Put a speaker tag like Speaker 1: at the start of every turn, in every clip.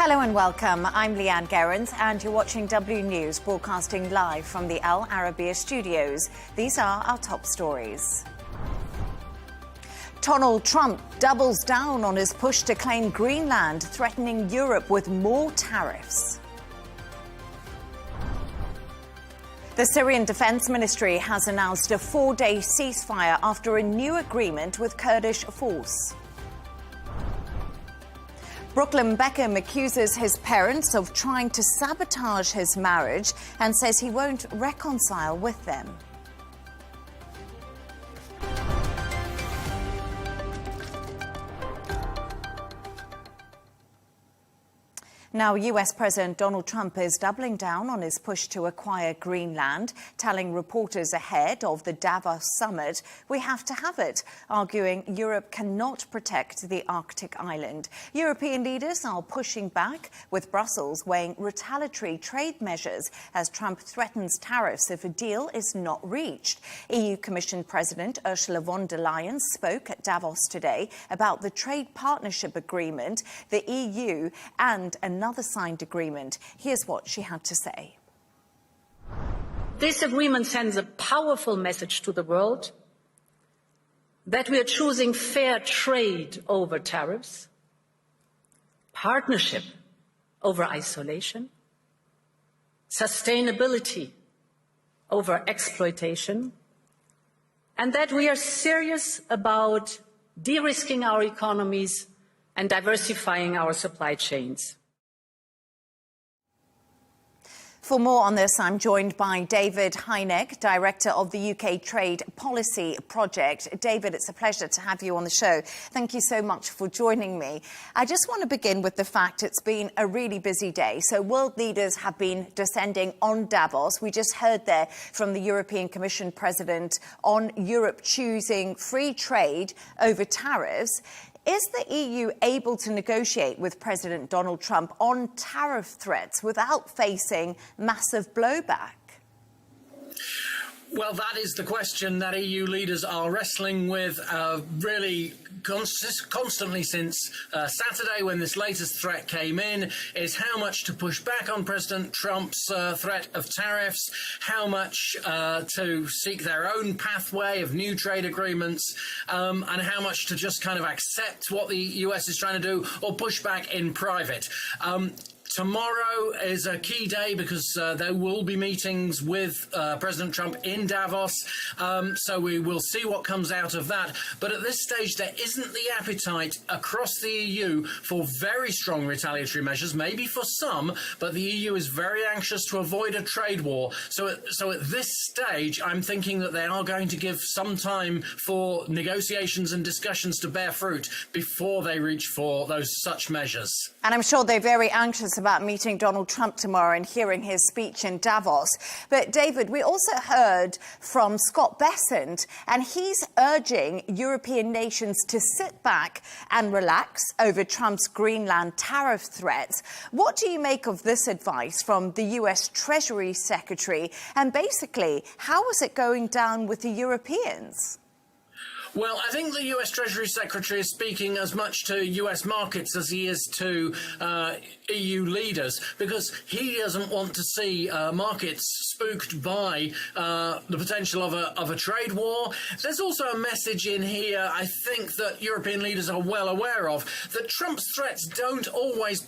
Speaker 1: Hello and welcome. I'm Leigh Ann Gerrans and you're watching W News, broadcasting live from the Al Arabiya studios. These are our top stories. Donald Trump doubles down on his push to claim Greenland, threatening Europe with more tariffs. The Syrian Defense Ministry has announced a 4-day ceasefire after a new agreement with Kurdish force. Brooklyn Beckham accuses his parents of trying to sabotage his marriage and says he won't reconcile with them. Now, US President Donald Trump is doubling down on his push to acquire Greenland, telling reporters ahead of the Davos summit, "We have to have it," arguing Europe cannot protect the Arctic island. European leaders are pushing back, with Brussels weighing retaliatory trade measures as Trump threatens tariffs if a deal is not reached. EU Commission President Ursula von der Leyen spoke at Davos today about the trade partnership agreement, the EU and another signed agreement. Here's what she had to say.
Speaker 2: This agreement sends a powerful message to the world that we are choosing fair trade over tariffs, partnership over isolation, sustainability over exploitation, and that we are serious about de-risking our economies and diversifying our supply chains.
Speaker 1: For more on this, I'm joined by David Hynek, Director of the UK Trade Policy Project. David, it's a pleasure to have you on the show. Thank you so much for joining me. I just want to begin with the fact it's been a really busy day. So world leaders have been descending on Davos. We just heard there from the European Commission President on Europe choosing free trade over tariffs. Is the EU able to negotiate with President Donald Trump on tariff threats without facing massive blowback?
Speaker 3: Well, that is the question that EU leaders are wrestling with really constantly since Saturday, when this latest threat came in, is how much to push back on President Trump's threat of tariffs, how much to seek their own pathway of new trade agreements, and how much to just kind of accept what the US is trying to do or push back in private. Tomorrow is a key day because there will be meetings with President Trump in Davos, so we will see what comes out of that. But at this stage, there isn't the appetite across the EU for very strong retaliatory measures, maybe for some, but the EU is very anxious to avoid a trade war. So at this stage, I'm thinking that they are going to give some time for negotiations and discussions to bear fruit before they reach for those such measures.
Speaker 1: And I'm sure they're very anxious about meeting Donald Trump tomorrow and hearing his speech in Davos. But David, we also heard from Scott Bessent, and he's urging European nations to sit back and relax over Trump's Greenland tariff threats. What do you make of this advice from the US Treasury Secretary? And basically, how is it going down with the Europeans?
Speaker 3: Well, I think the US Treasury Secretary is speaking as much to US markets as he is to EU leaders, because he doesn't want to see markets spooked by the potential of a trade war. There's also a message in here, I think, that European leaders are well aware of, that Trump's threats don't always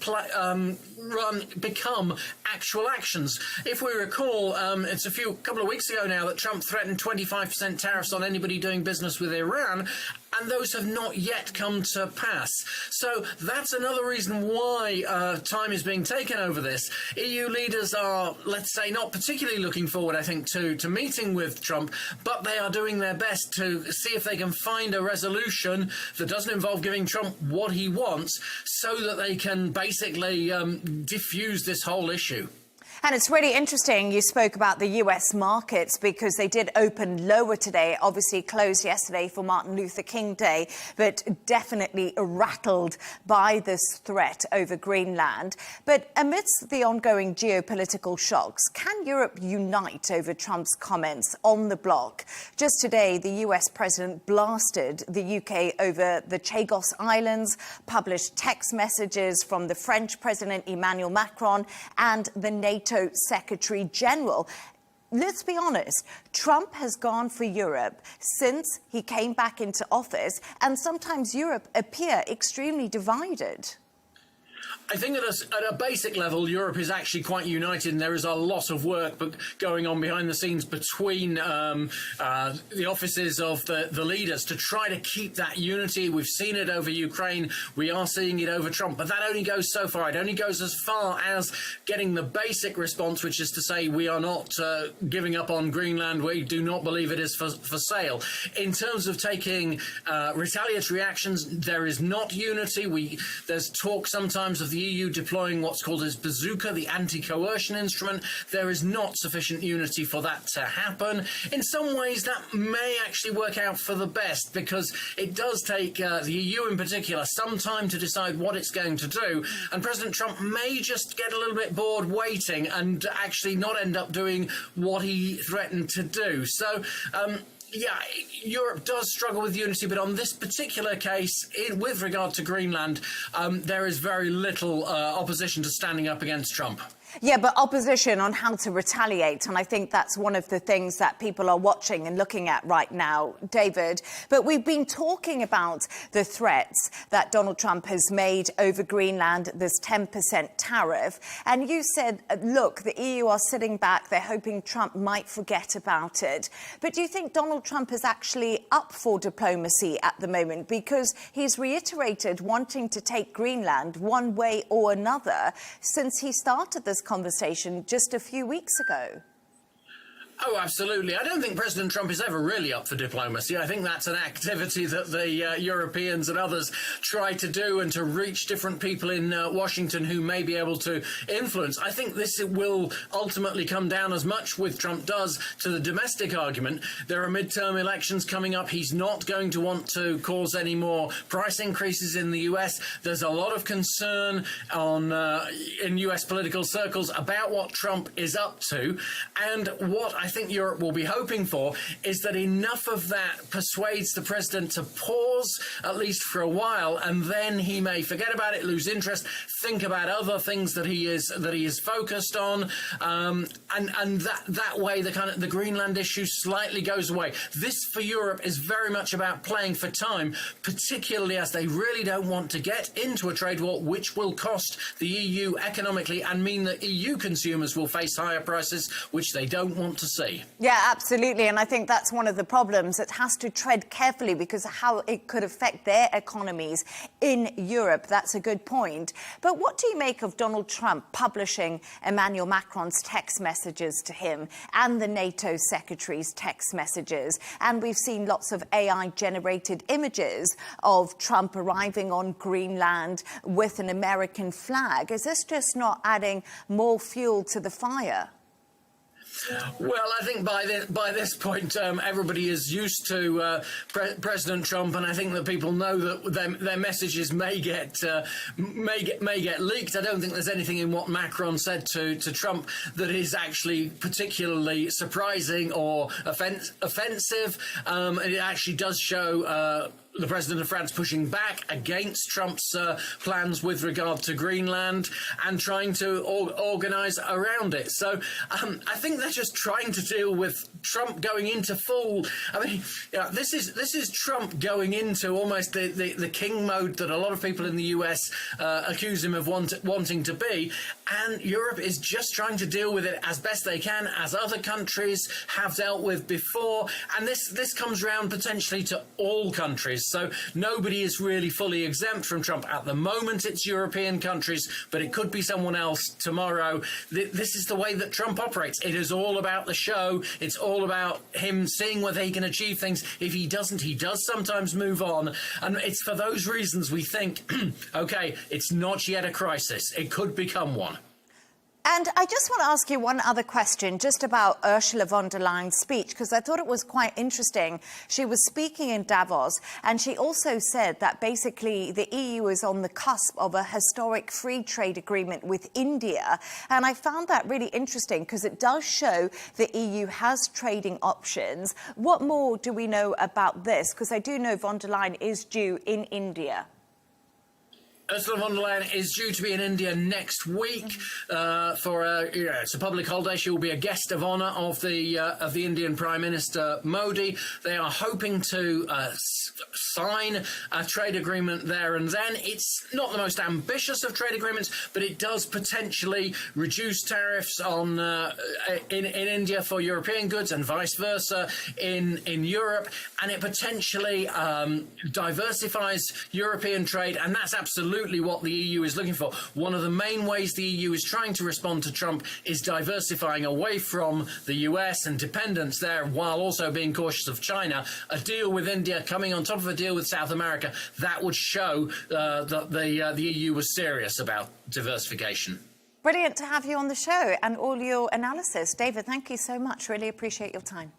Speaker 3: become actual actions. If we recall, it's a couple of weeks ago now that Trump threatened 25% tariffs on anybody doing business with Iran, and those have not yet come to pass. So that's another reason why time is being taken over this. EU leaders are, let's say, not particularly looking forward, I think, to meeting with Trump, but they are doing their best to see if they can find a resolution that doesn't involve giving Trump what he wants, so that they can basically diffuse this whole issue.
Speaker 1: And it's really interesting you spoke about the US markets because they did open lower today, obviously closed yesterday for Martin Luther King Day, but definitely rattled by this threat over Greenland. But amidst the ongoing geopolitical shocks, can Europe unite over Trump's comments on the bloc? Just today, the US president blasted the UK over the Chagos Islands, published text messages from the French President Emmanuel Macron and the NATO Secretary General. Let's be honest, Trump has gone for Europe since he came back into office, and sometimes Europe appear extremely divided.
Speaker 3: I think at a basic level, Europe is actually quite united, and there is a lot of work going on behind the scenes between the offices of the leaders to try to keep that unity. We've seen it over Ukraine. We are seeing it over Trump, but that only goes so far. It only goes as far as getting the basic response, which is to say we are not giving up on Greenland. We do not believe it is for sale. In terms of taking retaliatory actions, there is not unity. There's talk sometimes of the EU deploying what's called as bazooka, the anti-coercion instrument. There is not sufficient unity for that to happen. In some ways, that may actually work out for the best, because it does take the EU in particular some time to decide what it's going to do. And President Trump may just get a little bit bored waiting and actually not end up doing what he threatened to do. So, yeah, Europe does struggle with unity, but on this particular case, with regard to Greenland, there is very little opposition to standing up against Trump.
Speaker 1: Yeah, but opposition on how to retaliate, and I think that's one of the things that people are watching and looking at right now, David. But we've been talking about the threats that Donald Trump has made over Greenland, this 10% tariff, and you said, look, the EU are sitting back, they're hoping Trump might forget about it. But do you think Donald Trump is actually up for diplomacy at the moment? Because he's reiterated wanting to take Greenland one way or another since he started this conversation just a few weeks ago.
Speaker 3: Oh, absolutely. I don't think President Trump is ever really up for diplomacy. I think that's an activity that the Europeans and others try to do, and to reach different people in Washington who may be able to influence. I think this will ultimately come down, as much with Trump does, to the domestic argument. There are midterm elections coming up. He's not going to want to cause any more price increases in the US. There's a lot of concern in US political circles about what Trump is up to, and what I think Europe will be hoping for is that enough of that persuades the president to pause, at least for a while, and then he may forget about it, lose interest, think about other things that he is focused on, and that way the Greenland issue slightly goes away. This for Europe is very much about playing for time, particularly as they really don't want to get into a trade war, which will cost the EU economically and mean that EU consumers will face higher prices, which they don't want to see.
Speaker 1: Yeah, absolutely. And I think that's one of the problems. It has to tread carefully because of how it could affect their economies in Europe. That's a good point. But what do you make of Donald Trump publishing Emmanuel Macron's text messages to him and the NATO secretary's text messages? And we've seen lots of AI-generated images of Trump arriving on Greenland with an American flag. Is this just not adding more fuel to the fire?
Speaker 3: Well, I think by this point, everybody is used to President Trump, and I think that people know that their messages may get leaked. I don't think there's anything in what Macron said to Trump that is actually particularly surprising or offensive. And it actually does show the president of France pushing back against Trump's plans with regard to Greenland and trying to organise around it. So I think they're just trying to deal with Trump going into full. I mean, this is Trump going into almost the king mode that a lot of people in the US accuse him of wanting to be, and Europe is just trying to deal with it as best they can, as other countries have dealt with before. And this comes round potentially to all countries. So nobody is really fully exempt from Trump. At the moment, it's European countries, but it could be someone else tomorrow. This is the way that Trump operates. It is all about the show. It's all about him seeing whether he can achieve things. If he doesn't, he does sometimes move on. And it's for those reasons we think, OK, it's not yet a crisis. It could become one.
Speaker 1: And I just want to ask you one other question just about Ursula von der Leyen's speech, because I thought it was quite interesting. She was speaking in Davos, and she also said that basically the EU is on the cusp of a historic free trade agreement with India. And I found that really interesting because it does show the EU has trading options. What more do we know about this? Because I do know von der Leyen is due in India.
Speaker 3: Ursula von der Leyen is due to be in India next week it's a public holiday. She will be a guest of honour of the Indian Prime Minister Modi. They are hoping to sign a trade agreement there and then. It's not the most ambitious of trade agreements, but it does potentially reduce tariffs on in India for European goods and vice versa in Europe, and it potentially diversifies European trade, and that's absolutely what the EU is looking for. One of the main ways the EU is trying to respond to Trump is diversifying away from the US and dependence there, while also being cautious of China. A deal with India coming on top of a deal with South America, that would show that the EU was serious about diversification.
Speaker 1: Brilliant to have you on the show and all your analysis. David, thank you so much. Really appreciate your time.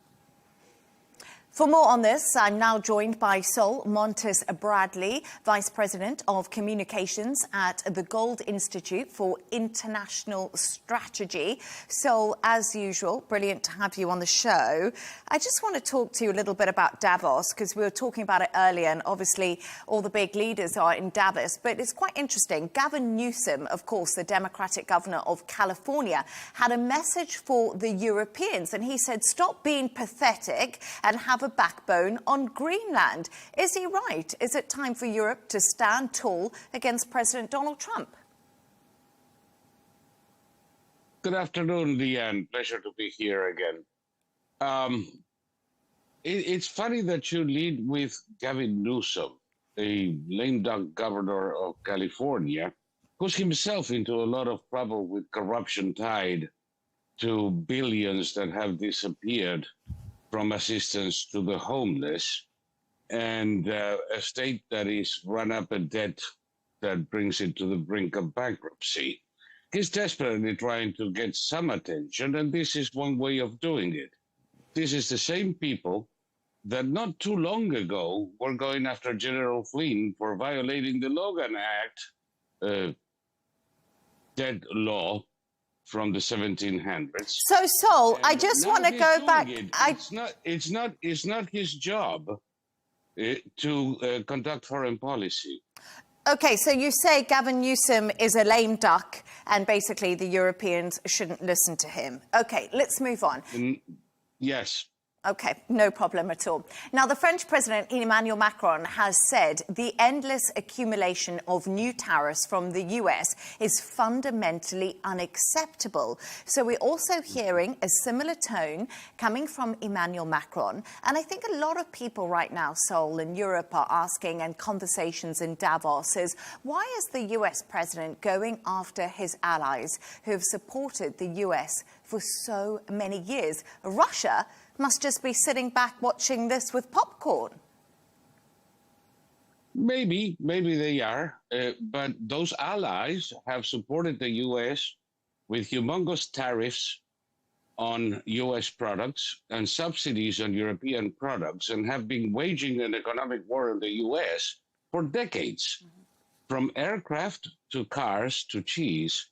Speaker 1: For more on this, I'm now joined by Sol Montes Bradley, Vice President of Communications at the Gold Institute for International Strategy. Sol, as usual, brilliant to have you on the show. I just want to talk to you a little bit about Davos, because we were talking about it earlier, and obviously all the big leaders are in Davos. But it's quite interesting. Gavin Newsom, of course, the Democratic governor of California, had a message for the Europeans, and he said, stop being pathetic and have a backbone on Greenland. Is he right? Is it time for Europe to stand tall against President Donald Trump?
Speaker 4: Good afternoon, Leigh Ann. Pleasure to be here again. It's funny that you lead with Gavin Newsom, a lame duck governor of California, who's himself into a lot of trouble with corruption tied to billions that have disappeared from assistance to the homeless, and a state that is run up a debt that brings it to the brink of bankruptcy. He's desperately trying to get some attention, and this is one way of doing it. This is the same people that not too long ago were going after General Flynn for violating the Logan Act, dead law, from the 1700s.
Speaker 1: So, Sol, I just want to go back.
Speaker 4: It's not his job to conduct foreign policy.
Speaker 1: Okay, so you say Gavin Newsom is a lame duck, and basically the Europeans shouldn't listen to him. Okay, let's move on.
Speaker 4: Yes.
Speaker 1: Okay, no problem at all. Now, the French President Emmanuel Macron has said the endless accumulation of new tariffs from the US is fundamentally unacceptable. So we're also hearing a similar tone coming from Emmanuel Macron. And I think a lot of people right now, Sol, in Europe are asking, and conversations in Davos is, why is the US president going after his allies who have supported the US for so many years? Russia must just be sitting back watching this with popcorn.
Speaker 4: Maybe they are, but those allies have supported the U.S. with humongous tariffs on U.S. products and subsidies on European products, and have been waging an economic war in the U.S. for decades. Mm-hmm. From aircraft to cars to cheese,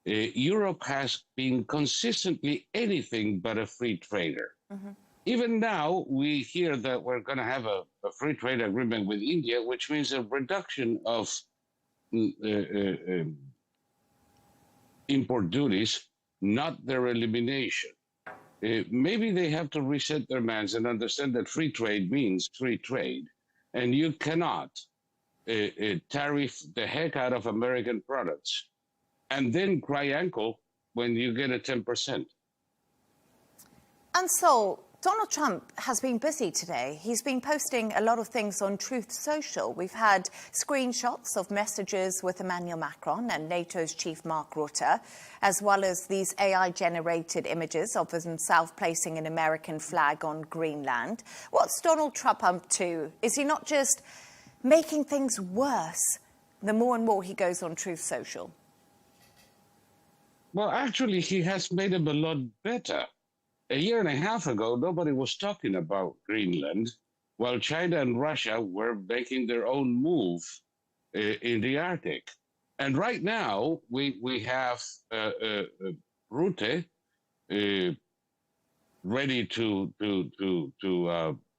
Speaker 4: Europe has been consistently anything but a free trader. Mm-hmm. Even now, we hear that we're going to have a free trade agreement with India, which means a reduction of import duties, not their elimination. Maybe they have to reset their minds and understand that free trade means free trade. And you cannot tariff the heck out of American products and then cry uncle when you get a 10%.
Speaker 1: And so Donald Trump has been busy today. He's been posting a lot of things on Truth Social. We've had screenshots of messages with Emmanuel Macron and NATO's chief Mark Rutte, as well as these AI-generated images of himself placing an American flag on Greenland. What's Donald Trump up to? Is he not just making things worse the more and more he goes on Truth Social?
Speaker 4: Well, actually, he has made them a lot better. A year and a half ago, nobody was talking about Greenland, while China and Russia were making their own move in the Arctic. And right now, we have Rutte ready to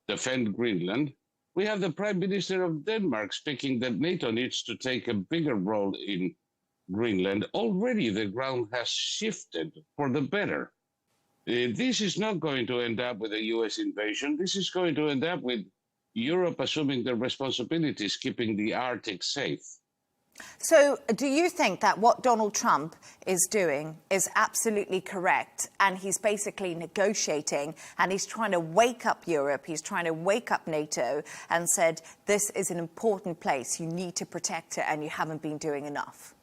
Speaker 4: defend Greenland. We have the Prime Minister of Denmark speaking that NATO needs to take a bigger role in Greenland. Already the ground has shifted for the better. This is not going to end up with a US invasion. This is going to end up with Europe assuming the responsibilities, keeping the Arctic safe.
Speaker 1: So do you think that what Donald Trump is doing is absolutely correct, and he's basically negotiating and he's trying to wake up Europe, he's trying to wake up NATO and said, this is an important place, you need to protect it and you haven't been doing enough?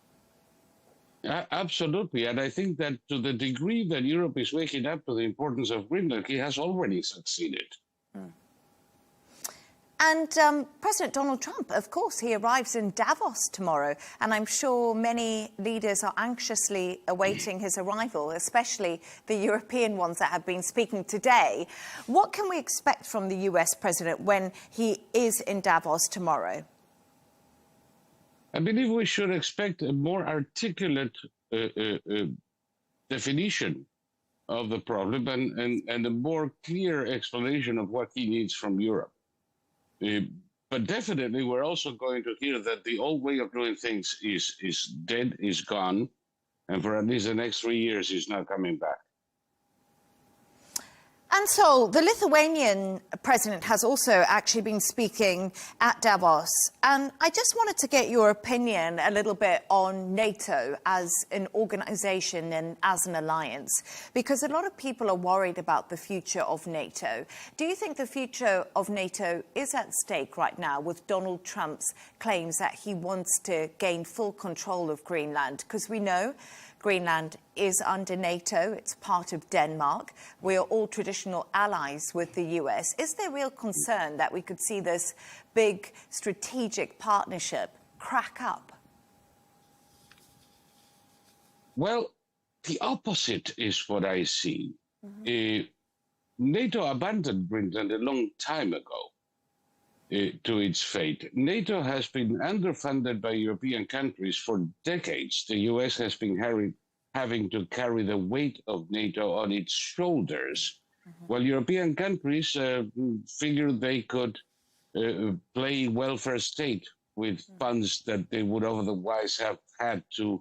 Speaker 4: Absolutely. And I think that to the degree that Europe is waking up to the importance of Greenland, he has already succeeded.
Speaker 1: Mm. And President Donald Trump, of course, he arrives in Davos tomorrow, and I'm sure many leaders are anxiously awaiting his arrival, especially the European ones that have been speaking today. What can we expect from the US president when he is in Davos tomorrow?
Speaker 4: I believe we should expect a more articulate definition of the problem and a more clear explanation of what he needs from Europe. But definitely, we're also going to hear that the old way of doing things is dead, is gone, and for at least the next 3 years is not coming back.
Speaker 1: And so the Lithuanian president has also actually been speaking at Davos. And I just wanted to get your opinion a little bit on NATO as an organization and as an alliance, because a lot of people are worried about the future of NATO. Do you think the future of NATO is at stake right now with Donald Trump's claims that he wants to gain full control of Greenland? Because we know Greenland is under NATO, it's part of Denmark. We are all traditional allies with the US. Is there real concern that we could see this big strategic partnership crack up?
Speaker 4: Well, the opposite is what I see. NATO abandoned Greenland a long time ago to its fate. NATO has been underfunded by European countries for decades. The US has been having to carry the weight of NATO on its shoulders, while European countries figured they could play welfare state with funds that they would otherwise have had to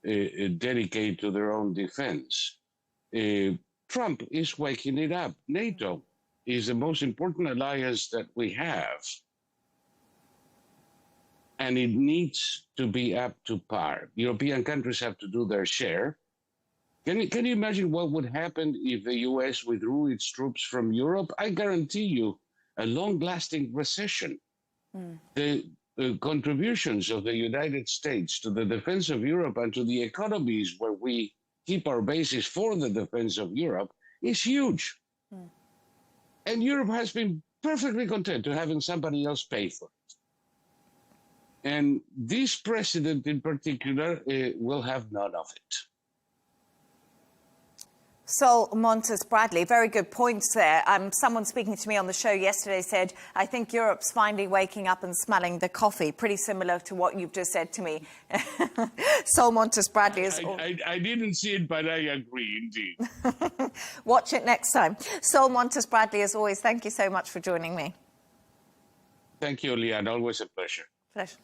Speaker 4: dedicate to their own defense. Trump is waking it up. NATO is the most important alliance that we have, and it needs to be up to par. European countries have to do their share. Can you imagine what would happen if the US withdrew its troops from Europe? I guarantee you a long-lasting recession. The contributions of the United States to the defense of Europe and to the economies where we keep our bases for the defense of Europe is huge. And Europe has been perfectly content to having somebody else pay for it. And this president in particular will have none of it.
Speaker 1: Sol Montes Bradley, very good points there. Someone speaking to me on the show yesterday said, I think Europe's finally waking up and smelling the coffee, pretty similar to what you've just said to me. Sol Montes Bradley is...
Speaker 4: I didn't see it, but I agree, indeed.
Speaker 1: Watch it next time. Sol Montes Bradley, as always, thank you so much for joining me.
Speaker 4: Thank you, Leigh Ann. Always a pleasure.
Speaker 1: Pleasure.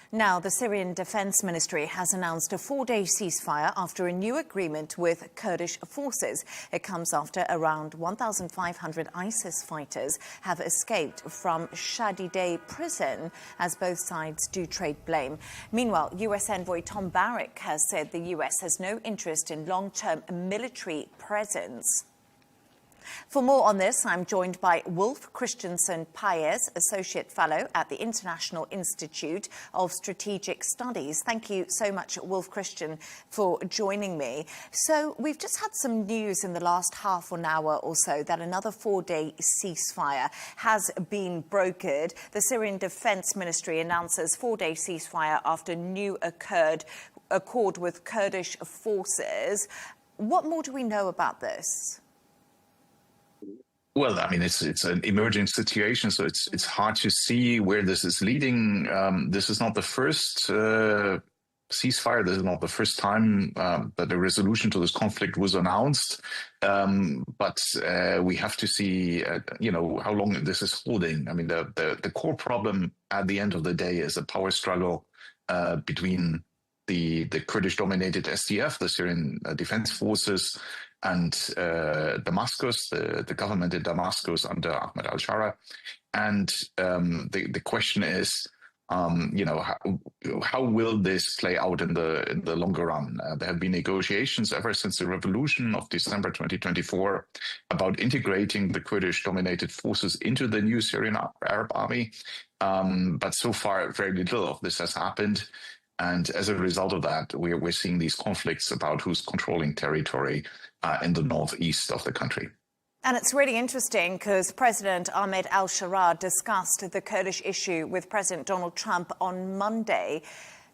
Speaker 1: Now, the Syrian Defense Ministry has announced a 4-day ceasefire after a new agreement with Kurdish forces. It comes after around 1,500 ISIS fighters have escaped from Shadideh prison, as both sides do trade blame. Meanwhile, US envoy Tom Burges has said the US has no interest in long-term military presence. For more on this, I'm joined by Wolf Christensen Paez, Associate Fellow at the International Institute of Strategic Studies. Thank you so much, Wolf Christian, for joining me. So we've just had some news in the last half an hour or so that another 4-day ceasefire has been brokered. The Syrian Defense Ministry announces 4-day ceasefire after new accord with Kurdish forces. What more do we know about this?
Speaker 5: Well, I mean, it's an emerging situation, so it's hard to see where this is leading. This is not the first ceasefire. This is not the first time that a resolution to this conflict was announced. But we have to see, how long this is holding. I mean, the core problem at the end of the day is a power struggle between the Kurdish-dominated SDF, the Syrian Defense Forces, and Damascus, the government in Damascus under Ahmed al-Shara. And the question is, how will this play out in the longer run? There have been negotiations ever since the revolution of December 2024 about integrating the Kurdish-dominated forces into the new Syrian Arab army. But so far, very little of this has happened. And as a result of that, we're seeing these conflicts about who's controlling territory in the northeast of the country.
Speaker 1: And it's really interesting because President Ahmed al-Shara discussed the Kurdish issue with President Donald Trump on Monday.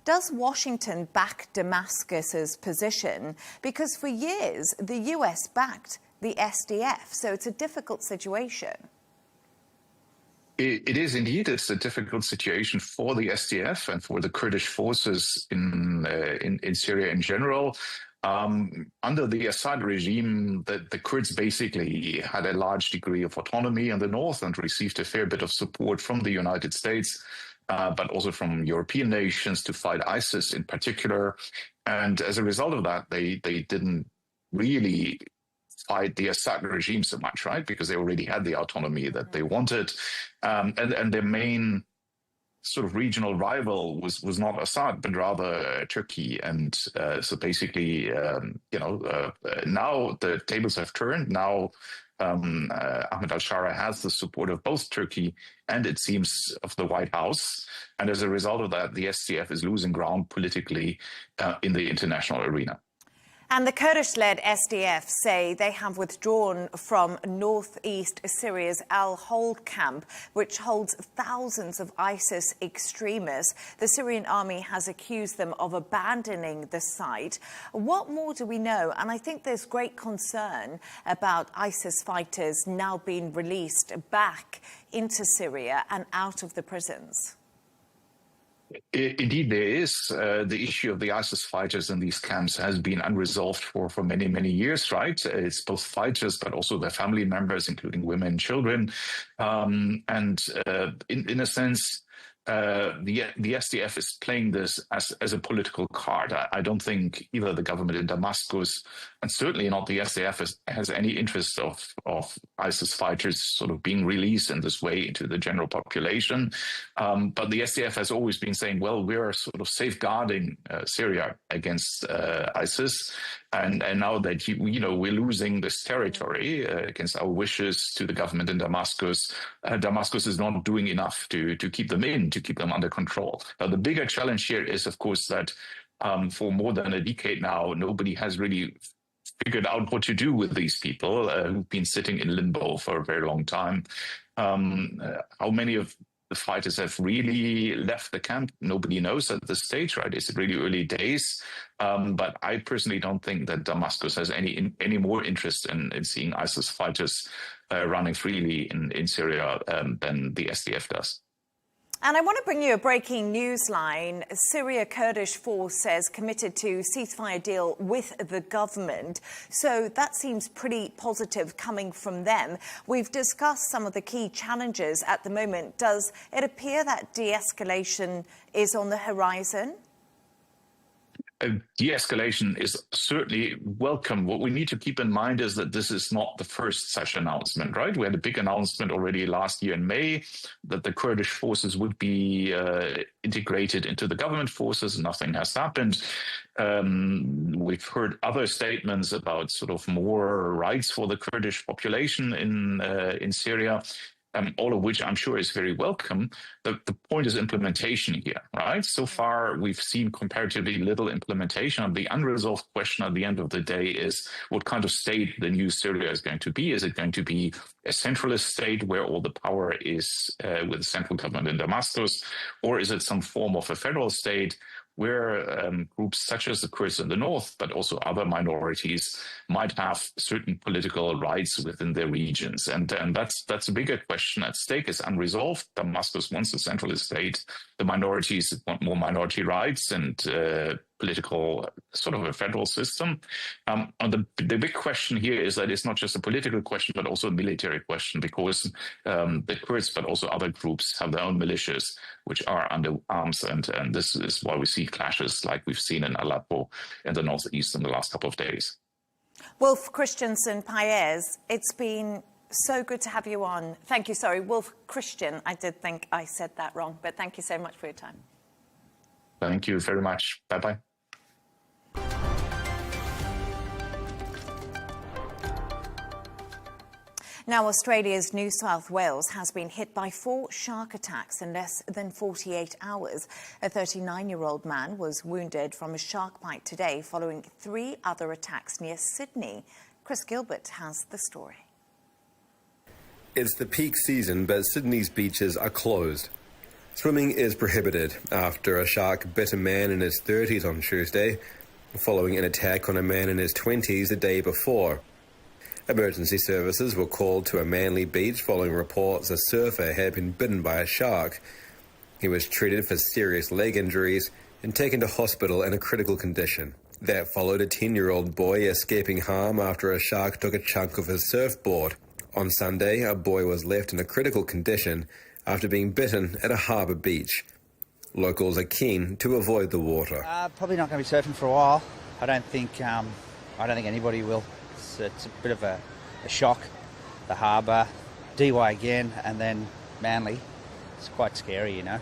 Speaker 1: Does Washington back Damascus's position? Because for years, the US backed the SDF, so it's a difficult situation.
Speaker 5: It is indeed. It's a difficult situation for the SDF and for the Kurdish forces in Syria in general. Under the Assad regime, the Kurds basically had a large degree of autonomy in the north and received a fair bit of support from the United States, but also from European nations to fight ISIS in particular. And as a result of that, they didn't really fight the Assad regime so much, right? Because they already had the autonomy that they wanted. And their main sort of regional rival was not Assad, but rather Turkey. And so basically, now the tables have turned. Now Ahmed al-Shara has the support of both Turkey and, it seems, of the White House. And as a result of that, the SDF is losing ground politically in the international arena.
Speaker 1: And the Kurdish-led SDF say they have withdrawn from northeast Syria's Al-Hol camp, which holds thousands of ISIS extremists. The Syrian army has accused them of abandoning the site. What more do we know? And I think there's great concern about ISIS fighters now being released back into Syria and out of the prisons.
Speaker 5: Indeed, there is. The issue of the ISIS fighters in these camps has been unresolved for many, many years, right? It's both fighters, but also their family members, including women and children. In a sense, the SDF is playing this as a political card. I don't think either the government in Damascus and certainly not the SDF has any interest of ISIS fighters sort of being released in this way into the general population. But the SDF has always been saying, well, we're sort of safeguarding Syria against ISIS. And now that, we're losing this territory against our wishes to the government in Damascus, Damascus is not doing enough to keep them in, to keep them under control. Now, the bigger challenge here is, of course, that for more than a decade now, nobody has really figured out what to do with these people who've been sitting in limbo for a very long time. How many of the fighters have really left the camp? Nobody knows at this stage, right? It's really early days. But I personally don't think that Damascus has any more interest in seeing ISIS fighters running freely in Syria than the SDF does.
Speaker 1: And I want to bring you a breaking news line. Syria Kurdish force says committed to ceasefire deal with the government. So that seems pretty positive coming from them. We've discussed some of the key challenges at the moment. Does it appear that de-escalation is on the horizon?
Speaker 5: De-escalation is certainly welcome. What we need to keep in mind is that this is not the first such announcement, right? We had a big announcement already last year in May that the Kurdish forces would be integrated into the government forces. Nothing has happened. We've heard other statements about sort of more rights for the Kurdish population in Syria. All of which I'm sure is very welcome. The point is implementation here, right? So far, we've seen comparatively little implementation. And the unresolved question at the end of the day is what kind of state the new Syria is going to be. Is it going to be a centralist state where all the power is with the central government in Damascus? Or is it some form of a federal state where groups such as the Kurds in the north, but also other minorities, might have certain political rights within their regions? And that's a bigger question at stake. Is unresolved. Damascus wants a centralist state. The minorities want more minority rights and political, sort of a federal system. And the big question here is that it's not just a political question, but also a military question, because the Kurds, but also other groups, have their own militias, which are under arms. And this is why we see clashes like we've seen in Aleppo in the northeast in the last couple of days.
Speaker 1: Wolf Christensen Paez, it's been so good to have you on. Thank you. Sorry, Wolf Christian. I did think I said that wrong, but thank you so much for your time.
Speaker 5: Thank you very much. Bye-bye.
Speaker 1: Now, Australia's New South Wales has been hit by 4 shark attacks in less than 48 hours. A 39-year-old man was wounded from a shark bite today following 3 other attacks near Sydney. Chris Gilbert has the story.
Speaker 6: It's the peak season, but Sydney's beaches are closed. Swimming is prohibited after a shark bit a man in his 30s on Tuesday, following an attack on a man in his 20s the day before. Emergency services were called to a Manly beach following reports a surfer had been bitten by a shark. He was treated for serious leg injuries and taken to hospital in a critical condition. That followed a 10-year-old boy escaping harm after a shark took a chunk of his surfboard. On Sunday, a boy was left in a critical condition after being bitten at a harbour beach. Locals are keen to avoid the water.
Speaker 7: Probably not going to be surfing for a while. I don't think anybody will. It's a bit of a shock. The harbour, DY again, and then Manly. It's quite scary, you know.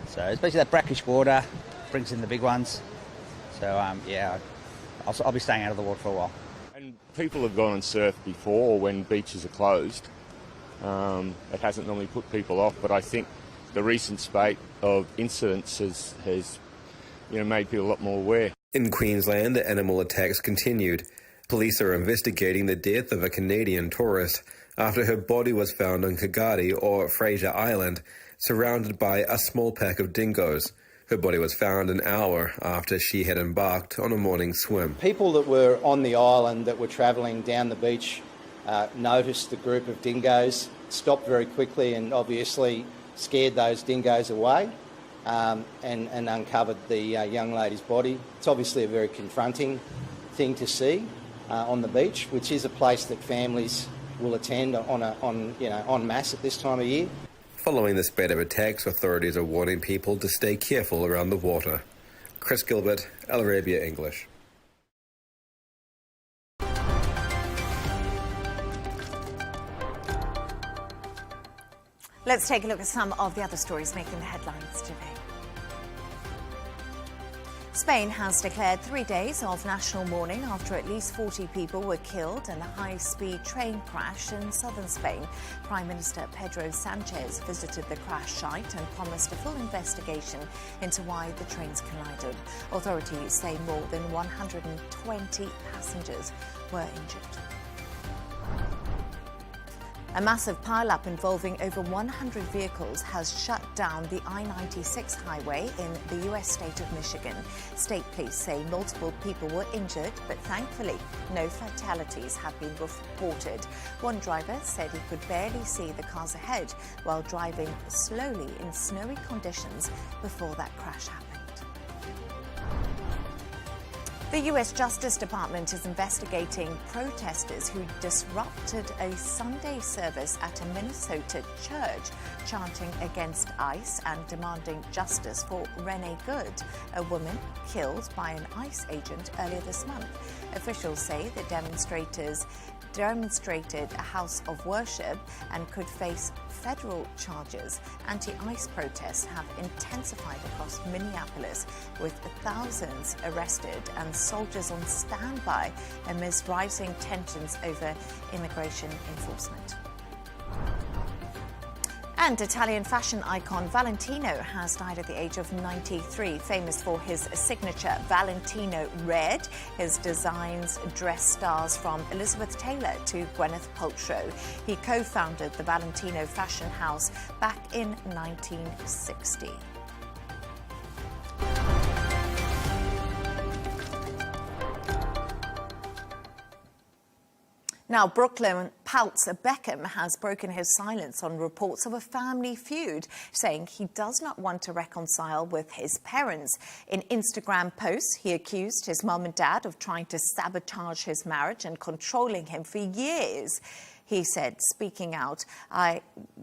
Speaker 7: So especially that brackish water brings in the big ones. So yeah, I'll be staying out of the water for a while.
Speaker 8: And people have gone and surfed before when beaches are closed. It hasn't normally put people off, but I think the recent spate of incidents has made people a lot more aware.
Speaker 6: In Queensland, the animal attacks continued. Police are investigating the death of a Canadian tourist after her body was found on Kagadi or Fraser Island, surrounded by a small pack of dingoes. Her body was found an hour after she had embarked on a morning swim.
Speaker 9: People that were on the island that were travelling down the beach noticed the group of dingoes, stopped very quickly and obviously scared those dingoes away and uncovered the young lady's body. It's obviously a very confronting thing to see on the beach, which is a place that families will attend en masse at this time of year.
Speaker 6: Following this spate of attacks, authorities are warning people to stay careful around the water. Chris Gilbert, Arabiya English.
Speaker 1: Let's take a look at some of the other stories making the headlines today. Spain has declared 3 days of national mourning after at least 40 people were killed in a high-speed train crash in southern Spain. Prime Minister Pedro Sanchez visited the crash site and promised a full investigation into why the trains collided. Authorities say more than 120 passengers were injured. A massive pile-up involving over 100 vehicles has shut down the I-96 highway in the U.S. state of Michigan. State police say multiple people were injured, but thankfully no fatalities have been reported. One driver said he could barely see the cars ahead while driving slowly in snowy conditions before that crash happened. The US Justice Department is investigating protesters who disrupted a Sunday service at a Minnesota church, chanting against ICE and demanding justice for Renee Good, a woman killed by an ICE agent earlier this month. Officials say the demonstrators demonstrated a house of worship and could face federal charges. Anti-ICE protests have intensified across Minneapolis, with thousands arrested and soldiers on standby amidst rising tensions over immigration enforcement. And Italian fashion icon Valentino has died at the age of 93, famous for his signature Valentino Red. His designs dress stars from Elizabeth Taylor to Gwyneth Paltrow. He co-founded the Valentino fashion house back in 1960. Now, Brooklyn Paltz Beckham has broken his silence on reports of a family feud, saying he does not want to reconcile with his parents. In Instagram posts, he accused his mum and dad of trying to sabotage his marriage and controlling him for years. He said, speaking out, I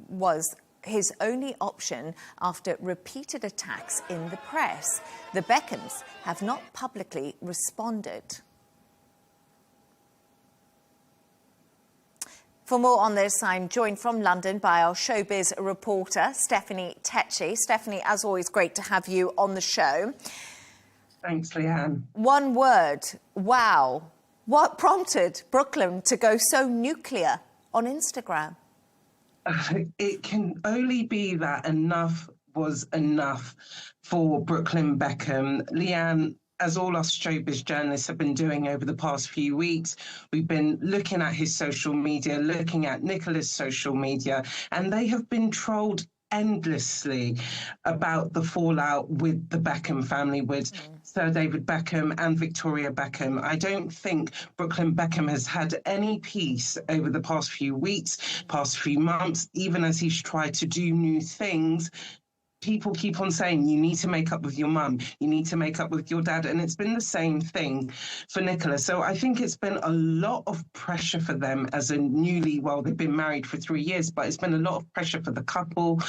Speaker 1: was his only option after repeated attacks in the press. The Beckhams have not publicly responded. For more on this, I'm joined from London by our showbiz reporter, Stephanie Tetchy. Stephanie, as always, great to have you on the show.
Speaker 10: Thanks, Leigh Ann.
Speaker 1: One word, wow. What prompted Brooklyn to go so nuclear on Instagram?
Speaker 10: It can only be that enough was enough for Brooklyn Beckham. Leigh Ann, as all us showbiz journalists have been doing over the past few weeks, we've been looking at his social media, looking at Nicola's social media, and they have been trolled endlessly about the fallout with the Beckham family, with Sir David Beckham and Victoria Beckham. I don't think Brooklyn Beckham has had any peace over the past few weeks, past few months, even as he's tried to do new things. People keep on saying, you need to make up with your mum, you need to make up with your dad. And it's been the same thing for Nicola. So I think it's been a lot of pressure for them as a they've been married for 3 years, but it's been a lot of pressure for the couple.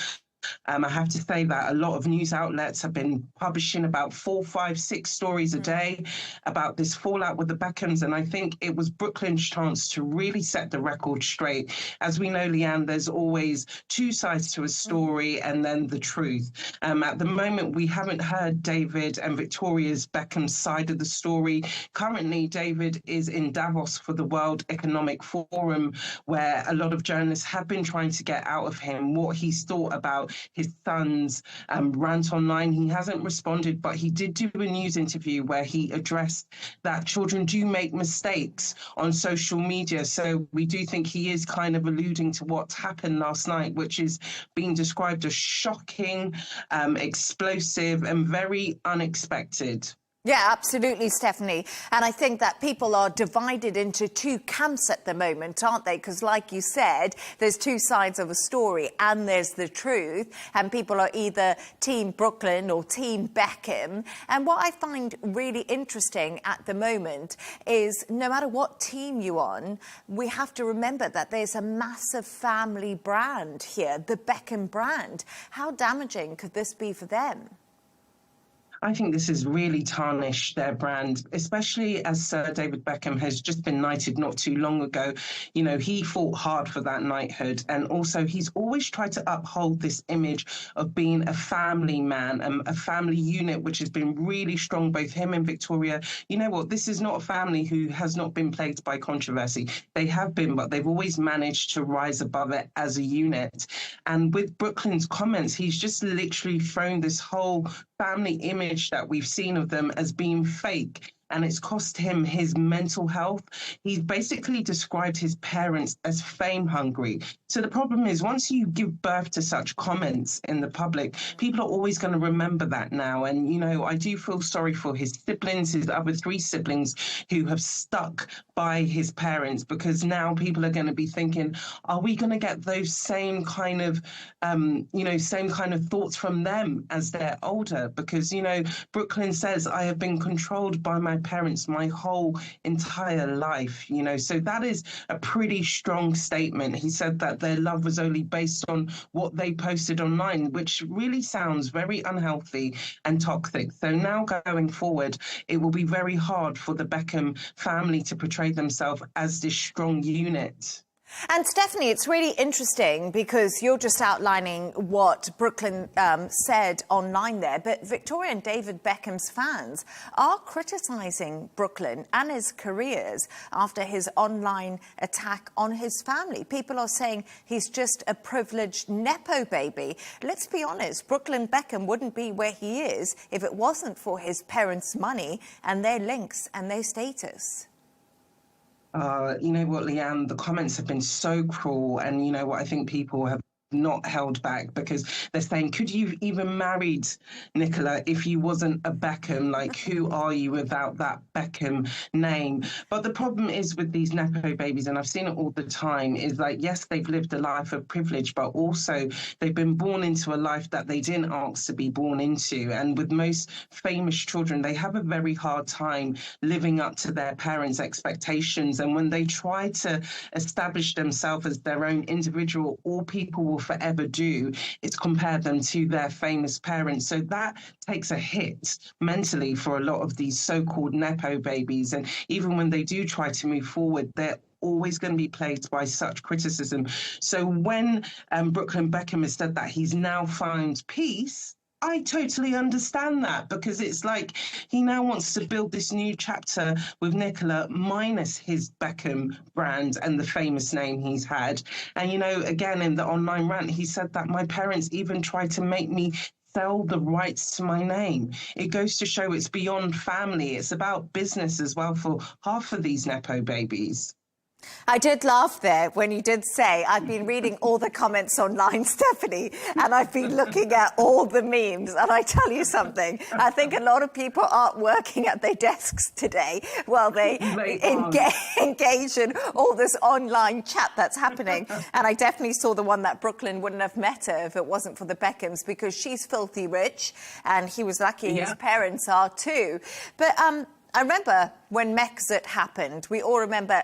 Speaker 10: I have to say that a lot of news outlets have been publishing about 4, 5, 6 stories a day about this fallout with the Beckhams. And I think it was Brooklyn's chance to really set the record straight. As we know, Leigh Ann, there's always two sides to a story and then the truth. At the moment, we haven't heard David and Victoria's Beckham side of the story. Currently, David is in Davos for the World Economic Forum, where a lot of journalists have been trying to get out of him what he's thought about his son's rant online. He hasn't responded, but he did do a news interview where he addressed that children do make mistakes on social media. So we do think he is kind of alluding to what happened last night, which is being described as shocking, explosive, and very unexpected.
Speaker 1: Yeah, absolutely, Stephanie. And I think that people are divided into two camps at the moment, aren't they? Because like you said, there's two sides of a story and there's the truth. And people are either Team Brooklyn or Team Beckham. And what I find really interesting at the moment is no matter what team you're on, we have to remember that there's a massive family brand here, the Beckham brand. How damaging could this be for them?
Speaker 10: I think this has really tarnished their brand, especially as Sir David Beckham has just been knighted not too long ago. You know, he fought hard for that knighthood. And also he's always tried to uphold this image of being a family man, a family unit, which has been really strong, both him and Victoria. You know what? This is not a family who has not been plagued by controversy. They have been, but they've always managed to rise above it as a unit. And with Brooklyn's comments, he's just literally thrown this whole family image that we've seen of them as being fake. And it's cost him his mental health. He's basically described his parents as fame hungry. So the problem is, once you give birth to such comments in the public, people are always going to remember that now. And, you know, I do feel sorry for his siblings, his other 3 siblings who have stuck by his parents, because now people are going to be thinking, are we going to get those same kind of, same kind of thoughts from them as they're older? Because, you know, Brooklyn says, I have been controlled by my parents my whole entire life, you know. So that is a pretty strong statement. He said that their love was only based on what they posted online, which really sounds very unhealthy and toxic. So now going forward, it will be very hard for the Beckham family to portray themselves as this strong unit.
Speaker 1: And Stephanie, it's really interesting because you're just outlining what Brooklyn said online there, but Victoria and David Beckham's fans are criticising Brooklyn and his careers after his online attack on his family. People are saying he's just a privileged Nepo baby. Let's be honest, Brooklyn Beckham wouldn't be where he is if it wasn't for his parents' money and their links and their status.
Speaker 10: You know what, Leigh Ann, the comments have been so cruel, and you know what, I think people have not held back because they're saying, could you even married Nicola if you wasn't a Beckham? Like, who are you without that Beckham name? But the problem is with these Nepo babies, and I've seen it all the time, is like, yes, they've lived a life of privilege, but also they've been born into a life that they didn't ask to be born into. And with most famous children, they have a very hard time living up to their parents' expectations. And when they try to establish themselves as their own individual, all people will forever do is compare them to their famous parents. So that takes a hit mentally for a lot of these so-called Nepo babies. And even when they do try to move forward, they're always going to be plagued by such criticism. So when Brooklyn Beckham has said that he's now found peace, I totally understand that, because it's like he now wants to build this new chapter with Nicola minus his Beckham brand and the famous name he's had. And, you know, again, in the online rant, he said that my parents even tried to make me sell the rights to my name. It goes to show it's beyond family. It's about business as well for half of these Nepo babies.
Speaker 1: I did laugh there when you did say, I've been reading all the comments online, Stephanie, and I've been looking at all the memes. And I tell you something, I think a lot of people aren't working at their desks today while they engage in all this online chat that's happening. And I definitely saw the one that Brooklyn wouldn't have met her if it wasn't for the Beckhams, because she's filthy rich and he was lucky his parents are too. But I remember when Mexit happened, we all remember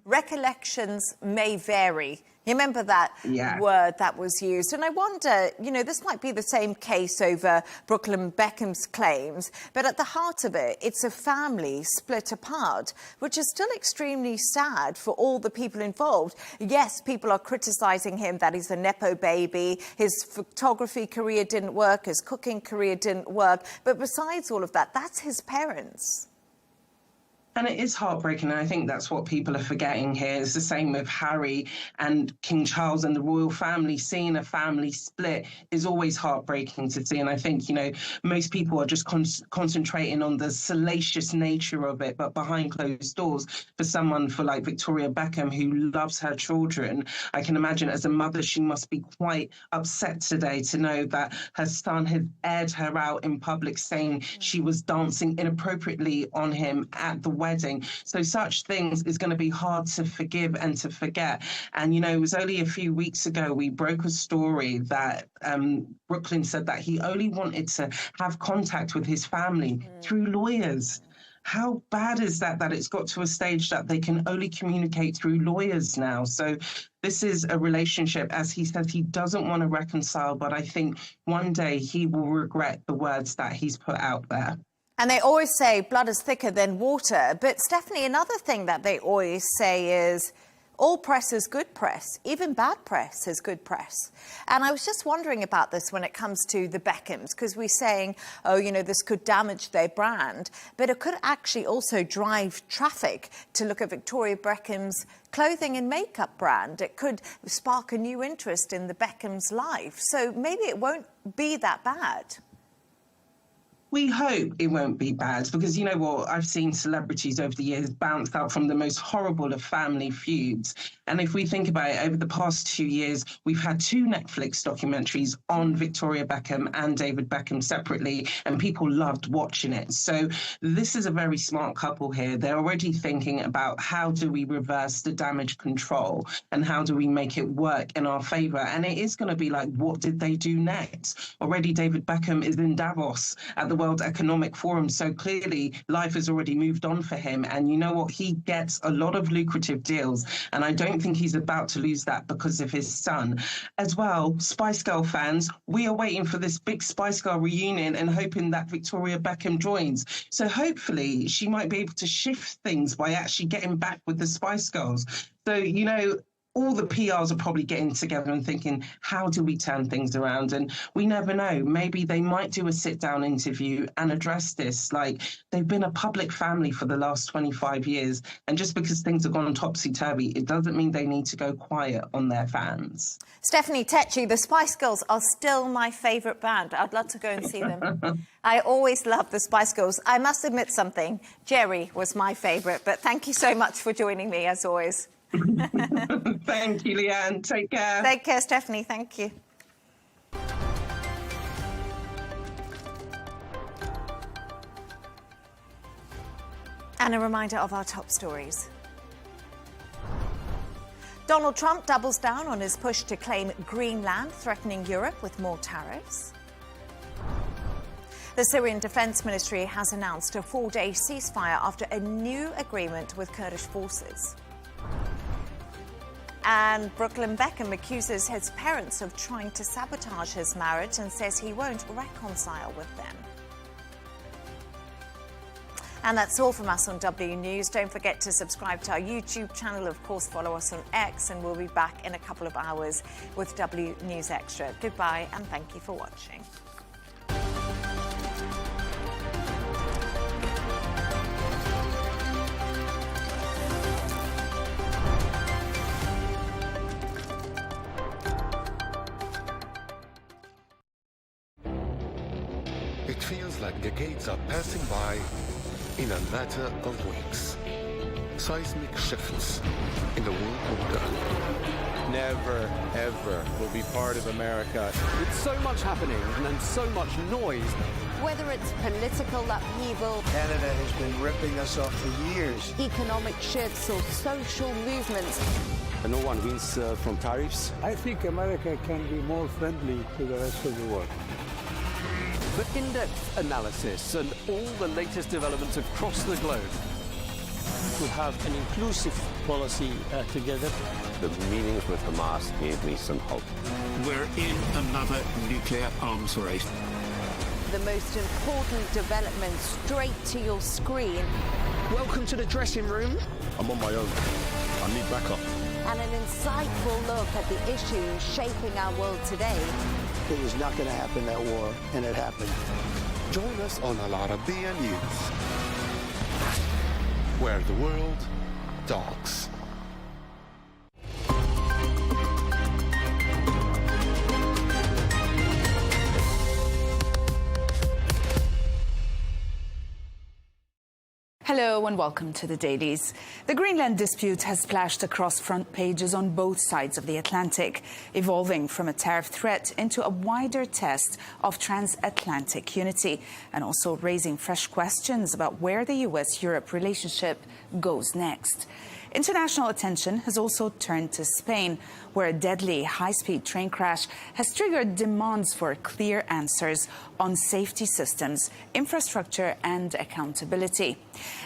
Speaker 1: recollections may vary. You remember that word that was used? And I wonder, you know, this might be the same case over Brooklyn Beckham's claims, but at the heart of it, it's a family split apart, which is still extremely sad for all the people involved. Yes, people are criticising him that he's a Nepo baby, his photography career didn't work, his cooking career didn't work, but besides all of that, that's his parents.
Speaker 10: And it is heartbreaking, and I think that's what people are forgetting here. It's the same with Harry and King Charles and the royal family. Seeing a family split is always heartbreaking to see. And I think, you know, most people are just concentrating on the salacious nature of it. But behind closed doors, for like Victoria Beckham, who loves her children, I can imagine as a mother, she must be quite upset today to know that her son had aired her out in public saying she was dancing inappropriately on him at the wedding. So such things is going to be hard to forgive and to forget. And, you know, it was only a few weeks ago we broke a story that Brooklyn said that he only wanted to have contact with his family through lawyers. How bad is that it's got to a stage that they can only communicate through lawyers now? So this is a relationship, as he said, he doesn't want to reconcile, but I think one day he will regret the words that he's put out there.
Speaker 1: And they always say blood is thicker than water. But, Stephanie, another thing that they always say is all press is good press. Even bad press is good press. And I was just wondering about this when it comes to the Beckhams, because we're saying, oh, you know, this could damage their brand. But it could actually also drive traffic to look at Victoria Beckham's clothing and makeup brand. It could spark a new interest in the Beckhams' life. So maybe it won't be that bad.
Speaker 10: We hope it won't be bad, because you know what, I've seen celebrities over the years bounce out from the most horrible of family feuds. And if we think about it, over the past 2 years, we've had 2 Netflix documentaries on Victoria Beckham and David Beckham separately, and people loved watching it. So this is a very smart couple here. They're already thinking about how do we reverse the damage control and how do we make it work in our favour. And it is going to be like, what did they do next? Already David Beckham is in Davos at the World Economic Forum. So clearly life has already moved on for him. And you know what? He gets a lot of lucrative deals. And I don't think he's about to lose that because of his son. As well, Spice Girl fans, we are waiting for this big Spice Girl reunion and hoping that Victoria Beckham joins. So hopefully she might be able to shift things by actually getting back with the Spice Girls. So, you know, all the PRs are probably getting together and thinking, how do we turn things around? And we never know. Maybe they might do a sit-down interview and address this. Like, they've been a public family for the last 25 years. And just because things have gone topsy-turvy, it doesn't mean they need to go quiet on their fans.
Speaker 1: Stephanie Tetchy, the Spice Girls are still my favourite band. I'd love to go and see them. I always loved the Spice Girls. I must admit something. Jerry was my favourite. But thank you so much for joining me, as always.
Speaker 10: Thank you, Leigh Ann. Take care.
Speaker 1: Take care, Stephanie. Thank you. And a reminder of our top stories. Donald Trump doubles down on his push to claim Greenland, threatening Europe with more tariffs. The Syrian Defense Ministry has announced a 4-day ceasefire after a new agreement with Kurdish forces. And Brooklyn Beckham accuses his parents of trying to sabotage his marriage and says he won't reconcile with them. And that's all from us on W News. Don't forget to subscribe to our YouTube channel. Of course, follow us on X, and we'll be back in a couple of hours with W News Extra. Goodbye, and thank you for watching.
Speaker 11: It feels like decades are passing by in a matter of weeks. Seismic shifts in the world order.
Speaker 12: Never, ever will be part of America. With so much happening and so much noise.
Speaker 13: Whether it's political upheaval,
Speaker 14: Canada has been ripping us off for years.
Speaker 13: Economic shifts or social movements.
Speaker 12: And no one wins from tariffs.
Speaker 14: I think America can be more friendly to the rest of the world.
Speaker 12: The in-depth analysis and all the latest developments across the globe.
Speaker 14: To have an inclusive policy together.
Speaker 15: The meetings with Hamas gave me some hope.
Speaker 16: We're in another nuclear arms race.
Speaker 13: The most important development straight to your screen.
Speaker 14: Welcome to the dressing room.
Speaker 11: I'm on my own. I need backup.
Speaker 13: And an insightful look at the issues shaping our world today.
Speaker 14: It was not going to happen, that war, and it happened.
Speaker 11: Join us on Arabiya News, where the world talks.
Speaker 17: Hello and welcome to the Dailies. The Greenland dispute has splashed across front pages on both sides of the Atlantic, evolving from a tariff threat into a wider test of transatlantic unity, and also raising fresh questions about where the US-Europe relationship goes next. International attention has also turned to Spain, where a deadly high-speed train crash has triggered demands for clear answers on safety systems, infrastructure and accountability.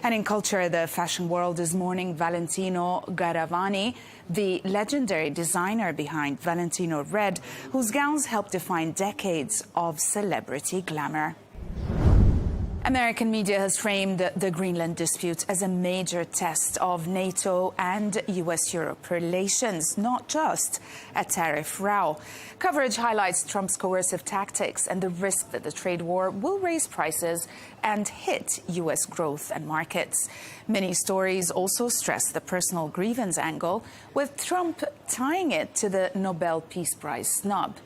Speaker 17: And in culture, the fashion world is mourning Valentino Garavani, the legendary designer behind Valentino Red, whose gowns helped define decades of celebrity glamour. American media has framed the Greenland dispute as a major test of NATO and US-Europe relations, not just a tariff row. Coverage highlights Trump's coercive tactics and the risk that the trade war will raise prices and hit US growth and markets. Many stories also stress the personal grievance angle, with Trump tying it to the Nobel Peace Prize snub.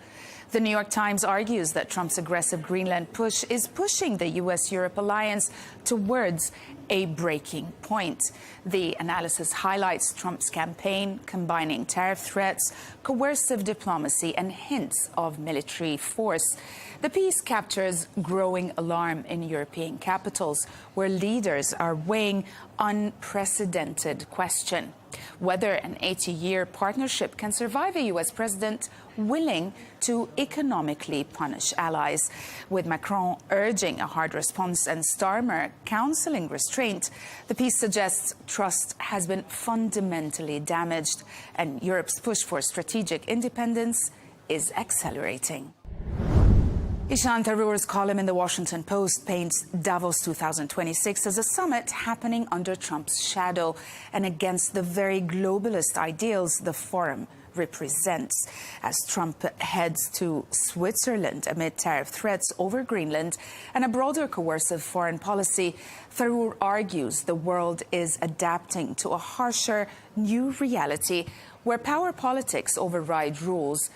Speaker 17: The New York Times argues that Trump's aggressive Greenland push is pushing the US-Europe alliance towards a breaking point. The analysis highlights Trump's campaign combining tariff threats, coercive diplomacy and hints of military force. The piece captures growing alarm in European capitals, where leaders are weighing unprecedented question. whether an 80-year partnership can survive a U.S. president willing to economically punish allies. With Macron urging a hard response and Starmer counseling restraint, the piece suggests trust has been fundamentally damaged and Europe's push for strategic independence is accelerating. Ishan Tharoor's column in The Washington Post paints Davos 2026 as a summit happening under Trump's shadow and against the very globalist ideals the forum represents. As Trump heads to Switzerland amid tariff threats over Greenland and a broader coercive foreign policy, Tharoor argues the world is adapting to a harsher new reality where power politics override rules.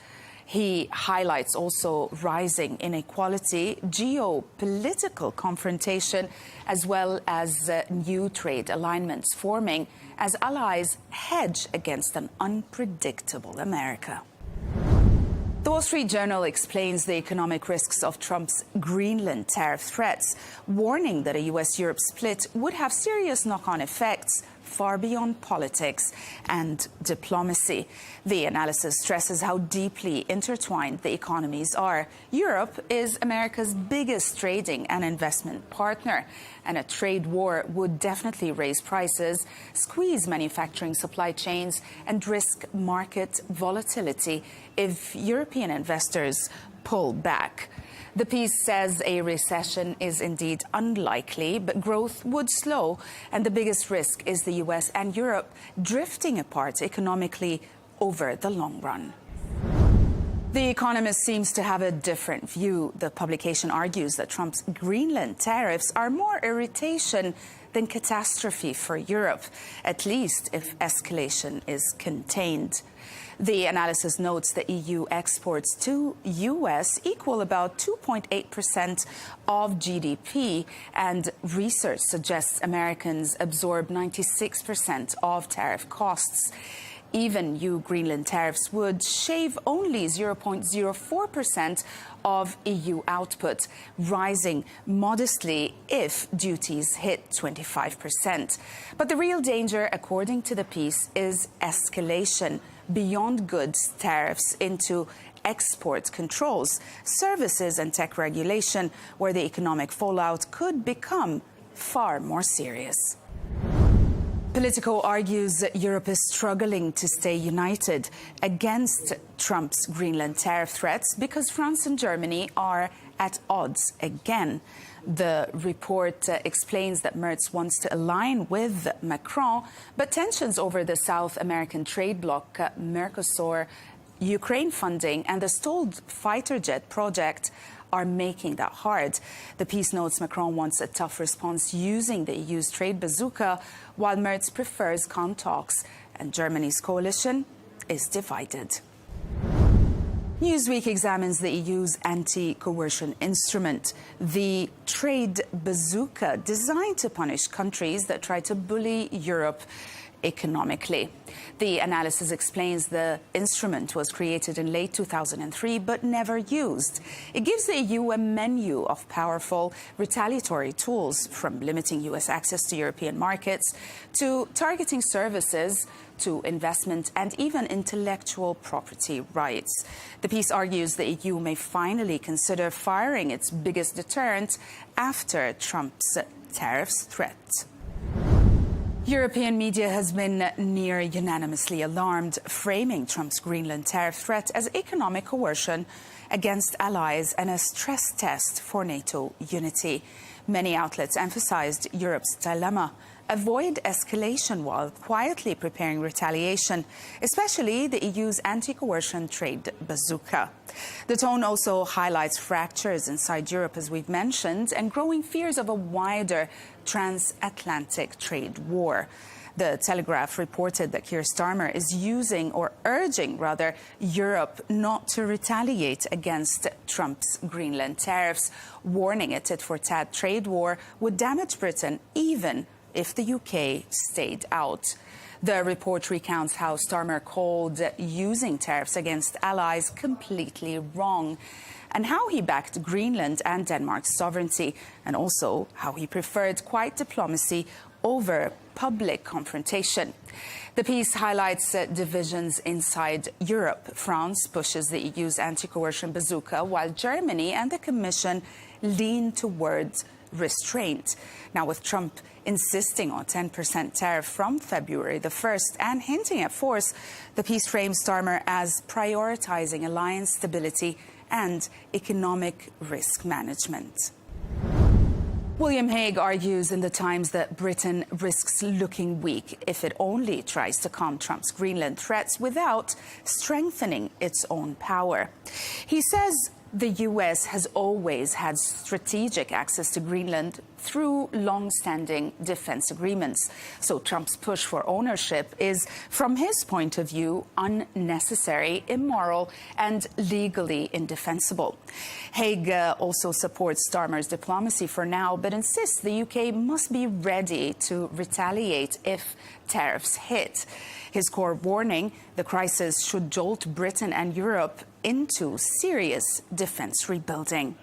Speaker 17: He highlights also rising inequality, geopolitical confrontation, as well as new trade alignments forming as allies hedge against an unpredictable America. The Wall Street Journal explains the economic risks of Trump's Greenland tariff threats, warning that a U.S.-Europe split would have serious knock-on effects far beyond politics and diplomacy. The analysis stresses how deeply intertwined the economies are. Europe is America's biggest trading and investment partner, and a trade war would definitely raise prices, squeeze manufacturing supply chains, and risk market volatility if European investors pull back. The piece says a recession is indeed unlikely, but growth would slow, and the biggest risk is the US and Europe drifting apart economically over the long run. The Economist seems to have a different view. The publication argues that Trump's Greenland tariffs are more irritation than catastrophe for Europe, at least if escalation is contained. The analysis notes the EU exports to US equal about 2.8% of GDP, and research suggests Americans absorb 96% of tariff costs. Even new Greenland tariffs would shave only 0.04% of EU output, rising modestly if duties hit 25%. But the real danger, according to the piece, is escalation beyond goods tariffs into export controls, services and tech regulation, where the economic fallout could become far more serious. Politico argues that Europe is struggling to stay united against Trump's Greenland tariff threats because France and Germany are at odds again. The report explains that Merz wants to align with Macron, but tensions over the South American trade bloc, Mercosur, Ukraine funding and the stalled fighter jet project are making that hard. The piece notes Macron wants a tough response using the EU's trade bazooka, while Merz prefers calm talks, and Germany's coalition is divided. Newsweek examines the EU's anti-coercion instrument, the trade bazooka, designed to punish countries that try to bully Europe economically. The analysis explains the instrument was created in late 2003 but never used. It gives the EU a menu of powerful retaliatory tools, from limiting US access to European markets to targeting services to investment and even intellectual property rights. The piece argues the EU may finally consider firing its biggest deterrent after Trump's tariffs threat. European media has been near unanimously alarmed, framing Trump's Greenland tariff threat as economic coercion against allies and a stress test for NATO unity. Many outlets emphasized Europe's dilemma: avoid escalation while quietly preparing retaliation, especially the EU's anti-coercion trade bazooka. The tone also highlights fractures inside Europe, as we've mentioned, and growing fears of a wider transatlantic trade war. The Telegraph reported that Keir Starmer is urging Europe not to retaliate against Trump's Greenland tariffs, warning a tit-for-tat trade war would damage Britain even if the UK stayed out. The report recounts how Starmer called using tariffs against allies completely wrong, and how he backed Greenland and Denmark's sovereignty, and also how he preferred quiet diplomacy over public confrontation. The piece highlights divisions inside Europe. France pushes the EU's anti-coercion bazooka, while Germany and the Commission lean towards restraint. Now, with Trump insisting on 10% tariff from February the 1st and hinting at force, the piece frames Starmer as prioritizing alliance stability and economic risk management. William Hague argues in The Times that Britain risks looking weak if it only tries to calm Trump's Greenland threats without strengthening its own power. He says the US has always had strategic access to Greenland through long-standing defense agreements. So Trump's push for ownership is, from his point of view, unnecessary, immoral, and legally indefensible. Hague also supports Starmer's diplomacy for now, but insists the UK must be ready to retaliate if tariffs hit. His core warning, the crisis should jolt Britain and Europe into serious defense rebuilding.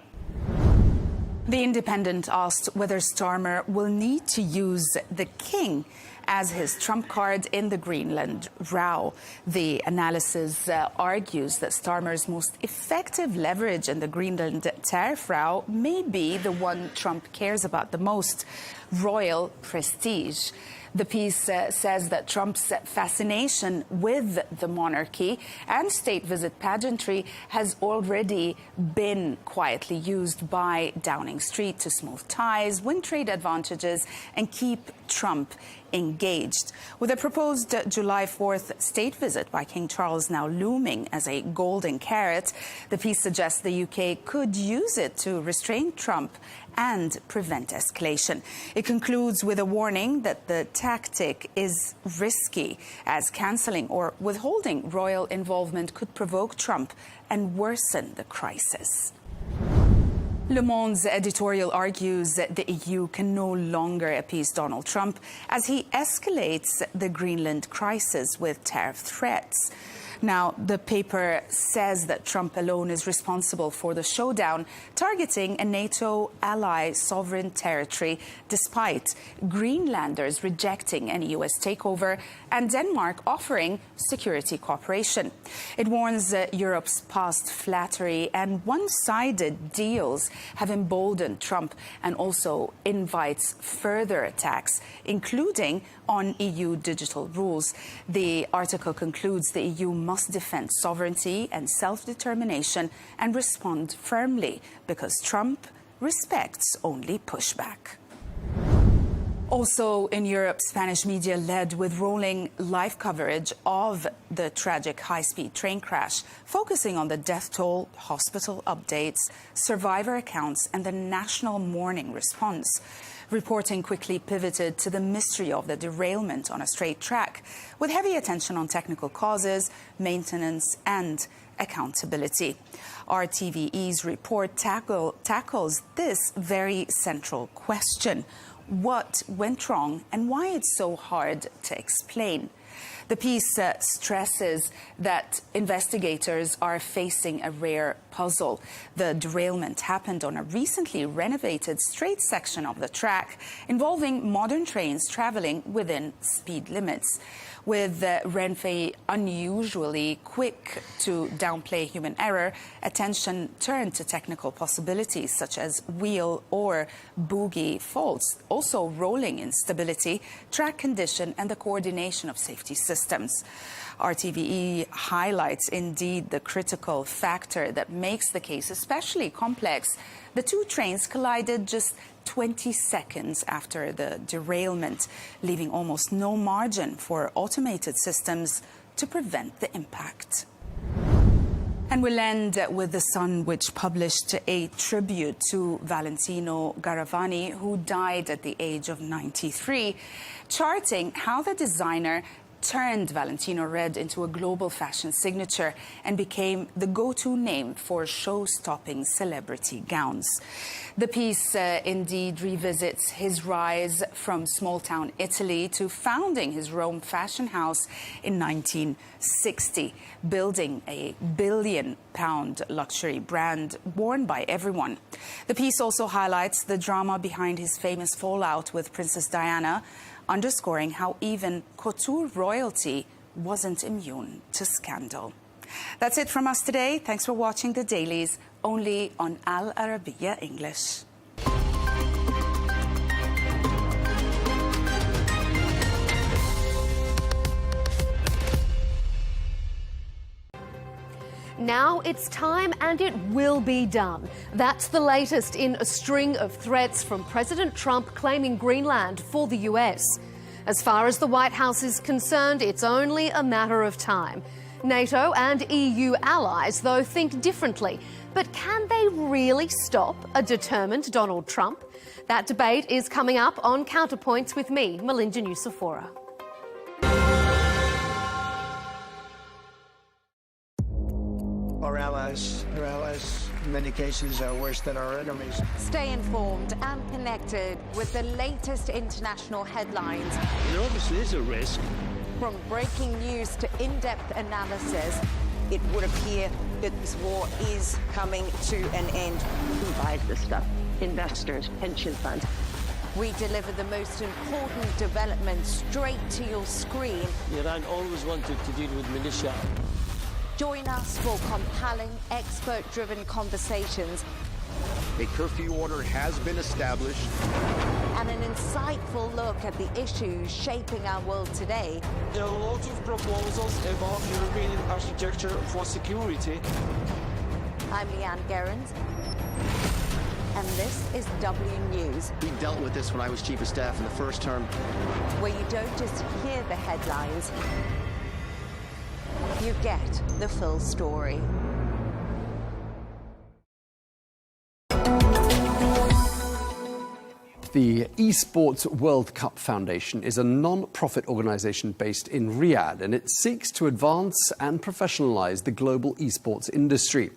Speaker 17: The Independent asked whether Starmer will need to use the king as his trump card in the Greenland row. The analysis argues that Starmer's most effective leverage in the Greenland tariff row may be the one Trump cares about the most: royal prestige. The piece says that Trump's fascination with the monarchy and state visit pageantry has already been quietly used by Downing Street to smooth ties, win trade advantages, and keep Trump engaged. With a proposed July 4th state visit by King Charles now looming as a golden carrot, the piece suggests the UK could use it to restrain Trump and prevent escalation. It concludes with a warning that the tactic is risky, as cancelling or withholding royal involvement could provoke Trump and worsen the crisis. Le Monde's editorial argues that the EU can no longer appease Donald Trump as he escalates the Greenland crisis with tariff threats. Now, the paper says that Trump alone is responsible for the showdown, targeting a NATO ally sovereign territory, despite Greenlanders rejecting any U.S. takeover and Denmark offering security cooperation. It warns that Europe's past flattery and one-sided deals have emboldened Trump, and also invites further attacks, including on EU digital rules. The article concludes the EU must defend sovereignty and self-determination and respond firmly, because Trump respects only pushback. Also in Europe, Spanish media led with rolling live coverage of the tragic high-speed train crash, focusing on the death toll, hospital updates, survivor accounts, and the national mourning response. Reporting quickly pivoted to the mystery of the derailment on a straight track, with heavy attention on technical causes, maintenance, and accountability. RTVE's report tackles this very central question: what went wrong and why it's so hard to explain? The piece stresses that investigators are facing a rare puzzle. The derailment happened on a recently renovated straight section of the track, involving modern trains traveling within speed limits. With Renfe unusually quick to downplay human error, attention turned to technical possibilities such as wheel or bogie faults, also rolling instability, track condition, and the coordination of safety systems. RTVE highlights indeed the critical factor that makes the case especially complex. The two trains collided just 20 seconds after the derailment, leaving almost no margin for automated systems to prevent the impact. And we'll end with The Sun, which published a tribute to Valentino Garavani, who died at the age of 93, charting how the designer turned Valentino Red into a global fashion signature and became the go-to name for show-stopping celebrity gowns. The piece indeed revisits his rise from small-town Italy to founding his Rome fashion house in 1960, building a billion-pound luxury brand worn by everyone. The piece also highlights the drama behind his famous fallout with Princess Diana, underscoring how even couture royalty wasn't immune to scandal. That's it from us today. Thanks for watching The Dailies, only on Al Arabiya English.
Speaker 18: Now it's time, and it will be done. That's the latest in a string of threats from President Trump claiming Greenland for the US. As far as the White House is concerned, it's only a matter of time. NATO and EU allies, though, think differently. But can they really stop a determined Donald Trump? That debate is coming up on Counterpoints with me, Melinda Nucifora.
Speaker 19: Our allies, in many cases, are worse than our enemies.
Speaker 13: Stay informed and connected with the latest international headlines.
Speaker 19: There obviously is a risk.
Speaker 13: From breaking news to in-depth analysis, it would appear that this war is coming to an end.
Speaker 20: Who buys this stuff? Investors, pension funds.
Speaker 13: We deliver the most important developments straight to your screen.
Speaker 21: Iran always wanted to deal with militia.
Speaker 13: Join us for compelling, expert-driven conversations.
Speaker 22: A curfew order has been established.
Speaker 13: And an insightful look at the issues shaping our world today.
Speaker 23: There are lots of proposals about European architecture for security.
Speaker 13: I'm Leigh Ann Gerrans, and this is W News.
Speaker 22: We dealt with this when I was Chief of Staff in the first term.
Speaker 13: Where you don't just hear the headlines, you get the full story.
Speaker 12: The Esports World Cup Foundation is a non-profit organisation based in Riyadh, and it seeks to advance and professionalise the global esports industry.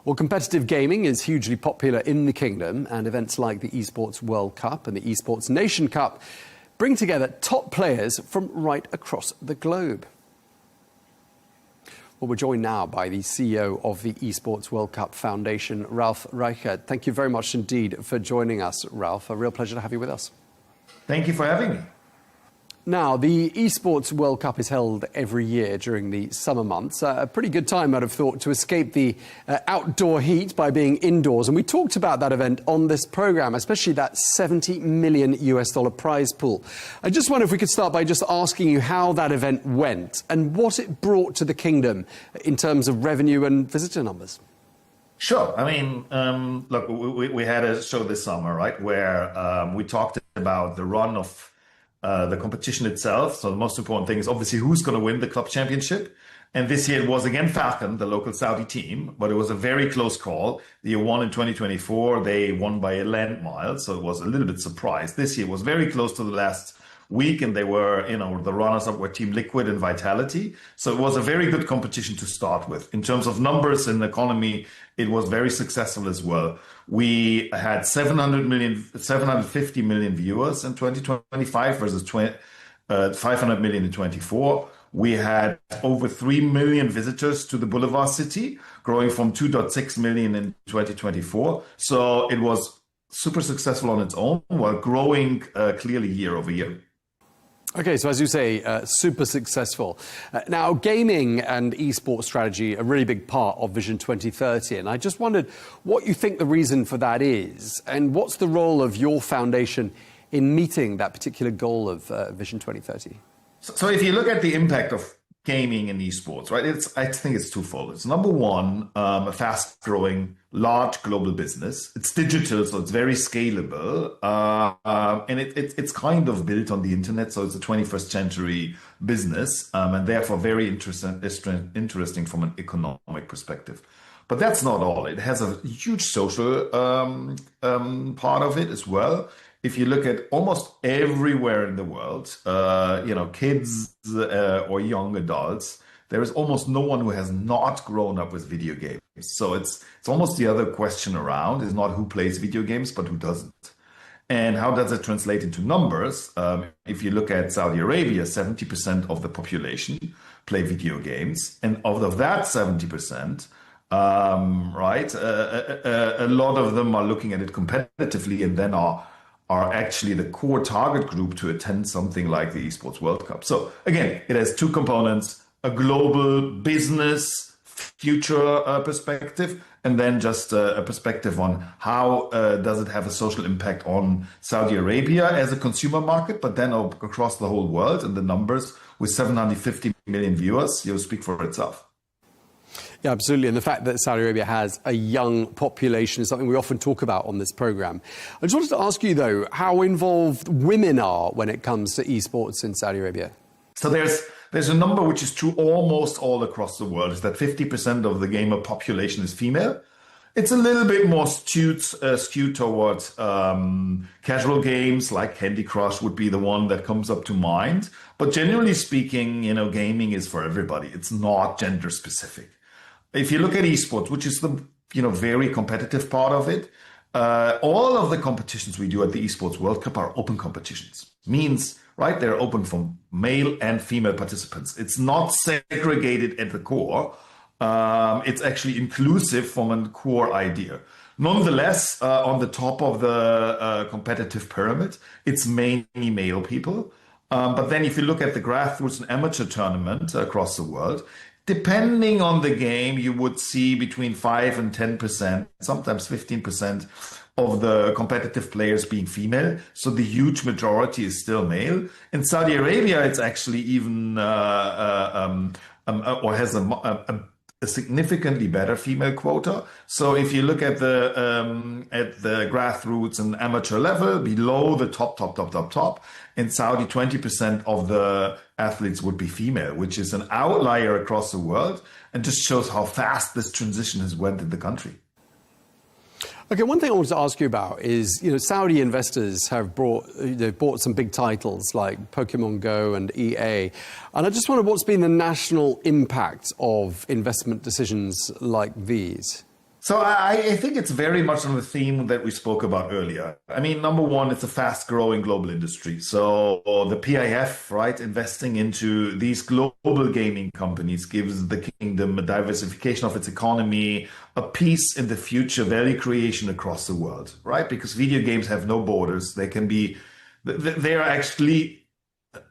Speaker 12: Well, competitive gaming is hugely popular in the kingdom, and events like the Esports World Cup and the Esports Nation Cup bring together top players from right across the globe. Well, we're joined now by the CEO of the Esports World Cup Foundation, Ralf Reichert. Thank you very much indeed for joining us, Ralf. A real pleasure to have you with us.
Speaker 24: Thank you for having me.
Speaker 12: Now, the Esports World Cup is held every year during the summer months. A pretty good time, I'd have thought, to escape the outdoor heat by being indoors. And we talked about that event on this programme, especially that $70 million prize pool. I just wonder if we could start by just asking you how that event went and what it brought to the kingdom in terms of revenue and visitor numbers.
Speaker 24: Sure. I mean, look, we had a show this summer, right, where we talked about the run of the competition itself. So the most important thing is obviously who's going to win the club championship. And this year it was again Falcon, the local Saudi team, but it was a very close call. The year one in 2024, they won by a land mile. So it was a little bit surprised. This year was very close to the last week, and they were, the runners-up were Team Liquid and Vitality. So it was a very good competition to start with. In terms of numbers and economy, it was very successful as well. We had 750 million viewers in 2025 versus 500 million in 24. We had over 3 million visitors to the Boulevard City, growing from 2.6 million in 2024. So it was super successful on its own, while growing clearly year over year.
Speaker 12: Okay, so as you say, super successful. Now, gaming and esports strategy are a really big part of Vision 2030, and I just wondered what you think the reason for that is, and what's the role of your foundation in meeting that particular goal of Vision 2030?
Speaker 24: So if you look at the impact of gaming and esports, right, I think it's twofold. It's number one, a fast-growing, large global business. It's digital, so it's very scalable, and it's kind of built on the internet, so it's a 21st century business, and therefore very interesting from an economic perspective. But that's not all. It has a huge social part of it as well. If you look at almost everywhere in the world, kids or young adults, there is almost no one who has not grown up with video games. So it's almost the other question around is not who plays video games, but who doesn't. And how does it translate into numbers? If you look at Saudi Arabia, 70% of the population play video games. And out of that 70%, a lot of them are looking at it competitively and then are are actually the core target group to attend something like the Esports World Cup. So again, it has two components: a global business future perspective, and then just a perspective on how does it have a social impact on Saudi Arabia as a consumer market, but then across the whole world. And the numbers with 750 million viewers, speak for itself.
Speaker 12: Yeah, absolutely. And the fact that Saudi Arabia has a young population is something we often talk about on this programme. I just wanted to ask you, though, how involved women are when it comes to esports in Saudi Arabia.
Speaker 24: So there's a number which is true almost all across the world, is that 50% of the gamer population is female. It's a little bit more skewed towards casual games, like Candy Crush would be the one that comes up to mind. But generally speaking, gaming is for everybody. It's not gender specific. If you look at esports, which is the very competitive part of it, all of the competitions we do at the Esports World Cup are open competitions. Means, right, they're open for male and female participants. It's not segregated at the core. It's actually inclusive from a core idea. Nonetheless, on the top of the competitive pyramid, it's mainly male people. But then if you look at the grassroots and amateur tournament across the world, depending on the game, you would see between 5 and 10%, sometimes 15% of the competitive players being female. So the huge majority is still male. In Saudi Arabia, it's actually even or has a significantly better female quota. So if you look at the grassroots and amateur level, below the top, in Saudi, 20% of the athletes would be female, which is an outlier across the world and just shows how fast this transition has went in the country.
Speaker 12: Okay, one thing I wanted to ask you about is, Saudi investors have bought some big titles like Pokemon Go and EA. And I just wonder what's been the national impact of investment decisions like these?
Speaker 24: So I think it's very much on the theme that we spoke about earlier. I mean, number one, it's a fast-growing global industry. So the PIF, right, investing into these global gaming companies gives the kingdom a diversification of its economy, a piece in the future value creation across the world, right? Because video games have no borders. They're actually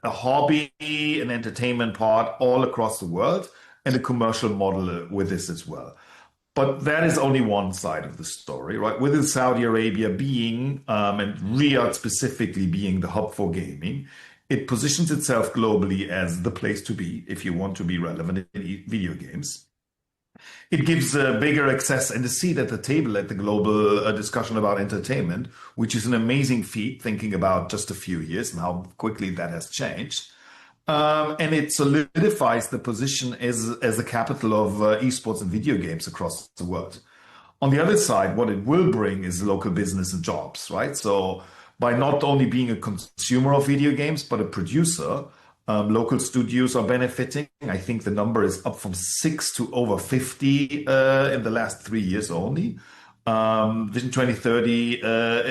Speaker 24: a hobby, an entertainment part all across the world, and a commercial model with this as well. But that is only one side of the story, right? With Saudi Arabia being, and Riyadh specifically being the hub for gaming, it positions itself globally as the place to be if you want to be relevant in video games. It gives a bigger access and a seat at the table at the global discussion about entertainment, which is an amazing feat, thinking about just a few years and how quickly that has changed. And it solidifies the position as the capital of esports and video games across the world. On the other side, what it will bring is local business and jobs, right? So by not only being a consumer of video games, but a producer, local studios are benefiting. I think the number is up from 6 to over 50 in the last 3 years only. Vision 2030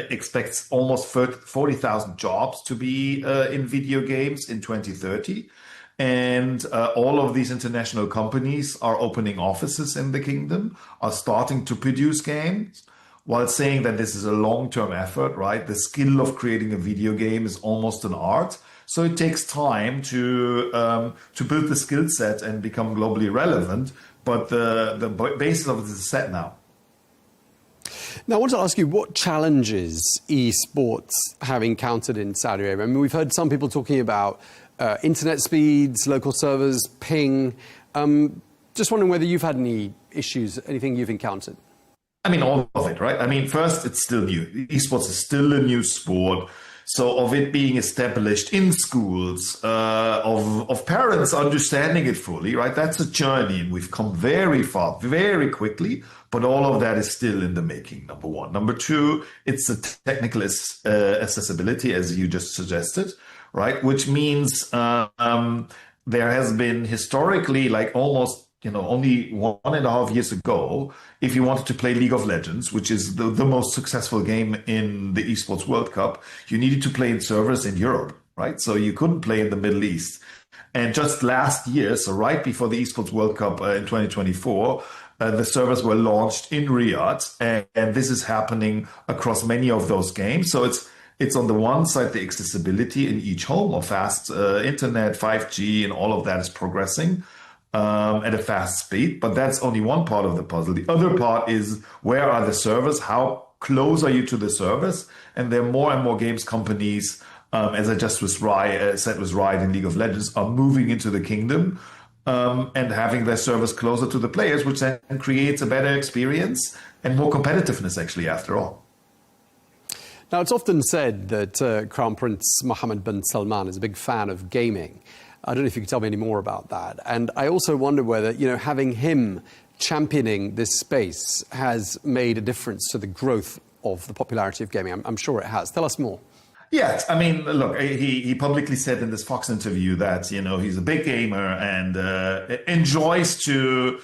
Speaker 24: expects almost 40,000 jobs to be in video games in 2030. And all of these international companies are opening offices in the kingdom, are starting to produce games, while saying that this is a long-term effort, right? The skill of creating a video game is almost an art. So it takes time to build the skill set and become globally relevant. But the basis of it is set now.
Speaker 12: Now, I want to ask you what challenges esports have encountered in Saudi Arabia. I mean, we've heard some people talking about internet speeds, local servers, ping. Just wondering whether you've had any issues, anything you've encountered.
Speaker 24: I mean, all of it, right? I mean, first, it's still new. Esports is still a new sport. So of it being established in schools, of parents understanding it fully, right? That's a journey, and we've come very far, very quickly, but all of that is still in the making, number one. Number two, it's the technical accessibility, as you just suggested, right? Which means there has been historically, like almost, only 1.5 years ago, if you wanted to play League of Legends, which is the most successful game in the Esports World Cup, you needed to play in servers in Europe, right? So you couldn't play in the Middle East. And just last year, so right before the Esports World Cup in 2024, the servers were launched in Riyadh, and this is happening across many of those games. So It's on the one side, the accessibility in each home of fast internet, 5G, and all of that is progressing at a fast speed. But that's only one part of the puzzle. The other part is, where are the servers? How close are you to the service? And there are more and more games companies, as I just said was Riot in League of Legends, are moving into the kingdom and having their servers closer to the players, which then creates a better experience and more competitiveness, actually, after all.
Speaker 12: Now, it's often said that Crown Prince Mohammed bin Salman is a big fan of gaming. I don't know if you could tell me any more about that. And I also wonder whether, having him championing this space has made a difference to the growth of the popularity of gaming. I'm sure it has. Tell us more.
Speaker 24: Yes, I mean, look, he publicly said in this Fox interview that, he's a big gamer and enjoys to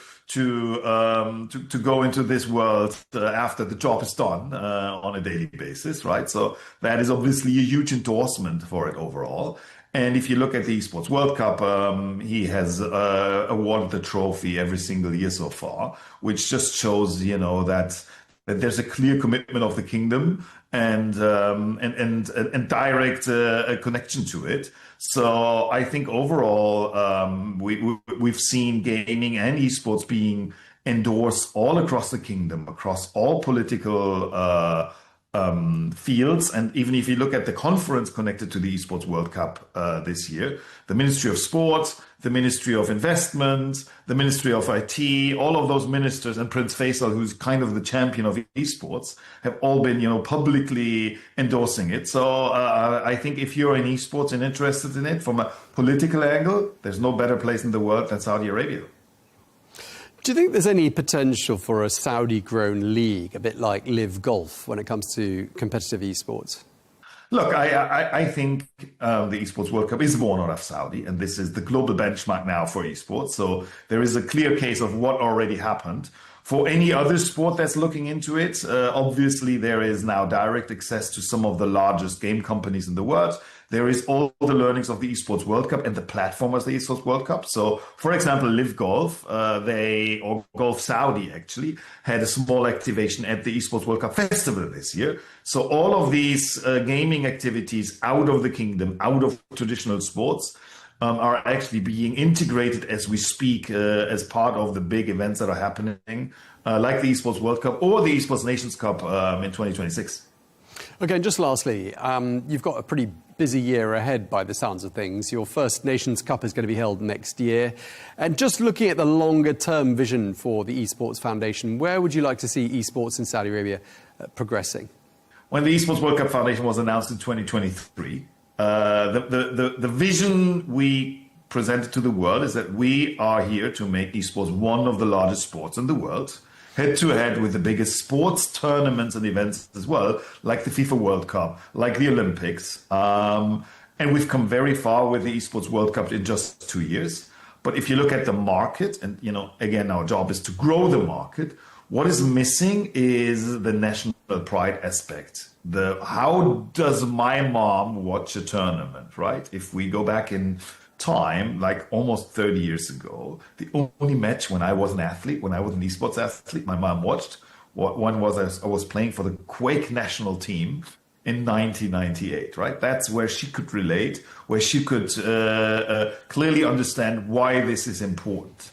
Speaker 24: go into this world after the job is done on a daily basis, right? So that is obviously a huge endorsement for it overall. And if you look at the Esports World Cup, he has awarded the trophy every single year so far, which just shows, that there's a clear commitment of the kingdom and direct connection to it. So I think overall, we've seen gaming and esports being endorsed all across the kingdom, across all political fields. And even if you look at the conference connected to the Esports World Cup this year, the Ministry of Sport, the Ministry of Investment, the Ministry of IT, all of those ministers, and Prince Faisal, who's kind of the champion of esports, have all been, publicly endorsing it. So I think if you're in esports and interested in it from a political angle, there's no better place in the world than Saudi Arabia.
Speaker 12: Do you think there's any potential for a Saudi-grown league, a bit like Live Golf, when it comes to competitive esports?
Speaker 24: Look, I think the Esports World Cup is born out of Saudi, and this is the global benchmark now for esports. So there is a clear case of what already happened. For any other sport that's looking into it, obviously there is now direct access to some of the largest game companies in the world. There is all the learnings of the Esports World Cup and the platform of the Esports World Cup. So, for example, Live Golf, or Golf Saudi actually, had a small activation at the Esports World Cup Festival this year. So all of these gaming activities out of the kingdom, out of traditional sports, are actually being integrated as we speak as part of the big events that are happening, like the Esports World Cup or the Esports Nations Cup in 2026.
Speaker 12: Okay, and just lastly, you've got a pretty busy year ahead by the sounds of things. Your first Nations Cup is going to be held next year. And just looking at the longer-term vision for the Esports Foundation, where would you like to see esports in Saudi Arabia progressing?
Speaker 24: When the Esports World Cup Foundation was announced in 2023, the vision we presented to the world is that we are here to make esports one of the largest sports in the world, head-to-head with the biggest sports tournaments and events as well, like the FIFA World Cup, like the Olympics. And we've come very far with the Esports World Cup in just 2 years. But if you look at the market, and again, our job is to grow the market, what is missing is the national pride aspect. How does my mom watch a tournament, right? If we go back in time, like almost 30 years ago, the only match when I was an athlete, when I was an esports athlete, my mom watched, one was I was playing for the Quake national team in 1998, right? That's where she could relate, where she could clearly understand why this is important.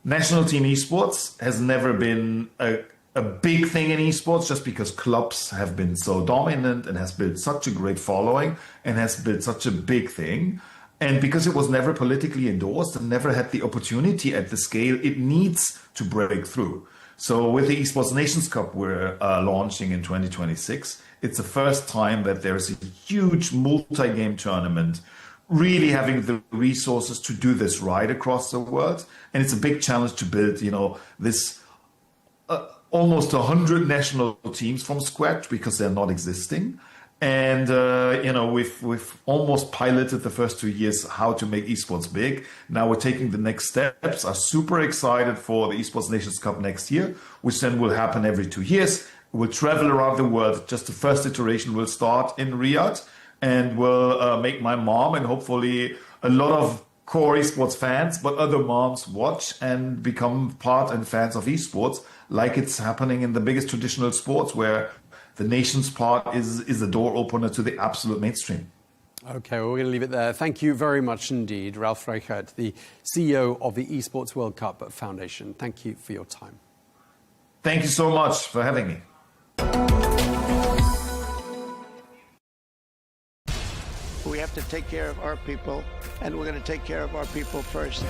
Speaker 24: National team esports has never been a big thing in esports, just because clubs have been so dominant and has built such a great following and has built such a big thing. And because it was never politically endorsed and never had the opportunity at the scale it needs to break through. So with the Esports Nations Cup we're launching in 2026, it's the first time that there's a huge multi-game tournament really having the resources to do this right across the world. And it's a big challenge to build, this almost 100 national teams from scratch, because they're not existing. And, we've almost piloted the first 2 years how to make esports big. Now we're taking the next steps, are super excited for the Esports Nations Cup next year, which then will happen every 2 years. We'll travel around the world. Just the first iteration will start in Riyadh, and will make my mom and hopefully a lot of core esports fans, but other moms watch and become part and fans of esports, like it's happening in the biggest traditional sports, where the nation's part is the door opener to the absolute mainstream.
Speaker 12: OK, well, we're going to leave it there. Thank you very much indeed, Ralf Reichert, the CEO of the Esports World Cup Foundation. Thank you for your time.
Speaker 24: Thank you so much for having me.
Speaker 19: We have to take care of our people, and we're going to take care of our people first.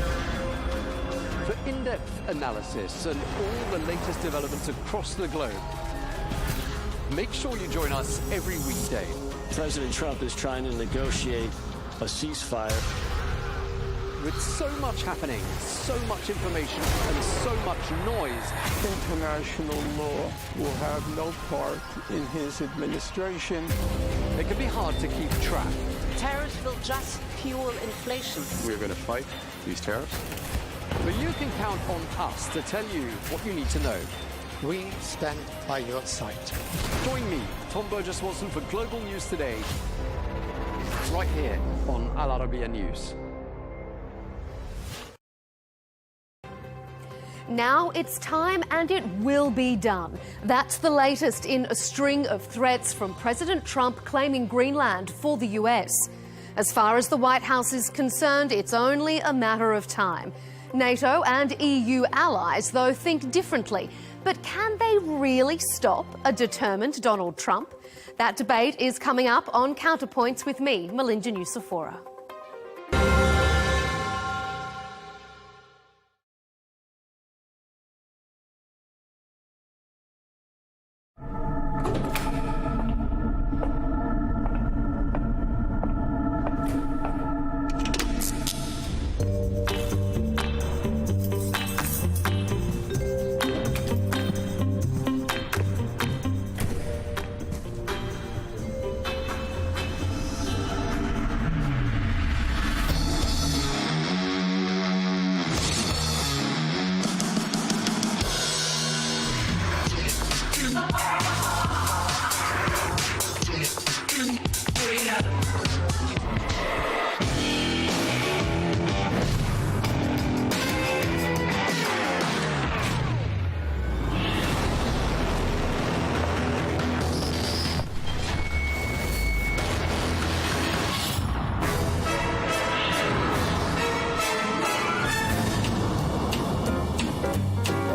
Speaker 2: For in-depth analysis and all the latest developments across the globe, make sure you join us every weekday.
Speaker 21: President Trump is trying to negotiate a ceasefire.
Speaker 2: With so much happening, so much information, and so much noise,
Speaker 14: International law will have no part in his administration.
Speaker 2: it can be hard to keep track.
Speaker 3: Tariffs will just fuel inflation.
Speaker 15: We're going to fight these tariffs.
Speaker 2: But you can count on us to tell you what you need to know.
Speaker 19: We stand by your side.
Speaker 2: Join me, Tom Burges Watson, for Global News Today, right here on Al Arabiya News.
Speaker 18: Now it's time, and it will be done. That's the latest in a string of threats from President Trump claiming Greenland for the US. As far as the White House is concerned, it's only a matter of time. NATO and EU allies, though, think differently. But can they really stop a determined Donald Trump? That debate is coming up on Counterpoints with me, Melinda Nucifora.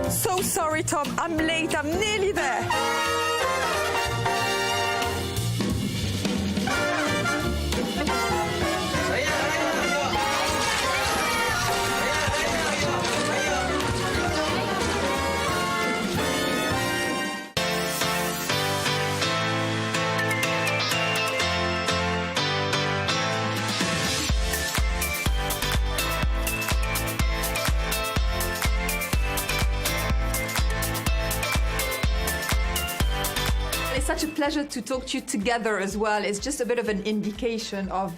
Speaker 4: So sorry, Tom. I'm late. I'm nearly there.
Speaker 5: It's such a pleasure to talk to you together as well. It's just a bit of an indication of,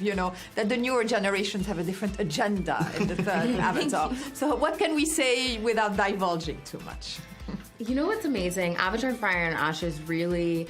Speaker 5: that the newer generations have a different agenda in the third Avatar. So what can we say without divulging too much?
Speaker 25: You know what's amazing? Avatar Fire and Ash is really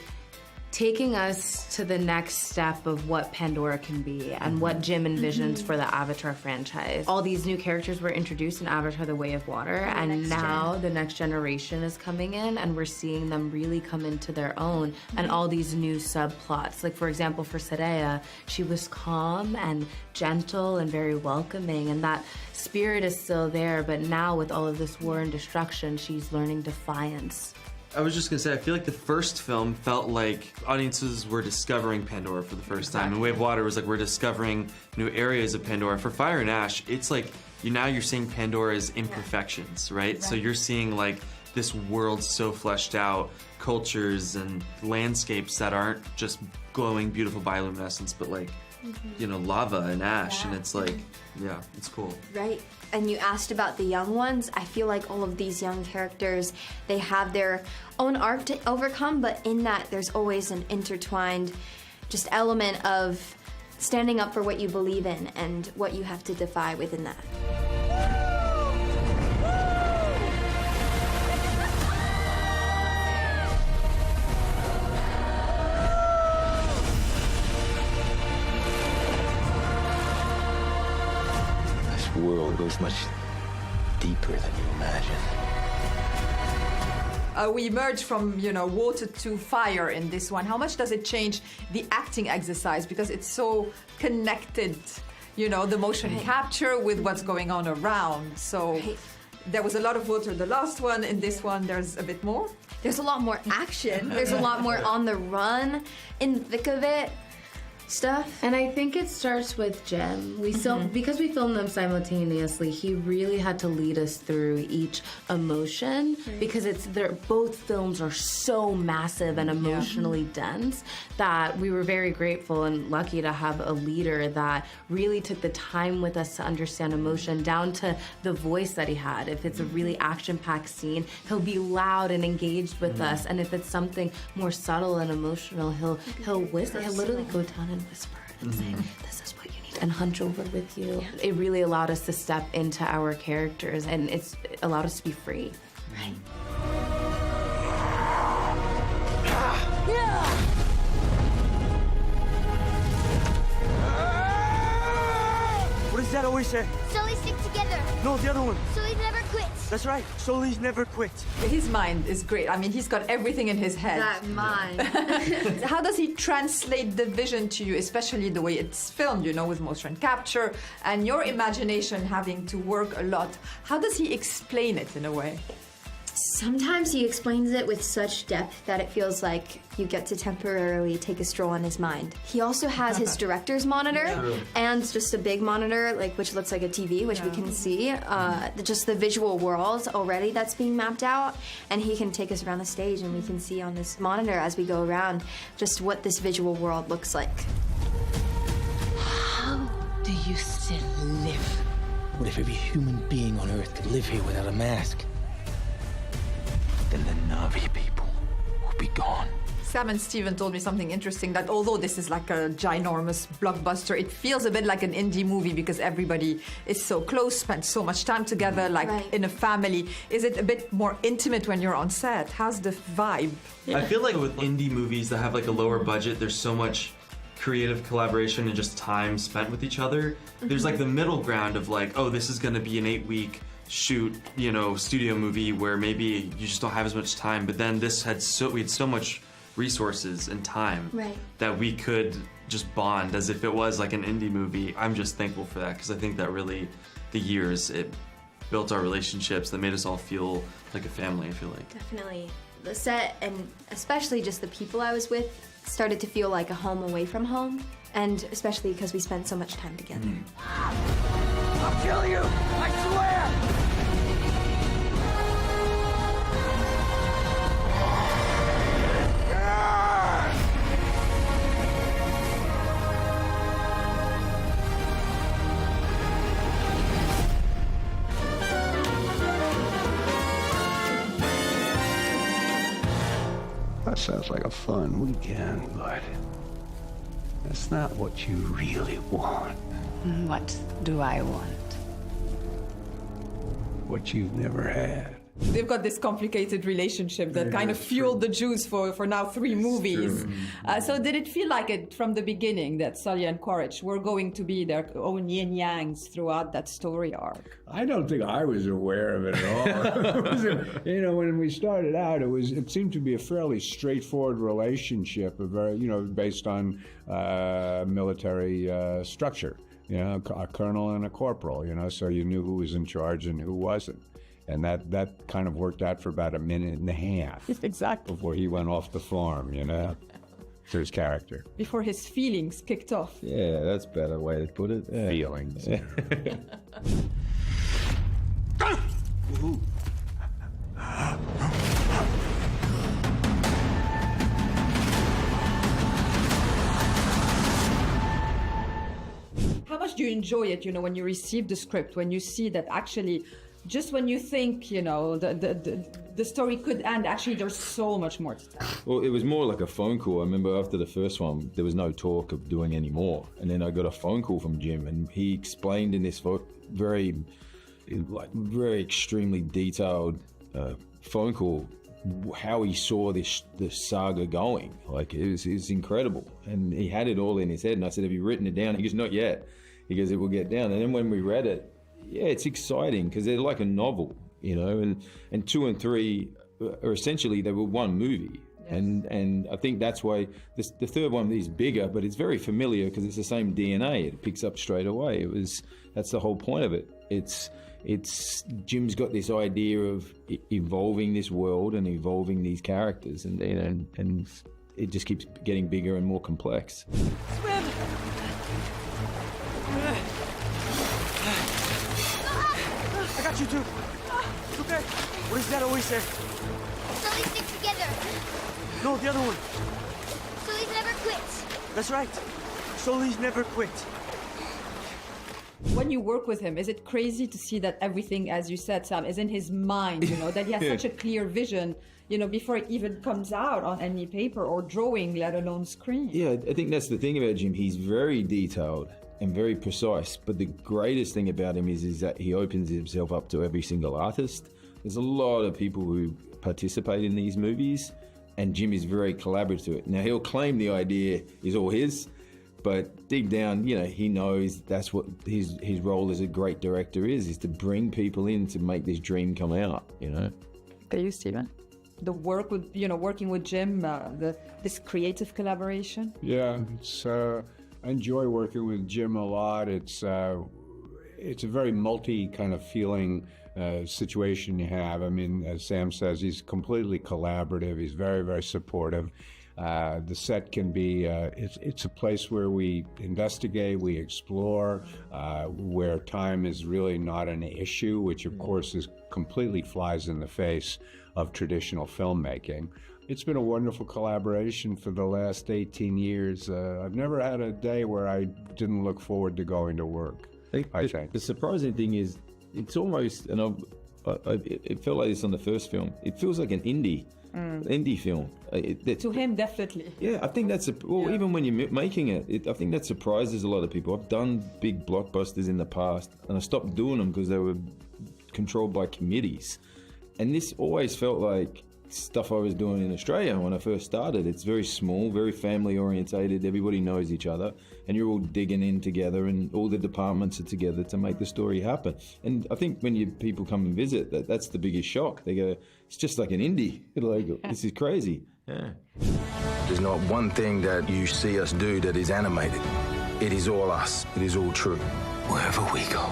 Speaker 25: taking us to the next step of what Pandora can be and what Jim envisions for the Avatar franchise. All these new characters were introduced in Avatar The Way of Water, and now the next generation is coming in, and we're seeing them really come into their own, and all these new subplots. Like, for example, for Saraya, she was calm and gentle and very welcoming, and that spirit is still there, but now with all of this war and destruction, she's learning defiance.
Speaker 26: I was just gonna say, I feel like the first film felt like audiences were discovering Pandora for the first time. And Way of Water was like we're discovering new areas of Pandora. For Fire and Ash, it's like now you're seeing Pandora's imperfections, right? So you're seeing like this world so fleshed out, cultures and landscapes that aren't just glowing, beautiful bioluminescence, but like, lava and ash. And it's like, yeah, it's cool.
Speaker 27: Right. And you asked about the young ones. I feel like all of these young characters, they have their own arc to overcome, but in that there's always an intertwined just element of standing up for what you believe in and what you have to defy within that.
Speaker 28: World goes much deeper than you imagine.
Speaker 5: we emerge from, water to fire in this one. How much does it change the acting exercise? Because it's so connected, the motion capture with what's going on around. So there was a lot of water the last one. In this one, there's a bit more.
Speaker 27: There's a lot more action. There's a lot more on the run, in the thick of it stuff.
Speaker 25: And I think it starts with Jim. Because we filmed them simultaneously, he really had to lead us through each emotion because both films are so massive and emotionally dense that we were very grateful and lucky to have a leader that really took the time with us to understand emotion down to the voice that he had. If it's a really action-packed scene, he'll be loud and engaged with us, and if it's something more subtle and emotional, he'll whisper. He'll literally go down and whisper and say, "This is what you need," and hunch over with you. It really allowed us to step into our characters, and it's allowed us to be free.
Speaker 27: Right.
Speaker 1: What does that always say?
Speaker 6: Sully stick together.
Speaker 1: No, the other one.
Speaker 6: Sully never quits.
Speaker 1: That's right. Sully's never quits.
Speaker 5: His mind is great. I mean, he's got everything in his head.
Speaker 27: That mind.
Speaker 5: How does he translate the vision to you, especially the way it's filmed, with motion capture and your imagination having to work a lot? How does he explain it in a way?
Speaker 27: Sometimes he explains it with such depth that it feels like you get to temporarily take a stroll on his mind. He also has his director's monitor and just a big monitor, which looks like a TV, which we can see. Just the visual world already that's being mapped out, and he can take us around the stage, and we can see on this monitor as we go around just what this visual world looks like.
Speaker 7: How do you still live? What if every human being on Earth could live here without a mask? Then the Na'vi people will be gone.
Speaker 5: Sam and Steven told me something interesting, that although this is like a ginormous blockbuster, it feels a bit like an indie movie because everybody is so close, spent so much time together, in a family. Is it a bit more intimate when you're on set? How's the vibe?
Speaker 26: I feel like with indie movies that have a lower budget, there's so much creative collaboration and just time spent with each other. There's the middle ground of oh, this is going to be an 8-week shoot, studio movie where maybe you just don't have as much time. But then we had so much resources and time that we could just bond as if it was an indie movie. I'm just thankful for that because I think that really, the years, it built our relationships that made us all feel like a family, I feel like.
Speaker 27: Definitely. The set, and especially just the people I was with, started to feel like a home away from home, and especially because we spent so much time together.
Speaker 1: I'll kill you! I swear!
Speaker 8: That sounds like a fun weekend, but that's not what you really want.
Speaker 9: What do I want?
Speaker 8: What you've never had.
Speaker 5: They've got this complicated relationship that kind of fueled the juice for now 3 movies. So did it feel like it from the beginning that Sully and Quaritch were going to be their own yin-yangs throughout that story arc?
Speaker 8: I don't think I was aware of it at all. When we started out, it seemed to be a fairly straightforward relationship, based on military structure. A colonel and a corporal, so you knew who was in charge and who wasn't. And that kind of worked out for about a minute and a half.
Speaker 5: Exactly.
Speaker 8: Before he went off the farm, to his character.
Speaker 5: Before his feelings kicked off.
Speaker 8: Yeah, that's a better way to put it. Yeah. Feelings.
Speaker 5: How much do you enjoy it, when you receive the script, when you see that actually, just when you think, the story could end, actually there's so much more to tell?
Speaker 10: Well, it was more like a phone call. I remember after the first one, there was no talk of doing any more. And then I got a phone call from Jim, and he explained in this very extremely detailed phone call how he saw this saga going. It was incredible. And he had it all in his head. And I said, have you written it down? He goes, not yet. He goes, it will get down. And then when we read it, yeah, it's exciting because they're like a novel, and 2 and 3 are essentially, they were one movie. And I think that's why the third one is bigger, but it's very familiar because it's the same DNA. It picks up straight away. That's the whole point of it. It's Jim's got this idea of evolving this world and evolving these characters, and it just keeps getting bigger and more complex.
Speaker 1: Swim! I got you too. Okay. What does that always say?
Speaker 6: So they stick together.
Speaker 1: No, the other one.
Speaker 6: Sully's never quits.
Speaker 1: That's right. Sully's never quit.
Speaker 5: When you work with him, is it crazy to see that everything, as you said, Sam, is in his mind, you know, that he has such a clear vision, you know, before it even comes out on any paper or drawing, let alone screen?
Speaker 10: Yeah, I think that's the thing about Jim. He's very detailed and very precise, but the greatest thing about him is that he opens himself up to every single artist. There's a lot of people who participate in these movies, and Jim is very collaborative to it. Now, he'll claim the idea is all his, but deep down, you know, he knows that's what his role as a great director is to bring people in to make this dream come out, you know.
Speaker 5: Okay, you, Stephen? The work with, you know, working with Jim, this creative collaboration?
Speaker 8: Yeah, I enjoy working with Jim a lot. It's a very multi kind of feeling situation you have. I mean, as Sam says, he's completely collaborative. He's very, very supportive. The set can be, it's a place where we investigate, we explore, where time is really not an issue, which of course completely flies in the face of traditional filmmaking. It's been a wonderful collaboration for the last 18 years. I've never had a day where I didn't look forward to going to work, I think.
Speaker 10: The surprising thing is, it's almost, and it felt like this on the first film, it feels like an indie film.
Speaker 5: To him, definitely.
Speaker 10: Yeah, I think that's even when you're making it, I think that surprises a lot of people. I've done big blockbusters in the past, and I stopped doing them because they were controlled by committees. And this always felt like stuff I was doing in Australia when I first started. It's very small, very family orientated. Everybody knows each other, and you're all digging in together, and all the departments are together to make the story happen. And I think when people come and visit, that's the biggest shock. They go, it's just like an indie. Like, this is crazy. Yeah.
Speaker 7: There's not one thing that you see us do that is animated. It is all us. It is all true. Wherever we go,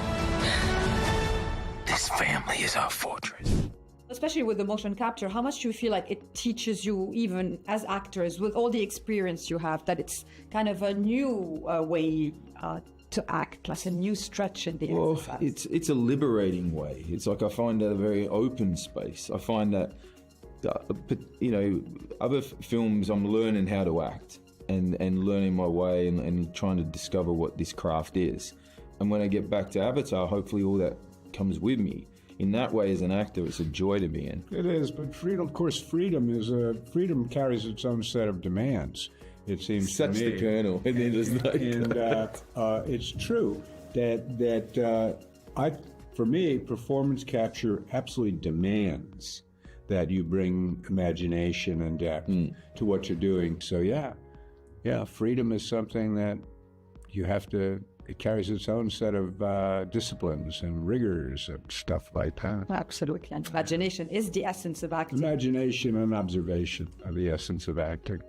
Speaker 7: this family is our fortress.
Speaker 5: Especially with the motion capture, how much do you feel like it teaches you, even as actors, with all the experience you have, that it's kind of a new way to act, like a new stretch in the exercise?
Speaker 10: It's a liberating way. It's like I find that a very open space. I find that, you know, other films, I'm learning how to act and learning my way and trying to discover what this craft is. And when I get back to Avatar, hopefully all that comes with me. In that way, as an actor, it's a joy to be in.
Speaker 8: It is, but freedom, of course, freedom carries its own set of demands. It seems
Speaker 10: such
Speaker 8: to me.
Speaker 10: The kernel, and then there's like
Speaker 8: and it's true that for me, performance capture absolutely demands that you bring imagination and depth to what you're doing. So yeah, freedom is something that you have to. It carries its own set of disciplines and rigors and stuff like that.
Speaker 5: Absolutely. And imagination is the essence of acting.
Speaker 8: Imagination and observation are the essence of acting.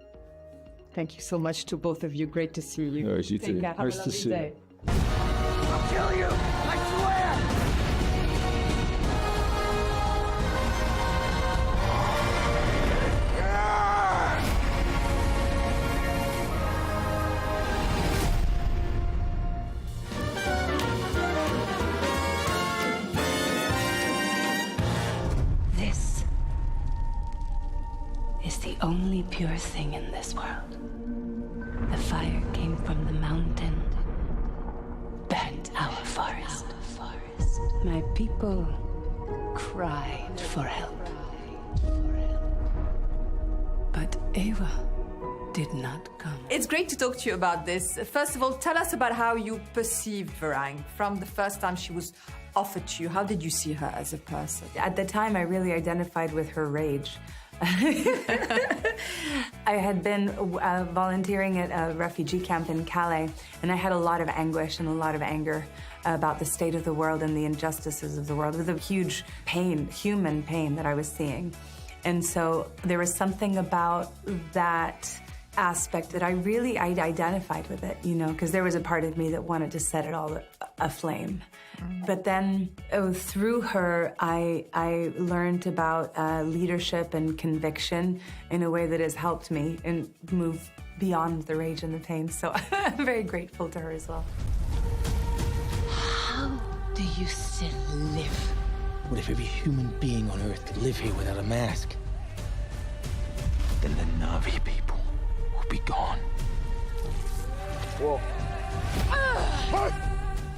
Speaker 5: Thank you so much to both of you. Great to see you.
Speaker 10: No, you too.
Speaker 5: Have
Speaker 10: nice
Speaker 5: a
Speaker 10: to
Speaker 5: lovely
Speaker 10: see
Speaker 5: day.
Speaker 10: you.
Speaker 1: I'll kill you! I swear!
Speaker 9: The only pure thing in this world. The fire came from the mountain, burnt our forest. My people cried for help. But Eva did not come.
Speaker 5: It's great to talk to you about this. First of all, tell us about how you perceived Varang from the first time she was offered to you. How did you see her as a person?
Speaker 11: At the time, I really identified with her rage. I had been volunteering at a refugee camp in Calais, and I had a lot of anguish and a lot of anger about the state of the world and the injustices of the world. It was a huge pain, human pain that I was seeing. And so there was something about that aspect that I identified with it, you know, because there was a part of me that wanted to set it all aflame. But then through her, I learned about leadership and conviction in a way that has helped me and move beyond the rage and the pain. So I'm very grateful to her as well.
Speaker 7: How do you still live? What if every human being on Earth could live here without a mask? Then the Na'vi people will be gone.
Speaker 1: Whoa.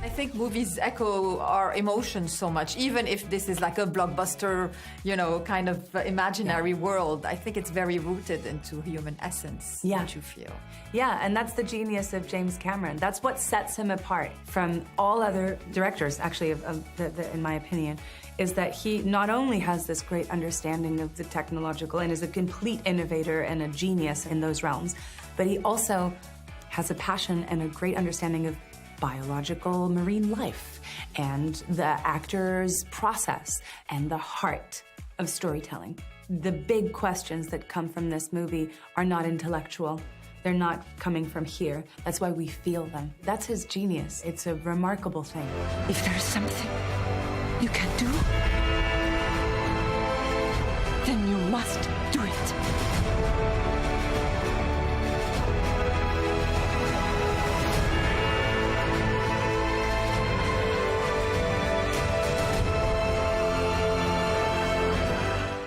Speaker 5: I think movies echo our emotions so much, even if this is like a blockbuster, you know, kind of imaginary world. I think it's very rooted into human essence, what you feel.
Speaker 11: Yeah, and that's the genius of James Cameron. That's what sets him apart from all other directors, actually, in my opinion, is that he not only has this great understanding of the technological and is a complete innovator and a genius in those realms, but he also has a passion and a great understanding of biological marine life and the actor's process and the heart of storytelling. The big questions that come from this movie are not intellectual. They're not coming from here. That's why we feel them. That's his genius. It's a remarkable thing.
Speaker 9: If there's something you can do, then you must do it.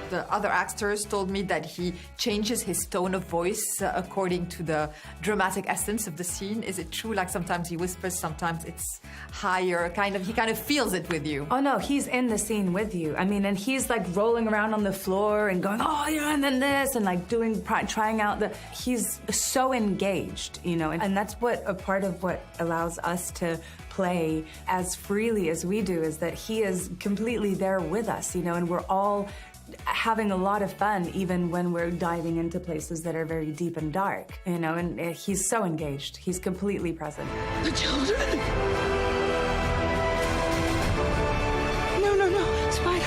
Speaker 5: The other actors told me that he changes his tone of voice according to the dramatic essence of the scene. Is it true? Like sometimes he whispers, sometimes it's higher, he kind of feels it with you.
Speaker 11: Oh no, he's in the scene with you. I mean, and he's like rolling around on the floor and going, oh yeah, and then this, and like trying out he's so engaged, you know, and that's what a part of what allows us to play as freely as we do, is that he is completely there with us, you know, and we're all having a lot of fun even when we're diving into places that are very deep and dark, you know, and he's so engaged. He's completely present.
Speaker 9: The children! No, Spider.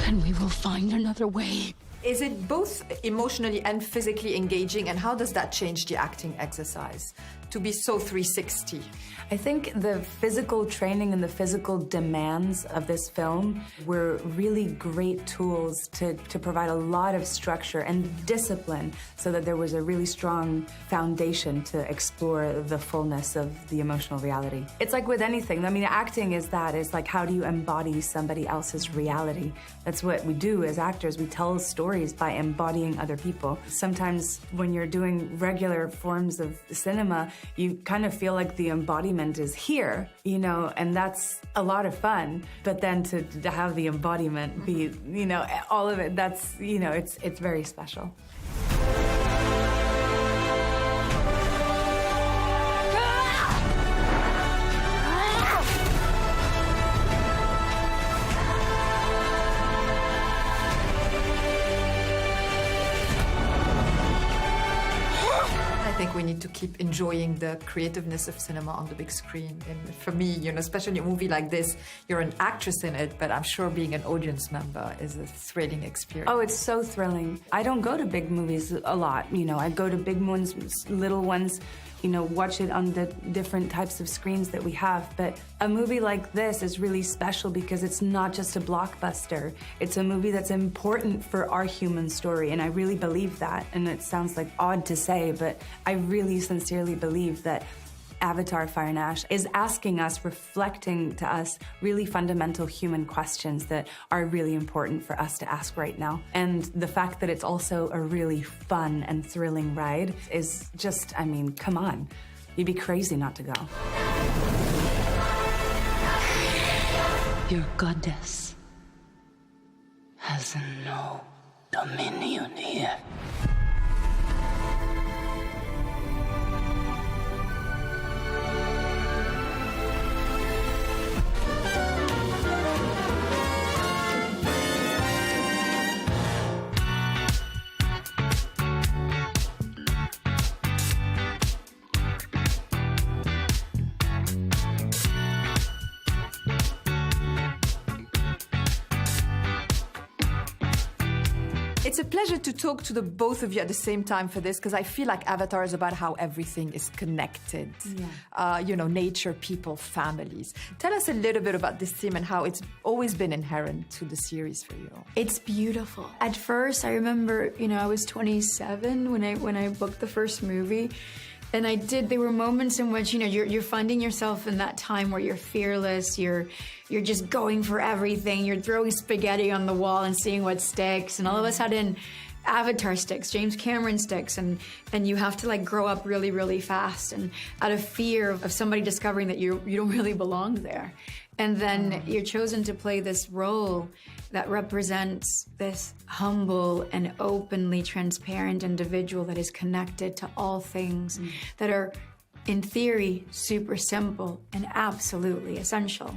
Speaker 9: And we will find another way.
Speaker 5: Is it both emotionally and physically engaging, and how does that change the acting exercise to be so 360?
Speaker 11: I think the physical training and the physical demands of this film were really great tools to provide a lot of structure and discipline so that there was a really strong foundation to explore the fullness of the emotional reality. It's like with anything. I mean, acting is like, how do you embody somebody else's reality? That's what we do as actors. We tell stories by embodying other people. Sometimes when you're doing regular forms of cinema, you kind of feel like the embodiment is here, you know, and that's a lot of fun. But then to have the embodiment be, you know, all of it, that's, you know, it's very special.
Speaker 5: I think we need to keep enjoying the creativeness of cinema on the big screen. And for me, you know, especially a movie like this, you're an actress in it, but I'm sure being an audience member is a thrilling experience.
Speaker 11: Oh, it's so thrilling. I don't go to big movies a lot, you know. I go to big ones, little ones, you know, watch it on the different types of screens that we have. But a movie like this is really special because it's not just a blockbuster. It's a movie that's important for our human story, and I really believe that. And it sounds like odd to say, but I really sincerely believe that Avatar: Fire and Ash is asking us, reflecting to us really fundamental human questions that are really important for us to ask right now. And the fact that it's also a really fun and thrilling ride is just, I mean, come on. You'd be crazy not to go.
Speaker 9: Your goddess has no dominion here.
Speaker 5: a pleasure to talk to the both of you at the same time for this, because I feel like Avatar is about how everything is connected. Nature, people, families. Tell us a little bit about this theme and how it's always been inherent to the series for you.
Speaker 12: It's beautiful. At first, I remember, I was 27 when I booked the first movie. And there were moments in which, you're finding yourself in that time where you're fearless, you're just going for everything, you're throwing spaghetti on the wall and seeing what sticks, and all of a sudden, Avatar sticks, James Cameron sticks, and you have to grow up really, really fast, and out of fear of somebody discovering that you don't really belong there. And then you're chosen to play this role that represents this humble and openly transparent individual that is connected to all things that are, in theory, super simple and absolutely essential.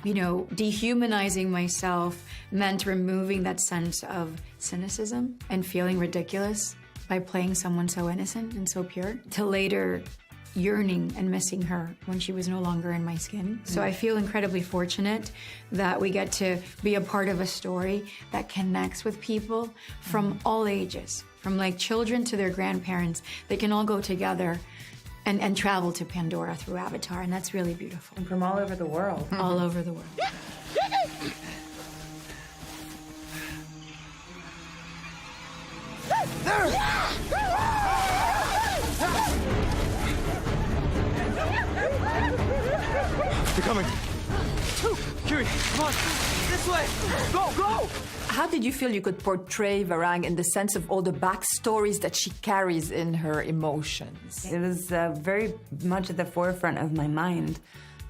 Speaker 12: Dehumanizing myself meant removing that sense of cynicism and feeling ridiculous by playing someone so innocent and so pure, to later yearning and missing her when she was no longer in my skin. So I feel incredibly fortunate that we get to be a part of a story that connects with people from all ages, from children to their grandparents. They can all go together and travel to Pandora through Avatar, and that's really beautiful.
Speaker 11: And from all over the world.
Speaker 12: All over the world.
Speaker 1: They're coming. Kiri, come on. This way. Go!
Speaker 5: How did you feel you could portray Varang in the sense of all the backstories that she carries in her emotions?
Speaker 11: It was very much at the forefront of my mind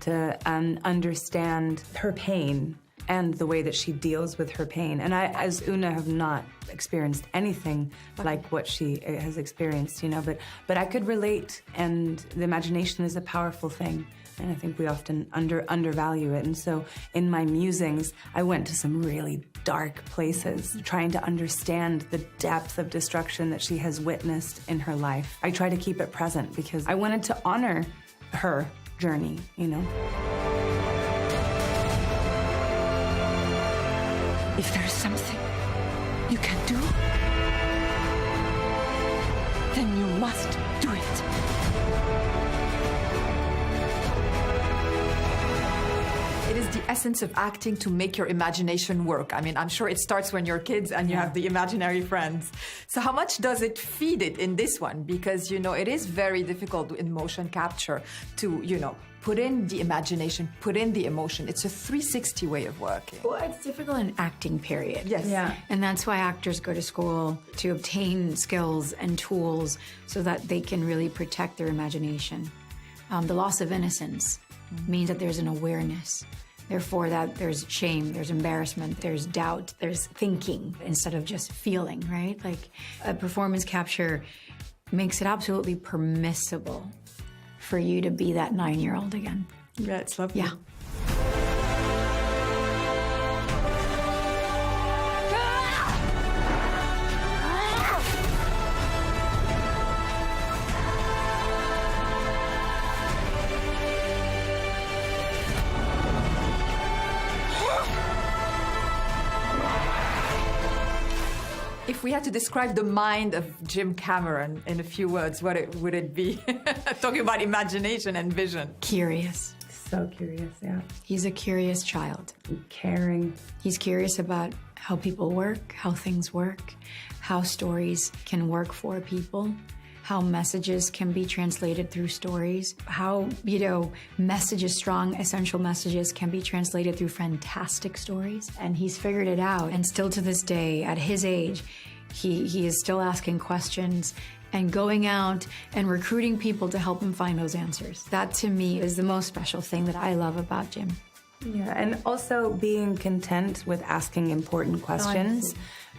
Speaker 11: to understand her pain and the way that she deals with her pain. And I, as Una, have not experienced anything like what she has experienced, but I could relate, and the imagination is a powerful thing. And I think we often undervalue it. And so in my musings, I went to some really dark places, trying to understand the depth of destruction that she has witnessed in her life. I try to keep it present because I wanted to honor her journey,
Speaker 4: If there's something you can do, then you must do it.
Speaker 5: It is the essence of acting to make your imagination work. I mean, I'm sure it starts when you're kids and you have the imaginary friends. So how much does it feed it in this one? Because, it is very difficult in motion capture to, put in the imagination, put in the emotion. It's a 360 way of working.
Speaker 12: Well, it's difficult in acting, period.
Speaker 5: Yes.
Speaker 12: Yeah. And that's why actors go to school, to obtain skills and tools so that they can really protect their imagination. The loss of innocence means that there's an awareness. Therefore, that there's shame, there's embarrassment, there's doubt, there's thinking instead of just feeling, right? A performance capture makes it absolutely permissible for you to be that 9-year-old again.
Speaker 5: Yeah, it's lovely.
Speaker 12: Yeah.
Speaker 5: If we had to describe the mind of Jim Cameron in a few words, would it be? Talking about imagination and vision.
Speaker 12: Curious.
Speaker 11: So curious, yeah.
Speaker 12: He's a curious child.
Speaker 11: Caring.
Speaker 12: He's curious about how people work, how things work, how stories can work for people, how messages can be translated through stories, how, messages, strong, essential messages can be translated through fantastic stories. And he's figured it out. And still to this day, at his age, he is still asking questions and going out and recruiting people to help him find those answers. That, to me, is the most special thing that I love about Jim.
Speaker 11: Yeah, and also being content with asking important questions.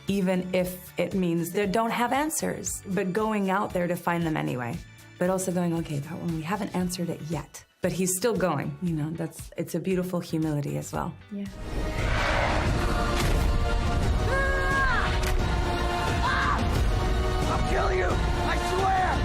Speaker 11: Even if it means they don't have answers, but going out there to find them anyway. But also going, okay, that one, we haven't answered it yet. But he's still going, it's a beautiful humility as well.
Speaker 12: Yeah.
Speaker 1: I'll kill you! I swear!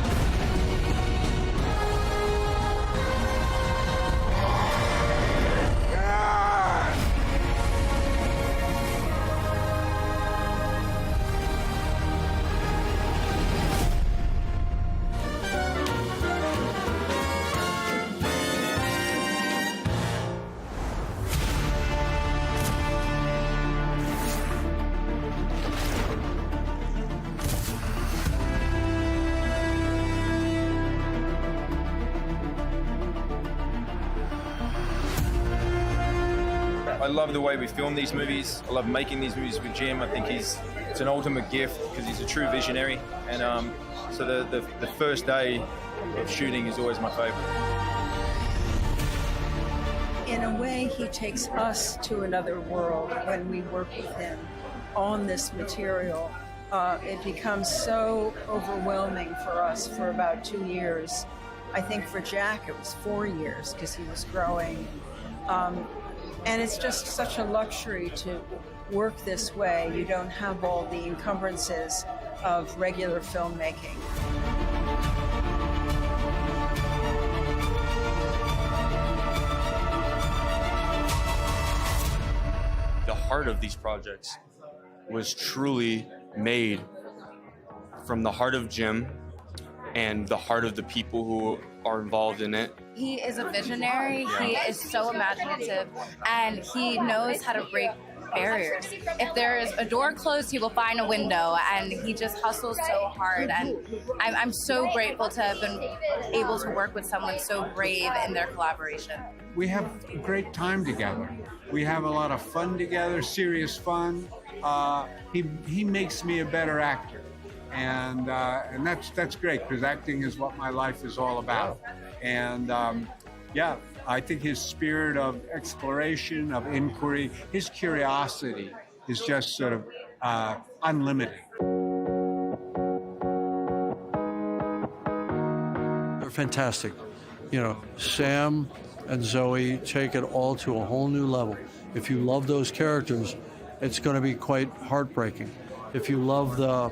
Speaker 13: love the way we film these movies. I love making these movies with Jim. I think it's an ultimate gift because he's a true visionary. And so the first day of shooting is always my favorite.
Speaker 16: In a way, he takes us to another world when we work with him on this material. It becomes so overwhelming for us for about 2 years. I think for Jack it was 4 years because he was growing. And it's just such a luxury to work this way. You don't have all the encumbrances of regular filmmaking.
Speaker 26: The heart of these projects was truly made from the heart of Jim and the heart of the people who are involved in it.
Speaker 25: He is a visionary, he is so imaginative, and he knows how to break barriers. If there is a door closed, he will find a window, and he just hustles so hard. And I'm so grateful to have been able to work with someone so brave in their collaboration.
Speaker 8: We have a great time together. We have a lot of fun together, serious fun. He makes me a better actor. And that's great because acting is what my life is all about. And yeah, I think his spirit of exploration, of inquiry, his curiosity is just sort of unlimited.
Speaker 17: They're fantastic. You know, Sam and Zoe take it all to a whole new level. If you love those characters, it's going to be quite heartbreaking. If you love the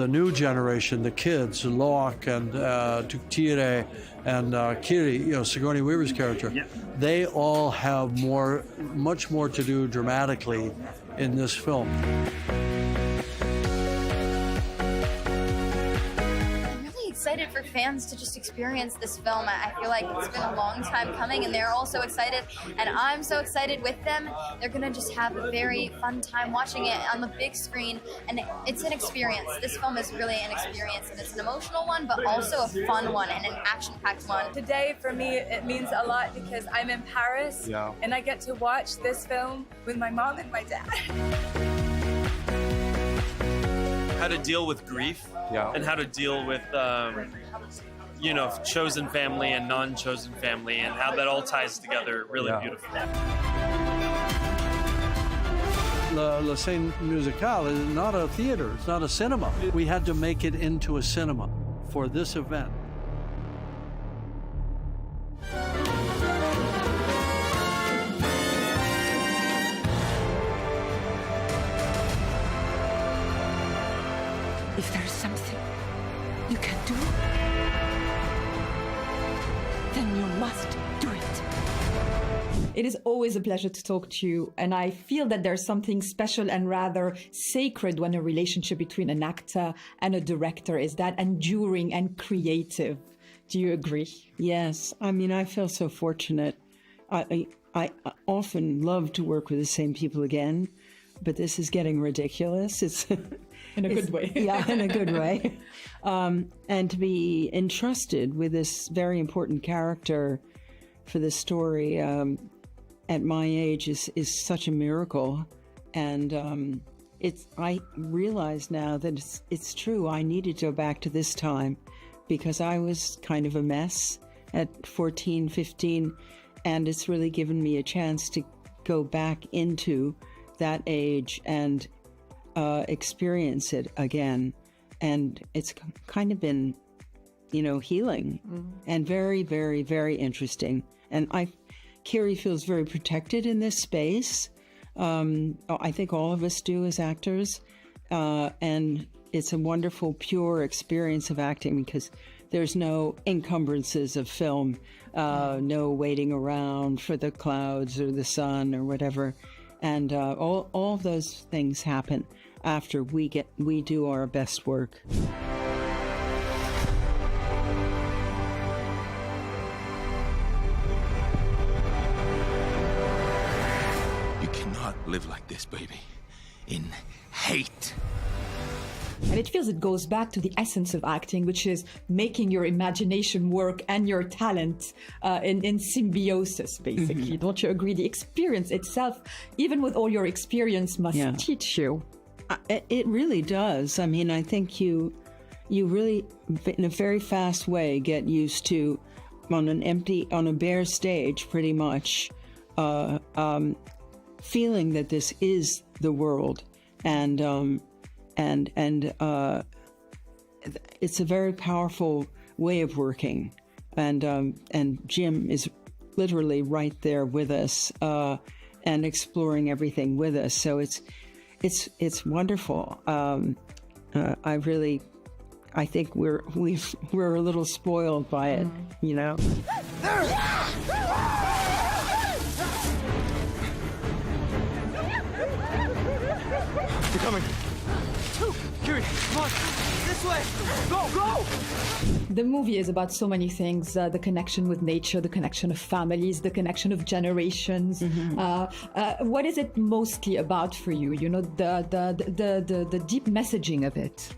Speaker 17: new generation, the kids, Locke and Tuktire and Kiri, you know, Sigourney Weaver's character, they all have much more to do dramatically in this film.
Speaker 27: Excited for fans to just experience this film. I feel like it's been a long time coming and they're all so excited and I'm so excited with them. They're gonna just have a very fun time watching it on the big screen and it's an experience. This film is really an experience and it's an emotional one but also a fun one and an action-packed one.
Speaker 20: Today for me it means a lot because I'm in Paris and I get to watch this film with my mom and my dad.
Speaker 26: How to deal with grief and how to deal with, you know, chosen family and non-chosen family and how that all ties together really beautifully.
Speaker 17: La Scène Musicale is not a theater, it's not a cinema. We had to make it into a cinema for this event.
Speaker 4: If there's something you can do, then you must do it.
Speaker 5: It is always a pleasure to talk to you, and I feel that there's something special and rather sacred when a relationship between an actor and a director is that enduring and creative. Do you agree?
Speaker 22: Yes. I mean, I feel so fortunate. I often love to work with the same people again, but this is getting ridiculous. It's
Speaker 5: in a good way.
Speaker 22: Yeah, in a good way. And to be entrusted with this very important character for the story at my age is such a miracle. And I realize now that it's true. I needed to go back to this time because I was kind of a mess at 14, 15, and it's really given me a chance to go back into that age and experience it again. And it's kind of been, you know, healing and very, very, very interesting. And Kiri feels very protected in this space. I think all of us do as actors. And it's a wonderful, pure experience of acting because there's no encumbrances of film, no waiting around for the clouds or the sun or whatever. And all of those things happen after we do our best work.
Speaker 7: You cannot live like this, baby. In hate.
Speaker 3: And it feels it goes back to the essence of acting, which is making your imagination work and your talent in symbiosis, basically. Don't you agree? The experience itself, even with all your experience, must teach you.
Speaker 22: It really does. I mean, I think you really, in a very fast way, get used to, on a bare stage, pretty much, feeling that this is the world, and it's a very powerful way of working, and Jim is literally right there with us, and exploring everything with us. So it's wonderful. I think we're a little spoiled by it, you know.
Speaker 1: They're coming. Kiri, come on. This way. Go.
Speaker 3: The movie is about so many things: the connection with nature, the connection of families, the connection of generations. What is it mostly about for you? You know, the deep messaging of it.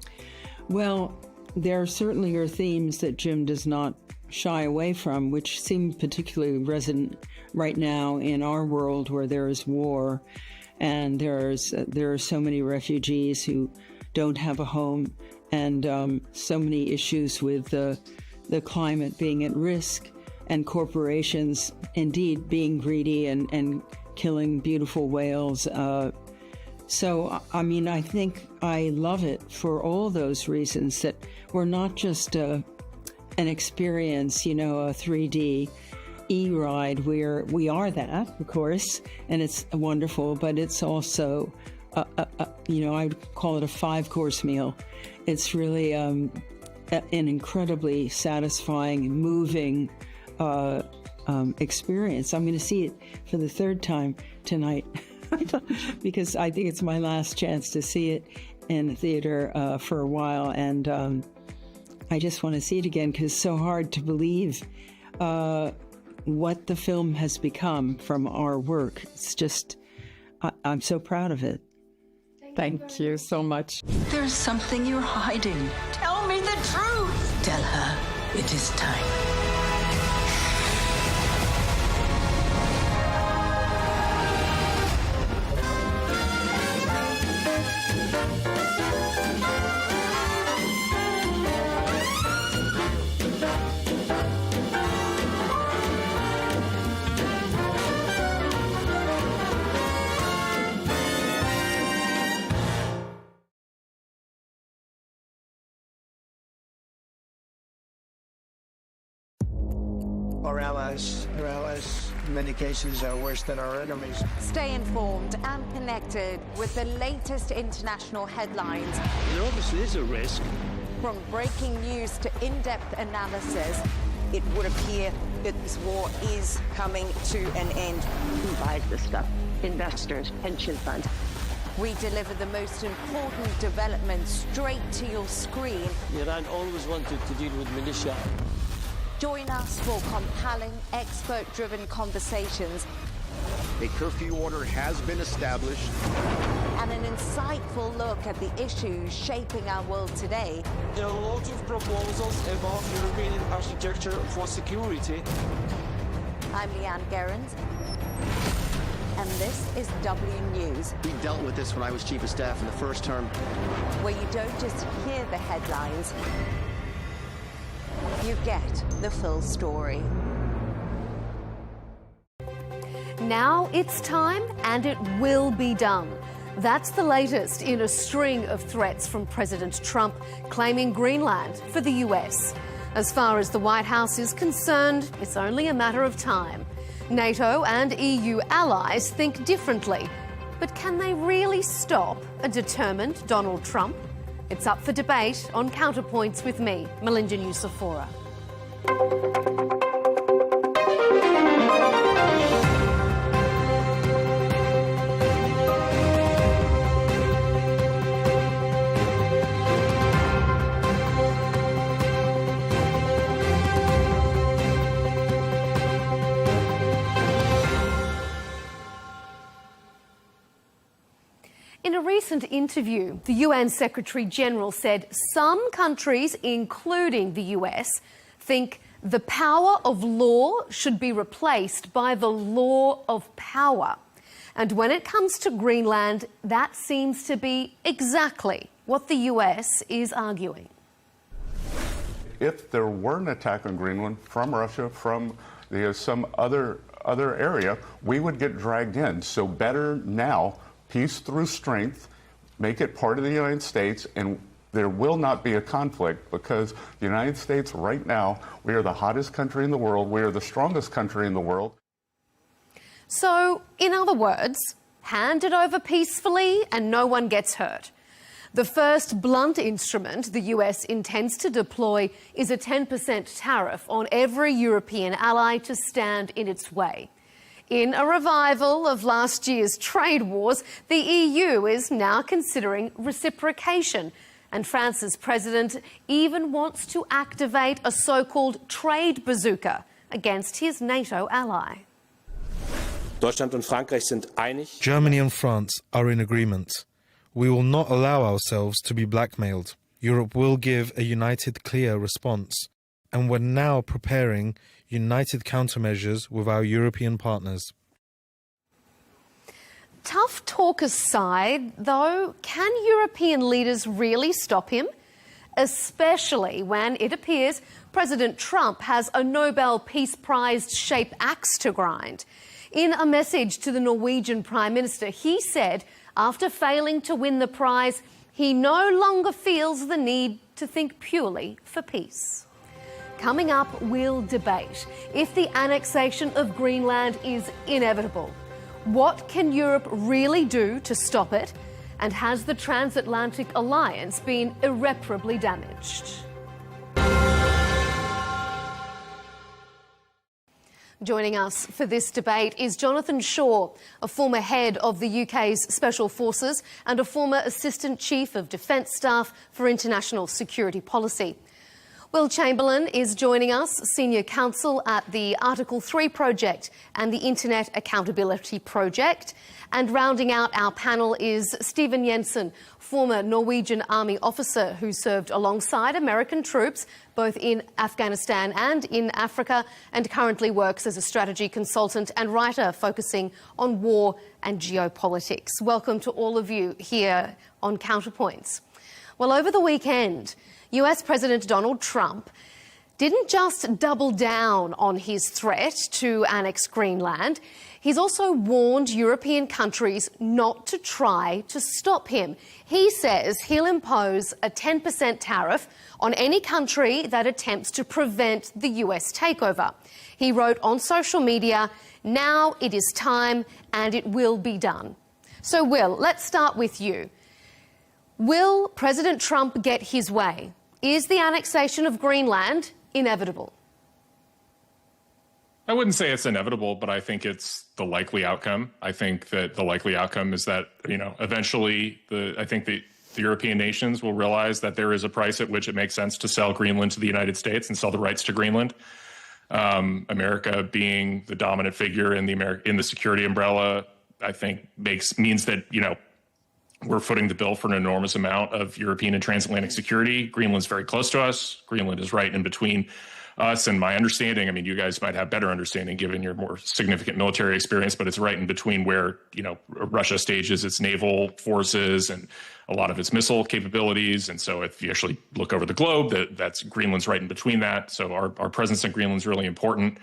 Speaker 22: Well, there certainly are themes that Jim does not shy away from, which seem particularly resonant right now in our world, where there is war, and there are so many refugees who don't have a home, and so many issues with the climate being at risk, and corporations indeed being greedy and killing beautiful whales. So, I mean, I think I love it for all those reasons, that we're not just an experience, you know, a 3D e-ride. We are that, of course, and it's wonderful, but it's also, you know, I would call it a 5-course meal. It's really an incredibly satisfying, moving experience. I'm going to see it for the 3rd time tonight. Because I think it's my last chance to see it in the theater for a while, and I just want to see it again, because it's so hard to believe what the film has become from our work. It's just, I'm so proud of it.
Speaker 3: Thank you so much.
Speaker 4: There's something you're hiding. Tell me the truth. Tell her it is time.
Speaker 14: Our allies, in many cases, are worse than our enemies.
Speaker 15: Stay informed and connected with the latest international headlines.
Speaker 19: There obviously is a risk.
Speaker 15: From breaking news to in-depth analysis.
Speaker 21: It would appear that this war is coming to an end.
Speaker 23: Who buys this stuff? Investors, pension funds.
Speaker 15: We deliver the most important developments straight to your screen.
Speaker 19: Iran always wanted to deal with militia.
Speaker 15: Join us for compelling, expert-driven conversations.
Speaker 24: A curfew order has been established.
Speaker 15: And an insightful look at the issues shaping our world today.
Speaker 19: There are a lot of proposals about European architecture for security.
Speaker 15: I'm Leigh Ann Gerrans, and this is W News.
Speaker 24: We dealt with this when I was chief of staff in the first term.
Speaker 15: Where you don't just hear the headlines, you get the full story.
Speaker 18: Now it's time, and it will be done. That's the latest in a string of threats from President Trump claiming Greenland for the US. As far as the White House is concerned, it's only a matter of time. NATO and EU allies think differently. But can they really stop a determined Donald Trump? It's up for debate on Counterpoints with me, Melinda Nucifora. In a recent interview, the UN Secretary General said some countries, including the US, think the power of law should be replaced by the law of power. And when it comes to Greenland, that seems to be exactly what the US is arguing.
Speaker 2: If there were an attack on Greenland from Russia, from some other area, we would get dragged in. So better now, peace through strength, make it part of the United States, and there will not be a conflict, because the United States right now, we are the hottest country in the world. We are the strongest country in the world.
Speaker 18: So, in other words, hand it over peacefully and no one gets hurt. The first blunt instrument the US intends to deploy is a 10% tariff on every European ally to stand in its way. In a revival of last year's trade wars, the EU is now considering reciprocation. And France's president even wants to activate a so-called trade bazooka against his NATO ally.
Speaker 6: Germany and France are in agreement. We will not allow ourselves to be blackmailed. Europe will give a united, clear response. And we're now preparing united countermeasures with our European partners.
Speaker 18: Tough talk aside, though, can European leaders really stop him? Especially when it appears President Trump has a Nobel Peace Prize-shaped axe to grind. In a message to the Norwegian Prime Minister, he said after failing to win the prize, he no longer feels the need to think purely for peace. Coming up, we'll debate if the annexation of Greenland is inevitable. What can Europe really do to stop it? And has the transatlantic alliance been irreparably damaged? Joining us for this debate is Jonathan Shaw, a former head of the UK's Special Forces and a former Assistant Chief of Defence Staff for International Security Policy. Will Chamberlain is joining us, Senior Counsel at the Article 3 Project and the Internet Accountability Project. And rounding out our panel is Stephen Jensen, former Norwegian Army officer who served alongside American troops both in Afghanistan and in Africa, and currently works as a strategy consultant and writer focusing on war and geopolitics. Welcome to all of you here on Counterpoints. Well, over the weekend, US President Donald Trump didn't just double down on his threat to annex Greenland, he's also warned European countries not to try to stop him. He says he'll impose a 10% tariff on any country that attempts to prevent the US takeover. He wrote on social media, "Now it is time and it will be done." So, Will, let's start with you. Will President Trump get his way? Is the annexation of Greenland inevitable?
Speaker 9: I wouldn't say it's inevitable, but I think it's the likely outcome. I think that the likely outcome is that, eventually I think the European nations will realize that there is a price at which it makes sense to sell Greenland to the United States and sell the rights to Greenland. America being the dominant figure in the security umbrella, I think means that, we're footing the bill for an enormous amount of European and transatlantic security. Greenland's very close to us. Greenland is right in between us and my understanding. You guys might have better understanding given your more significant military experience, but it's right in between where, Russia stages its naval forces and a lot of its missile capabilities. And so if you actually look over the globe, that's Greenland's right in between that. So our presence in Greenland is really important.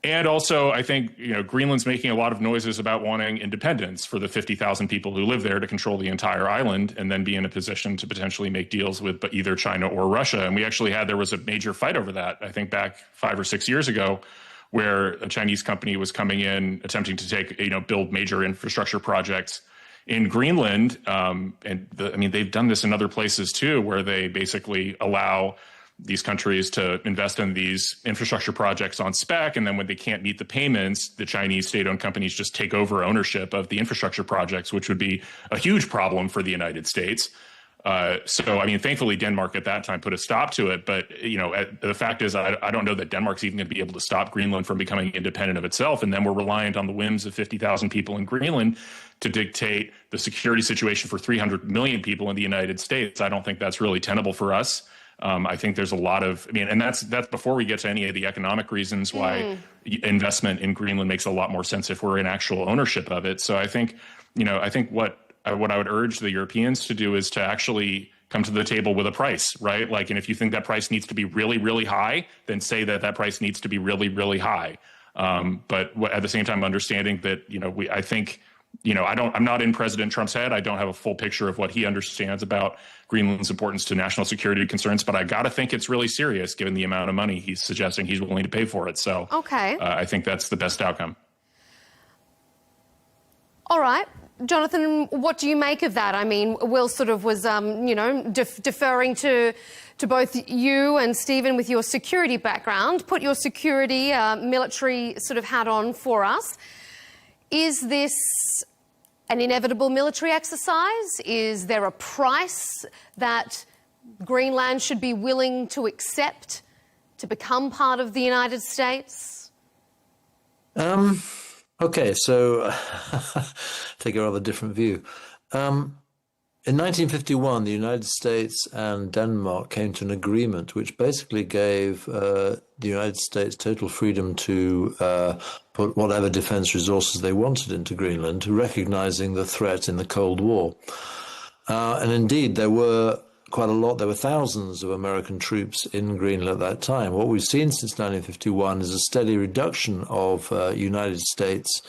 Speaker 9: And also, I think, Greenland's making a lot of noises about wanting independence for the 50,000 people who live there to control the entire island and then be in a position to potentially make deals with either China or Russia. And we actually there was a major fight over that, I think back 5 or 6 years ago, where a Chinese company was coming in, attempting to build major infrastructure projects in Greenland. They've done this in other places too, where they basically allow these countries to invest in these infrastructure projects on spec, and then when they can't meet the payments, the Chinese state-owned companies just take over ownership of the infrastructure projects, which would be a huge problem for the United States. So, I mean, thankfully, Denmark at that time put a stop to it. But, the fact is, I don't know that Denmark's even going to be able to stop Greenland from becoming independent of itself. And then we're reliant on the whims of 50,000 people in Greenland to dictate the security situation for 300 million people in the United States. I don't think that's really tenable for us. I think there's a lot of, and that's before we get to any of the economic reasons why investment in Greenland makes a lot more sense if we're in actual ownership of it. So I think, what I would urge the Europeans to do is to actually come to the table with a price, right? Like, and if you think that price needs to be really, really high, then say that price needs to be really, really high. But at the same time, understanding that, I think, I'm not in President Trump's head. I don't have a full picture of what he understands about Greenland's importance to national security concerns, but I got to think it's really serious given the amount of money he's suggesting he's willing to pay for it. So I think that's the best outcome.
Speaker 18: All right. Jonathan, what do you make of that? I mean, Will sort of was, deferring to both you and Stephen with your security background. Put your security, military sort of hat on for us. Is this an inevitable military exercise? Is there a price that Greenland should be willing to accept to become part of the United States?
Speaker 8: Okay, so take a rather different view. In 1951, the United States and Denmark came to an agreement which basically gave the United States total freedom to put whatever defense resources they wanted into Greenland, recognizing the threat in the Cold War. And indeed, there were quite a lot. There were thousands of American troops in Greenland at that time. What we've seen since 1951 is a steady reduction of United States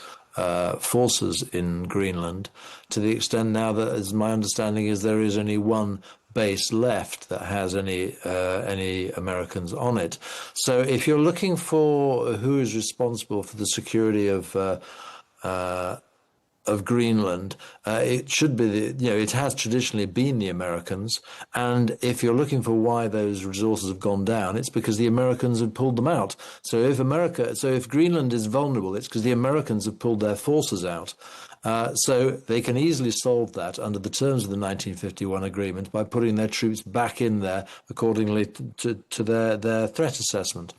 Speaker 8: forces in Greenland, to the extent now that, as my understanding is, there is only one base left that has any Americans on it. So if you're looking for who is responsible for the security of Greenland, it should be it has traditionally been the Americans. And if you're looking for why those resources have gone down, it's because the Americans have pulled them out. So if Greenland is vulnerable, it's because the Americans have pulled their forces out. So they can easily solve that under the terms of the 1951 agreement by putting their troops back in there accordingly to their threat assessment.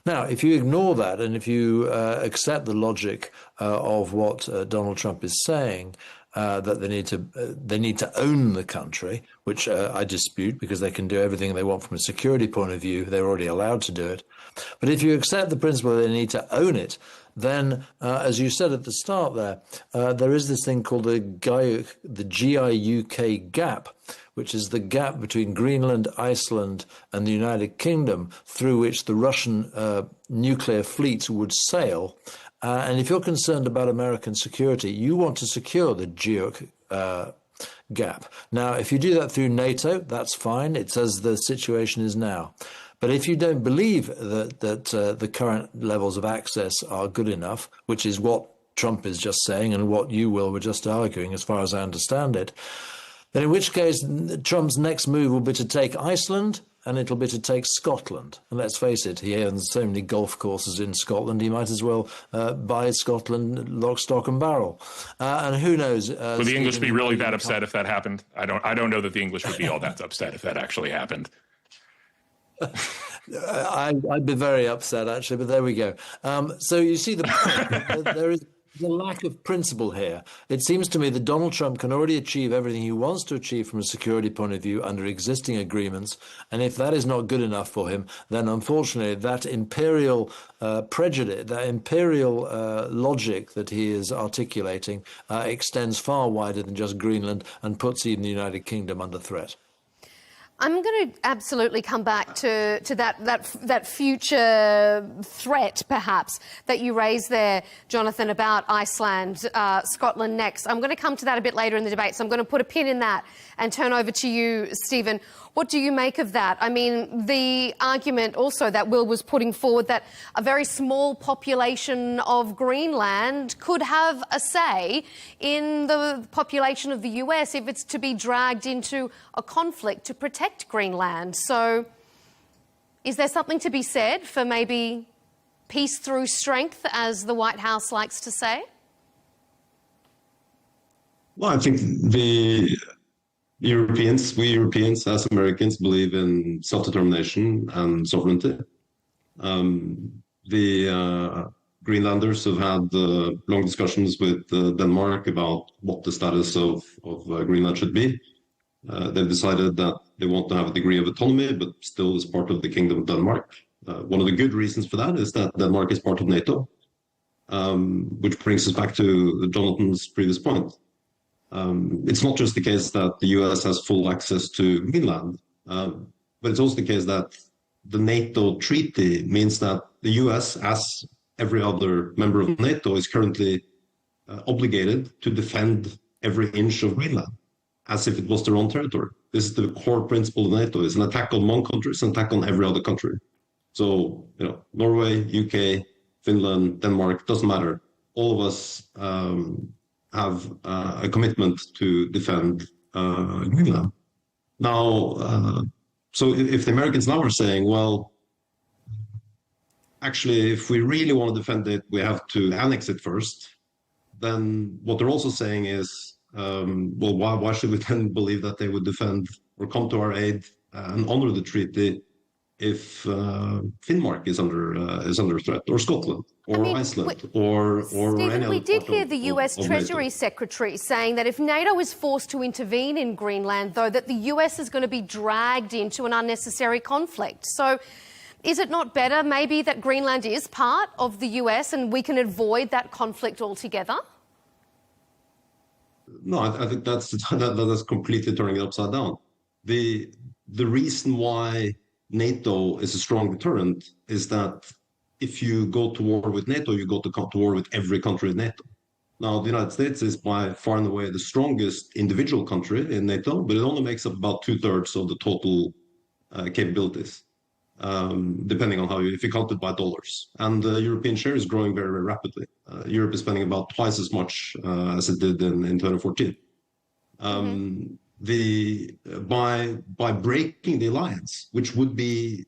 Speaker 8: Now, if you ignore that and if you accept the logic of what Donald Trump is saying, that they need to own the country, which I dispute, because they can do everything they want from a security point of view. They're already allowed to do it. But if you accept the principle that they need to own it, then, as you said at the start there is this thing called the GIUK gap, which is the gap between Greenland, Iceland, and the United Kingdom, through which the Russian nuclear fleet would sail. And if you're concerned about American security, you want to secure the GIUK gap. Now, if you do that through NATO, that's fine. It's as the situation is now. But if you don't believe that the current levels of access are good enough, which is what Trump is just saying and what you, Will, were just arguing, as far as I understand it, then in which case Trump's next move will be to take Iceland, and it'll be to take Scotland. And let's face it, he owns so many golf courses in Scotland, he might as well buy Scotland lock, stock and barrel. And who knows?
Speaker 9: Would the English be really that upset if that happened? I don't know that the English would be all that upset if that actually happened.
Speaker 8: I'd be very upset, actually, but there we go. So you see, there is the lack of principle here. It seems to me that Donald Trump can already achieve everything he wants to achieve from a security point of view under existing agreements. And if that is not good enough for him, then unfortunately that imperial prejudice, that imperial logic that he is articulating extends far wider than just Greenland and puts even the United Kingdom under threat.
Speaker 18: I'm going to absolutely come back to that future threat, perhaps, that you raised there, Jonathan, about Iceland, Scotland next. I'm going to come to that a bit later in the debate, so I'm going to put a pin in that and turn over to you, Stephen. What do you make of that? I mean, the argument also that Will was putting forward that a very small population of Greenland could have a say in the population of the US if it's to be dragged into a conflict to protect Greenland. So is there something to be said for maybe peace through strength, as the White House likes to say?
Speaker 10: Well, I think the We Europeans as Americans believe in self-determination and sovereignty. The Greenlanders have had long discussions with Denmark about what the status of Greenland should be. They've decided that they want to have a degree of autonomy, but still is part of the Kingdom of Denmark. One of the good reasons for that is that Denmark is part of NATO, which brings us back to Jonathan's previous point. It's not just the case that the US has full access to Greenland, but it's also the case that the NATO treaty means that the US, as every other member of NATO, is currently obligated to defend every inch of Greenland as if it was their own territory. This is the core principle of NATO. It's an attack on one country, it's an attack on every other country. So, Norway, UK, Finland, Denmark, doesn't matter. All of us have a commitment to defend Greenland. Now, so if the Americans now are saying, well, actually, if we really want to defend it, we have to annex it first, then what they're also saying is, well, why should we then believe that they would defend or come to our aid and honor the treaty if Finnmark is under threat, or Scotland, or Iceland, or
Speaker 18: Stephen,
Speaker 10: any other
Speaker 18: we did
Speaker 10: part
Speaker 18: hear
Speaker 10: of-
Speaker 18: the US
Speaker 10: of
Speaker 18: Treasury
Speaker 10: NATO.
Speaker 18: Secretary saying that if NATO is forced to intervene in Greenland, though, that the US is going to be dragged into an unnecessary conflict. So is it not better maybe that Greenland is part of the US and we can avoid that conflict altogether?
Speaker 10: No, I think that's completely turning it upside down. The reason why NATO is a strong deterrent is that if you go to war with NATO, you go to war with every country in NATO. Now, the United States is by far and away the strongest individual country in NATO, but it only makes up about 2/3 of the total capabilities, depending on if you count it by dollars. And the European share is growing very, very rapidly. Europe is spending about twice as much as it did in 2014. By breaking the alliance, which would be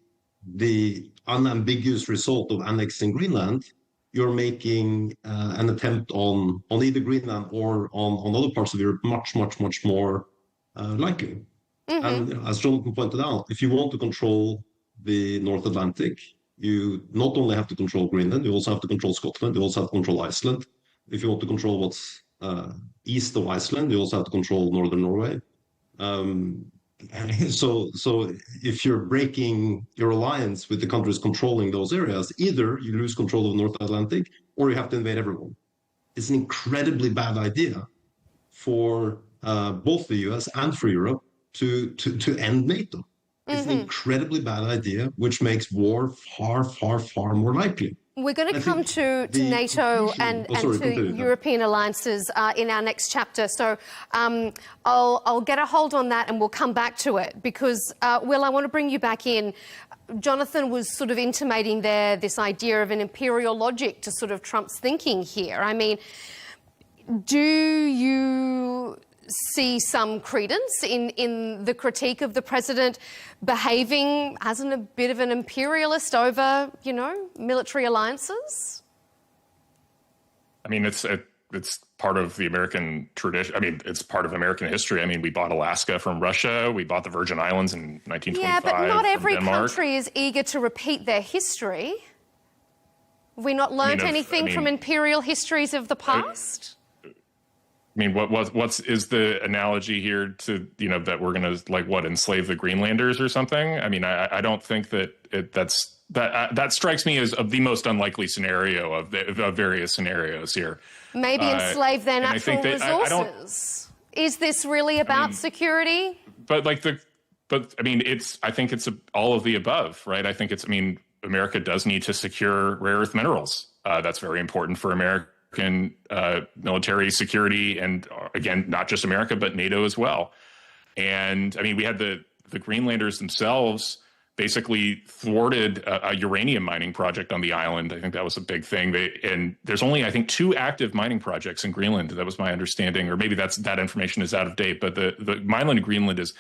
Speaker 10: the unambiguous result of annexing Greenland, you're making an attempt on either Greenland or on other parts of Europe much, much, much more likely. And as Jonathan pointed out, if you want to control the North Atlantic, you not only have to control Greenland, you also have to control Scotland, you also have to control Iceland. If you want to control what's east of Iceland, you also have to control northern Norway. So if you're breaking your alliance with the countries controlling those areas, either you lose control of the North Atlantic or you have to invade everyone. It's an incredibly bad idea for both the US and for Europe to end NATO. It's an incredibly bad idea, which makes war far, far, far more likely.
Speaker 18: We're going to come to NATO and to European alliances in our next chapter. So I'll get a hold on that and we'll come back to it because, Will, I want to bring you back in. Jonathan was sort of intimating there this idea of an imperial logic to sort of Trump's thinking here. I mean, do you see some credence in the critique of the president behaving as a bit of an imperialist over, military alliances?
Speaker 9: I mean, it's part of the American tradition. I mean, it's part of American history. I mean, we bought Alaska from Russia. We bought the Virgin Islands in 1925.
Speaker 18: Yeah, but not every
Speaker 9: from Denmark.
Speaker 18: country is eager to repeat their history. Have we not learned anything from imperial histories of the past?
Speaker 9: I mean, what's is the analogy here to, that we're going to enslave the Greenlanders or something? I mean, I don't think that strikes me as the most unlikely scenario of various scenarios here.
Speaker 18: Maybe enslave their natural resources. Is this really about security?
Speaker 9: But I think it's all of the above, right? I think America does need to secure rare earth minerals. That's very important for American military security, and again, not just America, but NATO as well. And I mean, we had the Greenlanders themselves basically thwarted a uranium mining project on the island. I think that was a big thing. And there's only, I think, 2 active mining projects in Greenland. That was my understanding, or maybe that information is out of date. But the mineland in Greenland is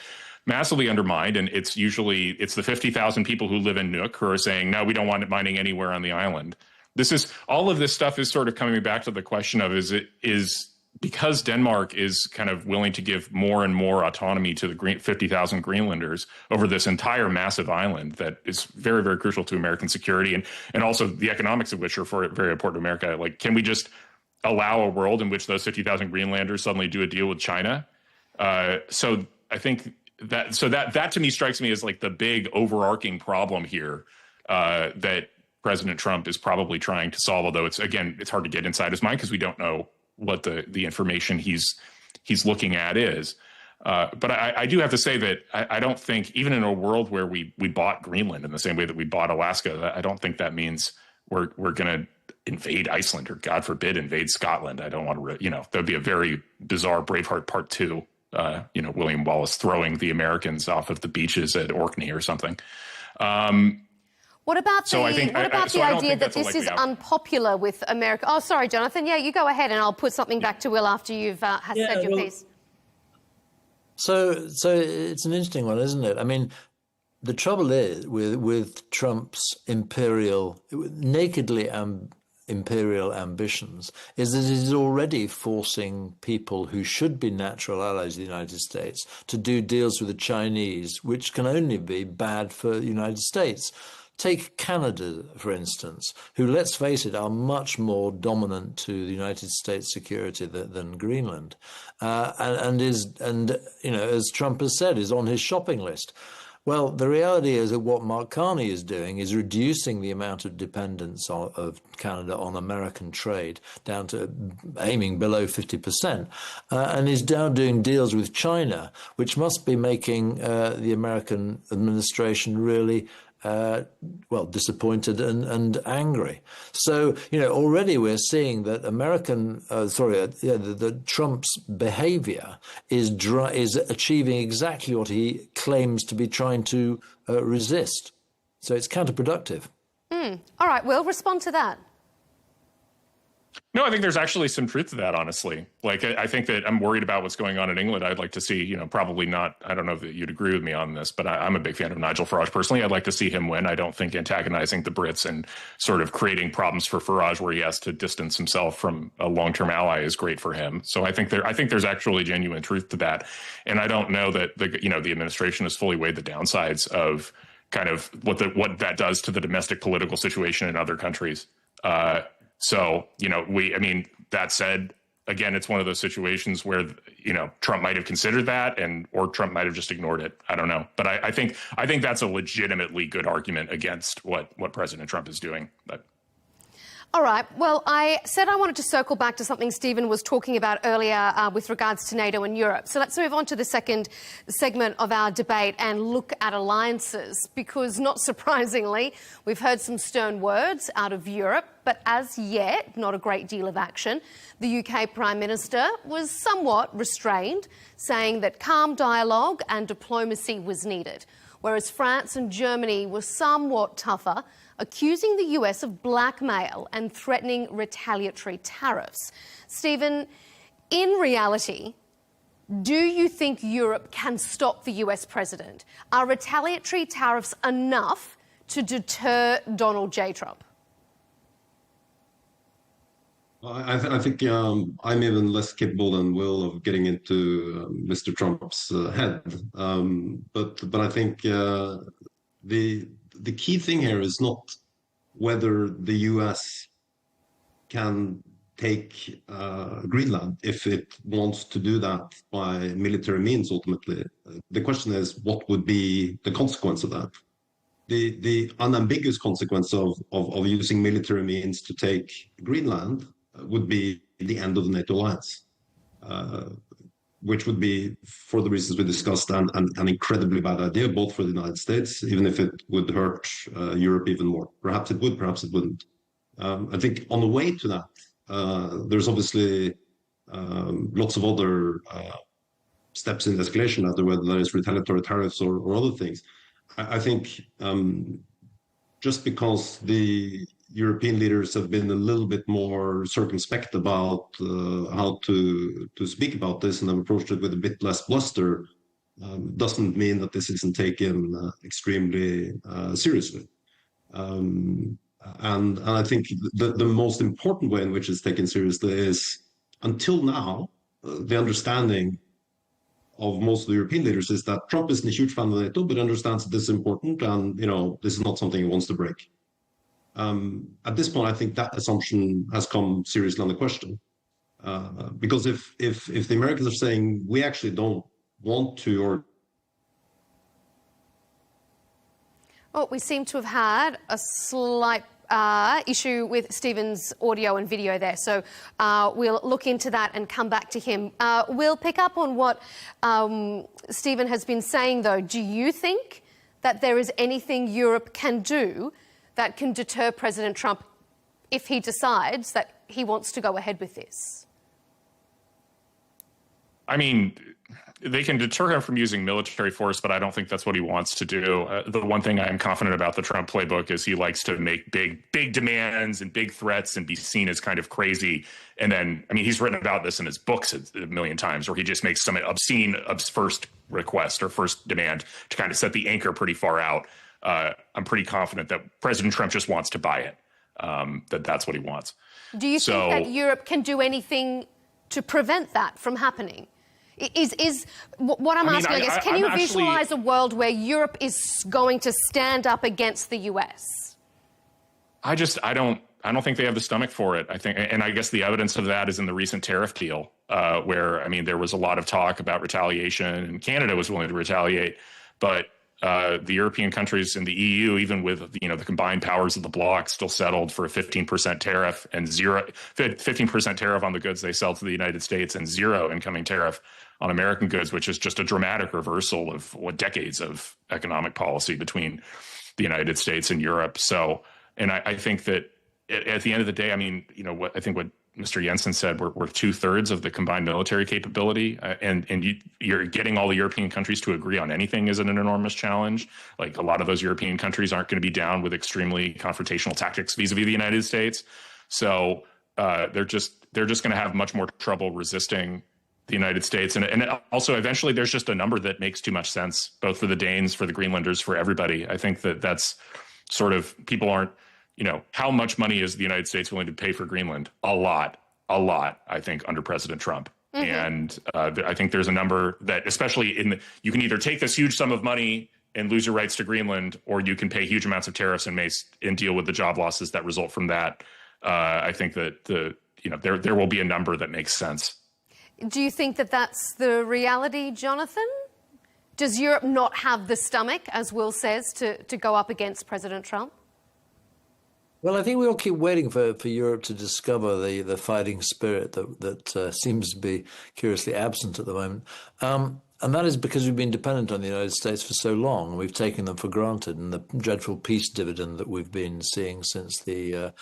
Speaker 9: massively undermined, and it's the 50,000 people who live in Nuuk who are saying, no, we don't want it mining anywhere on the island. All of this stuff is sort of coming back to the question of, is because Denmark is kind of willing to give more and more autonomy to the 50,000 Greenlanders over this entire massive island that is very, very crucial to American security and also the economics of which are very important to America. Like, can we just allow a world in which those 50,000 Greenlanders suddenly do a deal with China? So I think that to me strikes me as like the big overarching problem here that President Trump is probably trying to solve, although it's hard to get inside his mind because we don't know what the information he's looking at is. But I do have to say that I don't think, even in a world where we bought Greenland in the same way that we bought Alaska, I don't think that means we're going to invade Iceland or, God forbid, invade Scotland. I don't want to, that'd be a very bizarre Braveheart Part 2, William Wallace throwing the Americans off of the beaches at Orkney or something.
Speaker 18: What about the idea that this is unpopular with America? Oh, sorry, Jonathan. Yeah, you go ahead, and I'll put something back to Will after you've said your piece.
Speaker 8: So it's an interesting one, isn't it? I mean, the trouble is with Trump's nakedly imperial ambitions is that it is already forcing people who should be natural allies of the United States to do deals with the Chinese, which can only be bad for the United States. Take Canada, for instance, who, let's face it, are much more dominant to the United States security than Greenland, and as Trump has said, is on his shopping list. Well, the reality is that what Mark Carney is doing is reducing the amount of dependence of Canada on American trade down to aiming below 50%, and is now doing deals with China, which must be making the American administration really disappointed and angry. So, already we're seeing that that Trump's behavior is achieving exactly what he claims to be trying to resist. So it's counterproductive.
Speaker 18: All right, Will, respond to that.
Speaker 9: No, I think there's actually some truth to that, honestly. Like, I think that I'm worried about what's going on in England. I'd like to see, probably not, I don't know that you'd agree with me on this, but I'm a big fan of Nigel Farage personally. I'd like to see him win. I don't think antagonizing the Brits and sort of creating problems for Farage where he has to distance himself from a long-term ally is great for him. So I think there's actually genuine truth to that. And I don't know that the administration has fully weighed the downsides of kind of what that does to the domestic political situation in other countries. So, that said, again, it's one of those situations where, Trump might have considered that or Trump might have just ignored it. I don't know. But I think that's a legitimately good argument against what President Trump is doing. But
Speaker 18: all right. Well, I said I wanted to circle back to something Stephen was talking about earlier with regards to NATO and Europe. So let's move on to the second segment of our debate and look at alliances, because not surprisingly, we've heard some stern words out of Europe, but as yet, not a great deal of action. The UK Prime Minister was somewhat restrained, saying that calm dialogue and diplomacy was needed, whereas France and Germany were somewhat tougher, accusing the US of blackmail and threatening retaliatory tariffs. Stephen, in reality, do you think Europe can stop the US president? Are retaliatory tariffs enough to deter Donald J. Trump?
Speaker 10: I think I'm even less capable than Will of getting into Mr. Trump's head. But I think the key thing here is not whether the US can take Greenland if it wants to do that by military means ultimately. The question is, what would be the consequence of that? The unambiguous consequence of using military means to take Greenland would be the end of the NATO alliance, which would be, for the reasons we discussed, an incredibly bad idea, both for the United States, even if it would hurt Europe even more. Perhaps it would, perhaps it wouldn't. I think on the way to that, there's obviously lots of other steps in the escalation ladder, whether that is retaliatory tariffs or other things. I think just because the European leaders have been a little bit more circumspect about how to speak about this and have approached it with a bit less bluster, doesn't mean that this isn't taken extremely seriously. And I think the most important way in which it's taken seriously is until now, the understanding of most of the European leaders is that Trump isn't a huge fan of NATO, but understands that this is important, and this is not something he wants to break. At this point, I think that assumption has come seriously under question, because if the Americans are saying we actually don't want to, or
Speaker 18: well, we seem to have had a slight issue with Stephen's audio and video there, so we'll look into that and come back to him. We'll pick up on what Stephen has been saying, though. Do you think that there is anything Europe can do that can deter President Trump if he decides that he wants to go ahead with this?
Speaker 9: I mean, they can deter him from using military force, but I don't think that's what he wants to do. The one thing I am confident about the Trump playbook is he likes to make big demands and big threats and be seen as kind of crazy. And then, I mean, he's written about this in his books a million times, where he just makes some obscene first request or first demand to kind of set the anchor pretty far out. I'm pretty confident that President Trump just wants to buy it, that's what he wants.
Speaker 18: Do you think that Europe can do anything to prevent that from happening? Is what I'm asking, I guess, can you visualize a world where Europe is going to stand up against the US?
Speaker 9: I don't think they have the stomach for it. I think, and I guess the evidence of that is in the recent tariff deal, where, I mean, there was a lot of talk about retaliation, and Canada was willing to retaliate, but the European countries and the EU, even with the combined powers of the bloc, still settled for a 15% tariff and 15% tariff on the goods they sell to the United States, and zero incoming tariff on American goods, which is just a dramatic reversal of decades of economic policy between the United States and Europe. So, and I think that at the end of the day, I mean, what Mr. Jensen said, we're 2/3 of the combined military capability, and you're getting all the European countries to agree on anything is an enormous challenge. Like, a lot of those European countries aren't going to be down with extremely confrontational tactics vis-a-vis the United States. So they're just going to have much more trouble resisting the United States. And also, eventually, there's just a number that makes too much sense, both for the Danes, for the Greenlanders, for everybody. I think that's sort of, people aren't, how much money is the United States willing to pay for Greenland? A lot, I think, under President Trump. Mm-hmm. And I think there's a number that, especially you can either take this huge sum of money and lose your rights to Greenland, or you can pay huge amounts of tariffs and deal with the job losses that result from that. I think that there will be a number that makes sense.
Speaker 18: Do you think that that's the reality, Jonathan? Does Europe not have the stomach, as Will says, to go up against President Trump?
Speaker 8: Well, I think we all keep waiting for Europe to discover the fighting spirit that seems to be curiously absent at the moment. And that is because we've been dependent on the United States for so long. We've taken them for granted, and the dreadful peace dividend that we've been seeing since the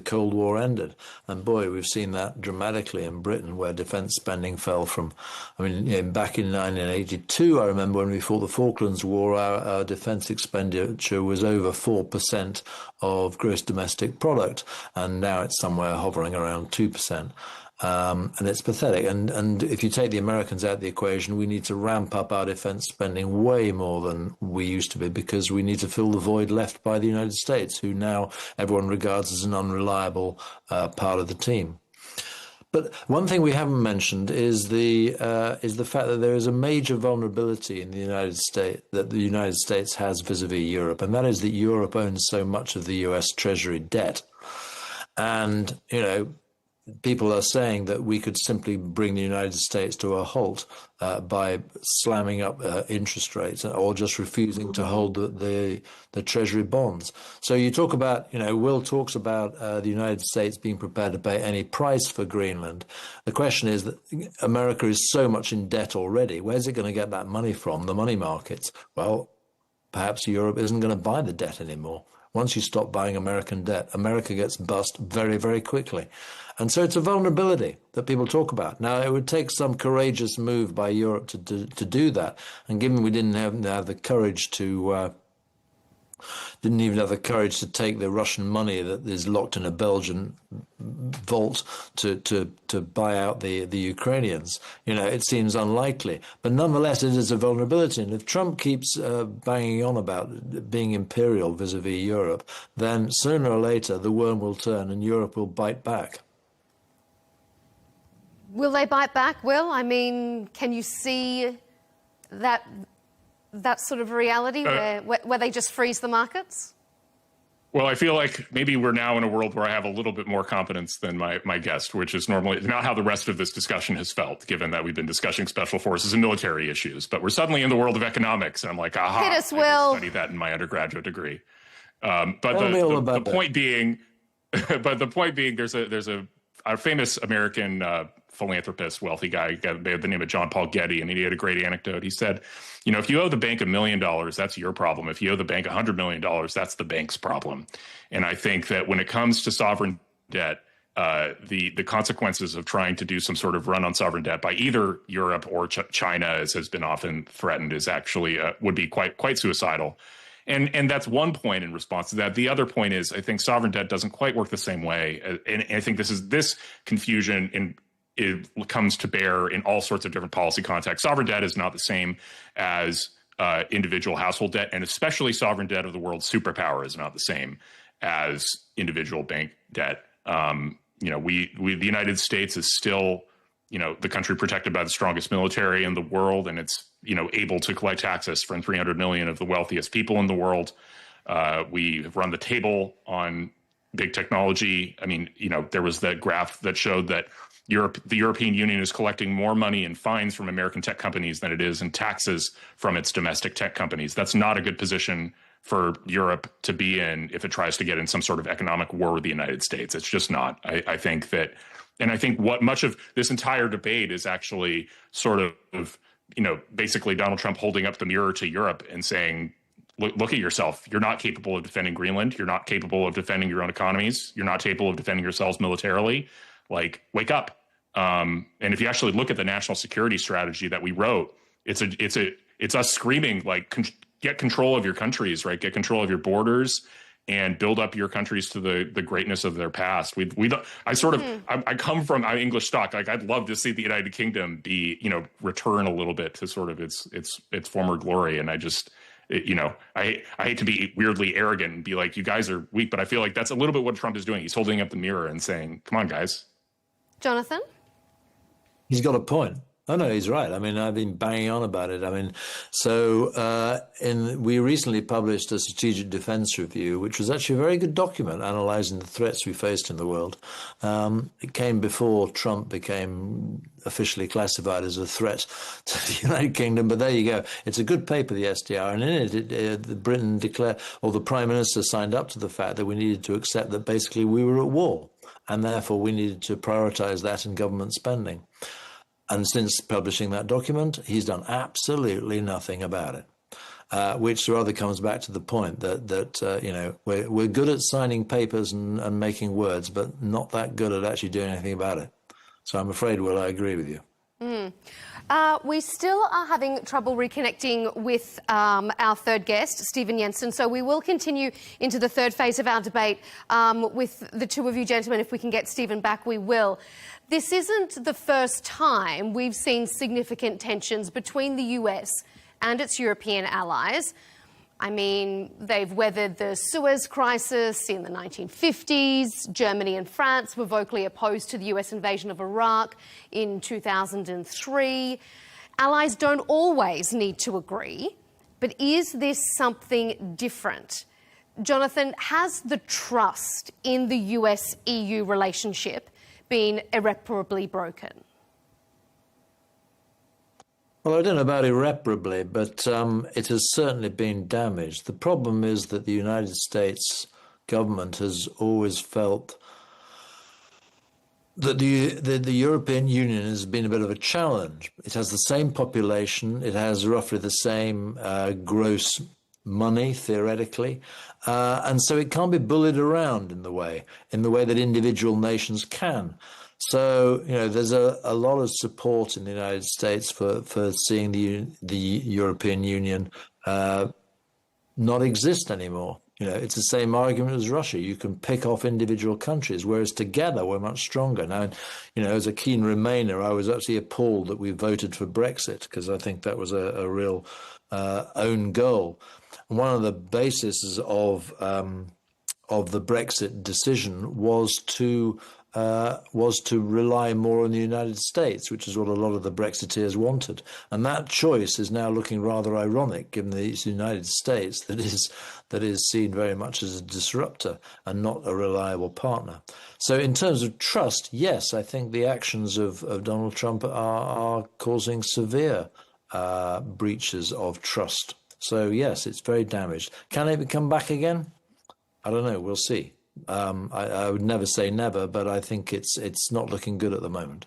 Speaker 8: Cold War ended. And boy, we've seen that dramatically in Britain, where defence spending fell from, back in 1982, I remember when we fought the Falklands War, our defence expenditure was over 4% of gross domestic product, and now it's somewhere hovering around 2%. And it's pathetic. And if you take the Americans out of the equation, we need to ramp up our defense spending way more than we used to be, because we need to fill the void left by the United States, who now everyone regards as an unreliable part of the team. But one thing we haven't mentioned is the fact that there is a major vulnerability in the United States that the United States has vis-a-vis Europe, and that is that Europe owns so much of the U.S. Treasury debt. And, people are saying that we could simply bring the United States to a halt by slamming up interest rates, or just refusing to hold the Treasury bonds. So you talk about, Will talks about the United States being prepared to pay any price for Greenland. The question is that America is so much in debt already. Where's it going to get that money from? The money markets. Well, perhaps Europe isn't going to buy the debt anymore. Once you stop buying American debt, America gets bust very, very quickly. And so it's a vulnerability that people talk about. Now, it would take some courageous move by Europe to do that. And given we didn't have the courage to didn't even have the courage to take the Russian money that is locked in a Belgian vault to buy out the Ukrainians, it seems unlikely. But nonetheless, it is a vulnerability. And if Trump keeps banging on about being imperial vis-a-vis Europe, then sooner or later the worm will turn and Europe will bite back.
Speaker 18: Will they bite back, Will? I mean, can you see that sort of reality where they just freeze the markets?
Speaker 9: Well, I feel like maybe we're now in a world where I have a little bit more confidence than my guest, which is normally not how the rest of this discussion has felt, given that we've been discussing special forces and military issues. But we're suddenly in the world of economics, and I'm like, aha,
Speaker 18: hit us,
Speaker 9: I
Speaker 18: Will.
Speaker 9: studied that in my undergraduate degree. But the point being, there's a famous American philanthropist, wealthy guy by the name of John Paul Getty, and he had a great anecdote. He said, if you owe the bank $1 million, that's your problem. If you owe the bank $100 million, that's the bank's problem. And I think that when it comes to sovereign debt, the consequences of trying to do some sort of run on sovereign debt by either Europe or China, as has been often threatened, is actually would be quite suicidal. And that's one point in response to that. The other point is, I think sovereign debt doesn't quite work the same way. And I think this confusion it comes to bear in all sorts of different policy contexts. Sovereign debt is not the same as individual household debt, and especially sovereign debt of the world's superpower is not the same as individual bank debt. The United States is still, the country protected by the strongest military in the world, and it's, able to collect taxes from 300 million of the wealthiest people in the world. We have run the table on big technology. I mean, there was that graph that showed that the European Union is collecting more money in fines from American tech companies than it is in taxes from its domestic tech companies. That's not a good position for Europe to be in if it tries to get in some sort of economic war with the United States. It's just not. I think that, and I think what much of this entire debate is actually sort of, basically Donald Trump holding up the mirror to Europe and saying, look at yourself. You're not capable of defending Greenland. You're not capable of defending your own economies. You're not capable of defending yourselves militarily. Like, wake up. And if you actually look at the national security strategy that we wrote, it's us screaming, like, get control of your countries, right? Get control of your borders and build up your countries to the greatness of their past. I come from English stock. Like, I'd love to see the United Kingdom be, return a little bit to sort of its former glory. And I just, I hate to be weirdly arrogant and be like, you guys are weak, but I feel like that's a little bit what Trump is doing. He's holding up the mirror and saying, come on, guys.
Speaker 18: Jonathan?
Speaker 8: He's got a point. Oh, no, he's right. I mean, I've been banging on about it. I mean, we recently published a strategic defense review, which was actually a very good document analyzing the threats we faced in the world. It came before Trump became officially classified as a threat to the United Kingdom. But there you go. It's a good paper, the SDR. And in it, Britain declared, or the Prime Minister signed up to the fact that we needed to accept that basically we were at war. And therefore, we needed to prioritize that in government spending. And since publishing that document, he's done absolutely nothing about it, which rather comes back to the point that we're good at signing papers and making words, but not that good at actually doing anything about it. So I'm afraid, Will, I agree with you.
Speaker 18: We still are having trouble reconnecting with our third guest, Stephen Jensen, so we will continue into the third phase of our debate with the two of you gentlemen. If we can get Stephen back, we will. This isn't the first time we've seen significant tensions between the US and its European allies. I mean, they've weathered the Suez Crisis in the 1950s. Germany and France were vocally opposed to the US invasion of Iraq in 2003. Allies don't always need to agree, but is this something different? Jonathan, has the trust in the US-EU relationship been irreparably broken?
Speaker 8: Well, I don't know about irreparably, but it has certainly been damaged. The problem is that the United States government has always felt that the European Union has been a bit of a challenge. It has the same population. It has roughly the same gross money, theoretically. And so it can't be bullied around in the way that individual nations can. So, there's a lot of support in the United States for seeing the European Union not exist anymore. It's the same argument as Russia. You can pick off individual countries, whereas together we're much stronger. Now, as a keen Remainer, I was actually appalled that we voted for Brexit, because I think that was a real own goal. And one of the bases of the Brexit decision was to was to rely more on the United States, which is what a lot of the Brexiteers wanted. And that choice is now looking rather ironic, given that it's the United States that is seen very much as a disruptor and not a reliable partner. So in terms of trust, yes, I think the actions of Donald Trump are causing severe breaches of trust. So yes, it's very damaged. Can it come back again? I don't know. We'll see. I would never say never, but I think it's not looking good at the moment.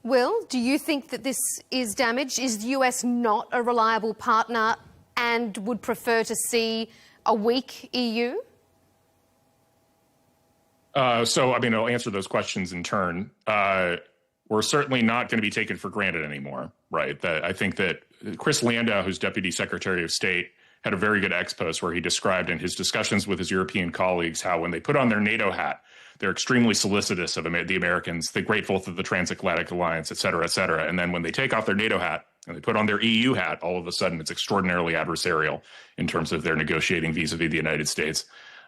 Speaker 18: Will, do you think that this is damaged? Is the US not a reliable partner and would prefer to see a weak EU?
Speaker 9: So, I mean, I'll answer those questions in turn. We're certainly not going to be taken for granted anymore, right? I think that Chris Landau, who's Deputy Secretary of State, had a very good ex-post where he described in his discussions with his European colleagues how when they put on their NATO hat, they're extremely solicitous of the Americans. They're grateful to the transatlantic alliance, et cetera, et cetera. And then when they take off their NATO hat and they put on their EU hat, all of a sudden it's extraordinarily adversarial in terms of their negotiating vis-a-vis the United States.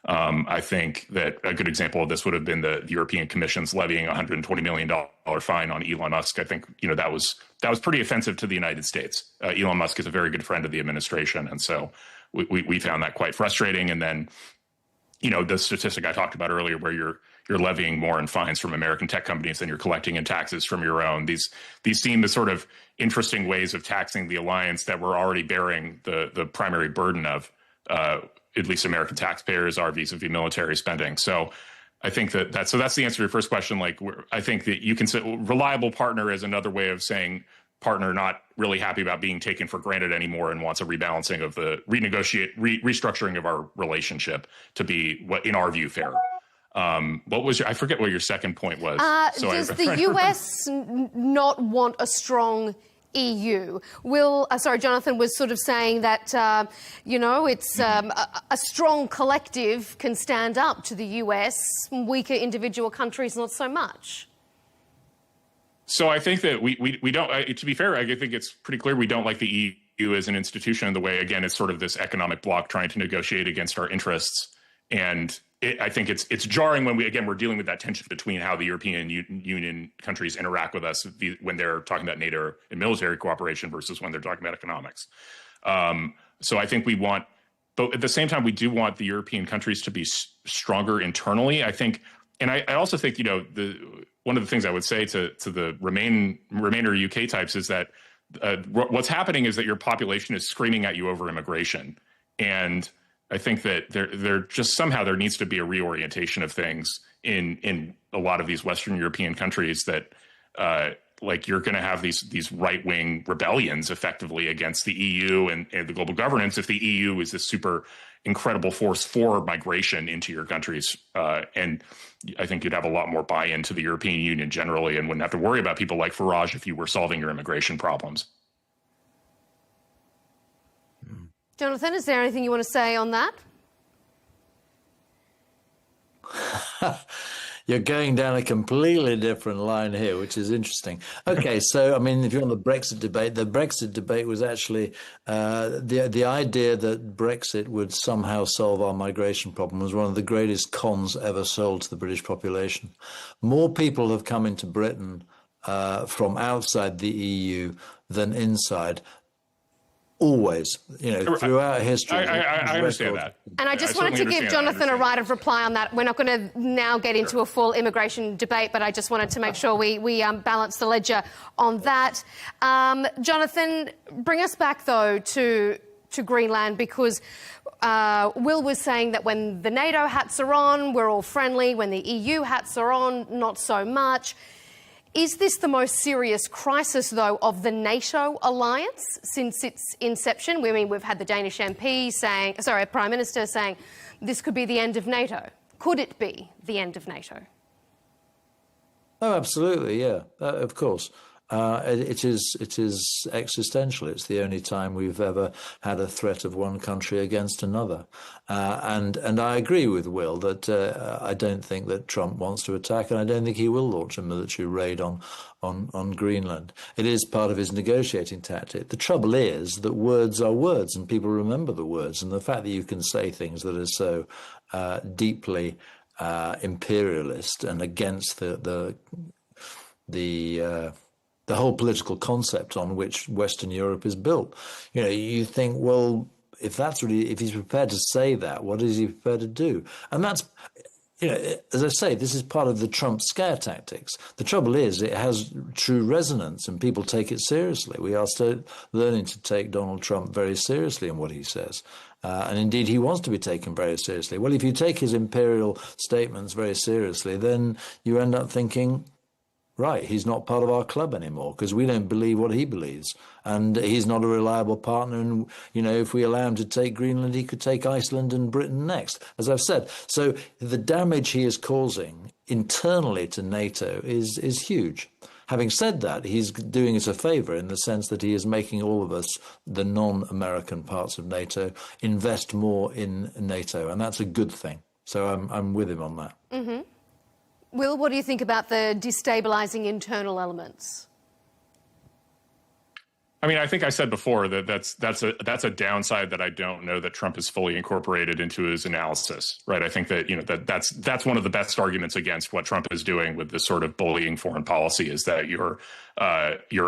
Speaker 9: I think that a good example of this would have been the European Commission's levying a $120 million fine on Elon Musk. I think, that was pretty offensive to the United States. Elon Musk is a very good friend of the administration. And so we found that quite frustrating. And then, the statistic I talked about earlier, where you're levying more in fines from American tech companies than you're collecting in taxes from your own. These seem the sort of interesting ways of taxing the alliance that we're already bearing the primary burden of, at least American taxpayers are vis-a-vis military spending. So I think that's the answer to your first question. I think that you can say reliable partner is another way of saying partner not really happy about being taken for granted anymore and wants a rebalancing of the restructuring of our relationship to be what, in our view, fair. What was I forget what your second point was.
Speaker 18: Does the US not want a strong EU? Jonathan was sort of saying that, it's a strong collective can stand up to the US, weaker individual countries not so much.
Speaker 9: So I think that we don't, to be fair, I think it's pretty clear we don't like the EU as an institution in the way, again, it's sort of this economic bloc trying to negotiate against our interests. And I think it's jarring when we're dealing with that tension between how the European Union countries interact with us when they're talking about NATO and military cooperation versus when they're talking about economics. So I think but at the same time, we do want the European countries to be stronger internally. I think, and I also think, one of the things I would say to the remainder UK types is that what's happening is that your population is screaming at you over immigration. And I think that there needs to be a reorientation of things in a lot of these Western European countries that you're going to have these right-wing rebellions effectively against the EU and the global governance if the EU is this super incredible force for migration into your countries. And I think you'd have a lot more buy-in to the European Union generally and wouldn't have to worry about people like Farage if you were solving your immigration problems.
Speaker 18: Jonathan, is there anything you want to say on that?
Speaker 8: You're going down a completely different line here, which is interesting. Okay, so, I mean, if you're on the Brexit debate was actually the idea that Brexit would somehow solve our migration problem was one of the greatest cons ever sold to the British population. More people have come into Britain from outside the EU than inside. Always, throughout history.
Speaker 9: I understand that.
Speaker 18: And I just wanted to give Jonathan a right of reply on that. We're not going to now get into a full immigration debate, but I just wanted to make sure we balance the ledger on that. Jonathan, bring us back, though, to Greenland, because Will was saying that when the NATO hats are on, we're all friendly. When the EU hats are on, not so much. Is this the most serious crisis, though, of the NATO alliance since its inception? I mean, we've had the Danish Prime Minister saying this could be the end of NATO. Could it be the end of NATO?
Speaker 8: Oh, absolutely, yeah, of course. It is existential. It's the only time we've ever had a threat of one country against another. And I agree with Will that I don't think that Trump wants to attack, and I don't think he will launch a military raid on Greenland. It is part of his negotiating tactic. The trouble is that words are words, and people remember the words. And the fact that you can say things that are so deeply imperialist and against the whole political concept on which Western Europe is built. You know, you think, well, if he's prepared to say that, what is he prepared to do? And that's, you know, as I say, this is part of the Trump scare tactics. The trouble is it has true resonance and people take it seriously. We are still learning to take Donald Trump very seriously in what he says. And indeed, he wants to be taken very seriously. Well, if you take his imperial statements very seriously, then you end up thinking, right, he's not part of our club anymore because we don't believe what he believes. And he's not a reliable partner. And, you know, if we allow him to take Greenland, he could take Iceland and Britain next, as I've said. So the damage he is causing internally to NATO is huge. Having said that, he's doing us a favor in the sense that he is making all of us, the non-American parts of NATO, invest more in NATO. And that's a good thing. So I'm with him on that.
Speaker 18: Mm-hmm. Will, what do you think about the destabilising internal elements?
Speaker 9: I mean, I think I said before that that's a downside that I don't know that Trump has fully incorporated into his analysis, right? I think that, you know, that's one of the best arguments against what Trump is doing with this sort of bullying foreign policy is that you're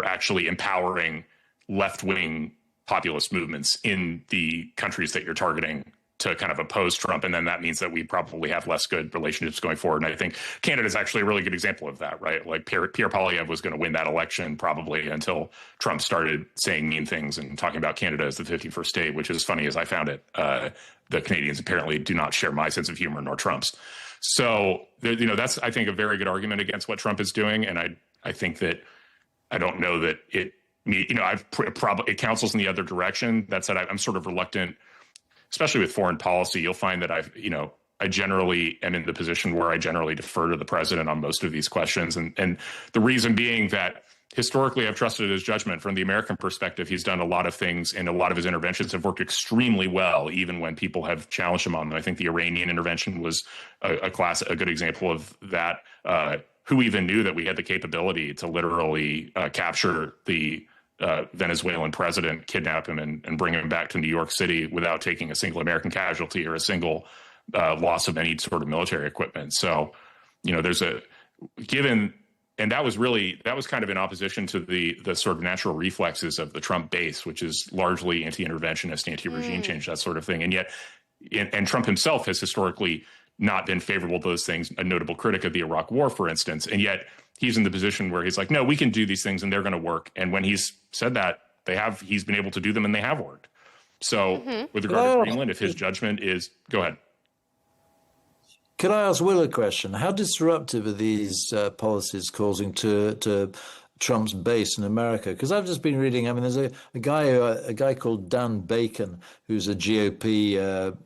Speaker 9: actually empowering left-wing populist movements in the countries that you're targeting to kind of oppose Trump. And then that means that we probably have less good relationships going forward. And I think Canada is actually a really good example of that, right? Like Pierre Poilievre was going to win that election probably until Trump started saying mean things and talking about Canada as the 51st state, which is as funny as I found it. The Canadians apparently do not share my sense of humor nor Trump's. So, you know, that's, I think, a very good argument against what Trump is doing. And I think that I don't know that it counsels in the other direction. That said, I'm sort of reluctant, especially with foreign policy. You'll find that I generally am in the position where I generally defer to the president on most of these questions. And the reason being that historically I've trusted his judgment. From the American perspective, he's done a lot of things and a lot of his interventions have worked extremely well, even when people have challenged him on them. I think the Iranian intervention was a good example of that. Who even knew that we had the capability to literally capture the Venezuelan president, kidnap him and bring him back to New York City without taking a single American casualty or a single loss of any sort of military equipment. So, you know, and that was kind of in opposition to the sort of natural reflexes of the Trump base, which is largely anti-interventionist, anti-regime change, that sort of thing. And yet, and Trump himself has historically not been favorable to those things, a notable critic of the Iraq War, for instance. And yet he's in the position where he's like, no, we can do these things and they're going to work. And when he's said that, he's been able to do them and they have worked. So with regard to Greenland, if his judgment is, go ahead.
Speaker 8: Could I ask Will a question? How disruptive are these policies causing to Trump's base in America? Because I've just been reading, I mean, there's a guy called Dan Bacon, who's a GOP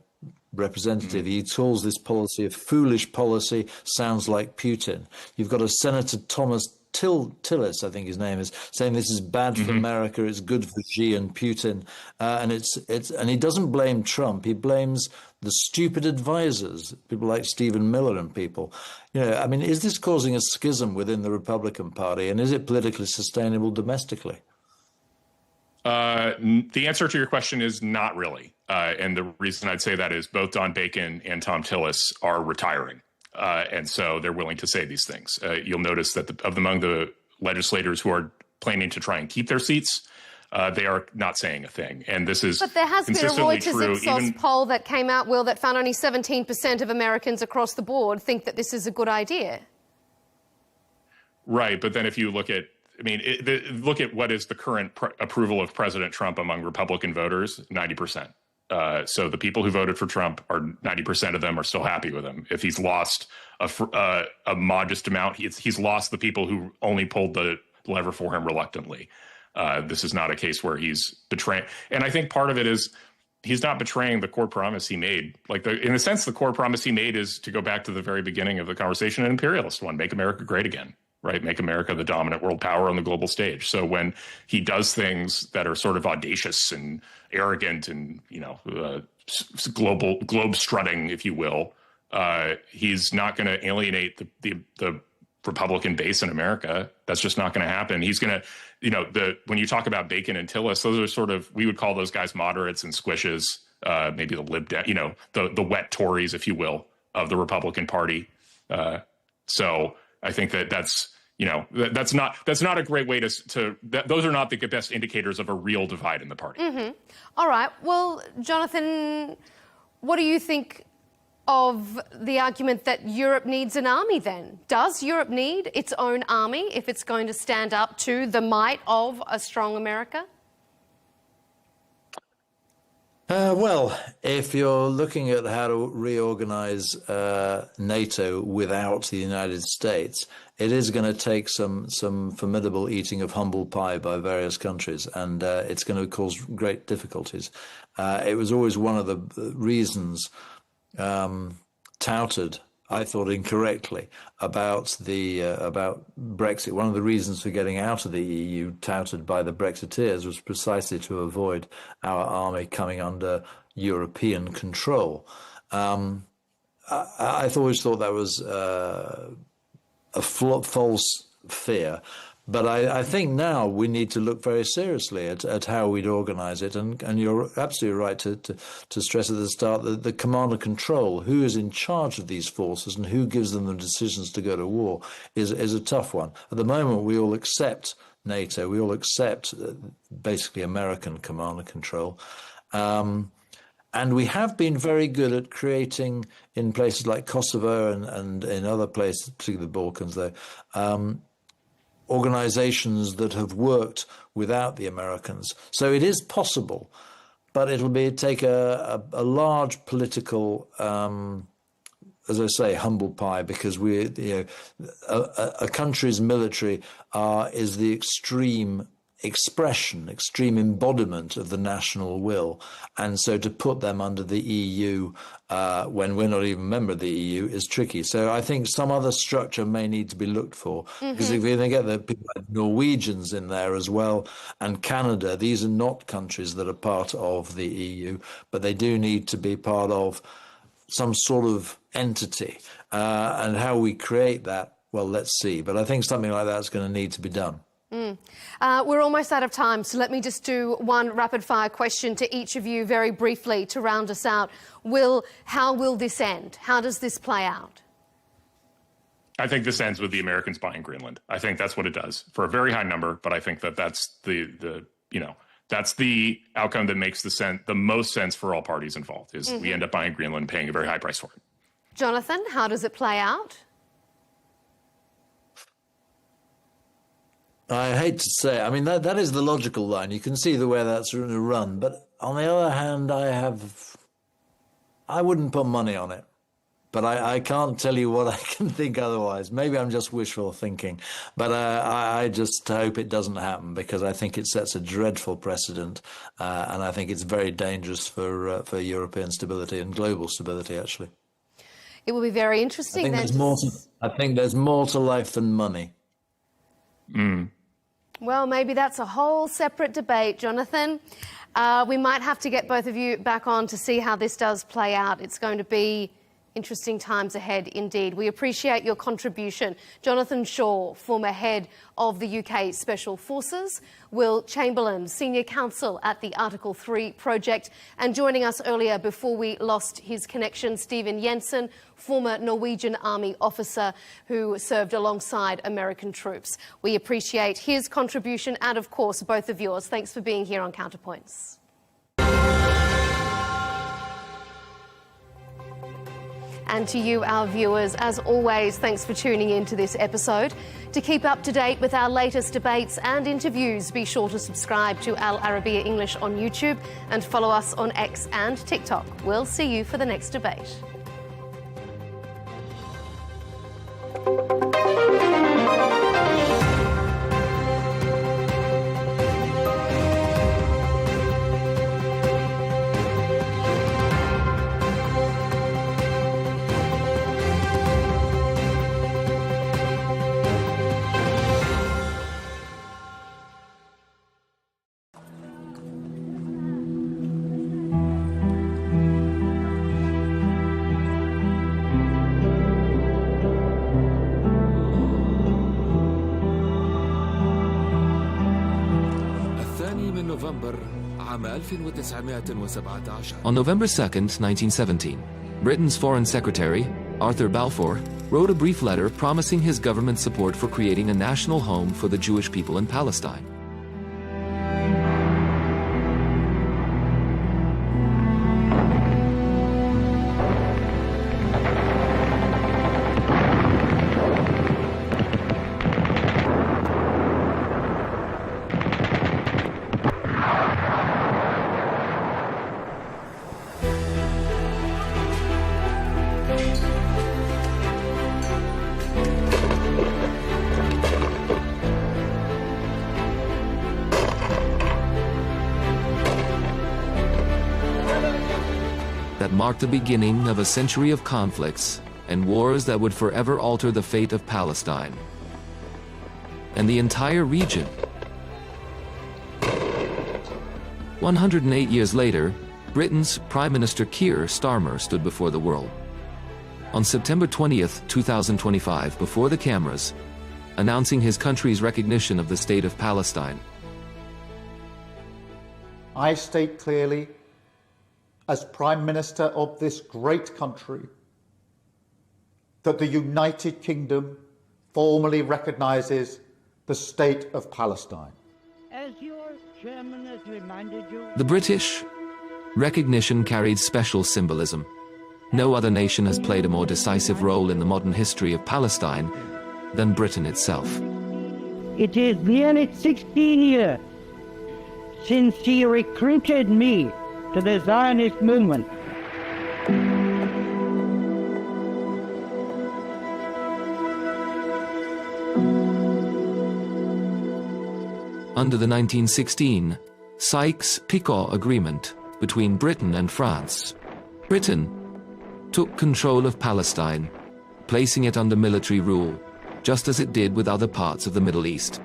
Speaker 8: representative. He calls this policy a foolish policy, sounds like Putin. You've got a Senator Thomas Tillis, I think his name is, saying this is bad for America, it's good for Xi and Putin, and he doesn't blame Trump. He blames the stupid advisors, people like Stephen Miller and people. You know, I mean, is this causing a schism within the Republican Party, and is it politically sustainable domestically?
Speaker 9: The answer to your question is not really. And the reason I'd say that is both Don Bacon and Tom Tillis are retiring. And so they're willing to say these things. You'll notice that among the legislators who are planning to try and keep their seats, they are not saying a thing. And this is
Speaker 18: But there has been a Reuters Ipsos
Speaker 9: true,
Speaker 18: poll that came out, Will, that found only 17% of Americans across the board think that this is a good idea.
Speaker 9: Right. But then if you look at, look at what is the current approval of President Trump among Republican voters, 90%. So the people who voted for Trump, 90% of them are still happy with him. If he's lost a modest amount, he's lost the people who only pulled the lever for him reluctantly. This is not a case where he's betraying. And I think part of it is he's not betraying the core promise he made. In a sense, the core promise he made is, to go back to the very beginning of the conversation, an imperialist one: make America great again. Right, make America the dominant world power on the global stage. So when he does things that are sort of audacious and arrogant and, you know, globe strutting, if you will, he's not going to alienate the Republican base in America. That's just not going to happen. He's going to, you know, when you talk about Bacon and Tillis, those are sort of, we would call those guys moderates and squishes, maybe the Lib Dem, you know, the wet Tories, if you will. of the Republican Party. So I think that's not a great way those are not the best indicators of a real divide in the party.
Speaker 18: All right. Well, Jonathan, what do you think of the argument that Europe needs an army then? Does Europe need its own army if it's going to stand up to the might of a strong America?
Speaker 8: Well, if you're looking at how to reorganize NATO without the United States, it is going to take some formidable eating of humble pie by various countries, and it's going to cause great difficulties. It was always one of the reasons touted, I thought incorrectly, about Brexit. One of the reasons for getting out of the EU, touted by the Brexiteers, was precisely to avoid our army coming under European control. I've always thought that was a false fear. But I think now we need to look very seriously at how we'd organise it, and you're absolutely right to stress at the start that the command and control, who is in charge of these forces and who gives them the decisions to go to war, is a tough one. At the moment, we all accept NATO, we all accept basically American command and control. And we have been very good at creating, in places like Kosovo and in other places, particularly the Balkans, though, organizations that have worked without the Americans. So it is possible, but it'll take a large political, as I say, humble pie, because a country's military is the extreme embodiment of the national will, and so to put them under the EU when we're not even a member of the EU is tricky. So I think some other structure may need to be looked for, because if you get the people like Norwegians in there as well, and Canada, these are not countries that are part of the EU, but they do need to be part of some sort of entity, and how we create that, well, let's see. But I think something like that's going to need to be done.
Speaker 18: We're almost out of time, so let me just do one rapid-fire question to each of you very briefly to round us out. How will this end? How does this play out?
Speaker 9: I think this ends with the Americans buying Greenland. I think that's what it does for a very high number, but I think that's that's the outcome that makes the most sense for all parties involved, is we end up buying Greenland, paying a very high price for it.
Speaker 18: Jonathan, how does it play out?
Speaker 8: I hate to say, I mean, that is the logical line. You can see the way that's going to run. But on the other hand, I wouldn't put money on it. But I can't tell you what I can think otherwise. Maybe I'm just wishful thinking. But I just hope it doesn't happen, because I think it sets a dreadful precedent. And I think it's very dangerous for European stability and global stability, actually.
Speaker 18: It will be very interesting.
Speaker 8: I think there's more to life than money.
Speaker 18: Well, maybe that's a whole separate debate, Jonathan. We might have to get both of you back on to see how this does play out. It's going to be interesting times ahead indeed. We appreciate your contribution. Jonathan Shaw, former head of the UK Special Forces, Will Chamberlain, senior counsel at the Article 3 project, and joining us earlier before we lost his connection, Stephen Jensen, former Norwegian Army officer who served alongside American troops. We appreciate his contribution and, of course, both of yours. Thanks for being here on Counterpoints. And to you, our viewers, as always, thanks for tuning in to this episode. To keep up to date with our latest debates and interviews, be sure to subscribe to Al Arabiya English on YouTube and follow us on X and TikTok. We'll see you for the next debate.
Speaker 11: On November 2nd, 1917, Britain's Foreign Secretary, Arthur Balfour, wrote a brief letter promising his government's support for creating a national home for the Jewish people in Palestine. That marked the beginning of a century of conflicts and wars that would forever alter the fate of Palestine and the entire region. 108 years later, Britain's Prime Minister Keir Starmer stood before the world. On September 20th, 2025, before the cameras, announcing his country's recognition of the state of Palestine.
Speaker 12: I state clearly, as Prime Minister of this great country, that the United Kingdom formally recognises the state of Palestine.
Speaker 13: As your chairman has reminded you,
Speaker 11: The British recognition carried special symbolism. No other nation has played a more decisive role in the modern history of Palestine than Britain itself.
Speaker 13: it is nearly 16 years since he recruited me to the Zionist movement.
Speaker 11: Under the 1916 Sykes-Picot Agreement between Britain and France, Britain took control of Palestine, placing it under military rule, just as it did with other parts of the Middle East.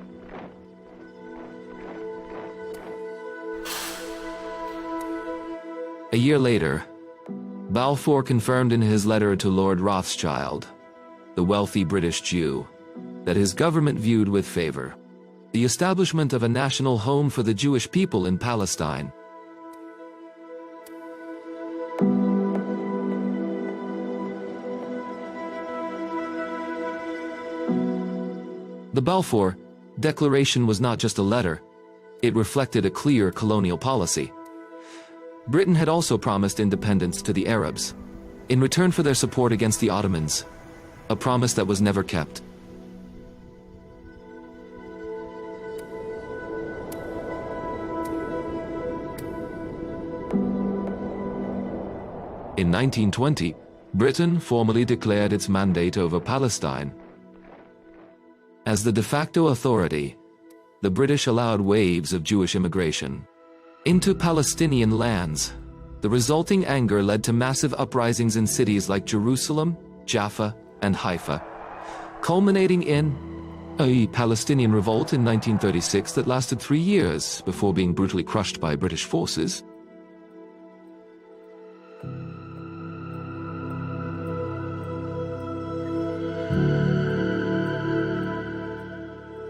Speaker 11: A year later, Balfour confirmed in his letter to Lord Rothschild, the wealthy British Jew, that his government viewed with favor the establishment of a national home for the Jewish people in Palestine. The Balfour Declaration was not just a letter, it reflected a clear colonial policy. Britain had also promised independence to the Arabs, in return for their support against the Ottomans, a promise that was never kept. In 1920, Britain formally declared its mandate over Palestine. As the de facto authority, the British allowed waves of Jewish immigration into Palestinian lands. The resulting anger led to massive uprisings in cities like Jerusalem, Jaffa, and Haifa, culminating in a Palestinian revolt in 1936 that lasted 3 years before being brutally crushed by British forces.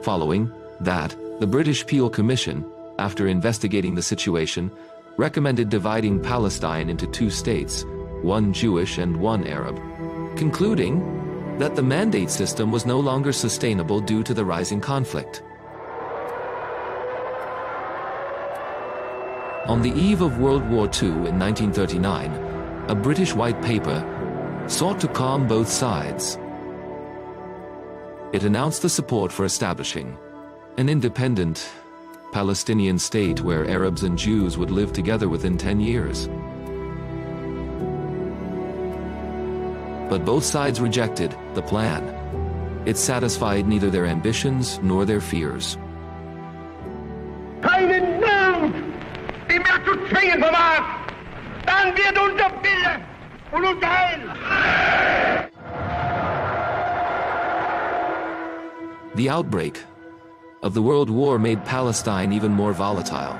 Speaker 11: Following that, the British Peel Commission, after investigating the situation, recommended dividing Palestine into 2 states, one Jewish and one Arab, concluding that the mandate system was no longer sustainable due to the rising conflict. On the eve of World War II in 1939, a British white paper sought to calm both sides. It announced the support for establishing an independent Palestinian state where Arabs and Jews would live together within 10 years. But both sides rejected the plan. It satisfied neither their ambitions nor their fears.
Speaker 16: Keinen Mut, die mehr zu zwingen vermag, dann wird unser Wille und unser Heil.
Speaker 11: The outbreak of the World War made Palestine even more volatile.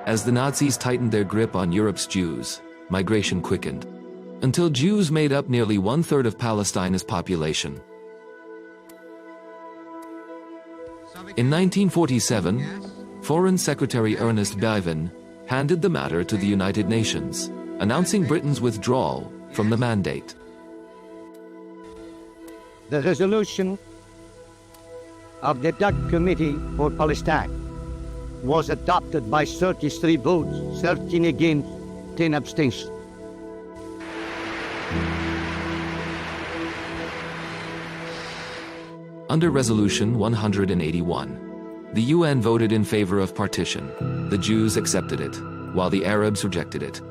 Speaker 11: As the Nazis tightened their grip on Europe's Jews, migration quickened, until Jews made up nearly 1/3 of Palestine's population. In 1947, Foreign Secretary Ernest Bevin handed the matter to the United Nations, announcing Britain's withdrawal from the mandate.
Speaker 13: The resolution of the DUC Committee for Palestine was adopted by 33 votes, 13 against, 10 abstentions.
Speaker 11: Under Resolution 181, the UN voted in favor of partition. The Jews accepted it, while the Arabs rejected it.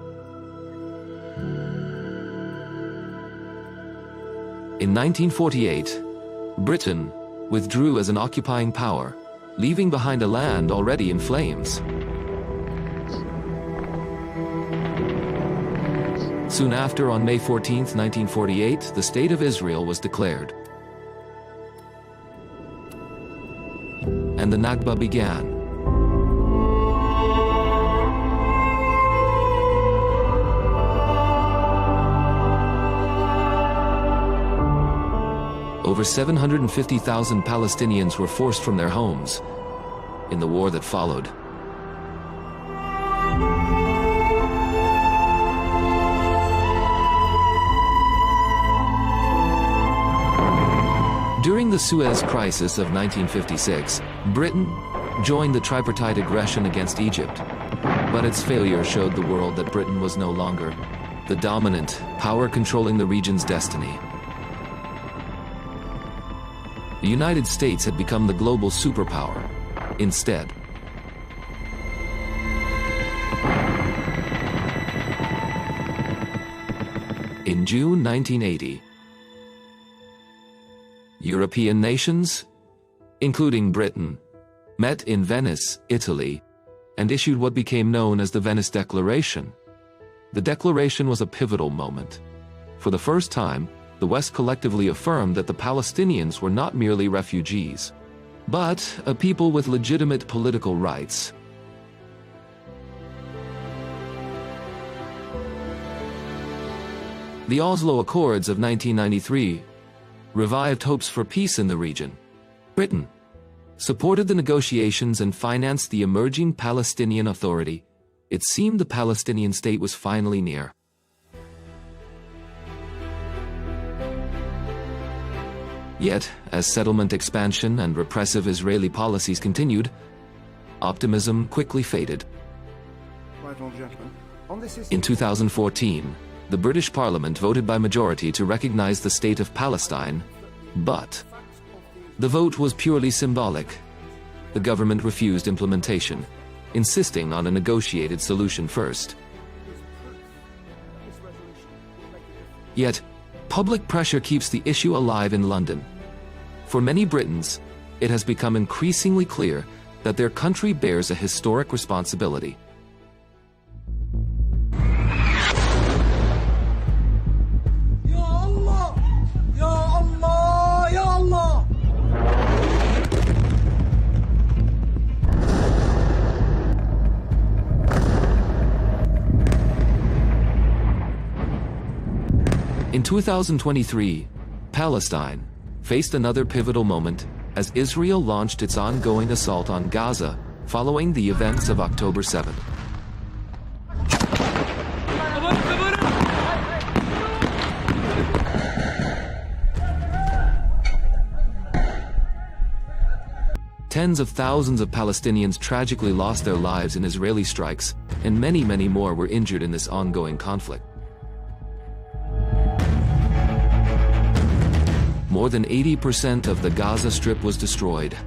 Speaker 11: In 1948, Britain withdrew as an occupying power, leaving behind a land already in flames. Soon after, on May 14, 1948, the State of Israel was declared. And the Nakba began. Over 750,000 Palestinians were forced from their homes in the war that followed. During the Suez Crisis of 1956, Britain joined the tripartite aggression against Egypt, but its failure showed the world that Britain was no longer the dominant power controlling the region's destiny. The United States had become the global superpower instead. In June 1980, European nations, including Britain, met in Venice, Italy, and issued what became known as the Venice Declaration. The declaration was a pivotal moment. For the first time, the West collectively affirmed that the Palestinians were not merely refugees, but a people with legitimate political rights. The Oslo Accords of 1993 revived hopes for peace in the region. Britain supported the negotiations and financed the emerging Palestinian Authority. It seemed the Palestinian state was finally near. Yet, as settlement expansion and repressive Israeli policies continued, optimism quickly faded. In 2014, the British Parliament voted by majority to recognize the State of Palestine, but the vote was purely symbolic. The government refused implementation, insisting on a negotiated solution first. Yet, public pressure keeps the issue alive in London. For many Britons, it has become increasingly clear that their country bears a historic responsibility. In 2023, Palestine faced another pivotal moment as Israel launched its ongoing assault on Gaza following the events of October 7th. Tens of thousands of Palestinians tragically lost their lives in Israeli strikes, and many, many more were injured in this ongoing conflict. More than 80% of the Gaza Strip was destroyed.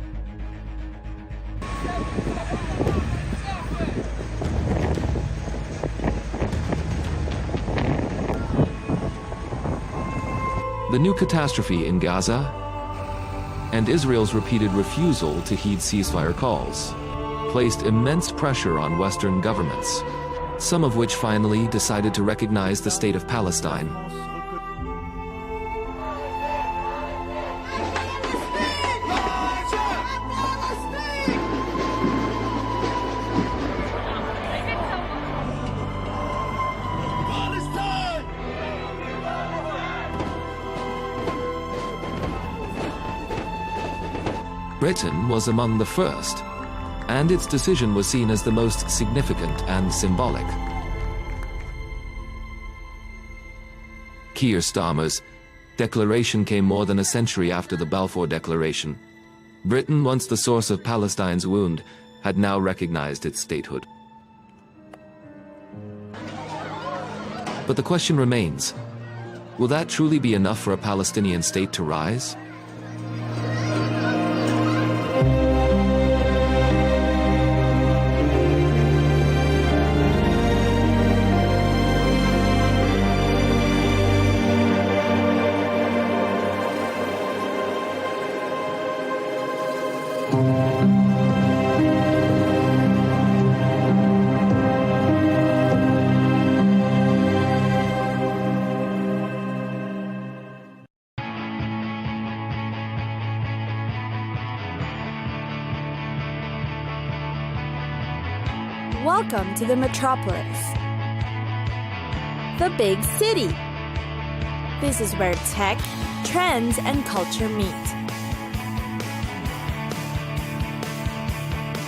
Speaker 11: The new catastrophe in Gaza and Israel's repeated refusal to heed ceasefire calls placed immense pressure on Western governments, some of which finally decided to recognize the State of Palestine. Britain was among the first, and its decision was seen as the most significant and symbolic. Keir Starmer's declaration came more than a century after the Balfour Declaration. Britain, once the source of Palestine's wound, had now recognized its statehood. But the question remains, will that truly be enough for a Palestinian state to rise?
Speaker 5: Welcome to the metropolis, the big city. This is where tech, trends, and culture meet.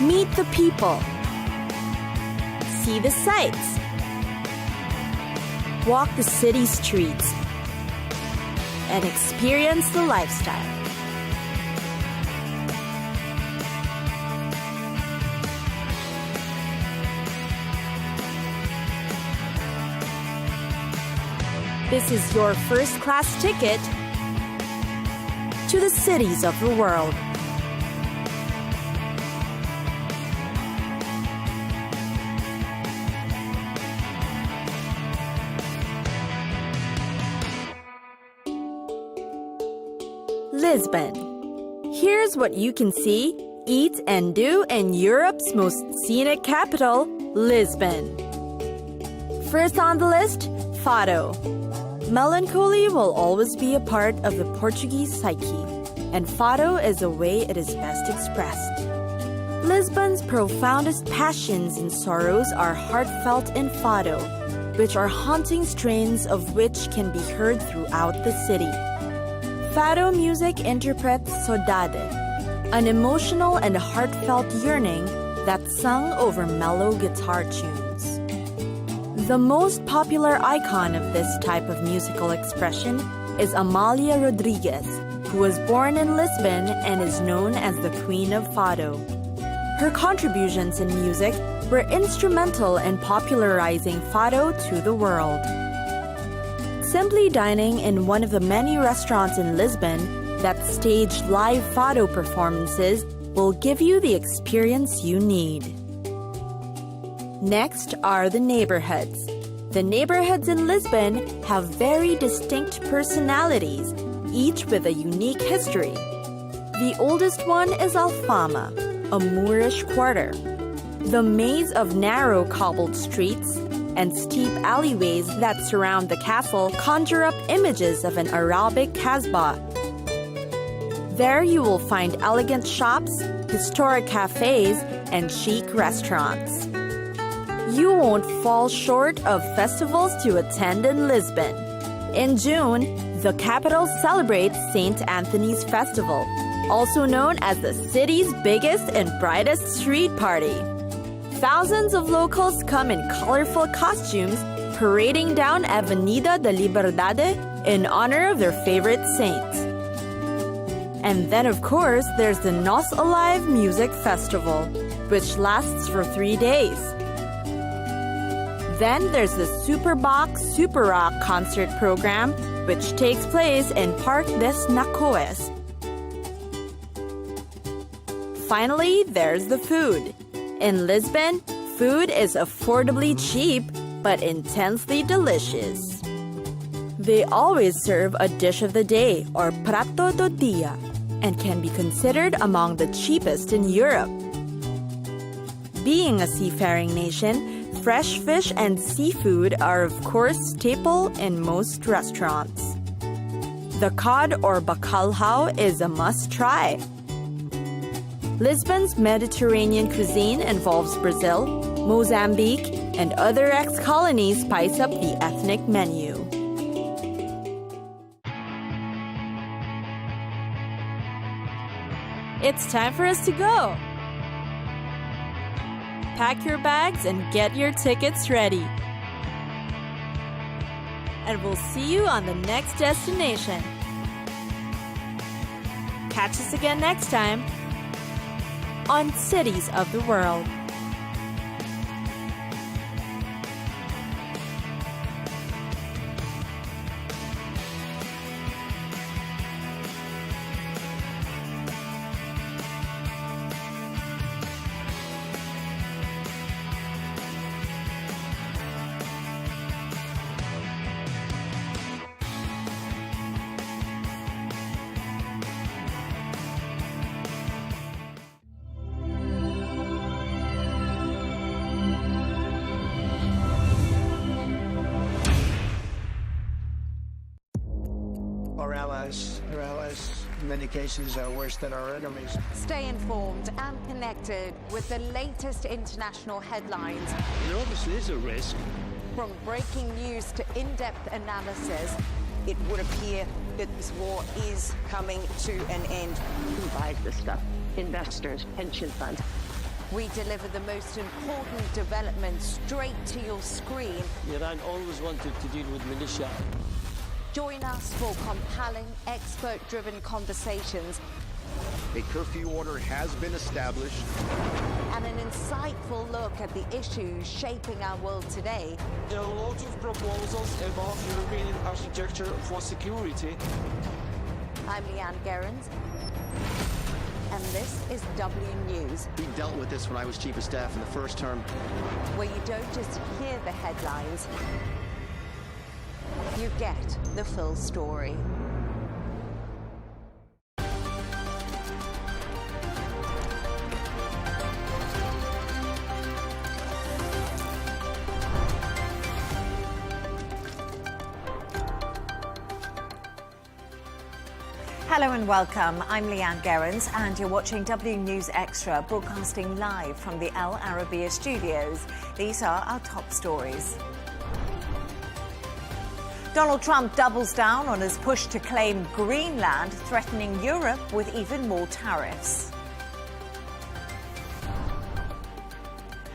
Speaker 5: Meet the people. See the sights. Walk the city streets. And experience the lifestyle. This is your first-class ticket to the cities of the world. Lisbon. Here's what you can see, eat, and do in Europe's most scenic capital, Lisbon. First on the list, Fado. Melancholy will always be a part of the Portuguese psyche, and Fado is a way it is best expressed. Lisbon's profoundest passions and sorrows are heartfelt in Fado, which are haunting strains of which can be heard throughout the city. Fado music interprets saudade, an emotional and heartfelt yearning that's sung over mellow guitar tunes. The most popular icon of this type of musical expression is Amália Rodrigues, who was born in Lisbon and is known as the Queen of Fado. Her contributions in music were instrumental in popularizing Fado to the world. Simply dining in one of the many restaurants in Lisbon that stage live Fado performances will give you the experience you need. Next are the neighborhoods. The neighborhoods in Lisbon have very distinct personalities, each with a unique history. The oldest one is Alfama, a Moorish quarter. The maze of narrow cobbled streets and steep alleyways that surround the castle conjure up images of an Arabic Kasbah. There you will find elegant shops, historic cafes, and chic restaurants. You won't fall short of festivals to attend in Lisbon. In June, the capital celebrates St. Anthony's Festival, also known as the city's biggest and brightest street party. Thousands of locals come in colorful costumes, parading down Avenida da Liberdade in honor of their favorite saint. And then, of course, there's the Nós Alive Music Festival, which lasts for 3 days. Then there's the Superbox Super Rock concert program, which takes place in Parque das Nações. Finally, there's the food. In Lisbon, food is affordably cheap, but intensely delicious. They always serve a dish of the day, or prato do dia, and can be considered among the cheapest in Europe. Being a seafaring nation, fresh fish and seafood are of course staple in most restaurants. The cod or bacalhau is a must-try. Lisbon's Mediterranean cuisine involves Brazil, Mozambique, and other ex-colonies spice up the ethnic menu. It's time for us to go! Pack your bags and get your tickets ready. and we'll see you on the next destination. Catch us again next time on Cities of the World.
Speaker 14: Our allies, in many cases, are worse than our enemies.
Speaker 15: Stay informed and connected with the latest international headlines.
Speaker 24: There obviously is a risk.
Speaker 15: From breaking news to in-depth analysis,
Speaker 21: it would appear that this war is coming to an end.
Speaker 23: Who buys this stuff? Investors, pension funds.
Speaker 15: we deliver the most important developments straight to your screen.
Speaker 1: Iran always wanted to deal with militia.
Speaker 15: Join us for compelling, expert-driven conversations.
Speaker 24: A curfew order has been established.
Speaker 15: And an insightful look at the issues shaping our world today.
Speaker 19: There are lots of proposals about European architecture for security.
Speaker 15: I'm Leigh Ann Gerrans, and this is W News.
Speaker 7: We dealt with this when I was Chief of Staff in the first term.
Speaker 15: Where you don't just hear the headlines, you get the full story.
Speaker 17: Hello and welcome. I'm Leigh Ann Gerrans and you're watching W News Extra, broadcasting live from the Al Arabiya studios. These are our top stories. Donald Trump doubles down on his push to claim Greenland, threatening Europe with even more tariffs.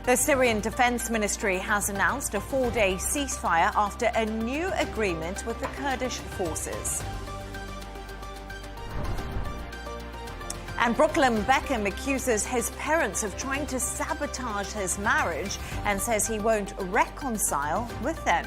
Speaker 17: The Syrian Defense Ministry has announced a 4-day ceasefire after a new agreement with the Kurdish forces. And Brooklyn Beckham accuses his parents of trying to sabotage his marriage and says he won't reconcile with them.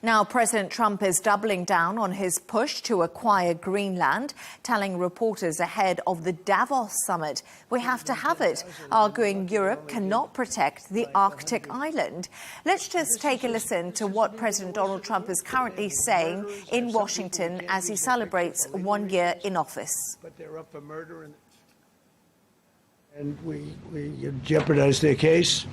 Speaker 17: Now, President Trump is doubling down on his push to acquire Greenland, telling reporters ahead of the Davos summit, "We have to have it," arguing Europe cannot protect the Arctic island. Let's just take a listen to what President Donald Trump is currently saying in Washington as he celebrates 1 year in office.
Speaker 20: But they're up for murder, and we jeopardize their case.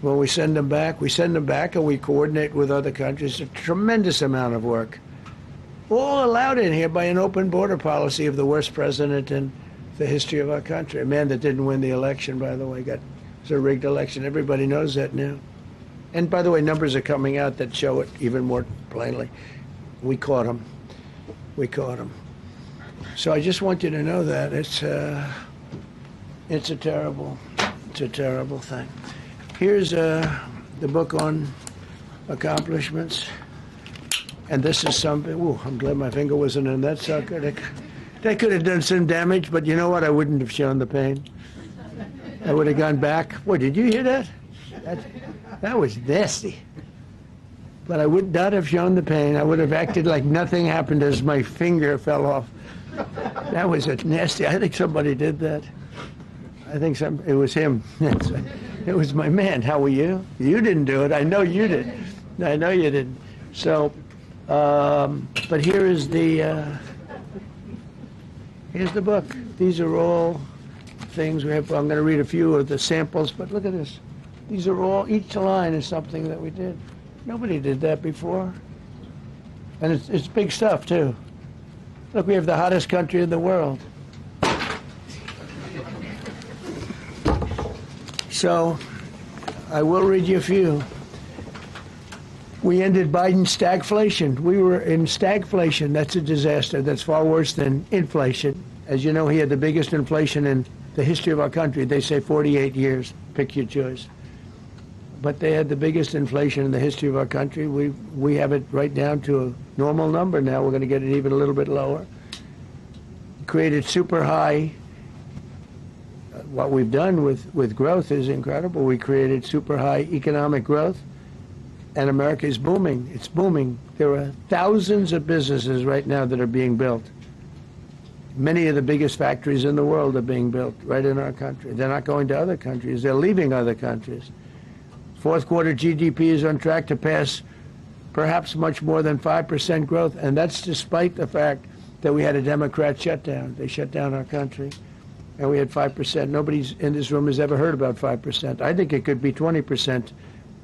Speaker 20: When we send them back, and we coordinate with other countries. A tremendous amount of work. All allowed in here by an open border policy of the worst president in the history of our country. A man that didn't win the election, by the way. It was a rigged election. Everybody knows that now. And by the way, numbers are coming out that show it even more plainly. We caught him. We caught him. So I just want you to know that it's a terrible thing. Here's the book on accomplishments, and this is something. Ooh, I'm glad my finger wasn't in that sucker. That could have done some damage, but you know what? I wouldn't have shown the pain. I would have gone back. Boy, did you hear that? That was nasty. But I would not have shown the pain. I would have acted like nothing happened as my finger fell off. That was nasty. I think somebody did that. I think it was him. It was my man. How were you? You didn't do it. I know you did. I know you didn't. So, but here's the book. These are all things we have. I'm going to read a few of the samples, but look at this. These are all, each line is something that we did. Nobody did that before. And it's big stuff, too. Look, we have the hottest country in the world. So, I will read you a few. We ended Biden's stagflation. We were in stagflation. That's a disaster. That's far worse than inflation. As you know, he had the biggest inflation in the history of our country. They say 48 years, pick your choice. But they had the biggest inflation in the history of our country. We have it right down to a normal number now. We're going to get it even a little bit lower. Created super high. What we've done with growth is incredible. We created super high economic growth, and America is booming. It's booming. There are thousands of businesses right now that are being built. Many of the biggest factories in the world are being built right in our country. They're not going to other countries. They're leaving other countries. Fourth quarter GDP is on track to pass perhaps much more than 5% growth, and that's despite the fact that we had a Democrat shutdown. They shut down our country, and we had 5%. Nobody in this room has ever heard about 5%. I think it could be 20%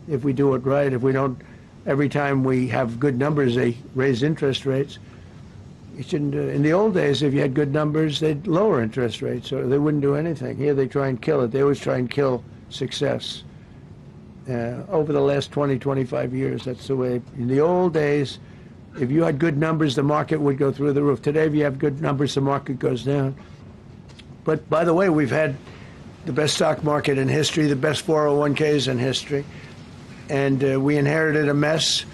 Speaker 20: if we do it right. If we don't, every time we have good numbers, they raise interest rates. You shouldn't. In the old days, if you had good numbers, they'd lower interest rates, or they wouldn't do anything. Here, they try and kill it. They always try and kill success. Over the last 20, 25 years, that's the way. In the old days, if you had good numbers, the market would go through the roof. Today, if you have good numbers, the market goes down. But by the way, we've had the best stock market in history, the best 401ks in history, and we inherited a mess.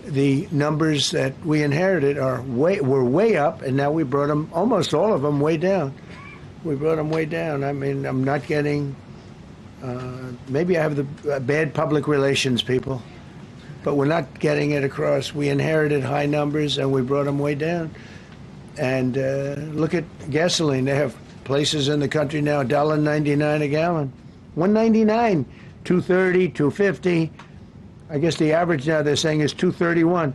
Speaker 20: The numbers that we inherited were way up, and now we brought them, almost all of them, way down. We brought them way down. I mean, I'm not getting, maybe I have the bad public relations people, but we're not getting it across. We inherited high numbers, and we brought them way down. And look at gasoline. They have places in the country now, $1.99 a gallon. $1.99, $2.30, $2.50. I guess the average now they're saying is $2.31.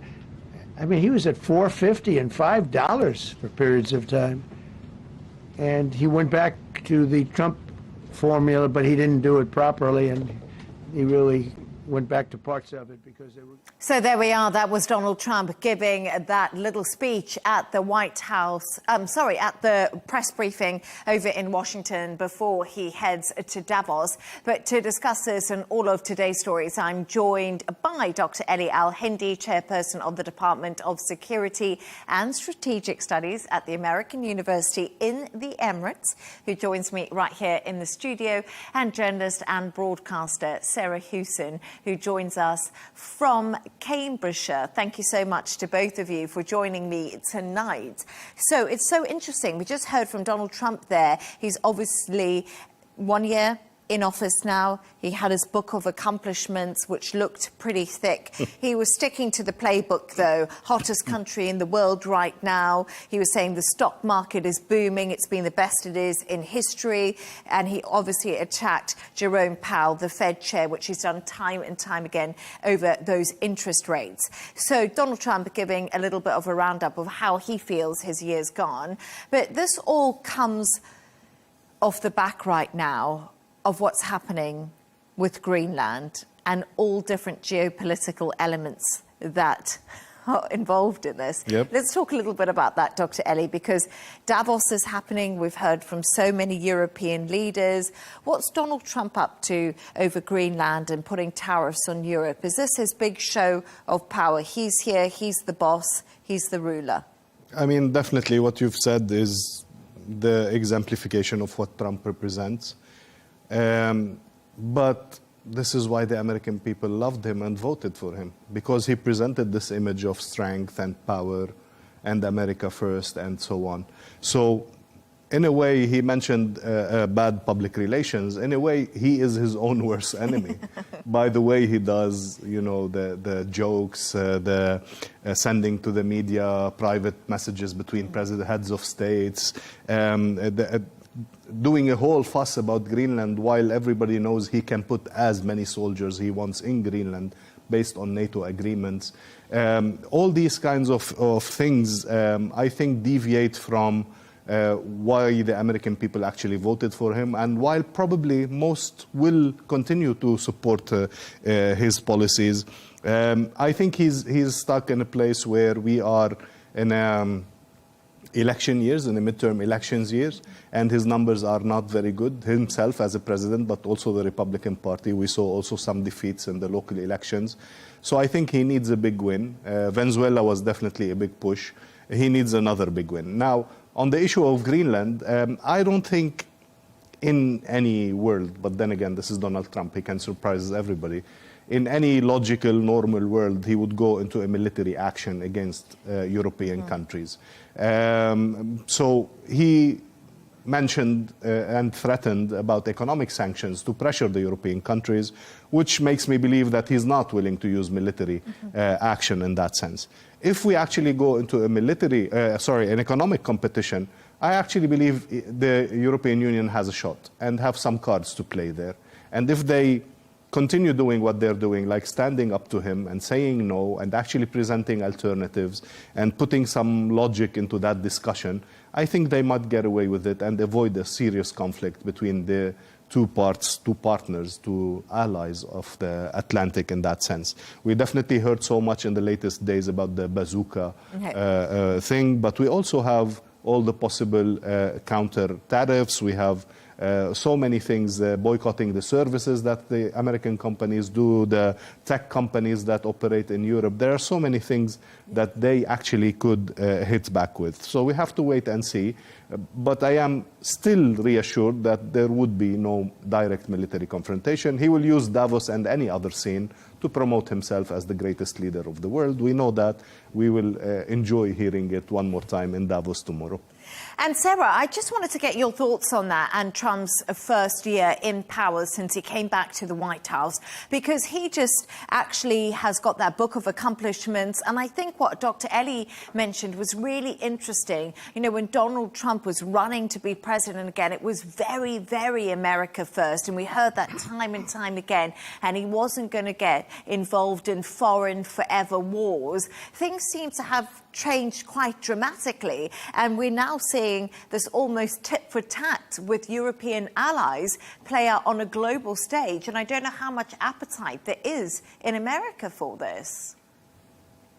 Speaker 20: I mean, he was at $4.50 and $5 for periods of time. And he went back to the Trump formula, but he didn't do it properly, and he really went back to parts of it because they were...
Speaker 17: So there we are. That was Donald Trump giving that little speech at the White House, at the press briefing over in Washington before he heads to Davos. But to discuss this and all of today's stories, I'm joined by Dr. Ellie Al-Hindi, chairperson of the Department of Security and Strategic Studies at the American University in the Emirates, who joins me right here in the studio, and journalist and broadcaster Sarah Hewson, who joins us from Cambridgeshire. Thank you so much to both of you for joining me tonight. So it's so interesting. We just heard from Donald Trump there. He's obviously 1 year in office now. He had his book of accomplishments, which looked pretty thick. He was sticking to the playbook, though. Hottest country in the world right now. He was saying the stock market is booming. It's been the best it is in history. And he obviously attacked Jerome Powell, the Fed chair, which he's done time and time again over those interest rates. So Donald Trump giving a little bit of a roundup of how he feels his year's gone. But this all comes off the back right now of what's happening with Greenland and all different geopolitical elements that are involved in this.
Speaker 2: Yep.
Speaker 17: Let's talk a little bit about that, Dr. Ellie, because Davos is happening. We've heard from so many European leaders. What's Donald Trump up to over Greenland and putting tariffs on Europe? Is this his big show of power? He's here, he's the boss, he's the ruler.
Speaker 2: I mean, definitely what you've said is the exemplification of what Trump represents. But this is why the American people loved him and voted for him, because he presented this image of strength and power and America first and so on. So in a way, he mentioned bad public relations. In a way, he is his own worst enemy. By the way he does, you know, the jokes, the sending to the media private messages between heads of states, doing a whole fuss about Greenland while everybody knows he can put as many soldiers he wants in Greenland based on NATO agreements. All these kinds of things, I think, deviate from why the American people actually voted for him, and while probably most will continue to support his policies, I think he's stuck in a place where we are in election years, in the midterm elections years, and his numbers are not very good himself as a president, but also the Republican Party. We saw also some defeats in the local elections. So I think he needs a big win. Venezuela was definitely a big push. He needs another big win. Now, On the issue of Greenland, I don't think in any world, but then again, this is Donald Trump, he can surprise everybody. In any logical, normal world, he would go into a military action against European countries. So he mentioned and threatened about economic sanctions to pressure the European countries, which makes me believe that he's not willing to use military action in that sense. If we actually go into a an economic competition, I actually believe the European Union has a shot and have some cards to play there. And if they continue doing what they're doing, like standing up to him and saying no and actually presenting alternatives and putting some logic into that discussion, I think they might get away with it and avoid a serious conflict between the two partners, two allies of the Atlantic in that sense. We definitely heard so much in the latest days about the bazooka thing, but we also have all the possible counter tariffs. We have so many things, boycotting the services that the American companies do, the tech companies that operate in Europe. There are so many things that they actually could hit back with. So we have to wait and see. But I am still reassured that there would be no direct military confrontation. He will use Davos and any other scene to promote himself as the greatest leader of the world. We know that. We will enjoy hearing it one more time in Davos tomorrow.
Speaker 17: And Sarah, I just wanted to get your thoughts on that and Trump's first year in power since he came back to the White House, because he just actually has got that book of accomplishments. And I think what Dr. Ellie mentioned was really interesting. You know, when Donald Trump was running to be president again, it was very, very America first. And we heard that time and time again. And he wasn't going to get involved in foreign forever wars. Things seem to have changed quite dramatically, and we're now seeing this almost tit for tat with European allies play out on a global stage, and I don't know how much appetite there is in America for this.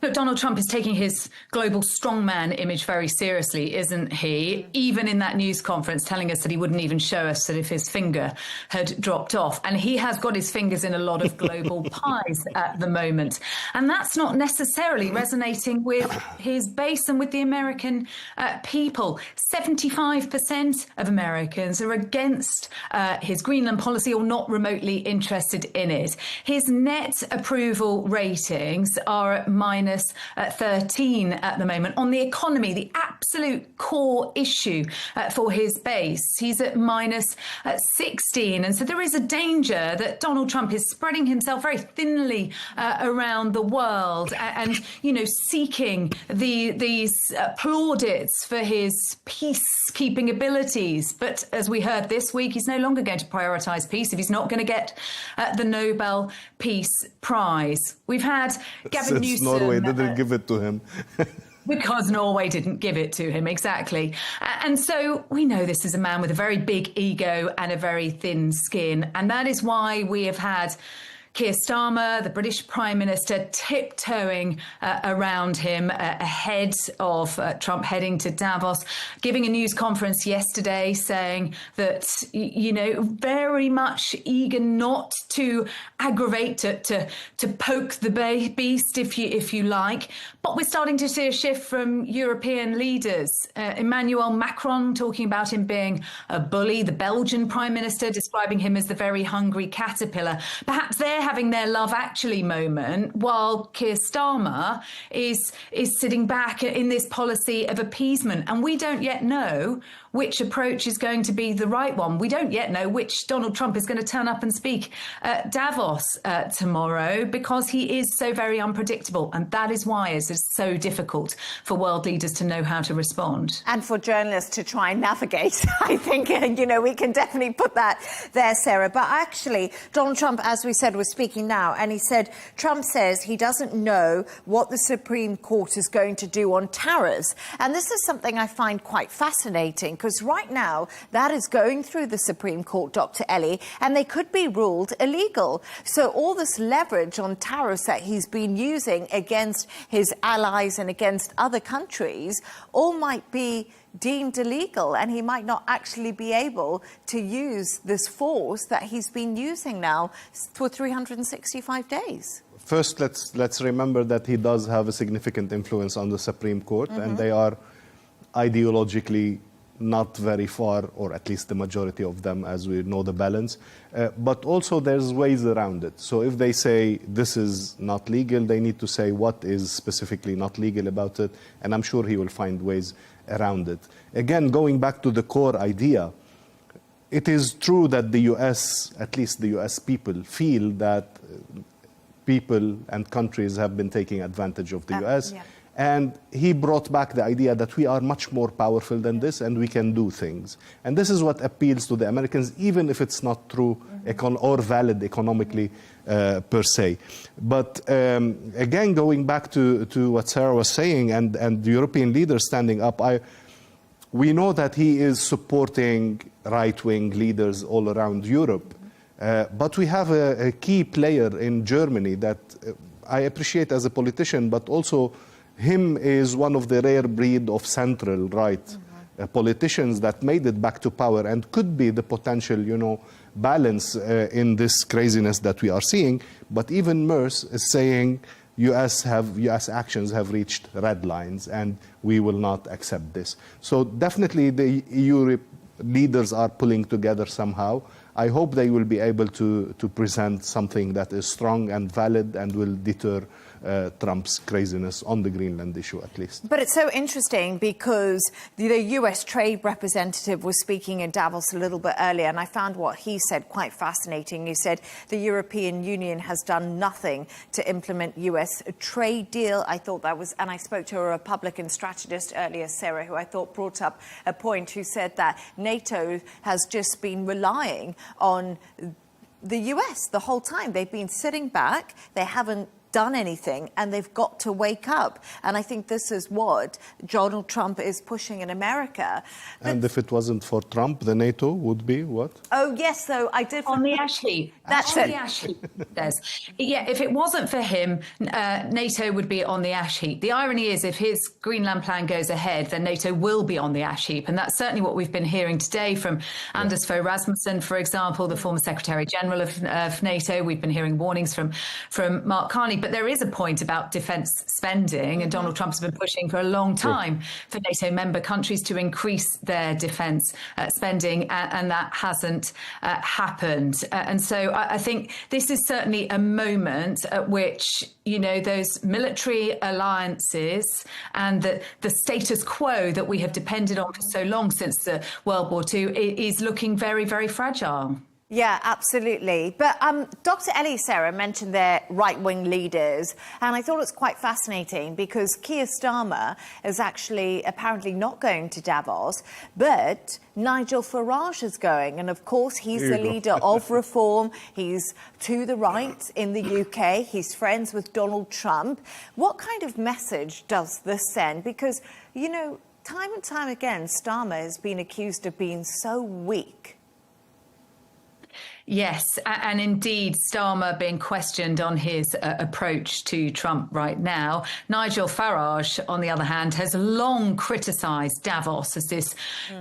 Speaker 3: Look, Donald Trump is taking his global strongman image very seriously, isn't he? Even in that news conference telling us that he wouldn't even show us that if his finger had dropped off. And he has got his fingers in a lot of global pies at the moment. And that's not necessarily resonating with his base and with the American people. 75% of Americans are against his Greenland policy or not remotely interested in it. His net approval ratings are at minus 13 at the moment. On the economy, the absolute core issue for his base, he's at minus 16. And so there is a danger that Donald Trump is spreading himself very thinly around the world and, you know, seeking these plaudits for his peacekeeping abilities. But as we heard this week, he's no longer going to prioritise peace if he's not going to get the Nobel Peace Prize. We've had Gavin Newsom.
Speaker 2: Norway didn't give it to him.
Speaker 3: Because Norway didn't give it to him, exactly. And so we know this is a man with a very big ego and a very thin skin. And that is why we have had Keir Starmer, the British Prime Minister, tiptoeing around him ahead of Trump heading to Davos, giving a news conference yesterday saying that, you know, very much eager not to aggravate, to poke the beast, if you like. But we're starting to see a shift from European leaders. Emmanuel Macron talking about him being a bully, the Belgian Prime Minister describing him as the very hungry caterpillar. Perhaps they're having their Love Actually moment, while Keir Starmer is sitting back in this policy of appeasement. And we don't yet know which approach is going to be the right one. We don't yet know which Donald Trump is going to turn up and speak at Davos tomorrow, because he is so very unpredictable. And that is why it is so difficult for world leaders to know how to respond.
Speaker 17: And for journalists to try and navigate. I think, you know, we can definitely put that there, Sarah. But actually, Donald Trump, as we said, was speaking now, and he said, Trump says he doesn't know what the Supreme Court is going to do on tariffs. And this is something I find quite fascinating, because right now that is going through the Supreme Court, Dr. Ellie, and they could be ruled illegal. So all this leverage on tariffs that he's been using against his allies and against other countries all might be deemed illegal, and he might not actually be able to use this force that he's been using now for 365 days.
Speaker 2: First, let's remember that he does have a significant influence on the Supreme Court, and they are ideologically not very far, or at least the majority of them, as we know the balance. But also there's ways around it. So if they say this is not legal, they need to say what is specifically not legal about it, and I'm sure he will find ways around it. Again, going back to the core idea, it is true that the US, at least the US people, feel that people and countries have been taking advantage of the US.
Speaker 17: Yeah.
Speaker 2: And he brought back the idea that we are much more powerful than this and we can do things. And this is what appeals to the Americans, even if it's not true or valid economically per se. But again, going back to what Sarah was saying and the European leaders standing up, we know that he is supporting right-wing leaders all around Europe. But we have a key player in Germany that I appreciate as a politician, but also him is one of the rare breed of central right politicians that made it back to power and could be the potential, balance in this craziness that we are seeing. But even Merce is saying US actions have reached red lines and we will not accept this. So definitely the EU leaders are pulling together somehow. I hope they will be able to present something that is strong and valid and will deter Trump's craziness on the Greenland issue, at least.
Speaker 17: But it's so interesting because the US trade representative was speaking in Davos a little bit earlier, and I found what he said quite fascinating. He said the European Union has done nothing to implement US trade deal. I thought that was, and I spoke to a Republican strategist earlier, Sarah, who I thought brought up a point, who said that NATO has just been relying on the US the whole time. They've been sitting back, they haven't done anything, and they've got to wake up. And I think this is what Donald Trump is pushing in America.
Speaker 2: And if it wasn't for Trump, the NATO would be what?
Speaker 17: Oh, yes, so I did...
Speaker 3: On the ash heap.
Speaker 17: That's
Speaker 3: on
Speaker 17: it.
Speaker 3: The ash heap, yeah, if it wasn't for him, NATO would be on the ash heap. The irony is, if his Greenland plan goes ahead, then NATO will be on the ash heap. And that's certainly what we've been hearing today from Anders Fogh Rasmussen, for example, the former Secretary General of NATO. We've been hearing warnings from Mark Carney. But there is a point about defence spending, and Donald Trump has been pushing for a long time for NATO member countries to increase their defence spending, and that hasn't happened. And so I think this is certainly a moment at which, those military alliances and the status quo that we have depended on for so long since World War II is looking very, very fragile.
Speaker 17: Yeah, absolutely. But Dr. Ellie, Sarah, mentioned their right-wing leaders, and I thought it was quite fascinating because Keir Starmer is actually apparently not going to Davos, but Nigel Farage is going. And, of course, he's the leader of Reform. He's to the right in the UK. He's friends with Donald Trump. What kind of message does this send? Because, time and time again, Starmer has been accused of being so weak.
Speaker 3: Yes, and indeed, Starmer being questioned on his approach to Trump right now. Nigel Farage, on the other hand, has long criticised Davos as this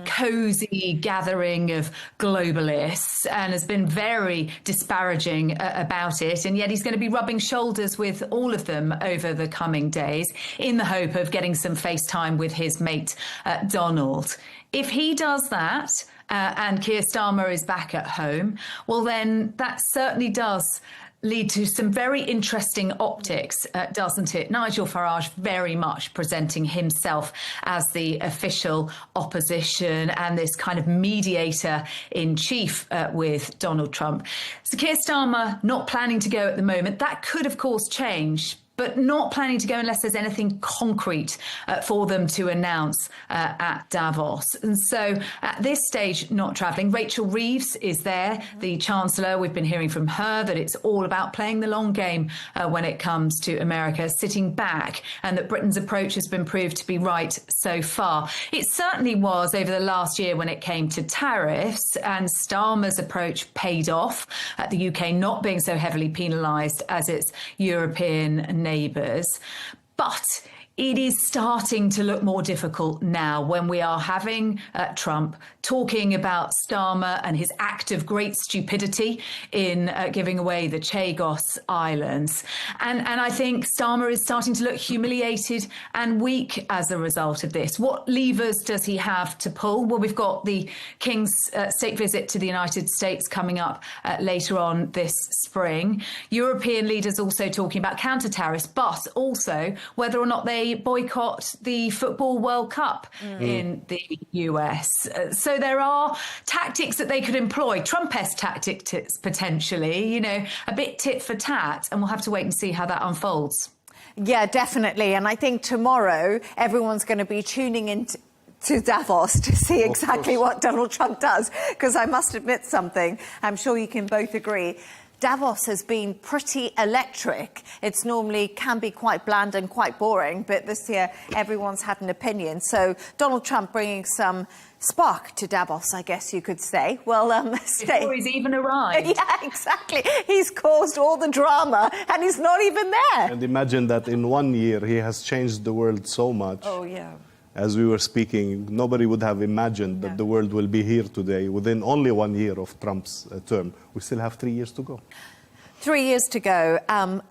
Speaker 3: cosy gathering of globalists and has been very disparaging about it. And yet he's going to be rubbing shoulders with all of them over the coming days in the hope of getting some FaceTime with his mate, Donald. If he does that, and Keir Starmer is back at home, well, then that certainly does lead to some very interesting optics, doesn't it? Nigel Farage very much presenting himself as the official opposition and this kind of mediator in chief with Donald Trump. So Keir Starmer not planning to go at the moment. That could, of course, change, but not planning to go unless there's anything concrete for them to announce at Davos. And so at this stage, not travelling. Rachel Reeves is there, the Chancellor. We've been hearing from her that it's all about playing the long game when it comes to America, sitting back, and that Britain's approach has been proved to be right so far. It certainly was over the last year when it came to tariffs, and Starmer's approach paid off, the UK not being so heavily penalised as its European neighbours. But it is starting to look more difficult now when we are having Trump talking about Starmer and his act of great stupidity in giving away the Chagos Islands. And I think Starmer is starting to look humiliated and weak as a result of this. What levers does he have to pull? Well, we've got the King's state visit to the United States coming up later on this spring. European leaders also talking about counter-tariffs, but also whether or not they boycott the Football World Cup in the US. So there are tactics that they could employ, Trump-esque tactics potentially, you know, a bit tit for tat, and we'll have to wait and see how that unfolds.
Speaker 17: Yeah, definitely. And I think tomorrow everyone's going to be tuning in to Davos to see exactly what Donald Trump does, because I must admit something, I'm sure you can both agree. Davos has been pretty electric. It's normally can be quite bland and quite boring, but this year everyone's had an opinion. So Donald Trump bringing some spark to Davos, I guess you could say. Well,
Speaker 3: before he's even arrived.
Speaker 17: Yeah, exactly. He's caused all the drama and he's not even there.
Speaker 2: And imagine that in 1 year he has changed the world so much.
Speaker 17: Oh, yeah.
Speaker 2: As we were speaking, nobody would have imagined that the world will be here today within only 1 year of Trump's term. We still have 3 years to go.
Speaker 17: 3 years to go.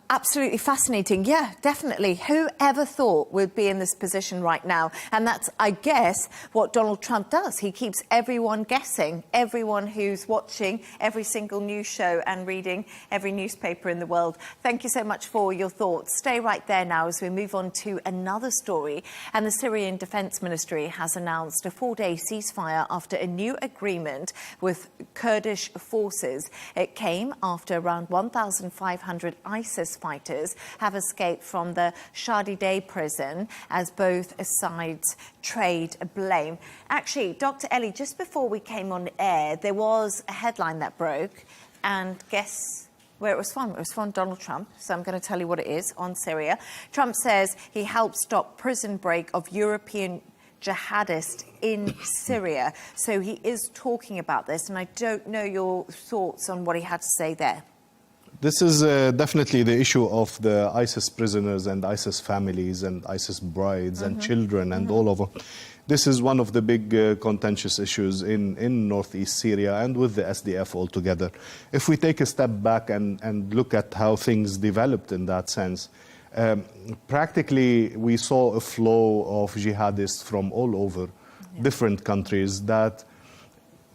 Speaker 17: Absolutely fascinating. Yeah, definitely. Who ever thought we'd be in this position right now? And that's, I guess, what Donald Trump does. He keeps everyone guessing, everyone who's watching every single news show and reading every newspaper in the world. Thank you so much for your thoughts. Stay right there now as we move on to another story. And the Syrian Defense Ministry has announced a 4-day ceasefire after a new agreement with Kurdish forces. It came after around 1,500 ISIS fighters have escaped from the Shadideh prison as both sides trade blame. Actually, Dr. Ellie, just before we came on air, there was a headline that broke, and guess where it was from? It was from Donald Trump, so I'm going to tell you what it is on Syria. Trump says he helped stop prison break of European jihadists in Syria. So he is talking about this, and I don't know your thoughts on what he had to say there.
Speaker 2: This is definitely the issue of the ISIS prisoners and ISIS families and ISIS brides and children and all of them. This is one of the big contentious issues in northeast Syria and with the SDF altogether. If we take a step back and look at how things developed in that sense, practically we saw a flow of jihadists from all over different countries that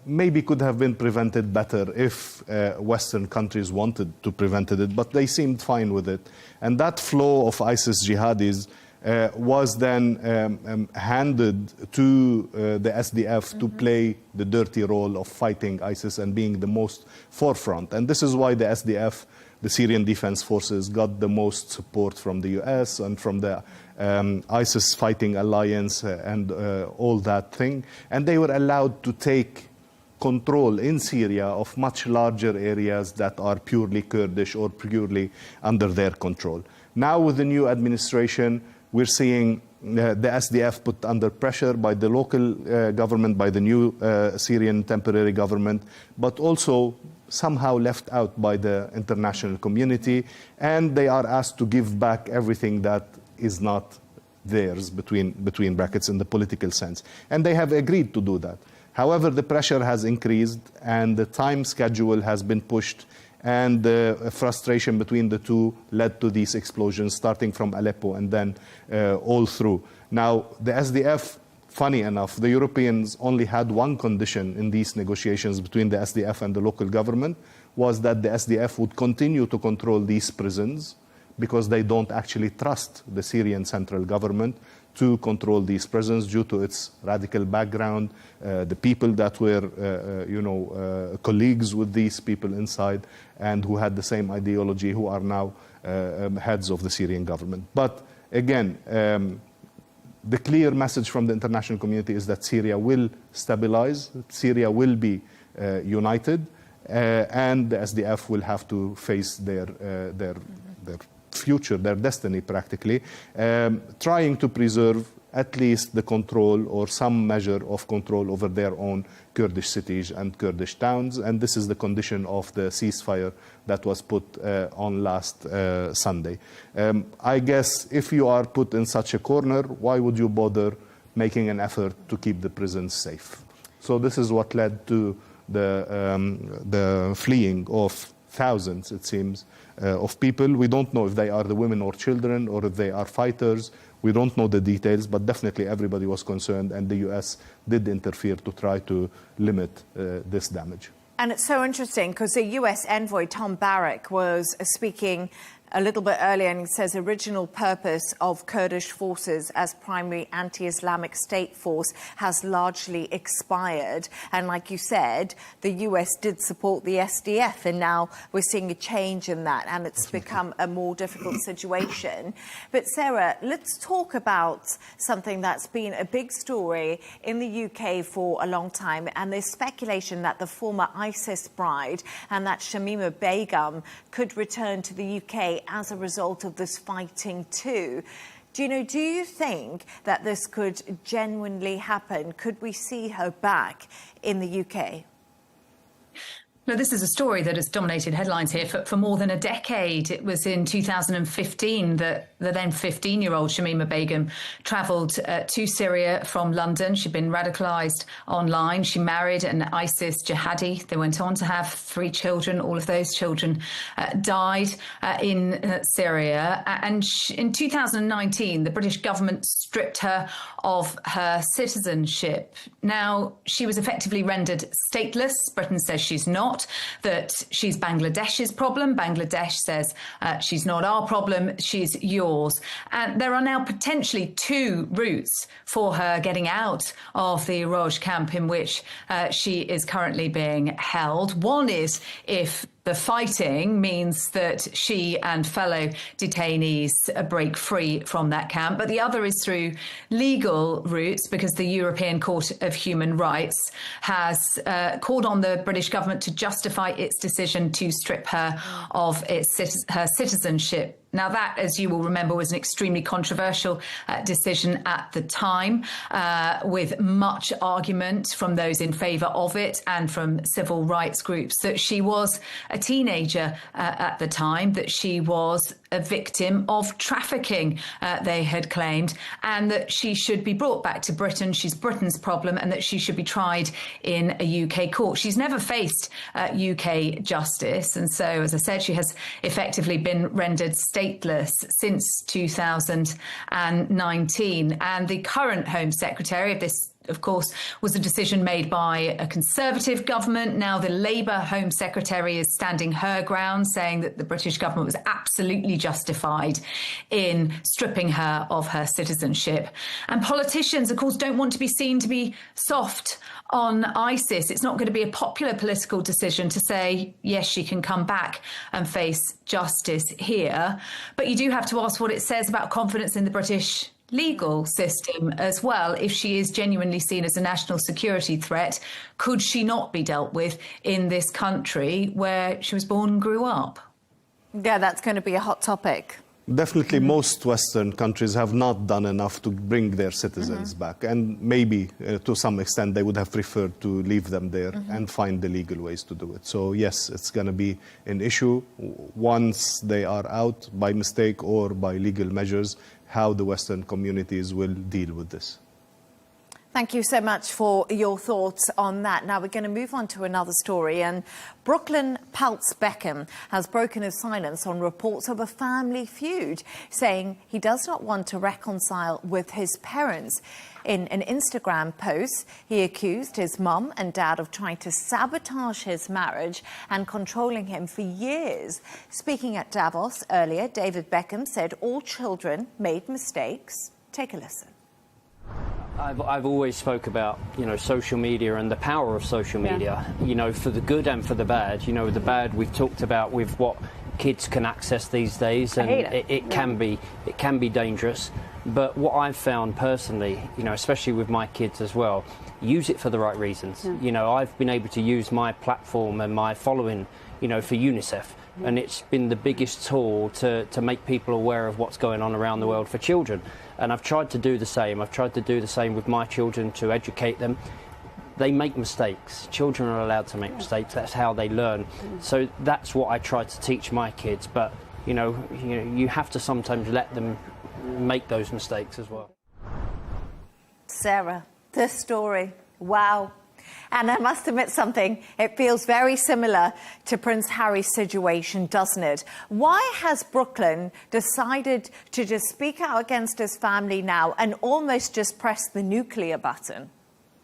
Speaker 2: maybe could have been prevented better if Western countries wanted to prevent it, but they seemed fine with it. And that flow of ISIS jihadis was then handed to the SDF to play the dirty role of fighting ISIS and being the most forefront. And this is why the SDF, the Syrian Defense Forces, got the most support from the US and from the ISIS fighting alliance and all that thing. And they were allowed to take control in Syria of much larger areas that are purely Kurdish or purely under their control. Now with the new administration, we're seeing the SDF put under pressure by the local government, by the new Syrian temporary government, but also somehow left out by the international community, and they are asked to give back everything that is not theirs, between brackets, in the political sense. And they have agreed to do that. However, the pressure has increased and the time schedule has been pushed, and the frustration between the two led to these explosions, starting from Aleppo and then all through. Now, the SDF, funny enough, the Europeans only had one condition in these negotiations between the SDF and the local government, was that the SDF would continue to control these prisons because they don't actually trust the Syrian central government to control these prisons due to its radical background, the people that were, colleagues with these people inside and who had the same ideology, who are now heads of the Syrian government. But again, the clear message from the international community is that Syria will stabilize, Syria will be united, and the SDF will have to face their future, their destiny practically, trying to preserve at least the control or some measure of control over their own Kurdish cities and Kurdish towns. And this is the condition of the ceasefire that was put on last Sunday. I guess if you are put in such a corner, why would you bother making an effort to keep the prisons safe? So this is what led to the fleeing of thousands, it seems, of people. We don't know if they are the women or children or if they are fighters. We don't know the details, but definitely everybody was concerned, and the US did interfere to try to limit this damage.
Speaker 17: And it's so interesting because the US envoy, Tom Burges, was speaking a little bit earlier, and he says original purpose of Kurdish forces as primary anti-Islamic state force has largely expired. And like you said, the US did support the SDF, and now we're seeing a change in that, and it's become a more difficult situation. But Sarah, let's talk about something that's been a big story in the UK for a long time, and there's speculation that the former ISIS bride and that Shamima Begum could return to the UK as a result of this fighting too. Do you think that this could genuinely happen? Could we see her back in the UK?
Speaker 3: No, this is a story that has dominated headlines here for more than a decade. It was in 2015 that the then 15-year-old Shamima Begum travelled to Syria from London. She'd been radicalised online. She married an ISIS jihadi. They went on to have 3 children. All of those children died in Syria. And in 2019, the British government stripped her of her citizenship. Now, she was effectively rendered stateless. Britain says she's not, that she's Bangladesh's problem. Bangladesh says she's not our problem, she's yours. And there are now potentially 2 routes for her getting out of the Roj camp in which she is currently being held. One is if the fighting means that she and fellow detainees break free from that camp. But the other is through legal routes, because the European Court of Human Rights has called on the British government to justify its decision to strip her of her citizenship. Now, that, as you will remember, was an extremely controversial decision at the time, with much argument from those in favour of it and from civil rights groups, that she was a teenager at the time, that she was a victim of trafficking, they had claimed, and that she should be brought back to Britain. She's Britain's problem, and that she should be tried in a UK court. She's never faced UK justice. And so, as I said, she has effectively been rendered stateless since 2019. And the current Home Secretary of this, of course, was a decision made by a Conservative government. Now the Labour Home Secretary is standing her ground, saying that the British government was absolutely justified in stripping her of her citizenship. And politicians, of course, don't want to be seen to be soft on ISIS. It's not going to be a popular political decision to say, yes, she can come back and face justice here. But you do have to ask what it says about confidence in the British legal system as well. If she is genuinely seen as a national security threat, could she not be dealt with in this country where she was born and grew up?
Speaker 17: Yeah, that's going to be a hot topic.
Speaker 2: Definitely, most Western countries have not done enough to bring their citizens back. And maybe, to some extent, they would have preferred to leave them there and find the legal ways to do it. So, yes, it's going to be an issue once they are out by mistake or by legal measures, how the Western communities will deal with this.
Speaker 17: Thank you so much for your thoughts on that. Now we're going to move on to another story. And Brooklyn Peltz Beckham has broken his silence on reports of a family feud, saying he does not want to reconcile with his parents. In an Instagram post, he accused his mum and dad of trying to sabotage his marriage and controlling him for years. Speaking at Davos earlier, David Beckham said all children made mistakes. Take a listen.
Speaker 4: I've always spoke about, social media and the power of social media, for the good and for the bad. The bad we've talked about with what kids can access these days, and it can be dangerous. But what I've found personally, you know, especially with my kids as well, use it for the right reasons.
Speaker 6: Yeah.
Speaker 4: You know, I've been able to use my platform and my following, you know, for UNICEF. And it's been the biggest tool to make people aware of what's going on around the world for children. And I've tried to do the same. I've tried to do the same with my children, to educate them. They make mistakes. Children are allowed to make mistakes. That's how they learn. So that's what I try to teach my kids. But, you know, you have to sometimes let them make those mistakes as well.
Speaker 17: Sarah, this story, wow. And I must admit something, it feels very similar to Prince Harry's situation, doesn't it? Why has Brooklyn decided to just speak out against his family now and almost just press the nuclear button?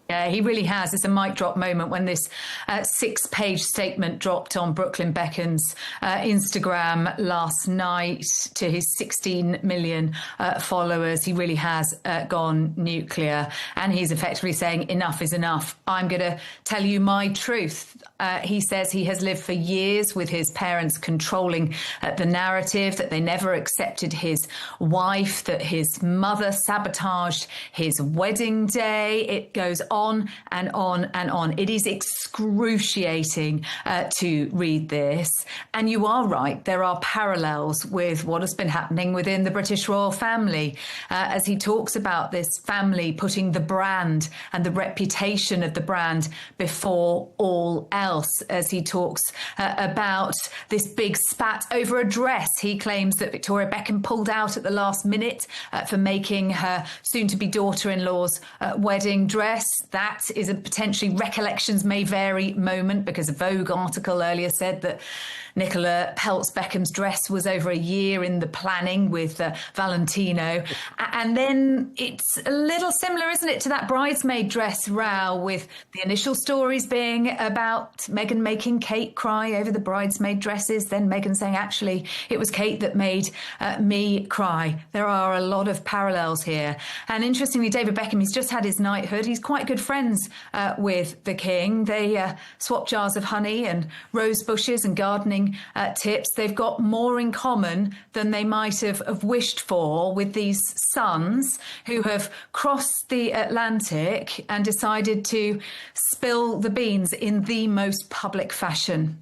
Speaker 3: Yeah, he really has. It's a mic drop moment when this 6-page statement dropped on Brooklyn Beckham's Instagram last night to his 16 million followers. He really has gone nuclear, and he's effectively saying enough is enough. I'm going to tell you my truth. He says he has lived for years with his parents controlling the narrative, that they never accepted his wife, that his mother sabotaged his wedding day. It goes on and on and on. It is excruciating to read this. And you are right, there are parallels with what has been happening within the British royal family. As he talks about this family putting the brand and the reputation of the brand before all else. As he talks about this big spat over a dress. He claims that Victoria Beckham pulled out at the last minute for making her soon-to-be daughter-in-law's wedding dress. That is a potentially recollections may vary moment, because a Vogue article earlier said that Nicola Peltz Beckham's dress was over a year in the planning with Valentino. And then it's a little similar, isn't it, to that bridesmaid dress row, with the initial stories being about Meghan making Kate cry over the bridesmaid dresses, then Meghan saying, actually, it was Kate that made me cry. There are a lot of parallels here. And interestingly, David Beckham, he's just had his knighthood. He's quite good friends with the king. They swap jars of honey and rose bushes and gardening tips. They've got more in common than they might have wished for, with these sons who have crossed the Atlantic and decided to spill the beans in the most public fashion.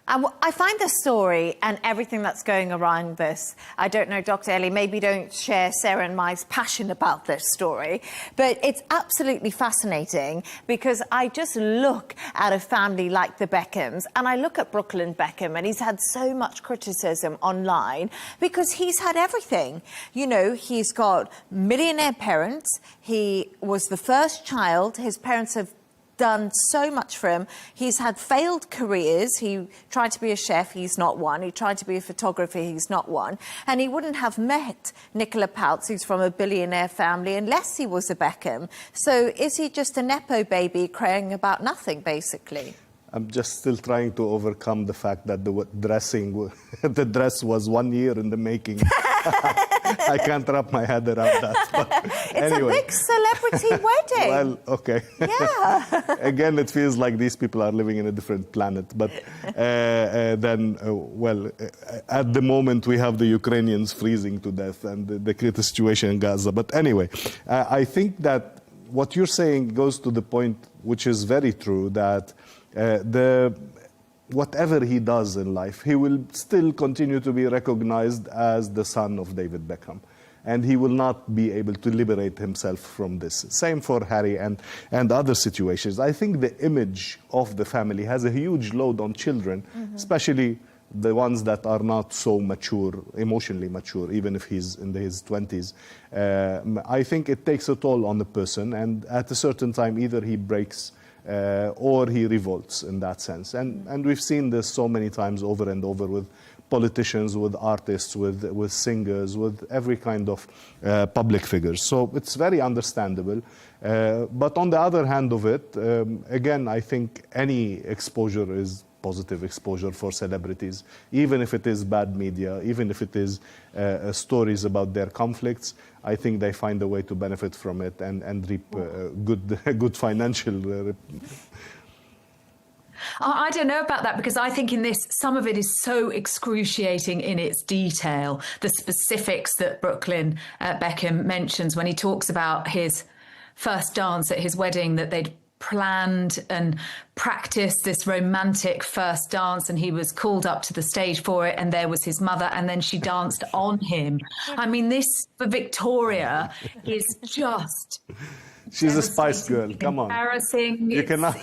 Speaker 17: I find this story and everything that's going around this, I don't know, Dr. Ellie, maybe don't share Sarah and my passion about this story, but it's absolutely fascinating, because I just look at a family like the Beckhams, and I look at Brooklyn Beckham, and he's had so much criticism online because he's had everything. You know, he's got millionaire parents, he was the first child, his parents have done so much for him. He's had failed careers. He tried to be a chef, he's not one. He tried to be a photographer, he's not one. And he wouldn't have met Nicola Peltz, who's from a billionaire family, unless he was a Beckham. So is he just a Nepo baby crying about nothing, basically?
Speaker 2: I'm just still trying to overcome the fact that the dress was 1 year in the making. I can't wrap my head around that. But
Speaker 17: it's
Speaker 2: anyway.
Speaker 17: a big celebrity wedding.
Speaker 2: Well, okay.
Speaker 17: Yeah.
Speaker 2: Again, it feels like these people are living in a different planet. But at the moment, we have the Ukrainians freezing to death and the situation in Gaza. But anyway, I think that what you're saying goes to the point, which is very true, that whatever he does in life, he will still continue to be recognized as the son of David Beckham. And he will not be able to liberate himself from this. Same for Harry and other situations. I think the image of the family has a huge load on children, especially the ones that are not so mature, emotionally mature, even if he's in his 20s. I think it takes a toll on the person, and at a certain time, either he breaks or he revolts in that sense. And we've seen this so many times over and over with politicians, with artists, with singers, with every kind of public figures. So it's very understandable. But on the other hand of it, again, I think any exposure is positive exposure for celebrities, even if it is bad media, even if it is stories about their conflicts. I think they find a way to benefit from it and reap good financial
Speaker 3: I don't know about that, because I think in this, some of it is so excruciating in its detail. The specifics that Brooklyn Beckham mentions when he talks about his first dance at his wedding, that they'd planned and practiced this romantic first dance, and he was called up to the stage for it, and there was his mother, and then she danced on him. I mean, this for Victoria is just...
Speaker 2: She's a Spice Girl, come on.
Speaker 3: Embarrassing.
Speaker 2: You cannot...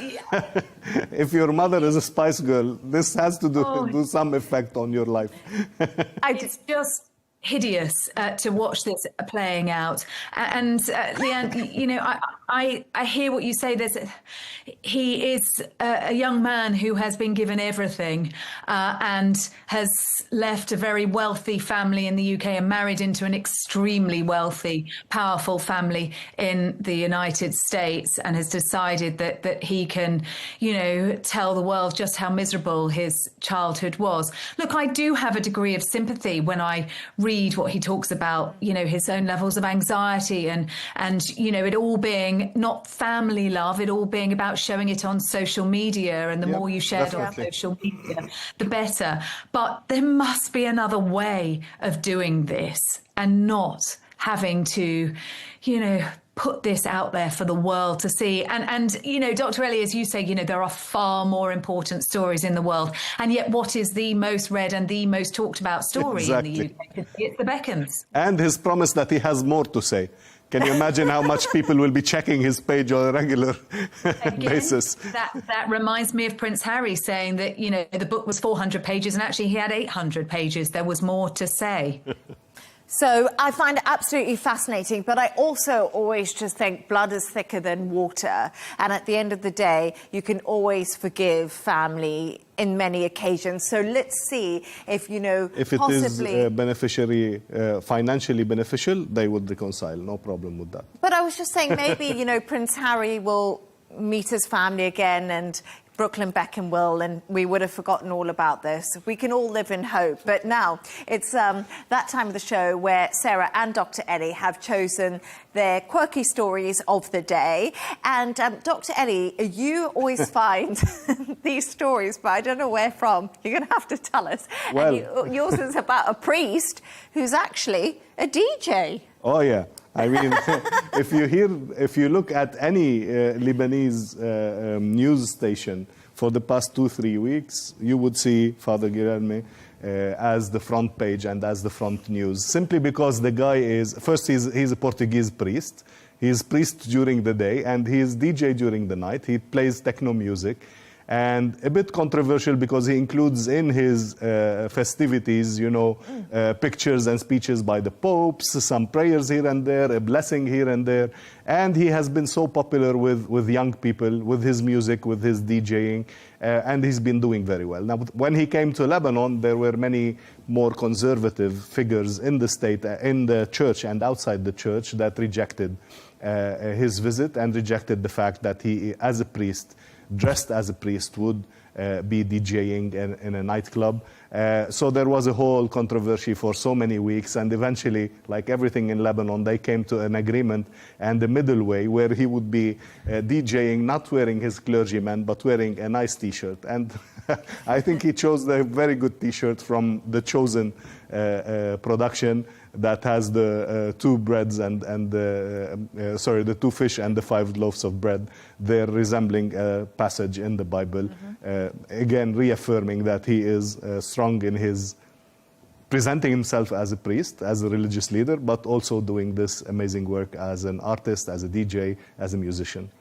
Speaker 2: If your mother is a Spice Girl, this has to do some effect on your life.
Speaker 3: It's just hideous to watch this playing out. And Leigh Ann, you know, I hear what you say. He is a young man who has been given everything and has left a very wealthy family in the UK and married into an extremely wealthy, powerful family in the United States, and has decided that he can, you know, tell the world just how miserable his childhood was. Look, I do have a degree of sympathy when I read what he talks about, you know, his own levels of anxiety and you know, it all being not family love, it all being about showing it on social media, and the more you share it on social media, the better. But there must be another way of doing this, and not having to, you know, put this out there for the world to see. And you know, Dr. Ellie, as you say, you know, there are far more important stories in the world. And yet what is the most read and the most talked about story in the UK? It's the Beckhams.
Speaker 2: And his promise that he has more to say. Can you imagine how much people will be checking his page on a regular basis?
Speaker 3: That reminds me of Prince Harry saying that, you know, the book was 400 pages and actually he had 800 pages. There was more to say.
Speaker 17: So I find it absolutely fascinating, but I also always just think blood is thicker than water. And at the end of the day, you can always forgive family in many occasions. So let's see if, you know,
Speaker 2: if it is financially beneficial, they would reconcile. No problem with that.
Speaker 17: But I was just saying, maybe, you know, Prince Harry will meet his family again, and Brooklyn Beckham will, and we would have forgotten all about this. We can all live in hope. But now it's that time of the show where Sarah and Dr. Ellie have chosen their quirky stories of the day. And Dr. Ellie, you always find these stories, but I don't know where from. You're going to have to tell us.
Speaker 2: Well,
Speaker 17: and yours is about a priest who's actually a DJ.
Speaker 2: Oh, yeah. I mean, if you look at any Lebanese news station for the past 2-3 weeks, you would see Father Guilherme as the front page and as the front news, simply because the guy is, first, he's a Portuguese priest. He's priest during the day and he's DJ during the night. He plays techno music. And a bit controversial because he includes in his festivities, you know, pictures and speeches by the popes, some prayers here and there, a blessing here and there. And he has been so popular with young people, with his music, with his DJing, and he's been doing very well. Now, when he came to Lebanon, there were many more conservative figures in the state, in the church and outside the church, that rejected his visit and rejected the fact that he, as a priest, dressed as a priest, would be DJing in a nightclub. So there was a whole controversy for so many weeks, and eventually, like everything in Lebanon, they came to an agreement and a middle way where he would be DJing, not wearing his clergyman, but wearing a nice T-shirt. And I think he chose the very good T-shirt from the Chosen production that has the two breads and the 2 fish and the 5 loaves of bread. They're resembling a passage in the Bible, again reaffirming that he is strong in his presenting himself as a priest, as a religious leader, but also doing this amazing work as an artist, as a DJ, as a musician.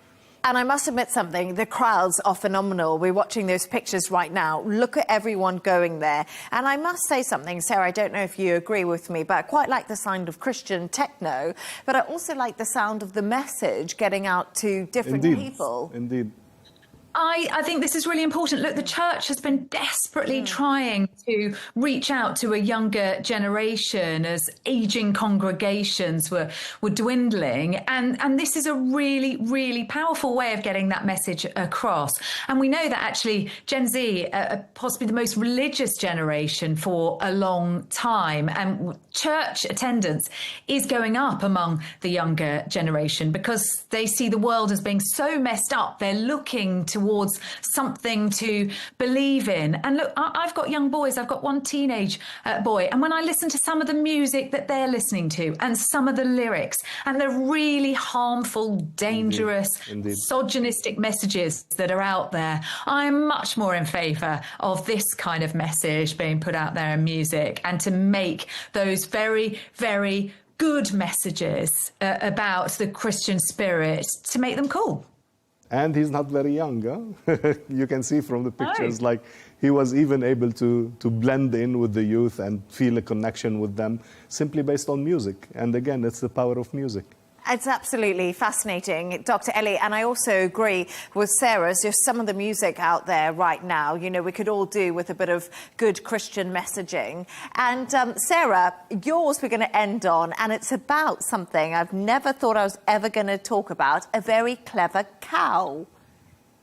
Speaker 17: And I must admit something, the crowds are phenomenal. We're watching those pictures right now. Look at everyone going there. And I must say something, Sarah, I don't know if you agree with me, but I quite like the sound of Christian techno, but I also like the sound of the message getting out to different people.
Speaker 2: Indeed.
Speaker 3: I think this is really important. Look, the church has been desperately trying to reach out to a younger generation as aging congregations were dwindling. And this is a really, really powerful way of getting that message across. And we know that actually Gen Z are possibly the most religious generation for a long time. And church attendance is going up among the younger generation because they see the world as being so messed up. They're looking towards towards something to believe in. And look, I've got young boys. I've got one teenage boy. And when I listen to some of the music that they're listening to and some of the lyrics and the really harmful, dangerous, misogynistic messages that are out there, I'm much more in favour of this kind of message being put out there in music, and to make those very, very good messages about the Christian spirit, to make them cool.
Speaker 2: And he's not very young, huh? You can see from the pictures, like he was even able to blend in with the youth and feel a connection with them simply based on music. And again, it's the power of music.
Speaker 17: It's absolutely fascinating, Dr. Ellie, and I also agree with Sarah. Just some of the music out there right now, you know, we could all do with a bit of good Christian messaging. And Sarah, yours we're going to end on, and it's about something I've never thought I was ever going to talk about, a very clever cow.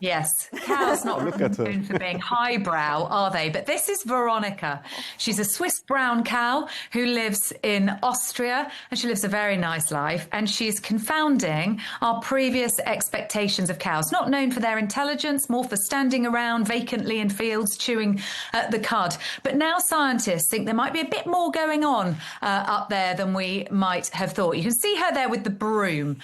Speaker 3: Yes, cows not known for being highbrow, are they? But this is Veronica. She's a Swiss brown cow who lives in Austria, and she lives a very nice life. And she's confounding our previous expectations of cows, not known for their intelligence, more for standing around vacantly in fields chewing the cud. But now scientists think there might be a bit more going on up there than we might have thought. You can see her there with the broom,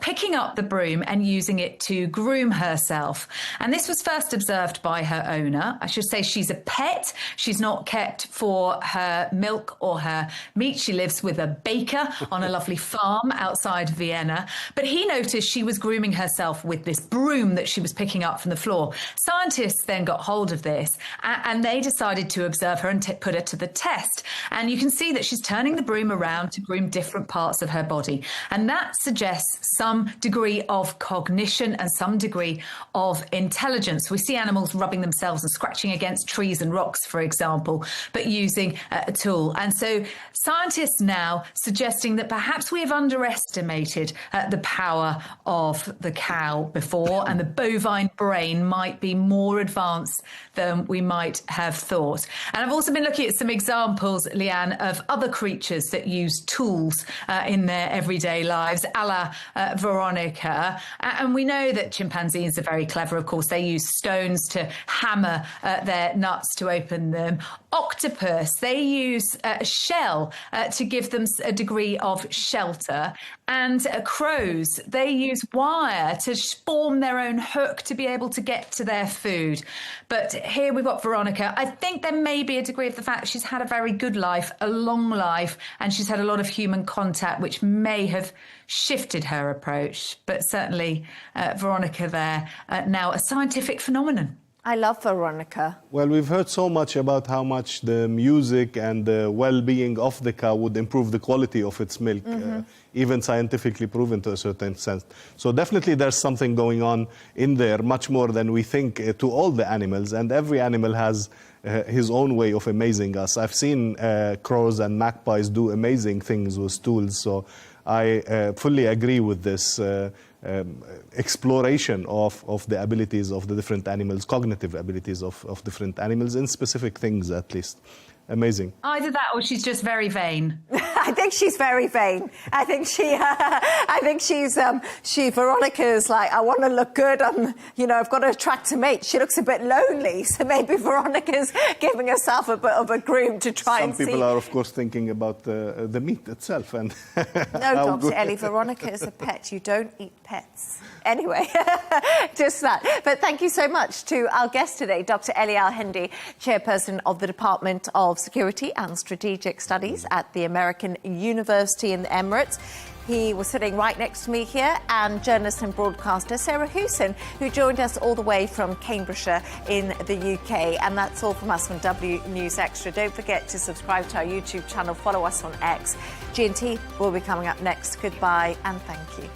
Speaker 3: picking up the broom and using it to groom herself. And this was first observed by her owner. I should say she's a pet. She's not kept for her milk or her meat. She lives with a baker on a lovely farm outside Vienna. But he noticed she was grooming herself with this broom that she was picking up from the floor. Scientists then got hold of this and they decided to observe her and put her to the test. And you can see that she's turning the broom around to groom different parts of her body. And that suggests some degree of cognition and some degree of intelligence. We see animals rubbing themselves and scratching against trees and rocks, for example, but using a tool. And so scientists now suggesting that perhaps we have underestimated the power of the cow before, and the bovine brain might be more advanced than we might have thought. And I've also been looking at some examples, Leigh Ann, of other creatures that use tools in their everyday lives, a la Veronica. And we know that chimpanzees are very clever. Of course, they use stones to hammer their nuts to open them. Octopus, they use a shell to give them a degree of shelter. And crows, they use wire to form their own hook to be able to get to their food. But here we've got Veronica. I think there may be a degree of the fact she's had a very good life, a long life, and she's had a lot of human contact, which may have shifted her approach. But certainly Veronica there, now a scientific phenomenon.
Speaker 17: I love Veronica.
Speaker 2: Well, we've heard so much about how much the music and the well-being of the cow would improve the quality of its milk, even scientifically proven to a certain extent. So definitely there's something going on in there, much more than we think to all the animals. And every animal has his own way of amazing us. I've seen crows and magpies do amazing things with tools. So I fully agree with this exploration of the abilities of the different animals, cognitive abilities of different animals in specific things, at least. Amazing.
Speaker 3: Either that or she's just very vain.
Speaker 17: I think she's very vain. I think Veronica's like, I want to look good. I've got to attract a mate. She looks a bit lonely. So maybe Veronica's giving herself a bit of a groom to try and see.
Speaker 2: Some people are, of course, thinking about the meat itself. And
Speaker 17: no, Dr. Ellie, Veronica is a pet. You don't eat pets. Anyway, just that. But thank you so much to our guest today, Dr. Ellie Al-Hindi, chairperson of the Department of Security and Strategic Studies at the American University in the Emirates. He was sitting right next to me here, and journalist and broadcaster Sarah Hewson, who joined us all the way from Cambridgeshire in the UK. And that's all from us from W News Extra. Don't forget to subscribe to our YouTube channel, follow us on X. G&T will be coming up next. Goodbye and thank you.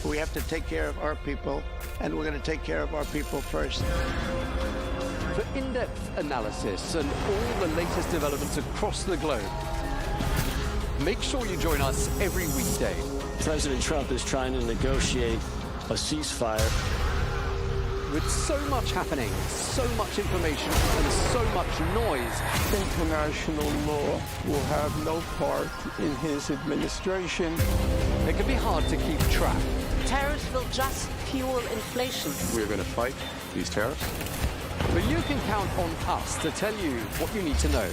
Speaker 14: We have to take care of our people, and we're going to take care of our people first.
Speaker 6: For in-depth analysis and all the latest developments across the globe, make sure you join us every weekday.
Speaker 1: President Trump is trying to negotiate a ceasefire.
Speaker 6: with so much happening, so much information and so much noise.
Speaker 19: International law will have no part in his administration.
Speaker 6: It can be hard to keep track.
Speaker 8: Tariffs will just fuel inflation.
Speaker 24: We're going to fight these tariffs.
Speaker 6: But you can count on us to tell you what you need to know.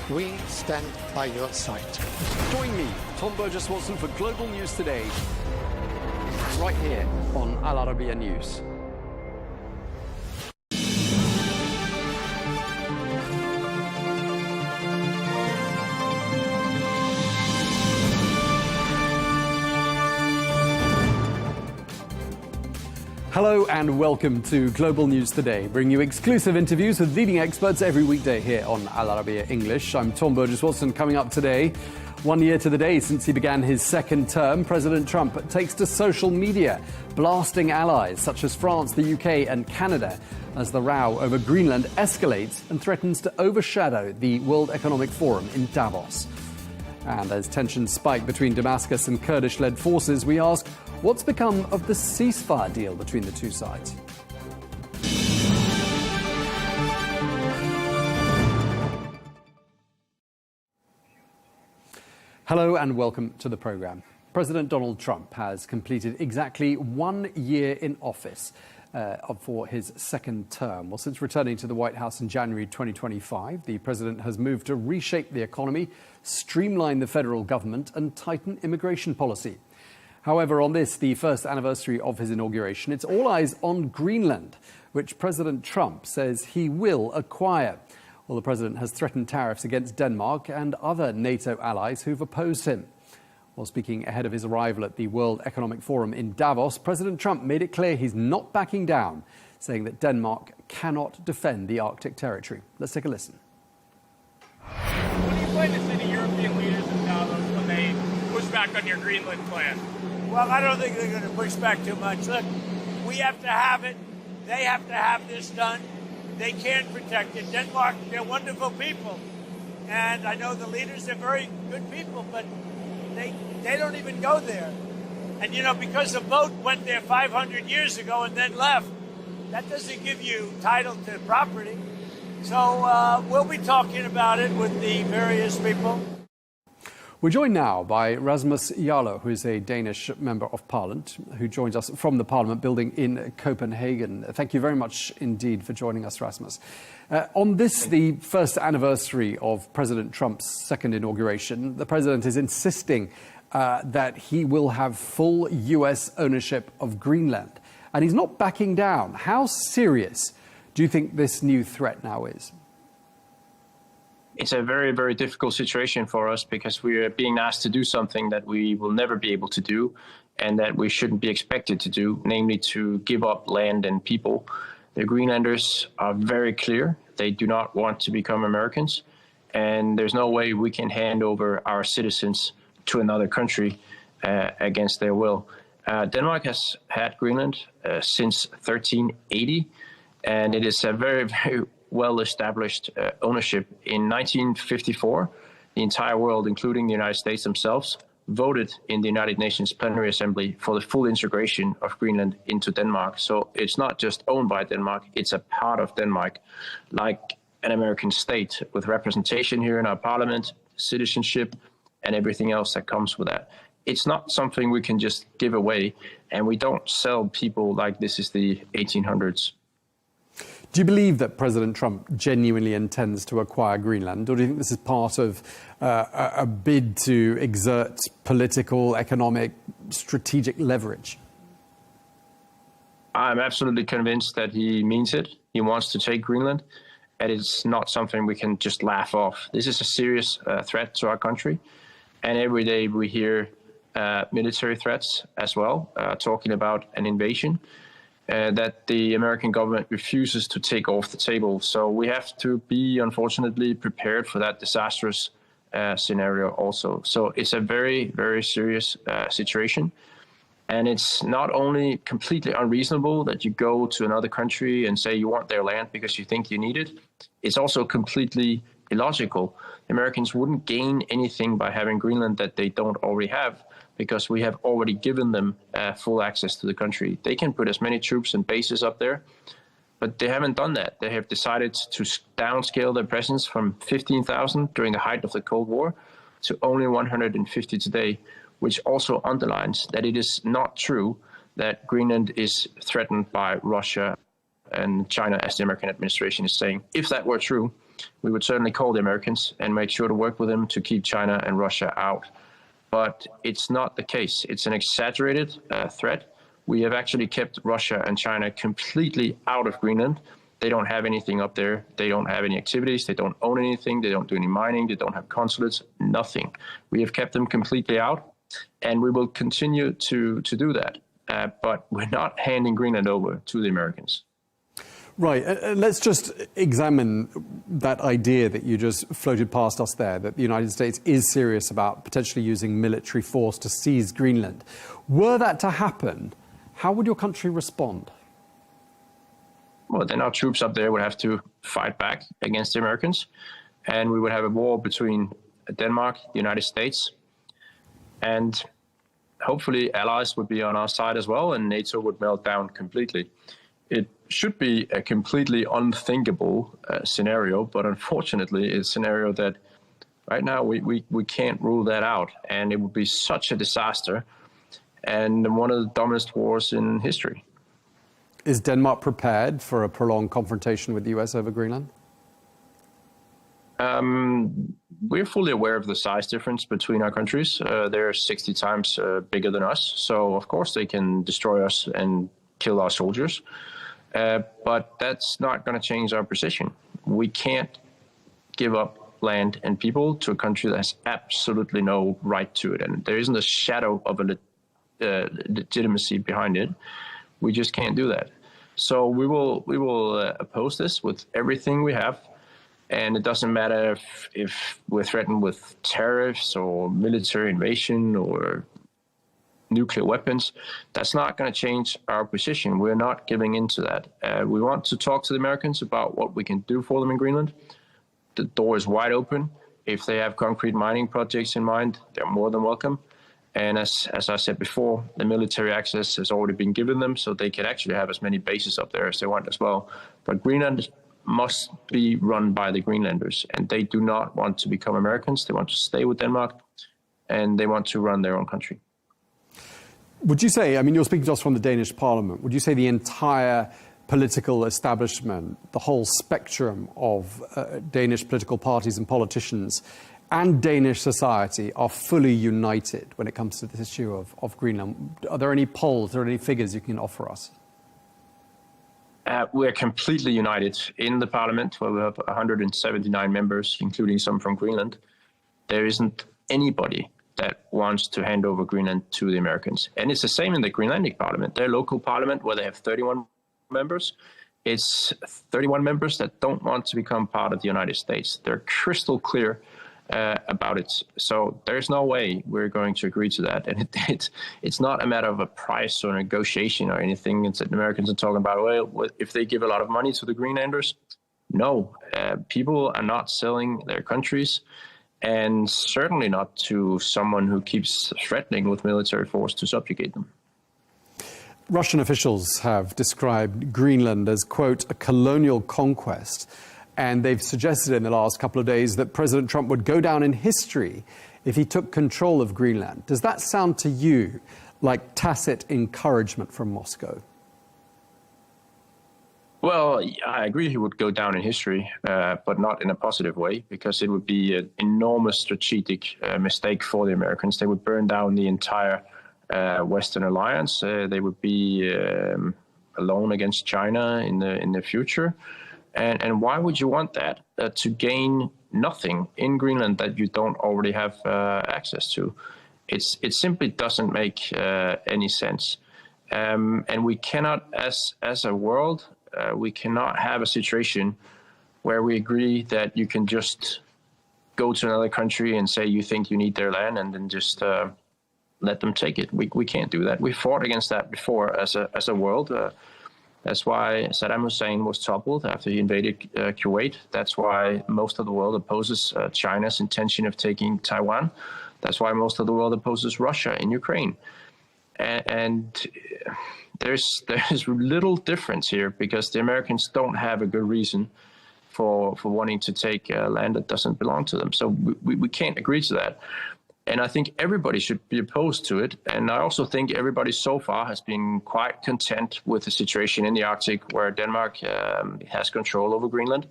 Speaker 14: We stand by your side.
Speaker 6: Join me, Tom Burges Watson, for Global News Today, right here on Al Arabiya News. Hello and welcome to Global News Today, bringing you exclusive interviews with leading experts every weekday here on Al Arabiya English. I'm Tom Burges Watson. Coming up today, 1 year to the day since he began his second term, President Trump takes to social media, blasting allies such as France, the UK and Canada as the row over Greenland escalates and threatens to overshadow the World Economic Forum in Davos. And as tensions spike between Damascus and Kurdish-led forces, we ask, what's become of the ceasefire deal between the two sides? Hello and welcome to the programme. President Donald Trump has completed exactly 1 year in office for his second term. Well, since returning to the White House in January 2025, the president has moved to reshape the economy, streamline the federal government and tighten immigration policy. However, on this, the first anniversary of his inauguration, it's all eyes on Greenland, which President Trump says he will acquire. Well, the president has threatened tariffs against Denmark and other NATO allies who've opposed him. While speaking ahead of his arrival at the World Economic Forum in Davos, President Trump made it clear he's not backing down, saying that Denmark cannot defend the Arctic territory. Let's take a listen.
Speaker 9: What do you plan to say to European leaders in Davos when they push back on your Greenland plan?
Speaker 10: Well, I don't think they're going to push back too much. Look, we have to have it. They have to have this done. They can protect it. Denmark, they're wonderful people. And I know the leaders are very good people, but they don't even go there. And, you know, because the boat went there 500 years ago and then left, that doesn't give you title to property. So we'll be talking about it with the various people.
Speaker 6: We're joined now by Rasmus Jarlov, who is a Danish member of Parliament, who joins us from the Parliament building in Copenhagen. Thank you very much indeed for joining us, Rasmus. On this, the first anniversary of President Trump's second inauguration, the president is insisting that he will have full US ownership of Greenland. And he's not backing down. How serious do you think this new threat now is?
Speaker 22: It's a very, very difficult situation for us because we are being asked to do something that we will never be able to do and that we shouldn't be expected to do, namely to give up land and people. The Greenlanders are very clear. They do not want to become Americans, and there's no way we can hand over our citizens to another country against their will. Denmark has had Greenland since 1380, and it is a very, very well-established ownership. In 1954, the entire world, including the United States themselves, voted in the United Nations Plenary Assembly for the full integration of Greenland into Denmark. So it's not just owned by Denmark, it's a part of Denmark, like an American state, with representation here in our parliament, citizenship, and everything else that comes with that. It's not something we can just give away, and we don't sell people like this is the 1800s.
Speaker 6: Do you believe that President Trump genuinely intends to acquire Greenland, or do you think this is part of a bid to exert political, economic, strategic leverage?
Speaker 22: I'm absolutely convinced that he means it. He wants to take Greenland, and it's not something we can just laugh off. This is a serious threat to our country, and every day we hear military threats as well, talking about an invasion. That the American government refuses to take off the table. So we have to be, unfortunately, prepared for that disastrous scenario also. So it's a very, very serious situation. And it's not only completely unreasonable that you go to another country and say you want their land because you think you need it. It's also completely illogical. Americans wouldn't gain anything by having Greenland that they don't already have, because we have already given them full access to the country. They can put as many troops and bases up there But they haven't done that. They have decided to downscale their presence from 15,000 during the height of the Cold War to only 150 today, which also underlines that it is not true that Greenland is threatened by Russia and China, as the American administration is saying. If that were true, we would certainly call the Americans and make sure to work with them to keep China and Russia out. But it's not the case. It's an exaggerated threat. We have actually kept Russia and China completely out of Greenland. They don't have anything up there. They don't have any activities. They don't own anything. They don't do any mining. They don't have consulates, nothing. We have kept them completely out, and we will continue to do that. But we're not handing Greenland over to the Americans.
Speaker 6: Right. Let's just examine that idea that you just floated past us there, that the United States is serious about potentially using military force to seize Greenland. Were that to happen, how would your country respond?
Speaker 22: Well, then our troops up there would have to fight back against the Americans, and we would have a war between Denmark, the United States, and hopefully allies would be on our side as well, and NATO would melt down completely. It should be a completely unthinkable scenario, but unfortunately it's a scenario that right now we can't rule that out, and it would be such a disaster and one of the dumbest wars in history.
Speaker 6: Is Denmark prepared for a prolonged confrontation with the US over Greenland?
Speaker 22: We're fully aware of the size difference between our countries. They're 60 times bigger than us, so of course they can destroy us and kill our soldiers. But that's not going to change our position. We can't give up land and people to a country that has absolutely no right to it, and there isn't a shadow of a legitimacy behind it. We just can't do that. So we will oppose this with everything we have, and it doesn't matter if we're threatened with tariffs or military invasion or nuclear weapons. That's not going to change our position. We're not giving in to that. We want to talk to the Americans about what we can do for them in Greenland. The door is wide open. If they have concrete mining projects in mind, they're more than welcome. And as I said before, the military access has already been given them, so they can actually have as many bases up there as they want as well. But Greenland must be run by the Greenlanders, and they do not want to become Americans. They want to stay with Denmark, and they want to run their own country.
Speaker 6: Would you say, I mean, you're speaking to us from the Danish Parliament, would you say the entire political establishment, the whole spectrum of Danish political parties and politicians and Danish society are fully united when it comes to this issue of Greenland? Are there any polls, are there any figures you can offer us?
Speaker 22: We're completely united in the Parliament, where we have 179 members, including some from Greenland. There isn't anybody that wants to hand over Greenland to the Americans. And it's the same in the Greenlandic Parliament. Their local parliament, where they have 31 members, it's 31 members that don't want to become part of the United States. They're crystal clear about it. So there's no way we're going to agree to that. And it's not a matter of a price or negotiation or anything. It's that the Americans are talking about, well, if they give a lot of money to the Greenlanders. No, people are not selling their countries, and certainly not to someone who keeps threatening with military force to subjugate them.
Speaker 6: Russian officials have described Greenland as, quote, a colonial conquest. And they've suggested in the last couple of days that President Trump would go down in history if he took control of Greenland. Does that sound to you like tacit encouragement from Moscow?
Speaker 22: Well, I agree he would go down in history, but not in a positive way, because it would be an enormous strategic mistake for the Americans. They would burn down the entire Western alliance. They would be alone against China in the future. And why would you want that? To gain nothing in Greenland that you don't already have access to. It simply doesn't make any sense. And we cannot, as a world, we cannot have a situation where we agree that you can just go to another country and say you think you need their land and then just let them take it. We can't do that. We fought against that before as a world. That's why Saddam Hussein was toppled after he invaded Kuwait. That's why most of the world opposes China's intention of taking Taiwan. That's why most of the world opposes Russia in Ukraine. And there's little difference here because the Americans don't have a good reason for wanting to take land that doesn't belong to them. So we can't agree to that. And I think everybody should be opposed to it. And I also think everybody so far has been quite content with the situation in the Arctic where Denmark has control over Greenland,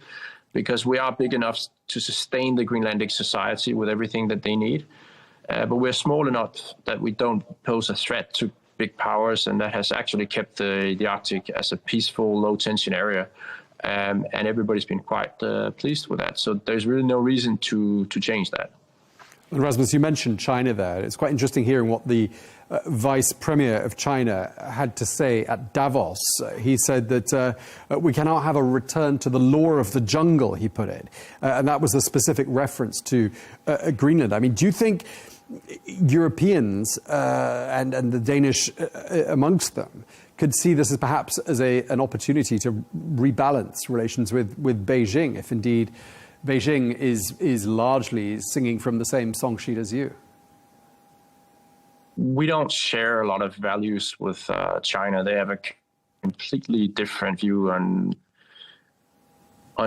Speaker 22: because we are big enough to sustain the Greenlandic society with everything that they need. But we're small enough that we don't pose a threat to big powers, and that has actually kept the Arctic as a peaceful, low-tension area. And everybody's been quite pleased with that. So there's really no reason to change that.
Speaker 6: Rasmus, you mentioned China there. It's quite interesting hearing what the Vice Premier of China had to say at Davos. He said that we cannot have a return to the law of the jungle, he put it. And that was a specific reference to Greenland. I mean, do you think Europeans and the Danish amongst them could see this as perhaps as an opportunity to rebalance relations with Beijing, if indeed Beijing is largely singing from the same song sheet as you?
Speaker 22: We don't share a lot of values with China. They have a completely different view on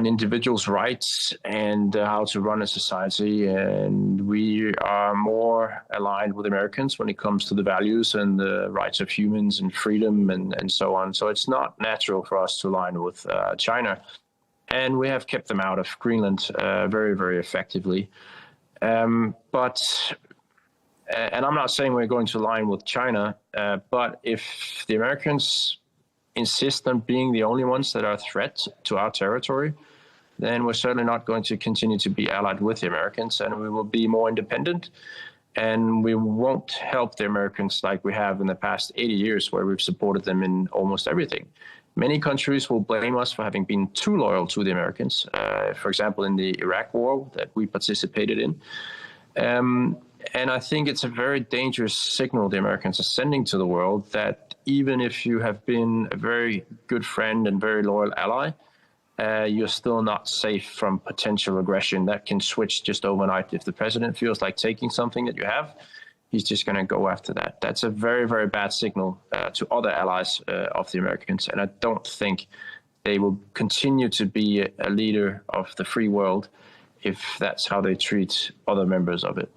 Speaker 22: individuals' rights and how to run a society. And we are more aligned with Americans when it comes to the values and the rights of humans and freedom and so on. So it's not natural for us to align with China. And we have kept them out of Greenland very, very effectively. And I'm not saying we're going to align with China, but if the Americans insist on being the only ones that are a threat to our territory, then we're certainly not going to continue to be allied with the Americans, and we will be more independent. And we won't help the Americans like we have in the past 80 years, where we've supported them in almost everything. Many countries will blame us for having been too loyal to the Americans, for example, in the Iraq war that we participated in. And I think it's a very dangerous signal the Americans are sending to the world that even if you have been a very good friend and very loyal ally, you're still not safe from potential aggression that can switch just overnight. If the president feels like taking something that you have, he's just going to go after that. That's a very, very bad signal to other allies of the Americans. And I don't think they will continue to be a leader of the free world if that's how they treat other members of it.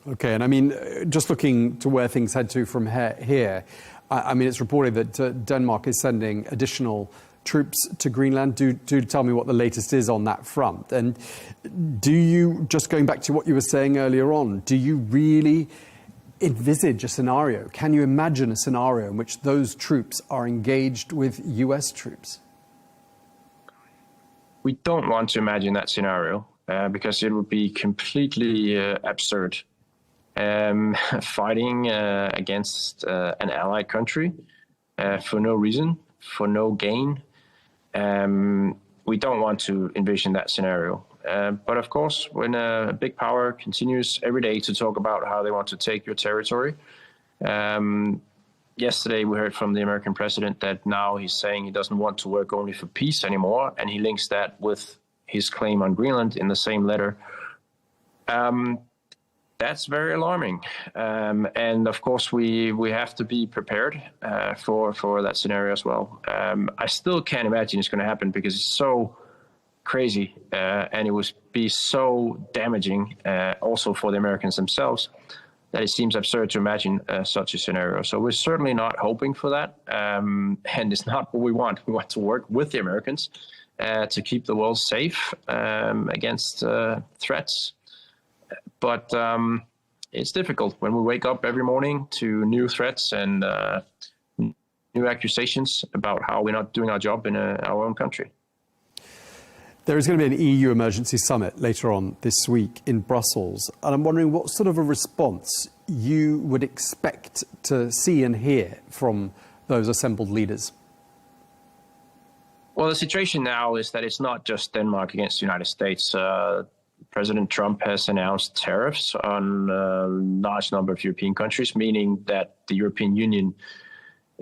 Speaker 6: Okay, and I mean, just looking to where things head to from here, I mean, it's reported that Denmark is sending additional troops to Greenland. Do tell me what the latest is on that front. And do you, just going back to what you were saying earlier on, do you really envisage a scenario? Can you imagine a scenario in which those troops are engaged with US troops?
Speaker 22: We don't want to imagine that scenario because it would be completely absurd. Fighting against an allied country for no reason, for no gain. We don't want to envision that scenario. But of course, when a big power continues every day to talk about how they want to take your territory, yesterday we heard from the American president that now he's saying he doesn't want to work only for peace anymore, and he links that with his claim on Greenland in the same letter. That's very alarming. And of course, we have to be prepared for that scenario as well. I still can't imagine it's going to happen because it's so crazy and it would be so damaging also for the Americans themselves that it seems absurd to imagine such a scenario. So we're certainly not hoping for that. And it's not what we want. We want to work with the Americans to keep the world safe against threats. But it's difficult when we wake up every morning to new threats and new accusations about how we're not doing our job in our own country.
Speaker 6: There is going to be an EU emergency summit later on this week in Brussels. And I'm wondering what sort of a response you would expect to see and hear from those assembled leaders.
Speaker 22: Well, the situation now is that it's not just Denmark against the United States. President Trump has announced tariffs on a large number of European countries, meaning that the European Union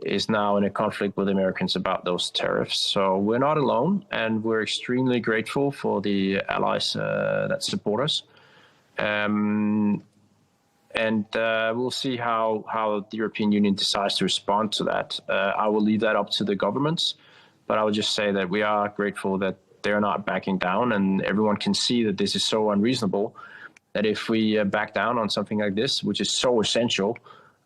Speaker 22: is now in a conflict with Americans about those tariffs. So we're not alone, and we're extremely grateful for the allies that support us. And And we'll see how the European Union decides to respond to that. I will leave that up to the governments, but I will just say that we are grateful that they're not backing down, and everyone can see that this is so unreasonable that if we back down on something like this, which is so essential,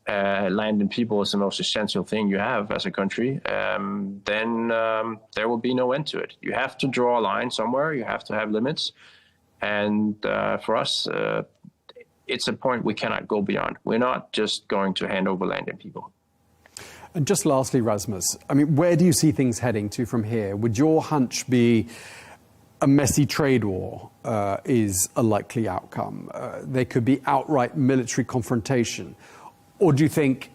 Speaker 22: land and people is the most essential thing you have as a country, then there will be no end to it. You have to draw a line somewhere. You have to have limits. And for us, it's a point we cannot go beyond. We're not just going to hand over land and people.
Speaker 6: And just lastly, Rasmus, I mean, where do you see things heading to from here? Would your hunch be a messy trade war is a likely outcome? There could be outright military confrontation. Or do you think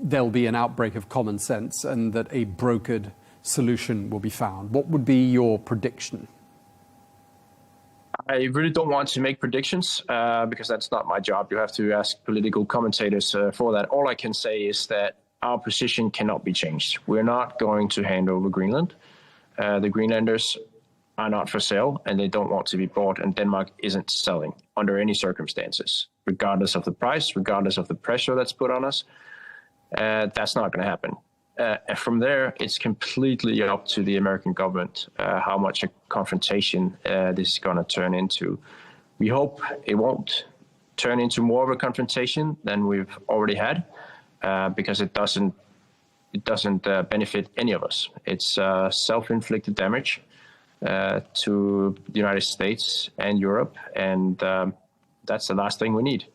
Speaker 6: there'll be an outbreak of common sense and that a brokered solution will be found? What would be your prediction?
Speaker 22: I really don't want to make predictions because that's not my job. You have to ask political commentators for that. All I can say is that our position cannot be changed. We're not going to hand over Greenland. The Greenlanders are not for sale and they don't want to be bought, and Denmark isn't selling under any circumstances, regardless of the price, regardless of the pressure that's put on us. That's not going to happen. From there, it's completely up to the American government how much a confrontation this is going to turn into. We hope it won't turn into more of a confrontation than we've already had, because it doesn't benefit any of us. It's self-inflicted damage to the United States and Europe, and that's the last thing we need.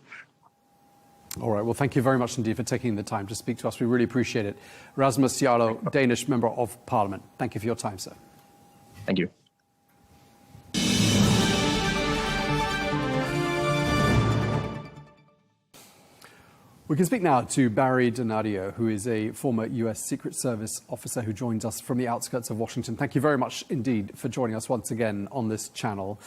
Speaker 6: All right. Well, thank you very much indeed for taking the time to speak to us. We really appreciate it. Rasmus Jarlow, Danish Member of Parliament. Thank you for your time, sir.
Speaker 22: Thank you.
Speaker 6: We can speak now to Barry Donadio, who is a former US Secret Service officer who joins us from the outskirts of Washington. Thank you very much indeed for joining us once again on this channel.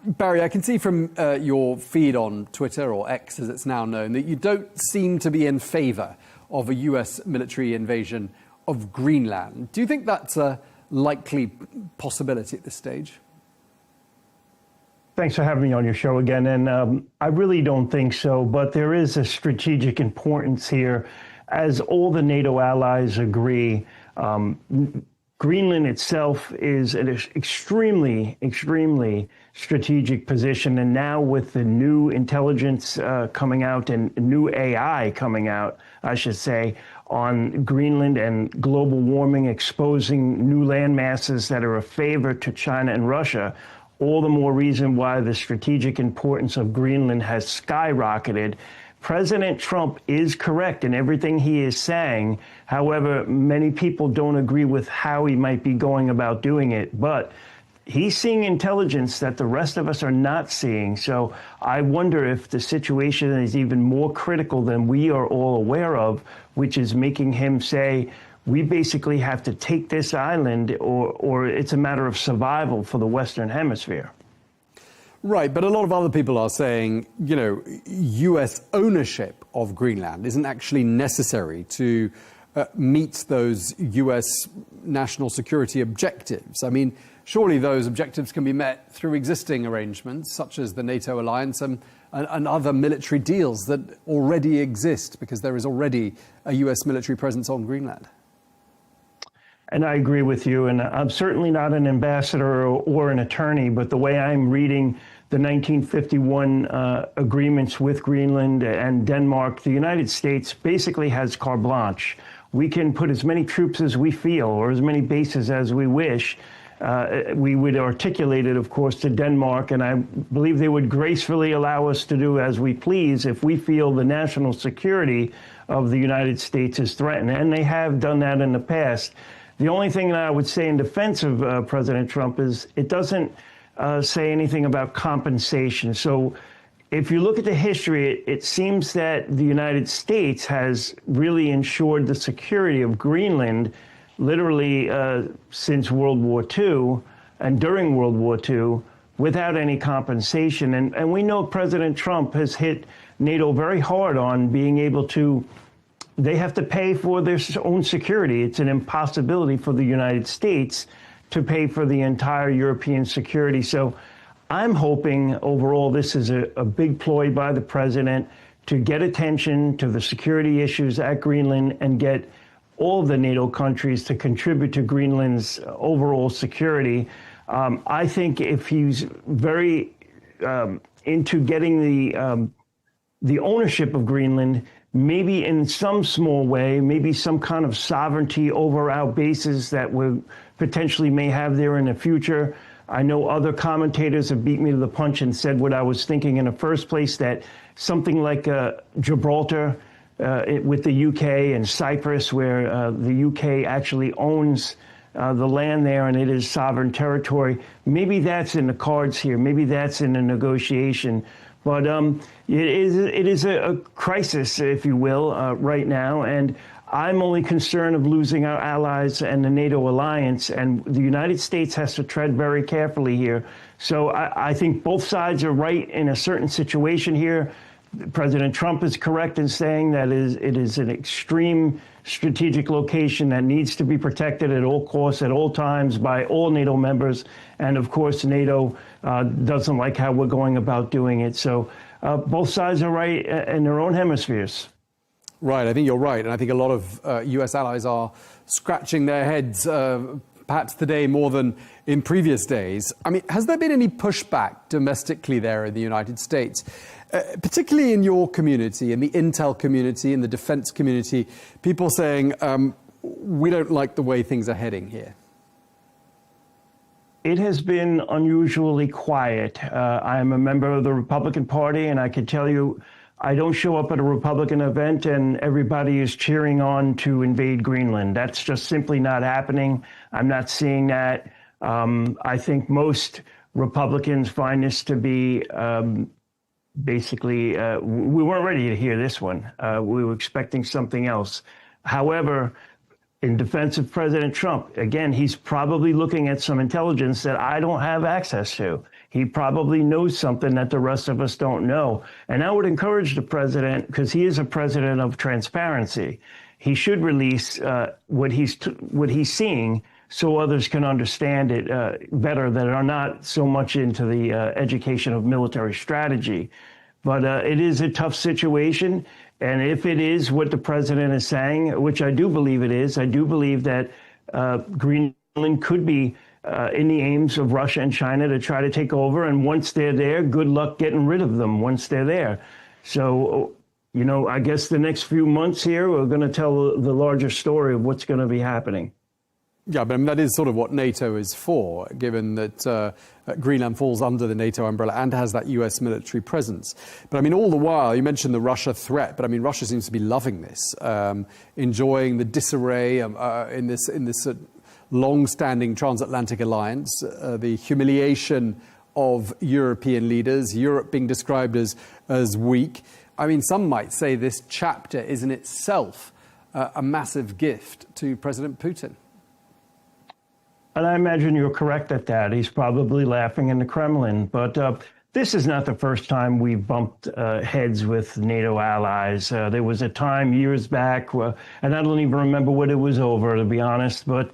Speaker 6: Barry, I can see from your feed on Twitter, or X as it's now known, that you don't seem to be in favour of a US military invasion of Greenland. Do you think that's a likely possibility at this stage?
Speaker 12: Thanks for having me on your show again. And I really don't think so, but there is a strategic importance here. As all the NATO allies agree, Greenland itself is an extremely, extremely strategic position. And now with the new intelligence coming out and new AI coming out, I should say, on Greenland and global warming exposing new land masses that are a favor to China and Russia, all the more reason why the strategic importance of Greenland has skyrocketed. President Trump is correct in everything he is saying. However, many people don't agree with how he might be going about doing it. But he's seeing intelligence that the rest of us are not seeing. So I wonder if the situation is even more critical than we are all aware of, which is making him say, we basically have to take this island or it's a matter of survival for the Western Hemisphere.
Speaker 6: Right, but a lot of other people are saying, you know, US ownership of Greenland isn't actually necessary to meet those US national security objectives. I mean, surely those objectives can be met through existing arrangements, such as the NATO alliance and other military deals that already exist, because there is already a US military presence on Greenland.
Speaker 12: And I agree with you, and I'm certainly not an ambassador or an attorney, but the way I'm reading the 1951 agreements with Greenland and Denmark, the United States basically has carte blanche. We can put as many troops as we feel or as many bases as we wish. We would articulate it, of course, to Denmark, and I believe they would gracefully allow us to do as we please if we feel the national security of the United States is threatened, and they have done that in the past. The only thing that I would say in defense of President Trump is it doesn't say anything about compensation. So if you look at the history, it seems that the United States has really ensured the security of Greenland literally since World War II and during World War II without any compensation. And we know President Trump has hit NATO very hard on being able to they have to pay for their own security. It's an impossibility for the United States to pay for the entire European security. So I'm hoping overall this is a big ploy by the president to get attention to the security issues at Greenland and get all the NATO countries to contribute to Greenland's overall security. I think if he's very into getting the ownership of Greenland, maybe in some small way, maybe some kind of sovereignty over our bases that we potentially may have there in the future. I know other commentators have beat me to the punch and said what I was thinking in the first place, that something like Gibraltar with the UK and Cyprus, where the UK actually owns the land there and it is sovereign territory. Maybe that's in the cards here. Maybe that's in the negotiation. But it is a crisis, if you will, right now. And I'm only concerned of losing our allies and the NATO alliance. And the United States has to tread very carefully here. So I think both sides are right in a certain situation here. President Trump is correct in saying that it is an extreme strategic location that needs to be protected at all costs, at all times, by all NATO members. And of course, NATO doesn't like how we're going about doing it. So both sides are right in their own hemispheres.
Speaker 6: Right, I think you're right. And I think a lot of US allies are scratching their heads, perhaps today more than in previous days. I mean, has there been any pushback domestically there in the United States? Particularly in your community, in the intel community, in the defense community, people saying, we don't like the way things are heading here?
Speaker 12: It has been unusually quiet. I am a member of the Republican Party, and I can tell you, I don't show up at a Republican event and everybody is cheering on to invade Greenland. That's just simply not happening. I'm not seeing that. I think most Republicans find this to be basically, we weren't ready to hear this one. We were expecting something else. However, in defense of President Trump, again, he's probably looking at some intelligence that I don't have access to. He probably knows something that the rest of us don't know. And I would encourage the president, because he is a president of transparency, he should release what he's seeing so others can understand it better, that are not so much into the education of military strategy. But it is a tough situation. And if it is what the president is saying, which I do believe it is, I do believe that Greenland could be in the aims of Russia and China to try to take over. And once they're there, good luck getting rid of them once they're there. So, you know, I guess the next few months here, we're going to tell the larger story of what's going to be happening.
Speaker 6: Yeah, but I mean, that is sort of what NATO is for, given that Greenland falls under the NATO umbrella and has that US military presence. But I mean, all the while, you mentioned the Russia threat, but I mean, Russia seems to be loving this, enjoying the disarray in this long-standing transatlantic alliance, the humiliation of European leaders, Europe being described as weak. I mean, some might say this chapter is in itself a massive gift to President Putin.
Speaker 12: And I imagine you're correct at that. He's probably laughing in the Kremlin. But this is not the first time we've bumped heads with NATO allies. There was a time years back, and I don't even remember what it was over, to be honest, but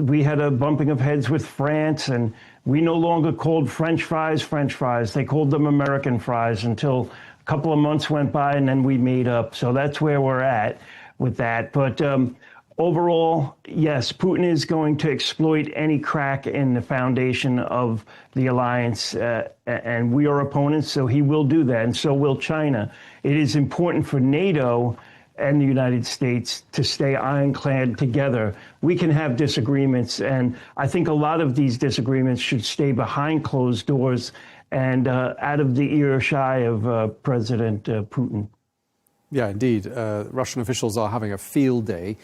Speaker 12: we had a bumping of heads with France, and we no longer called French fries French fries. They called them American fries until a couple of months went by, and then we made up. So that's where we're at with that. But overall, yes, Putin is going to exploit any crack in the foundation of the alliance, and we are opponents, so he will do that, and so will China. It is important for NATO and the United States to stay ironclad together. We can have disagreements, and I think a lot of these disagreements should stay behind closed doors and out of the ear-shy of President Putin.
Speaker 6: Yeah, indeed. Russian officials are having a field day,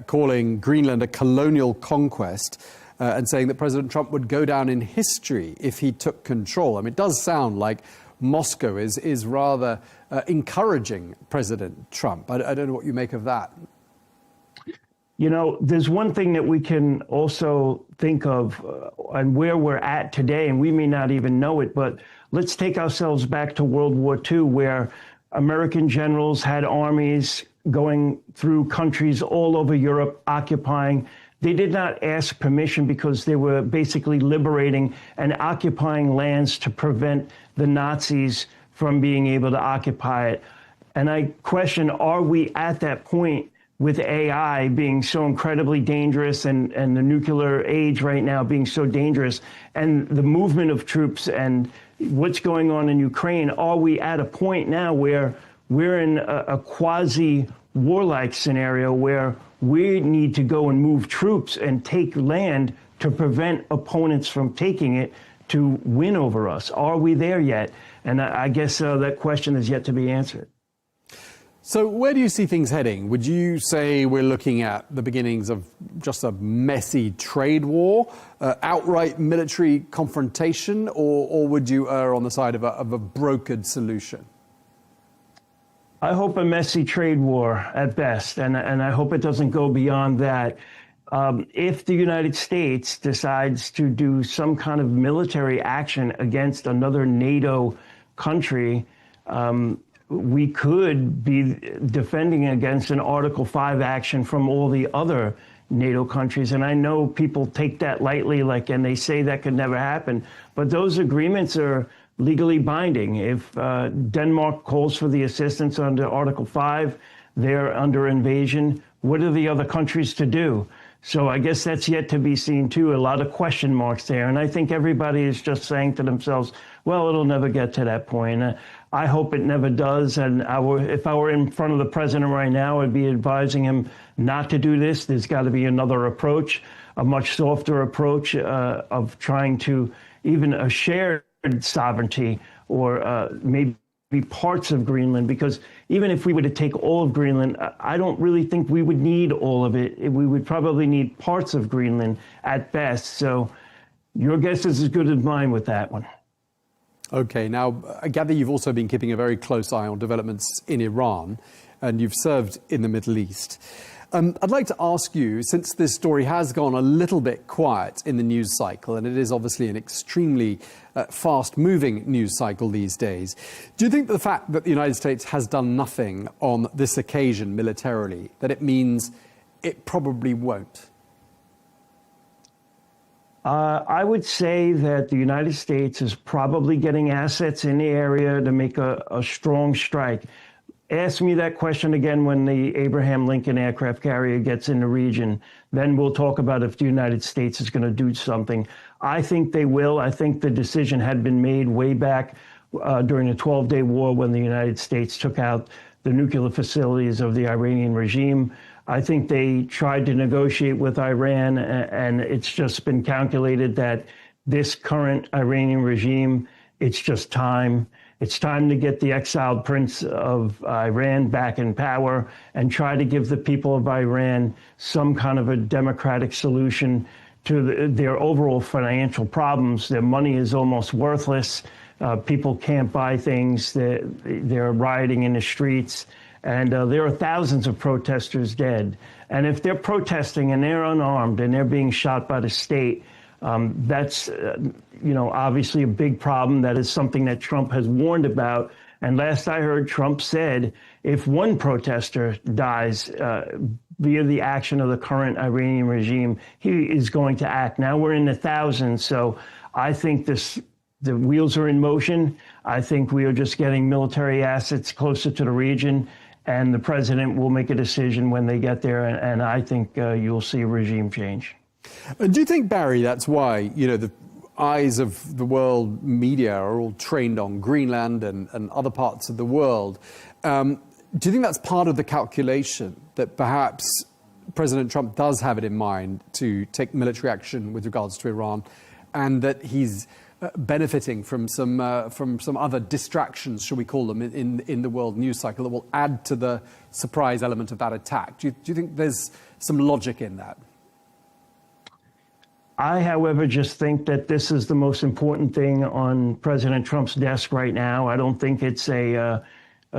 Speaker 6: calling Greenland a colonial conquest and saying that President Trump would go down in history if he took control. I mean, it does sound like Moscow is rather encouraging President Trump. I don't know what you make of that.
Speaker 12: You know, there's one thing that we can also think of and where we're at today, and we may not even know it, but let's take ourselves back to World War II, where American generals had armies going through countries all over Europe, occupying They did not ask permission because they were basically liberating and occupying lands to prevent the Nazis from being able to occupy it. And I question, are we at that point with AI being so incredibly dangerous and the nuclear age right now being so dangerous and the movement of troops and what's going on in Ukraine? Are we at a point now where we're in a quasi-warlike scenario where we need to go and move troops and take land to prevent opponents from taking it to win over us? Are we there yet? And I guess that question is yet to be answered.
Speaker 6: So where do you see things heading? Would you say we're looking at the beginnings of just a messy trade war, outright military confrontation, or would you err on the side of a brokered solution?
Speaker 12: I hope a messy trade war at best, and I hope it doesn't go beyond that. If the United States decides to do some kind of military action against another NATO country, we could be defending against an Article 5 action from all the other NATO countries. And I know people take that lightly, and they say that could never happen. But those agreements are legally binding. If Denmark calls for the assistance under Article 5, they're under invasion. What are the other countries to do? So I guess that's yet to be seen, too. A lot of question marks there. And I think everybody is just saying to themselves, well, it'll never get to that point. I hope it never does. And if I were in front of the president right now, I'd be advising him not to do this. There's got to be another approach, a much softer approach of trying to even a shared sovereignty or maybe parts of Greenland, because even if we were to take all of Greenland, I don't really think we would need all of it. We would probably need parts of Greenland at best. So your guess is as good as mine with that one.
Speaker 6: Okay, now I gather you've also been keeping a very close eye on developments in Iran, and you've served in the Middle East. I'd like to ask you, since this story has gone a little bit quiet in the news cycle, and it is obviously an extremely fast-moving news cycle these days, do you think the fact that the United States has done nothing on this occasion militarily, that it means it probably won't?
Speaker 12: I would say that the United States is probably getting assets in the area to make a strong strike. Ask me that question again when the Abraham Lincoln aircraft carrier gets in the region. Then we'll talk about if the United States is going to do something. I think they will. I think the decision had been made way back during the 12-day war when the United States took out the nuclear facilities of the Iranian regime. I think they tried to negotiate with Iran, and it's just been calculated that this current Iranian regime, it's just time. It's time to get the exiled prince of Iran back in power and try to give the people of Iran some kind of a democratic solution to their overall financial problems. Their money is almost worthless. People can't buy things. They're rioting in the streets. And there are thousands of protesters dead. And if they're protesting and they're unarmed and they're being shot by the state, that's, obviously a big problem. That is something that Trump has warned about. And last I heard, Trump said if one protester dies via the action of the current Iranian regime, he is going to act. Now we're in the thousands. So I think the wheels are in motion. I think we are just getting military assets closer to the region. And the president will make a decision when they get there. And I think you'll see a regime change.
Speaker 6: And do you think, Barry, that's why, the eyes of the world media are all trained on Greenland and other parts of the world? Do you think that's part of the calculation, that perhaps President Trump does have it in mind to take military action with regards to Iran, and that he's benefiting from some other distractions, shall we call them, in the world news cycle that will add to the surprise element of that attack? Do you think there's some logic in that?
Speaker 12: I, however, just think that this is the most important thing on President Trump's desk right now. I don't think it's a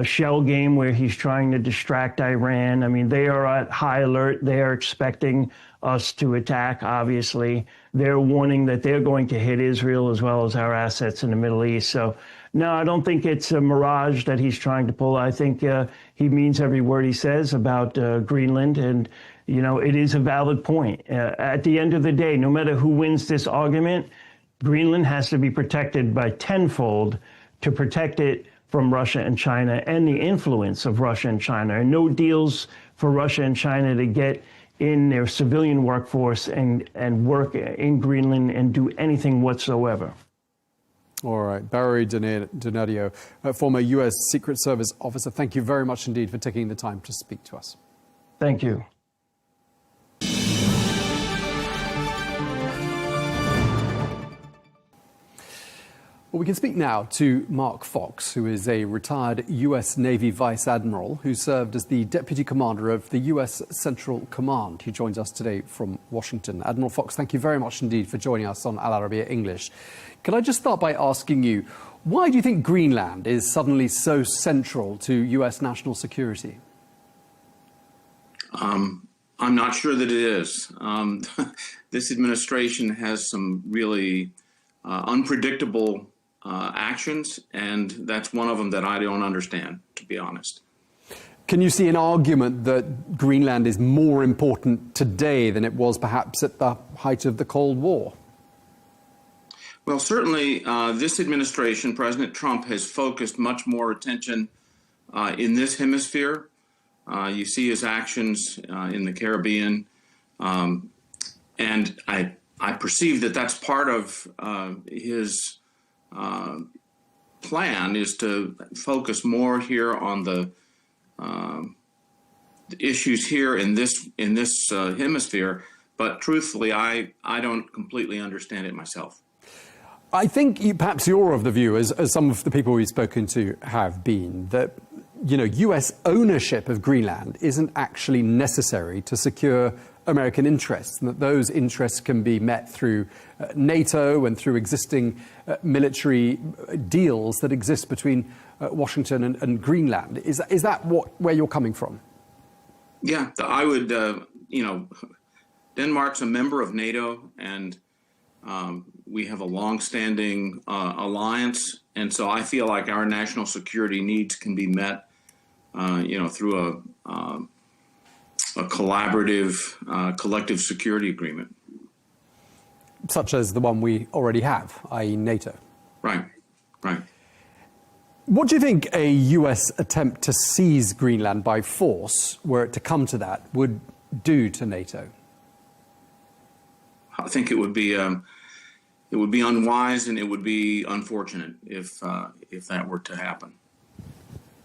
Speaker 12: shell game where he's trying to distract Iran. I mean, they are at high alert. They are expecting us to attack, obviously. They're warning that they're going to hit Israel as well as our assets in the Middle East. So No, I don't think it's a mirage that he's trying to pull. I think he means every word he says about Greenland, and it is a valid point. At the end of the day, no matter who wins this argument, Greenland has to be protected by tenfold to protect it from Russia and China and the influence of Russia and China. And no deals for Russia and China to get in their civilian workforce and work in Greenland and do anything whatsoever.
Speaker 6: All right. Barry Donadio, former U.S. Secret Service officer, thank you very much indeed for taking the time to speak to us.
Speaker 12: Thank you.
Speaker 6: Well, we can speak now to Mark Fox, who is a retired U.S. Navy Vice Admiral who served as the Deputy Commander of the U.S. Central Command. He joins us today from Washington. Admiral Fox, thank you very much indeed for joining us on Al Arabiya English. Can I just start by asking you, why do you think Greenland is suddenly so central to U.S. national security?
Speaker 11: I'm not sure that it is. This administration has some really unpredictable actions, and that's one of them that I don't understand, to be honest.
Speaker 6: Can you see an argument that Greenland is more important today than it was perhaps at the height of the Cold War?
Speaker 11: Well, certainly this administration, President Trump, has focused much more attention in this hemisphere. You see his actions in the Caribbean, and I perceive that that's part of his plan, is to focus more here on the issues here in this hemisphere. But truthfully, I don't completely understand it myself.
Speaker 6: I think perhaps you're of the view, as some of the people we've spoken to have been, that U.S. ownership of Greenland isn't actually necessary to secure American interests, and that those interests can be met through NATO and through existing military deals that exist between Washington and Greenland. Is that where you're coming from?
Speaker 11: Yeah, I would, Denmark's a member of NATO, and we have a long-standing alliance, and so I feel like our national security needs can be met, through a collaborative, collective security agreement.
Speaker 6: Such as the one we already have, i.e. NATO.
Speaker 11: Right.
Speaker 6: What do you think a U.S. attempt to seize Greenland by force, were it to come to that, would do to NATO?
Speaker 11: I think it would be unwise, and it would be unfortunate if that were to happen.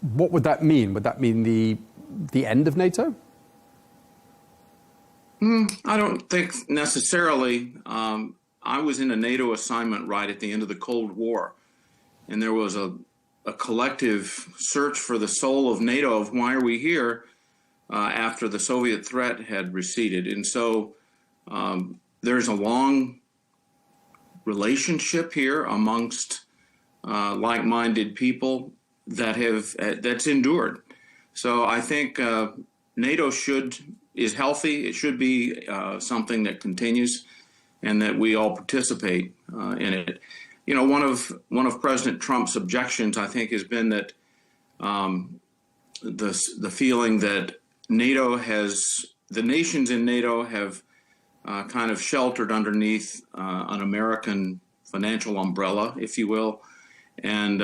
Speaker 6: What would that mean? Would that mean the end of NATO?
Speaker 11: I don't think necessarily. I was in a NATO assignment right at the end of the Cold War, and there was a collective search for the soul of NATO, of why are we here, after the Soviet threat had receded. And so there's a long relationship here amongst like-minded people that's endured. So I think NATO is healthy. It should be something that continues, and that we all participate in it. One of President Trump's objections, I think, has been that the feeling that the nations in NATO have kind of sheltered underneath an American financial umbrella, if you will. And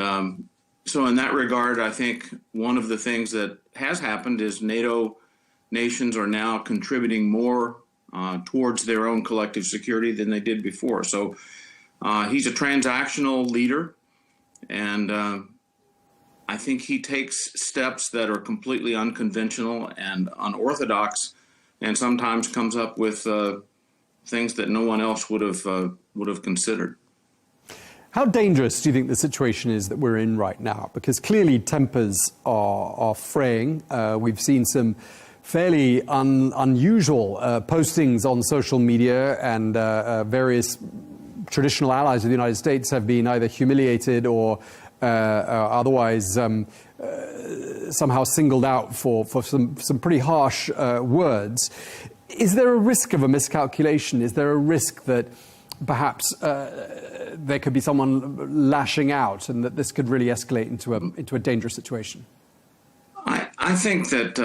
Speaker 11: so in that regard, I think one of the things that has happened is NATO nations are now contributing more towards their own collective security than they did before. So he's a transactional leader, and I think he takes steps that are completely unconventional and unorthodox, and sometimes comes up with things that no one else would have considered.
Speaker 6: How dangerous do you think the situation is that we're in right now? Because clearly tempers are fraying. We've seen some fairly unusual postings on social media, and various traditional allies of the United States have been either humiliated or otherwise somehow singled out for some pretty harsh words. Is there a risk of a miscalculation? Is there a risk that perhaps there could be someone lashing out and that this could really escalate into a dangerous situation?
Speaker 11: I think that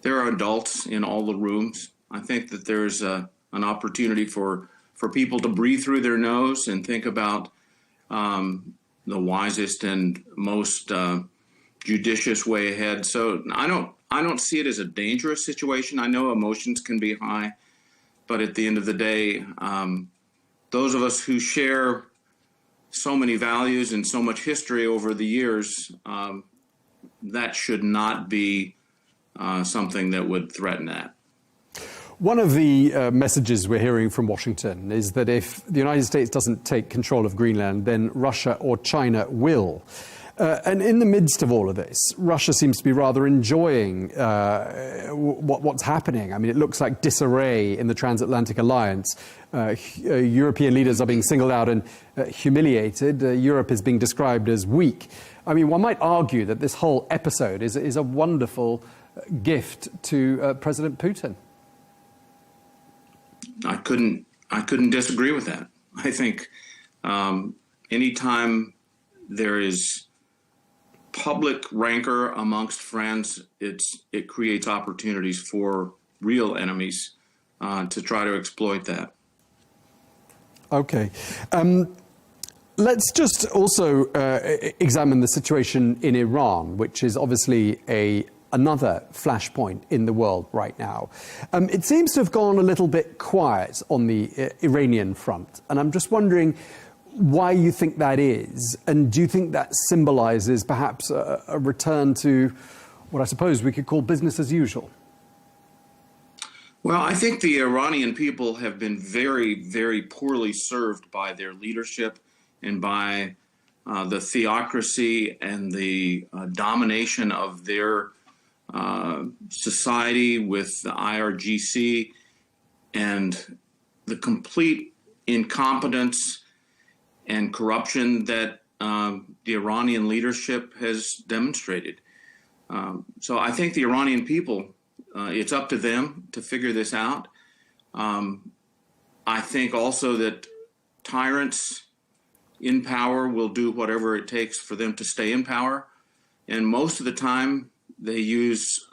Speaker 11: there are adults in all the rooms. I think that there's an opportunity for people to breathe through their nose and think about the wisest and most judicious way ahead. So I don't see it as a dangerous situation. I know emotions can be high, but at the end of the day, those of us who share so many values and so much history over the years, that should not be something that would threaten that.
Speaker 6: One of the messages we're hearing from Washington is that if the United States doesn't take control of Greenland, then Russia or China will. And in the midst of all of this, Russia seems to be rather enjoying what's happening. I mean, it looks like disarray in the transatlantic alliance. European leaders are being singled out and humiliated. Europe is being described as weak. I mean, one might argue that this whole episode is a wonderful gift to President Putin.
Speaker 11: I couldn't disagree with that. I think anytime there is public rancor amongst friends, it creates opportunities for real enemies to try to exploit that.
Speaker 6: Okay. Let's just also examine the situation in Iran, which is obviously another flashpoint in the world right now. It seems to have gone a little bit quiet on the Iranian front, and I'm just wondering why you think that is, and do you think that symbolizes perhaps a return to what I suppose we could call business as usual?
Speaker 11: Well, I think the Iranian people have been very, very poorly served by their leadership and by the theocracy and the domination of their society with the IRGC and the complete incompetence and corruption that the Iranian leadership has demonstrated. So I think the Iranian people, it's up to them to figure this out. I think also that tyrants in power will do whatever it takes for them to stay in power. And most of the time, they use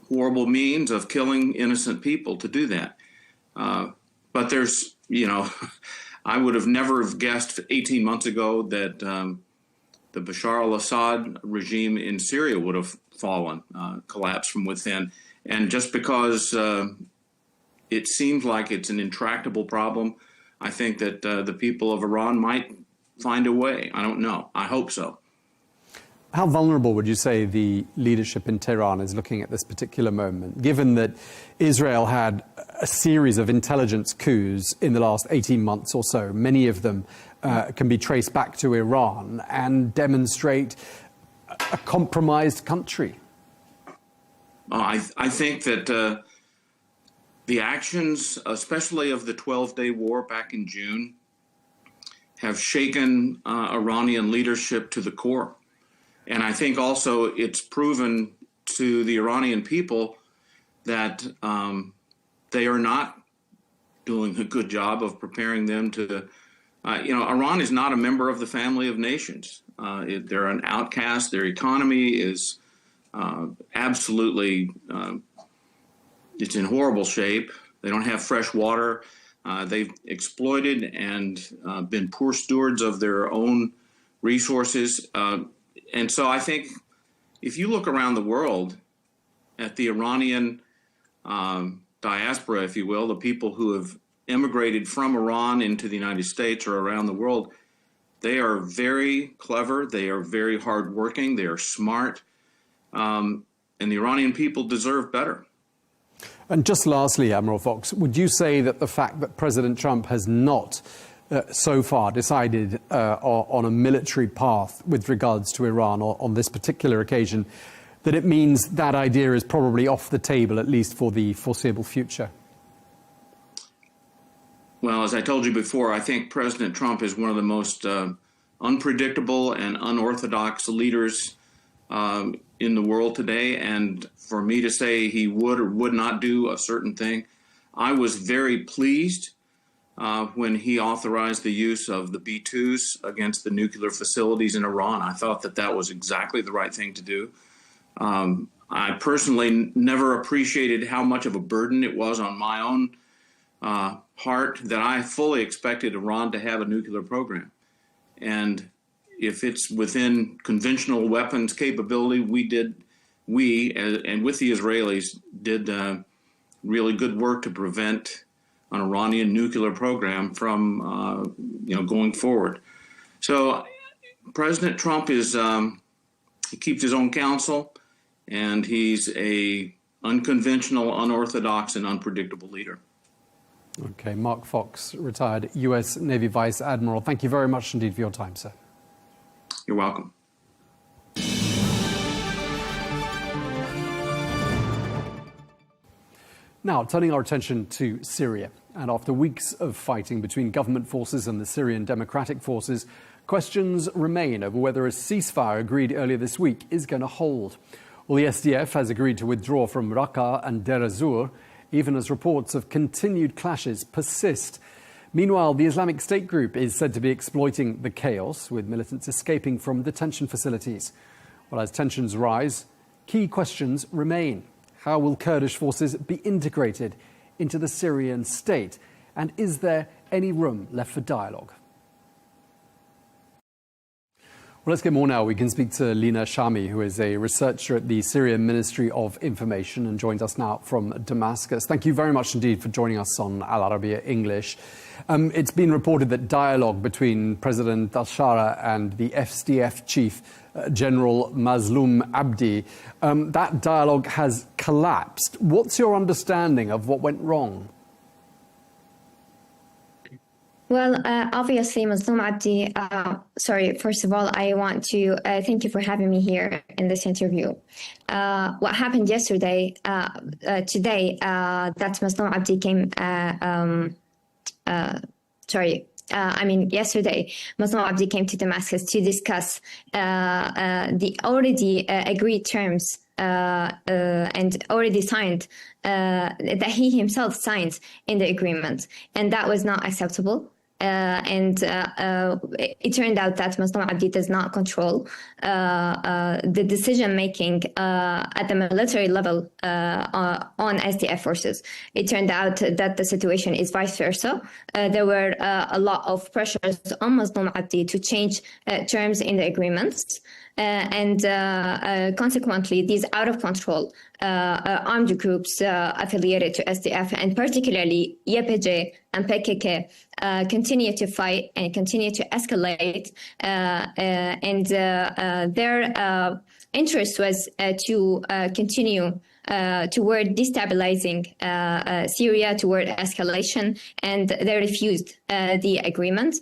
Speaker 11: horrible means of killing innocent people to do that. But there's, I would have never have guessed 18 months ago that the Bashar al-Assad regime in Syria would have fallen, collapsed from within. And just because it seems like it's an intractable problem, I think that the people of Iran might find a way. I don't know. I hope so.
Speaker 6: How vulnerable would you say the leadership in Tehran is looking at this particular moment, given that Israel had a series of intelligence coups in the last 18 months or so? Many of them can be traced back to Iran and demonstrate a compromised country.
Speaker 11: I think that the actions, especially of the 12-day war back in June, have shaken Iranian leadership to the core. And I think also it's proven to the Iranian people that they are not doing a good job of preparing them to, Iran is not a member of the family of nations. They're an outcast. Their economy is absolutely, it's in horrible shape. They don't have fresh water. They've exploited and been poor stewards of their own resources. And so I think if you look around the world at the Iranian diaspora, if you will, the people who have immigrated from Iran into the United States or around the world, they are very clever. They are very hardworking. They are smart. And the Iranian people deserve better.
Speaker 6: And just lastly, Admiral Fox, would you say that the fact that President Trump has not so far decided on a military path with regards to Iran or on this particular occasion, that it means that idea is probably off the table, at least for the foreseeable future?
Speaker 11: Well, as I told you before, I think President Trump is one of the most unpredictable and unorthodox leaders in the world today. And for me to say he would or would not do a certain thing, I was very pleased when he authorized the use of the B-2s against the nuclear facilities in Iran. I thought that that was exactly the right thing to do. I personally never appreciated how much of a burden it was on my own heart that I fully expected Iran to have a nuclear program. And if it's within conventional weapons capability, we and with the Israelis did really good work to prevent an Iranian nuclear program from going forward. So President Trump is he keeps his own counsel, and he's a unconventional, unorthodox, and unpredictable leader.
Speaker 6: Okay, Mark Fox, retired U.S. Navy Vice Admiral. Thank you very much indeed for your time, sir.
Speaker 11: You're welcome.
Speaker 6: Now, turning our attention to Syria. And after weeks of fighting between government forces and the Syrian Democratic Forces, questions remain over whether a ceasefire agreed earlier this week is going to hold. Well, the SDF has agreed to withdraw from Raqqa and Deir ez-Zor, even as reports of continued clashes persist. Meanwhile, the Islamic State group is said to be exploiting the chaos, with militants escaping from detention facilities. Well, as tensions rise, key questions remain. How will Kurdish forces be integrated into the Syrian state? And is there any room left for dialogue? Well, let's get more now. We can speak to Lina Shami, who is a researcher at the Syrian Ministry of Information and joins us now from Damascus. Thank you very much indeed for joining us on Al Arabiya English. It's been reported that dialogue between President al-Shara and the SDF chief, General Mazloum Abdi, that dialogue has collapsed. What's your understanding of what went wrong?
Speaker 5: Well, obviously, Mazloum Abdi, first of all, I want to thank you for having me here in this interview. What happened yesterday, today, that Mazloum Abdi came, yesterday, Mazloum Abdi came to Damascus to discuss the already agreed terms and already signed, that he himself signed in the agreement. And that was not acceptable. It turned out that Mazloum Abdi does not control the decision-making at the military level on SDF forces. It turned out that the situation is vice versa. There were a lot of pressures on Mazloum Abdi to change terms in the agreements. Consequently, these out-of-control armed groups affiliated to SDF, and particularly YPG and PKK, continue to fight and continue to escalate. Their interest was to continue toward destabilizing Syria, toward escalation, and they refused the agreement.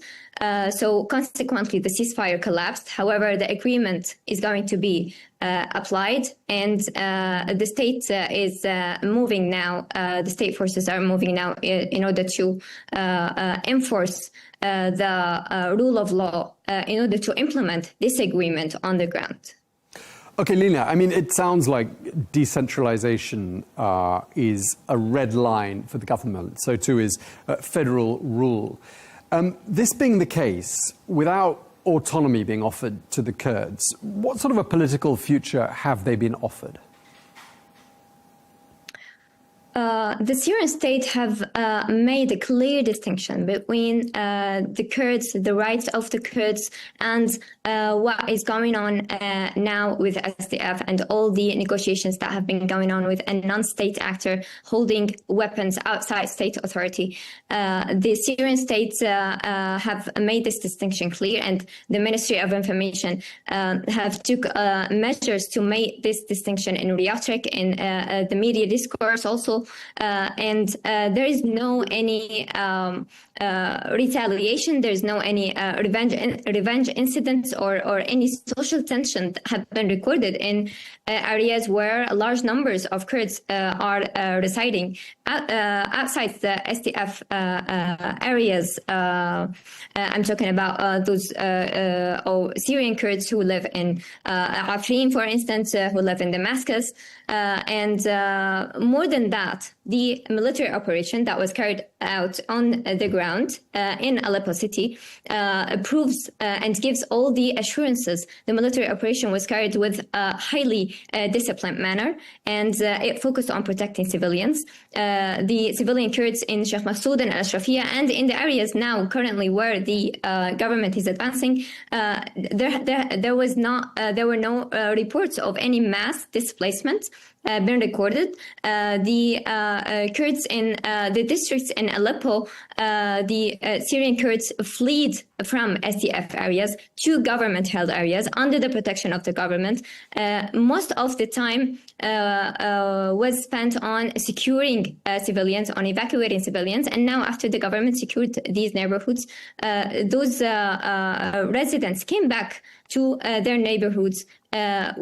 Speaker 5: So consequently, the ceasefire collapsed. However, the agreement is going to be applied, and the state is moving now. The state forces are moving now in order to enforce the rule of law in order to implement this agreement on the ground.
Speaker 6: Okay, Lina, I mean, it sounds like decentralization is a red line for the government. So too is federal rule. This being the case, without autonomy being offered to the Kurds, what sort of a political future have they been offered?
Speaker 5: The Syrian state have made a clear distinction between the Kurds, the rights of the Kurds, and what is going on now with SDF and all the negotiations that have been going on with a non-state actor holding weapons outside state authority. The Syrian states have made this distinction clear, and the Ministry of Information have took measures to make this distinction in rhetoric, in the media discourse also. There is no any retaliation. There is no any revenge incidents or any social tension that have been recorded in areas where large numbers of Kurds are residing outside the SDF areas. I'm talking about those Syrian Kurds who live in Afrin, for instance, who live in Damascus. And more than that, the military operation that was carried out on the ground in Aleppo city proves and gives all the assurances the military operation was carried with a highly disciplined manner, and it focused on protecting civilians. The civilian Kurds in Sheikh Mahsoud and Al-Ashrafiyya and in the areas now currently where the government is advancing, there were no reports of any mass displacement been recorded. The Kurds in the districts in Aleppo, the Syrian Kurds fled from SDF areas to government-held areas under the protection of the government. Most of the time was spent on securing civilians, on evacuating civilians. And now after the government secured these neighborhoods, those residents came back to their neighborhoods,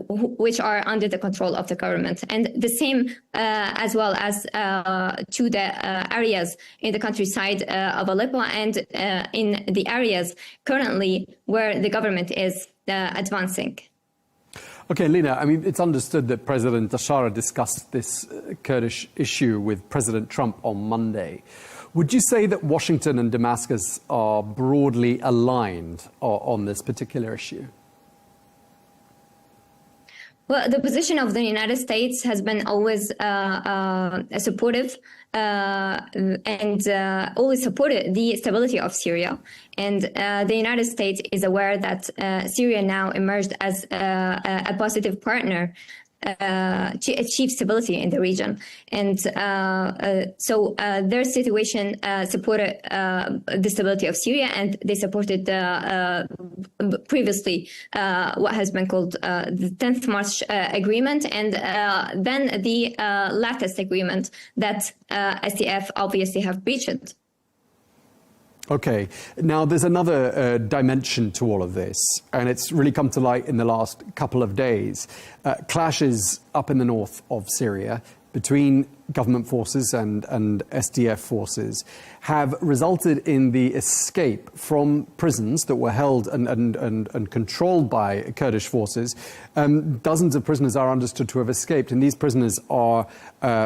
Speaker 5: which are under the control of the government. And the same as well as to the areas in the countryside of Aleppo and in the areas currently where the government is advancing.
Speaker 6: Okay, Lina, I mean, it's understood that President Bashar discussed this Kurdish issue with President Trump on Monday. Would you say that Washington and Damascus are broadly aligned on this particular issue?
Speaker 5: Well, the position of the United States has been always supportive and always supported the stability of Syria. And the United States is aware that Syria now emerged as a positive partner to achieve stability in the region. And so their situation supported the stability of Syria, and they supported previously what has been called the 10th March Agreement, and then the latest agreement that SDF obviously have breached.
Speaker 6: Okay, now there's another dimension to all of this, and it's really come to light in the last couple of days. Clashes up in the north of Syria between government forces and SDF forces have resulted in the escape from prisons that were held and controlled by Kurdish forces. Dozens of prisoners are understood to have escaped, and these prisoners are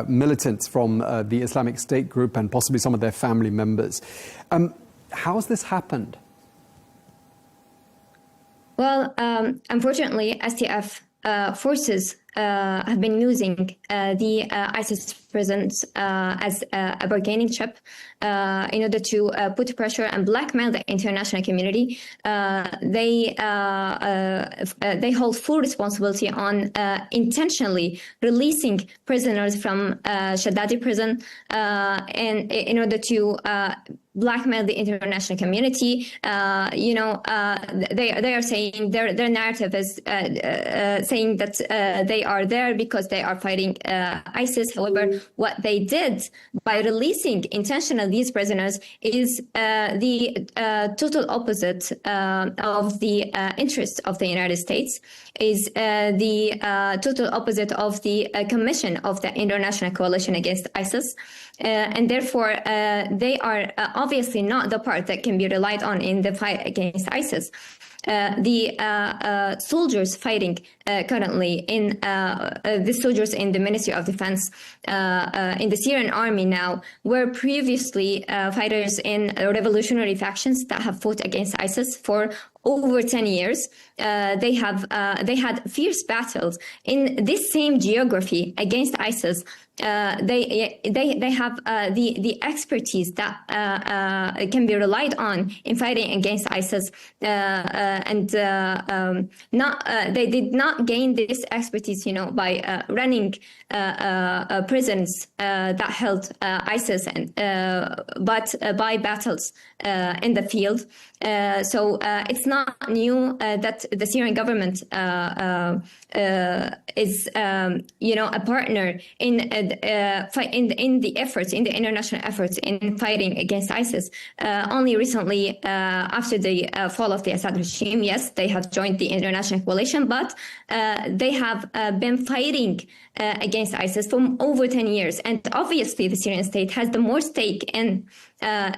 Speaker 6: militants from the Islamic State group and possibly some of their family members. How has this happened? Well,
Speaker 5: unfortunately, SDF forces have been using the ISIS prisons as a bargaining chip in order to put pressure and blackmail the international community. They hold full responsibility on intentionally releasing prisoners from Shaddadi prison and in order to blackmail the international community. They are saying their narrative is saying that they are there because they are fighting ISIS. However, what they did by releasing intentionally these prisoners is the total opposite of the interest of the United States, is the total opposite of the commission of the International Coalition Against ISIS. And therefore, they are obviously not the part that can be relied on in the fight against ISIS. The soldiers fighting currently in the soldiers in the Ministry of Defense in the Syrian army now were previously fighters in revolutionary factions that have fought against ISIS for over 10 years. They had fierce battles in this same geography against ISIS. They have the expertise that can be relied on in fighting against ISIS, and they did not gain this expertise, by running prisons that held ISIS, but by battles in the field. So it's not new that the Syrian government is, a partner in the efforts, in the international efforts in fighting against ISIS. Only recently, after the fall of the Assad regime, yes, they have joined the international coalition, but they have been fighting against ISIS for over 10 years. And obviously, the Syrian state has the more stake in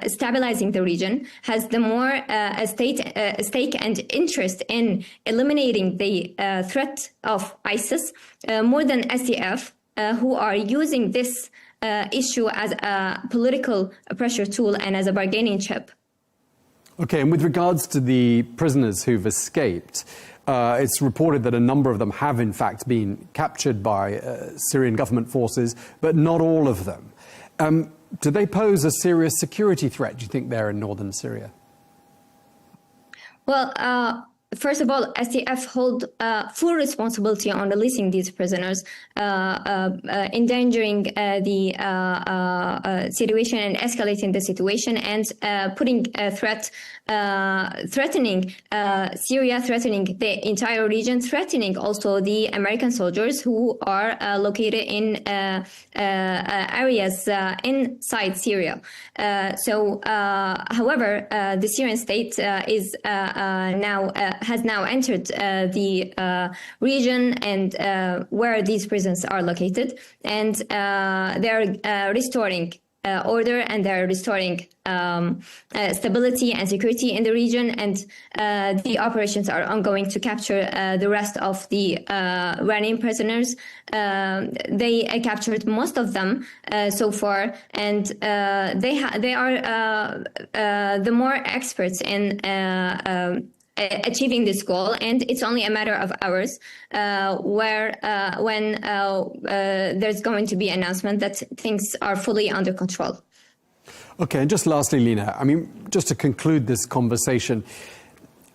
Speaker 5: stabilizing the region, has the more stake and interest in eliminating the threat of ISIS more than SDF. who are using this issue as a political pressure tool and as a bargaining chip.
Speaker 6: Okay, and with regards to the prisoners who've escaped, it's reported that a number of them have in fact been captured by Syrian government forces, but not all of them. Do they pose a serious security threat, do you think, there in northern Syria?
Speaker 5: Well, first of all, SDF hold full responsibility on releasing these prisoners, endangering the situation and escalating the situation, and putting a threat, threatening Syria, threatening the entire region, threatening also the American soldiers who are located in areas inside Syria. However, the Syrian state is has now entered the region and where these prisons are located, and they're restoring order, and they're restoring stability and security in the region, and the operations are ongoing to capture the rest of the Iranian prisoners. They captured most of them so far, and they are the more experts in achieving this goal, and it's only a matter of hours when there's going to be an announcement that things are fully under control.
Speaker 6: Okay, and just lastly, Lina, I mean, just to conclude this conversation,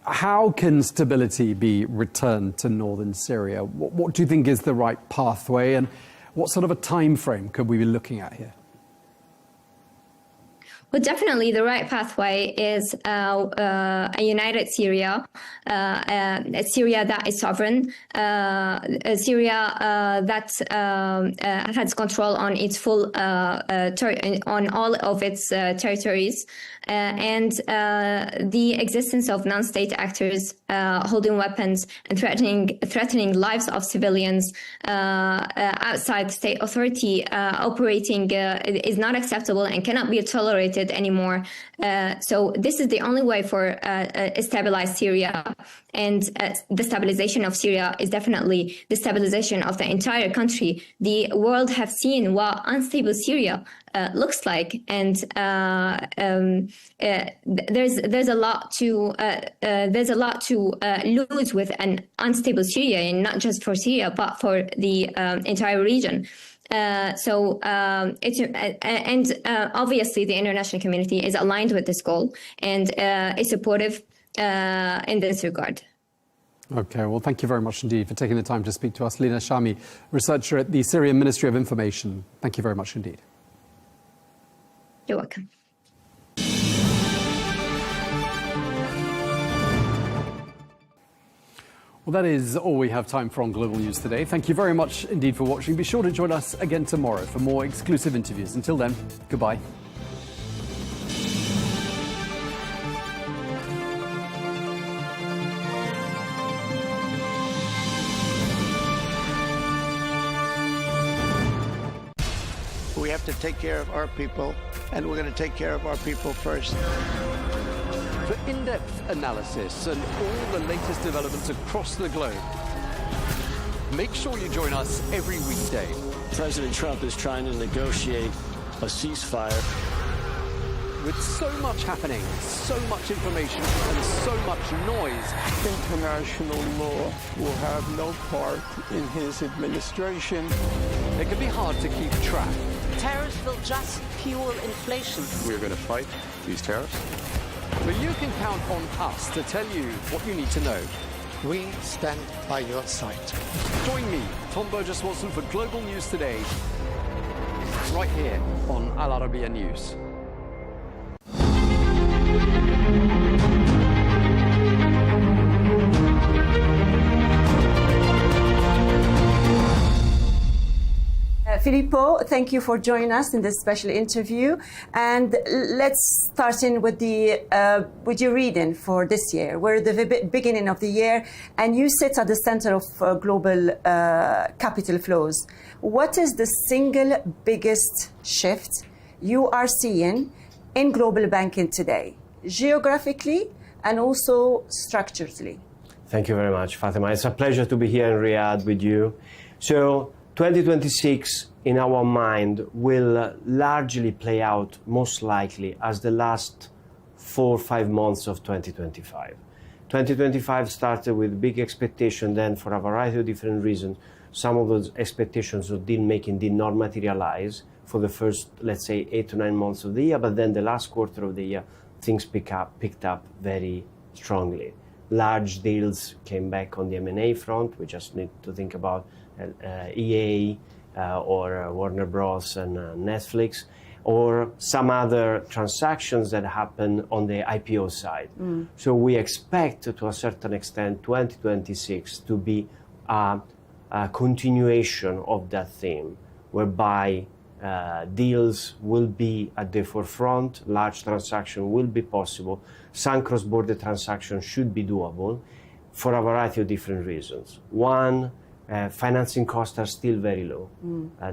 Speaker 6: how can stability be returned to northern Syria? What do you think is the right pathway, and what sort of a time frame could we be looking at here?
Speaker 5: Well, definitely the right pathway is a united Syria, a Syria that is sovereign, a Syria that has control on its full on all of its territories, and the existence of non-state actors holding weapons and threatening lives of civilians outside state authority operating is not acceptable and cannot be tolerated anymore. So this is the only way for a stabilized Syria, and the stabilization of Syria is definitely the stabilization of the entire country. The world have seen what unstable Syria looks like, and there's a lot to lose with an unstable Syria, and not just for Syria but for the entire region. Obviously the international community is aligned with this goal and is supportive in this regard.
Speaker 6: Okay, well, thank you very much indeed for taking the time to speak to us. Lina Shami, researcher at the Syrian Ministry of Information. Thank you very much indeed.
Speaker 5: You're welcome.
Speaker 6: Well, that is all we have time for on Global News today. Thank you very much indeed for watching. Be sure to join us again tomorrow for more exclusive interviews. Until then, goodbye.
Speaker 14: We have to take care of our people, and we're going to take care of our people first.
Speaker 13: For in-depth analysis and all the latest developments across the globe, make sure you join us every weekday.
Speaker 1: President Trump is trying to negotiate a ceasefire.
Speaker 13: With so much happening, so much information, and so much noise,
Speaker 19: International law will have no part in his administration.
Speaker 13: It can be hard to keep track.
Speaker 8: Tariffs will just fuel inflation.
Speaker 24: We're going to fight these tariffs.
Speaker 13: But you can count on us to tell you what you need to know.
Speaker 14: We stand by your side.
Speaker 13: Join me, Tom Burges Watson, for Global News Today, right here on Al Arabiya News.
Speaker 16: Filippo, thank you for joining us in this special interview. And let's start in with with your reading for this year. We're at the beginning of the year, and you sit at the center of global capital flows. What is the single biggest shift you are seeing in global banking today, geographically and also structurally?
Speaker 18: Thank you very much, Fatima. It's a pleasure to be here in Riyadh with you. So
Speaker 7: 2026, in our mind, will largely play out most likely as the last 4 or 5 months of 2025. 2025 started with big expectation, then for a variety of different reasons, some of those expectations of deal making did not materialize for the first, let's say, 8 to 9 months of the year, but then the last quarter of the year, things picked up very strongly. Large deals came back on the M&A front. We just need to think about EA or Warner Bros. And Netflix, or some other transactions that happen on the IPO side. So we expect, to a certain extent, 2026 to be a continuation of that theme, whereby deals will be at the forefront, large transaction will be possible, some cross-border transactions should be doable for a variety of different reasons. One, financing costs are still very low.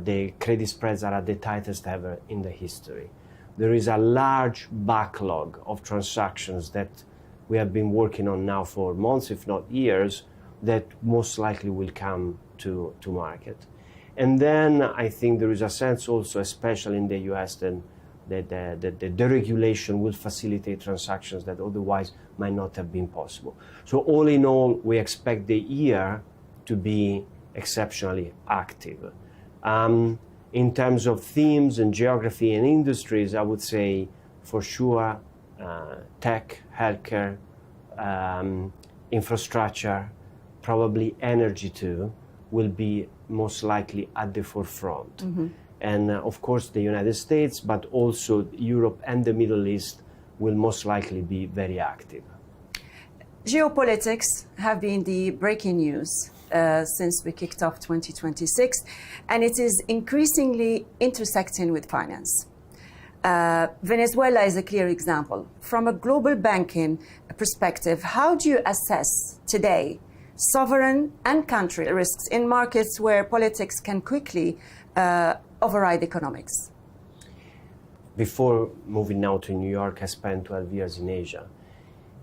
Speaker 7: The credit spreads are at the tightest ever in the history. There is a large backlog of transactions that we have been working on now for months, if not years, that most likely will come to market. And then I think there is a sense also, especially in the US, that the deregulation will facilitate transactions that otherwise might not have been possible. So all in all, we expect the year to be exceptionally active. In terms of themes and geography and industries, I would say for sure tech, healthcare, infrastructure, probably energy too, will be most likely at the forefront. And of course the United States, but also Europe and the Middle East will most likely be very active.
Speaker 16: Geopolitics have been the breaking news since we kicked off 2026, and it is increasingly intersecting with finance. Venezuela is a clear example. From a global banking perspective, how do you assess today sovereign and country risks in markets where politics can quickly override economics?
Speaker 7: Before moving now to New York, I spent 12 years in Asia.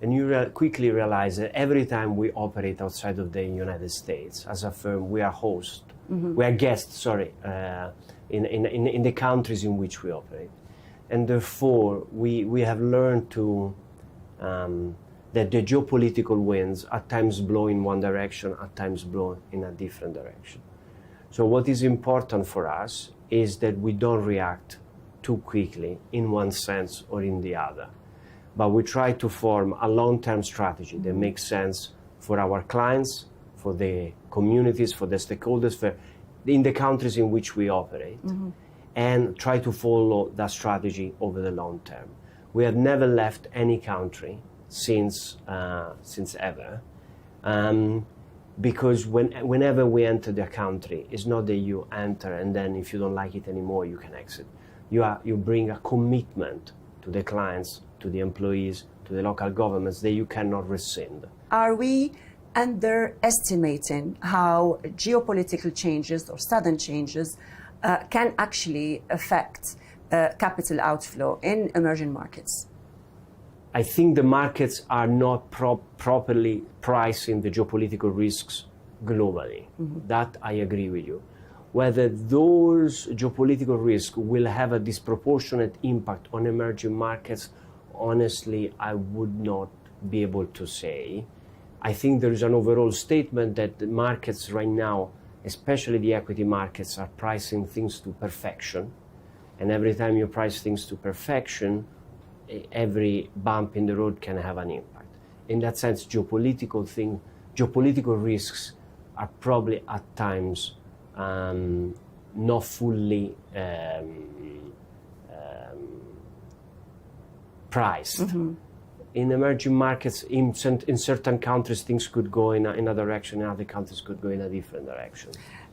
Speaker 7: And you quickly realize that every time we operate outside of the United States, as a firm, we are host, we are guests, in the countries in which we operate. And therefore, we have learned to that the geopolitical winds at times blow in one direction, at times blow in a different direction. So what is important for us is that we don't react too quickly in one sense or in the other, but we try to form a long-term strategy that makes sense for our clients, for the communities, for the stakeholders, in the countries in which we operate, and try to follow that strategy over the long term. We have never left any country since ever, because whenever we enter the country, it's not that you enter and then if you don't like it anymore, you can exit. You bring a commitment to the clients, to the employees, to the local governments that you cannot rescind.
Speaker 16: Are we underestimating how geopolitical changes or sudden changes can actually affect capital outflow in emerging markets?
Speaker 7: I think the markets are not properly pricing the geopolitical risks globally. That I agree with you. Whether those geopolitical risks will have a disproportionate impact on emerging markets, honestly, I would not be able to say. I think there is an overall statement that the markets right now, especially the equity markets, are pricing things to perfection. And every time you price things to perfection, every bump in the road can have an impact. In that sense, geopolitical risks are probably at times not fully priced. In emerging markets, in certain countries, things could go in a direction, and other countries could go in a different direction.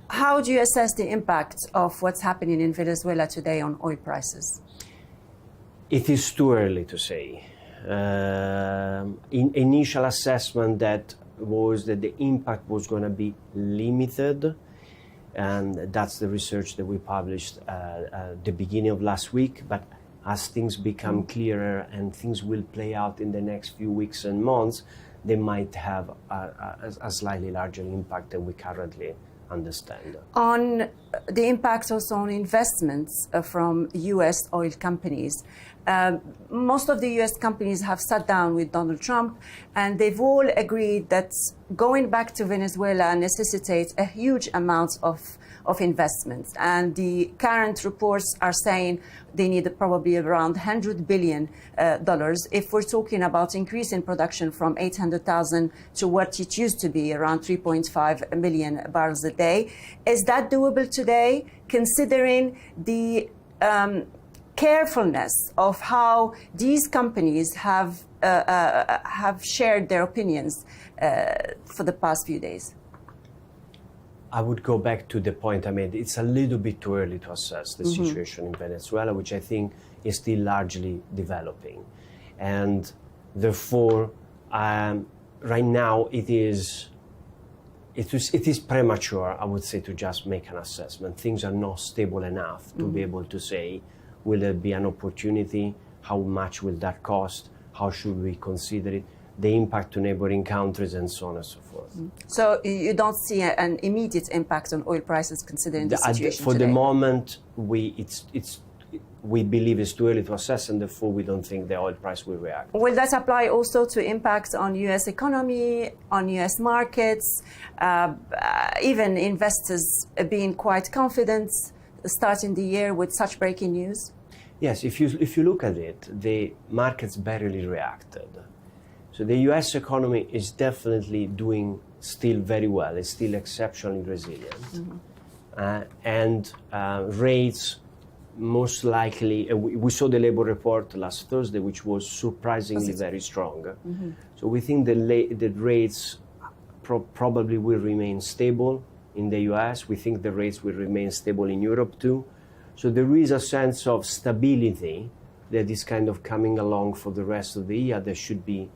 Speaker 16: How do you assess the impact of what's happening in Venezuela today on oil prices?
Speaker 7: It is too early to say. Initial assessment was that the impact was going to be limited, and that's the research that we published at the beginning of last week. But as things become clearer and things will play out in the next few weeks and months, they might have a slightly larger impact than we currently understand.
Speaker 16: On the impact also on investments from U.S. oil companies. Most of the U.S. companies have sat down with Donald Trump, and they've all agreed that going back to Venezuela necessitates a huge amount of investments. And the current reports are saying they need probably around $100 billion. If we're talking about increase in production from 800,000 to what it used to be, around 3.5 million barrels a day. Is that doable today, considering the carefulness of how these companies have shared their opinions for the past few days?
Speaker 7: I would go back to the point I made. It's a little bit too early to assess the situation in Venezuela, which I think is still largely developing. And therefore, right now it is premature, I would say, to just make an assessment. Things are not stable enough to be able to say, will there be an opportunity? How much will that cost? How should we consider it? The impact to neighboring countries, and so on and so forth.
Speaker 16: So you don't see an immediate impact on oil prices, considering the situation
Speaker 7: for
Speaker 16: today?
Speaker 7: the moment, we believe it's too early to assess, and therefore we don't think the oil price will react.
Speaker 16: Will that apply also to impact on U.S. economy, on U.S. markets, even investors being quite confident starting the year with such breaking news?
Speaker 7: Yes, if you look at it, the markets barely reacted. So the U.S. economy is definitely doing still very well. It's still exceptionally resilient. And rates most likely, we saw the labor report last Thursday, which was surprisingly very strong. So we think the rates probably will remain stable in the US. We think the rates will remain stable in Europe too. So there is a sense of stability that is kind of coming along for the rest of the year that should be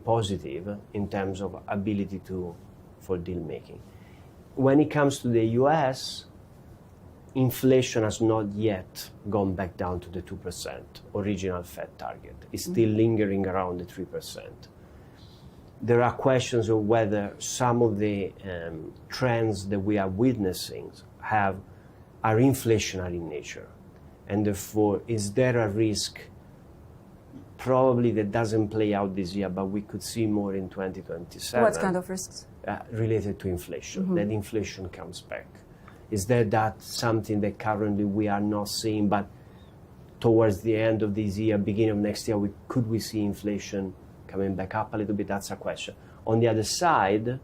Speaker 7: positive in terms of ability for deal making. When it comes to the US, inflation has not yet gone back down to the 2% original Fed target. It's still lingering around the 3%. There are questions of whether some of the trends that we are witnessing are inflationary in nature. And therefore, is there a risk probably that doesn't play out this year, but we could see more in 2027?
Speaker 16: What kind of risks?
Speaker 7: Related to inflation, that inflation comes back. Is that something that currently we are not seeing, but towards the end of this year, beginning of next year, could we see inflation coming back up a little bit? That's a question. On the other side,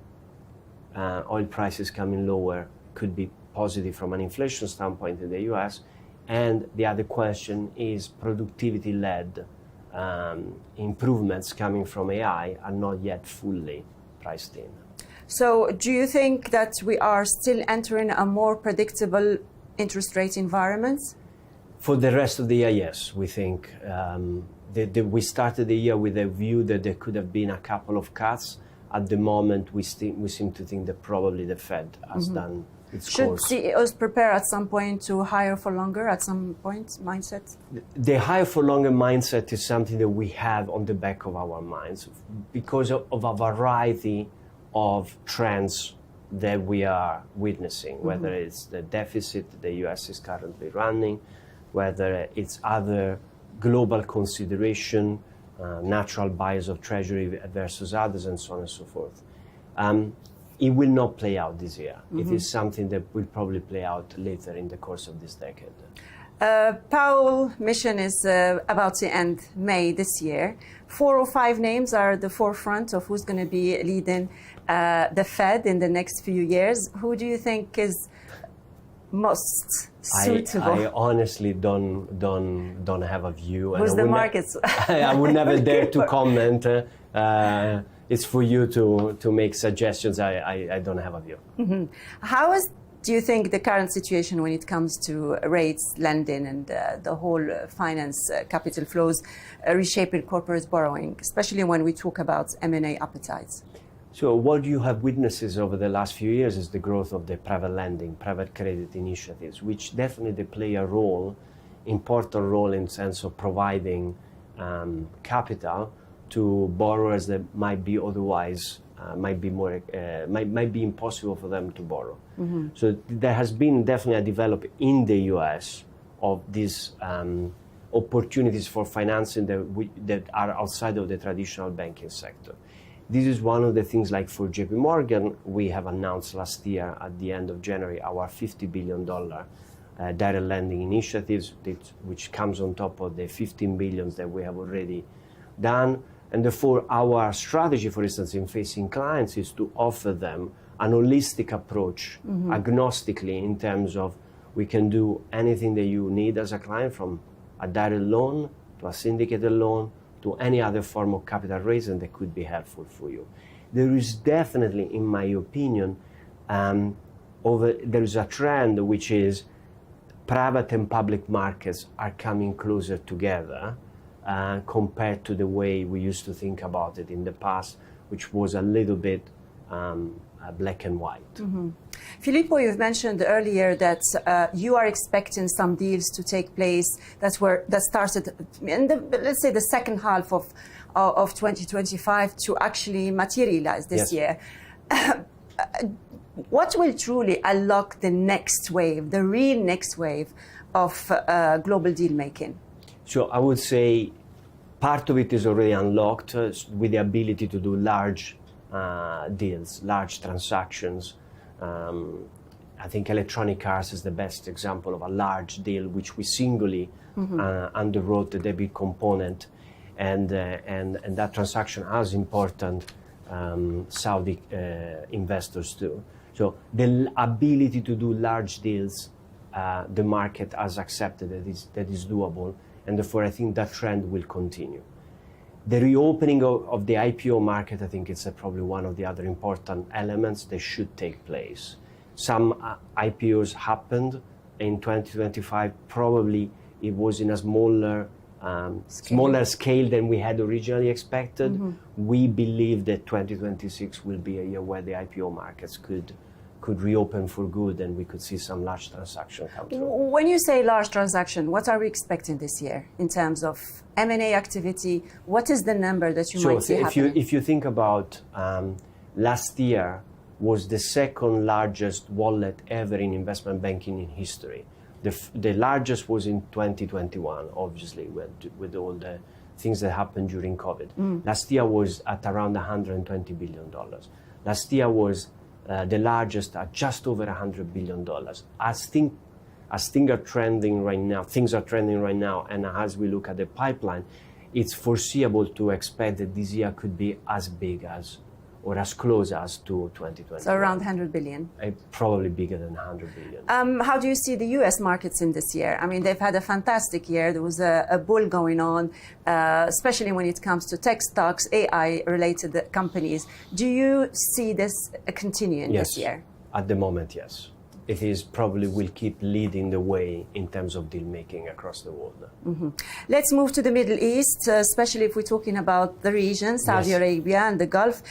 Speaker 7: oil prices coming lower could be positive from an inflation standpoint in the US. And the other question is productivity-led improvements coming from AI are not yet fully priced in.
Speaker 16: So do you think that we are still entering a more predictable interest rate environment?
Speaker 7: For the rest of the year, yes. We think we started the year with a view that there could have been a couple of cuts. At the moment, we seem to think that probably the Fed has done its course.
Speaker 16: Should CEOs prepare at some point to higher for longer at some point mindset?
Speaker 7: The higher for longer mindset is something that we have on the back of our minds because of a variety of trends that we are witnessing, whether it's the deficit the US is currently running, whether it's other global consideration, natural bias of treasury versus others, and so on and so forth. It will not play out this year. It is something that will probably play out later in the course of this decade.
Speaker 16: Powell mission is about to end May this year. 4 or 5 names are at the forefront of who's going to be leading the Fed in the next few years. Who do you think is most suitable?
Speaker 7: I honestly don't have a view.
Speaker 16: Who's the markets?
Speaker 7: I would never dare to comment. It's for you to make suggestions. I don't have a view.
Speaker 16: How do you think the current situation when it comes to rates, lending, and the whole finance capital flows reshaping corporate borrowing, especially when we talk about M&A appetites?
Speaker 7: So what you have witnessed over the last few years is the growth of the private lending, private credit initiatives, which definitely play a role, important role in sense of providing capital to borrowers that might be otherwise might be impossible for them to borrow.
Speaker 16: Mm-hmm.
Speaker 7: So there has been definitely a development in the US of these opportunities for financing that are outside of the traditional banking sector. This is one of the things, like for JP Morgan, we have announced last year at the end of January our $50 billion direct lending initiatives, which comes on top of the 15 billion that we have already done. And therefore, our strategy, for instance, in facing clients is to offer them an holistic approach, agnostically, in terms of we can do anything that you need as a client, from a direct loan to a syndicated loan to any other form of capital raising that could be helpful for you. There is definitely, in my opinion, there is a trend which is private and public markets are coming closer together compared to the way we used to think about it in the past, which was a little bit black and white.
Speaker 16: Mm-hmm. Filippo, you've mentioned earlier that you are expecting some deals to take place that started in let's say the second half of 2025 to actually materialize this year. What will truly unlock the next wave, the real next wave of global deal making?
Speaker 7: So I would say part of it is already unlocked with the ability to do large deals, large transactions. I think electronic cars is the best example of a large deal which we singly underwrote the debit component, and that transaction has important Saudi investors too. So the ability to do large deals, the market has accepted that is doable, and therefore I think that trend will continue. The reopening of the IPO market, I think it's probably one of the other important elements that should take place. Some IPOs happened in 2025. Probably it was in a smaller scale than we had originally expected. We believe that 2026 will be a year where the IPO markets could reopen for good, and we could see some large transactions come through.
Speaker 16: When you say large transaction, what are we expecting this year in terms of M&A activity? What is the number that you might see happening?
Speaker 7: If you think about last year was the second largest wallet ever in investment banking in history. The largest was in 2021, obviously, with all the things that happened during COVID. Last year was at around $120 billion. Last year was the largest at just over $100 billion. As things are trending right now, and as we look at the pipeline, it's foreseeable to expect that this year could be as big as, or as close as to 2020.
Speaker 16: So around 100 billion.
Speaker 7: Probably bigger than 100 billion.
Speaker 16: How do you see the US markets in this year? I mean, they've had a fantastic year. There was a bull going on, especially when it comes to tech stocks, AI-related companies. Do you see this continuing this year?
Speaker 7: At the moment, yes. It is probably will keep leading the way in terms of deal making across the world.
Speaker 16: Let's move to the Middle East, especially if we're talking about the region, Saudi Arabia and the Gulf.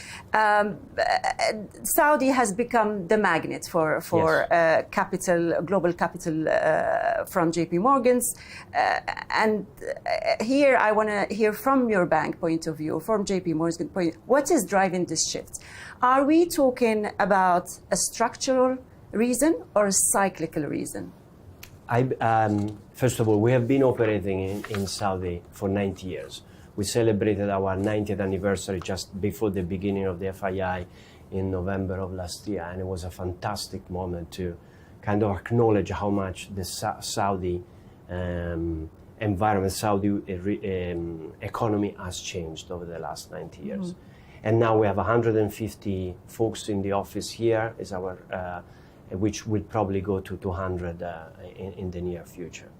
Speaker 16: Saudi has become the magnet for capital, global capital from JP Morgan's. And here I want to hear from your bank point of view, from JP Morgan point, what is driving this shift? Are we talking about a structural reason or a cyclical reason?
Speaker 7: First of all, we have been operating in Saudi for 90 years. We celebrated our 90th anniversary just before the beginning of the FII in November of last year, and it was a fantastic moment to kind of acknowledge how much the Saudi environment, Saudi economy has changed over the last 90 years. And now we have 150 folks in the office here, is our which will probably go to 200 in the near future.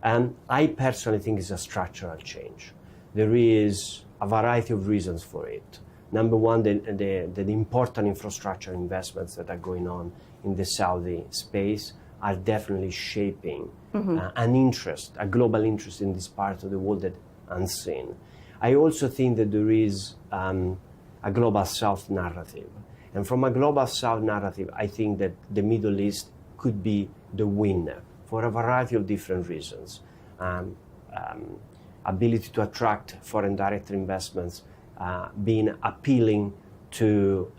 Speaker 7: And I personally think it's a structural change. There is a variety of reasons for it. Number one, the important infrastructure investments that are going on in the Saudi space are definitely shaping an interest, a global interest in this part of the world that unseen. I also think that there is a global South narrative. And from a global South narrative, I think that the Middle East could be the winner for a variety of different reasons. Ability to attract foreign direct investments, being appealing to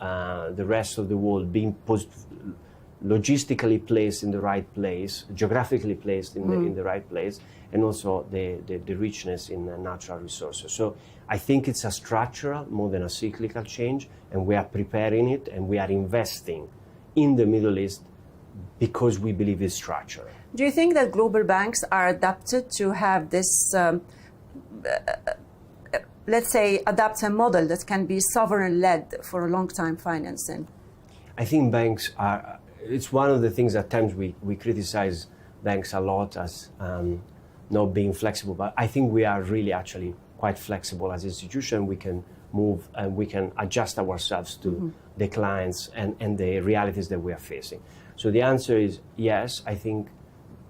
Speaker 7: the rest of the world, being logistically placed in the right place, geographically placed in the right place, and also the richness in natural resources. So I think it's a structural more than a cyclical change, and we are preparing it, and we are investing in the Middle East because we believe it's structural.
Speaker 16: Do you think that global banks are adapted to have this, let's say, adapt a model that can be sovereign-led for a long time financing?
Speaker 7: I think banks are, it's one of the things at times we criticize banks a lot as not being flexible, but I think we are really actually quite flexible as an institution. We can move and we can adjust ourselves to the clients and the realities that we are facing. So the answer is yes. I think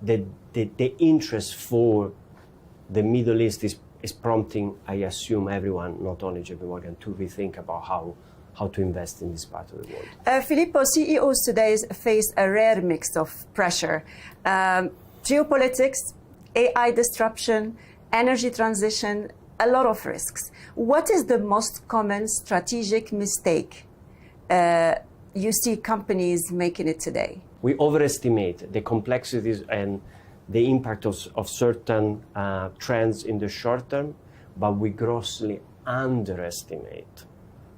Speaker 7: that the interest for the Middle East is prompting, I assume, everyone, not only JP Morgan, to rethink about how to invest in this part of the world.
Speaker 16: Filippo, CEOs today face a rare mix of pressure. Geopolitics, AI disruption, energy transition, a lot of risks. What is the most common strategic mistake you see companies making it today?
Speaker 7: We overestimate the complexities and the impact of certain trends in the short term, but we grossly underestimate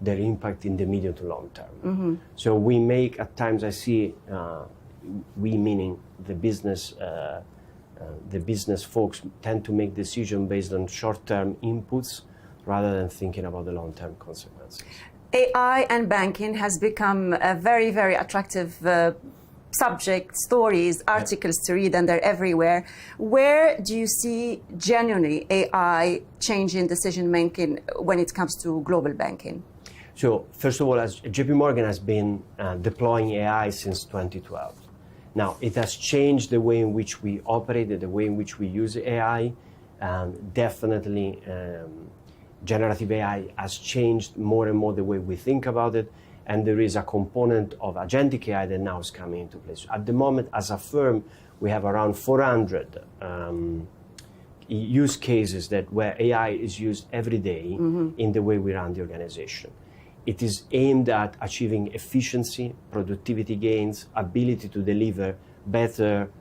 Speaker 7: their impact in the medium to long term. So we make, at times I see, we meaning the business folks tend to make decisions based on short-term inputs rather than thinking about the long-term consequences.
Speaker 16: AI and banking has become a very, very attractive subject, stories, articles to read, and they're everywhere. Where do you see genuinely AI changing decision-making when it comes to global banking?
Speaker 7: So first of all, as JP Morgan has been deploying AI since 2012. Now, it has changed the way in which we operate, the way in which we use AI. Definitely, generative AI has changed more and more the way we think about it. And there is a component of agentic AI that now is coming into place. At the moment, as a firm, we have around 400 use cases where AI is used every day in the way we run the organization. It is aimed at achieving efficiency, productivity gains, ability to deliver better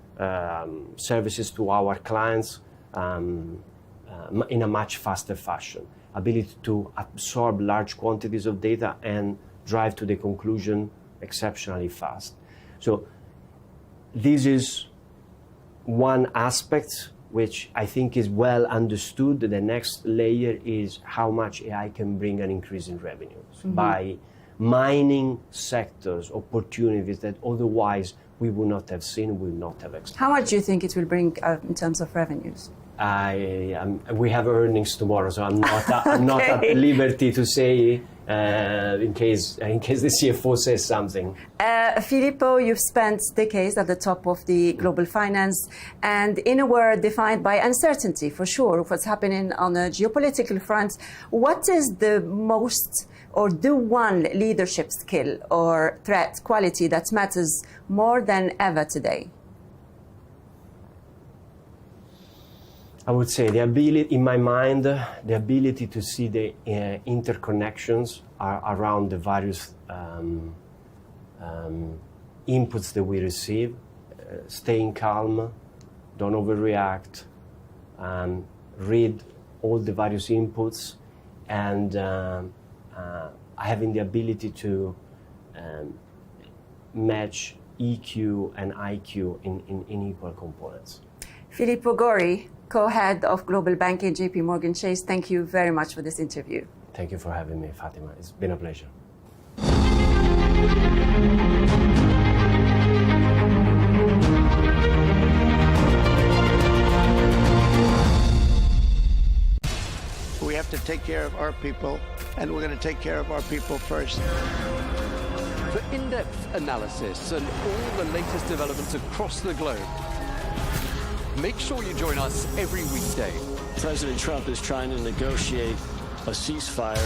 Speaker 7: services to our clients in a much faster fashion, ability to absorb large quantities of data and drive to the conclusion exceptionally fast. So this is one aspect which I think is well understood. The next layer is how much AI can bring an increase in revenues by mining sectors, opportunities that otherwise we would not have seen, we would not have expected.
Speaker 16: How much do you think it will bring in terms of revenues?
Speaker 7: We have earnings tomorrow, so I'm not at liberty to say in case the CFO says something.
Speaker 16: Filippo, you've spent decades at the top of the global finance, and in a world defined by uncertainty, for sure, of what's happening on a geopolitical front, what is the most or the one leadership skill or threat quality that matters more than ever today?
Speaker 7: I would say the ability, in my mind, the ability to see the interconnections around the various inputs that we receive, staying calm, don't overreact, read all the various inputs, and having the ability to match EQ and IQ in equal components.
Speaker 16: Filippo Gori, co-head of Global Banking, JP Morgan Chase, thank you very much for this interview.
Speaker 7: Thank you for having me, Fatima. It's been a pleasure.
Speaker 14: We have to take care of our people, and we're going to take care of our people first.
Speaker 13: For in-depth analysis and all the latest developments across the globe, make sure you join us every weekday.
Speaker 1: President Trump is trying to negotiate a ceasefire.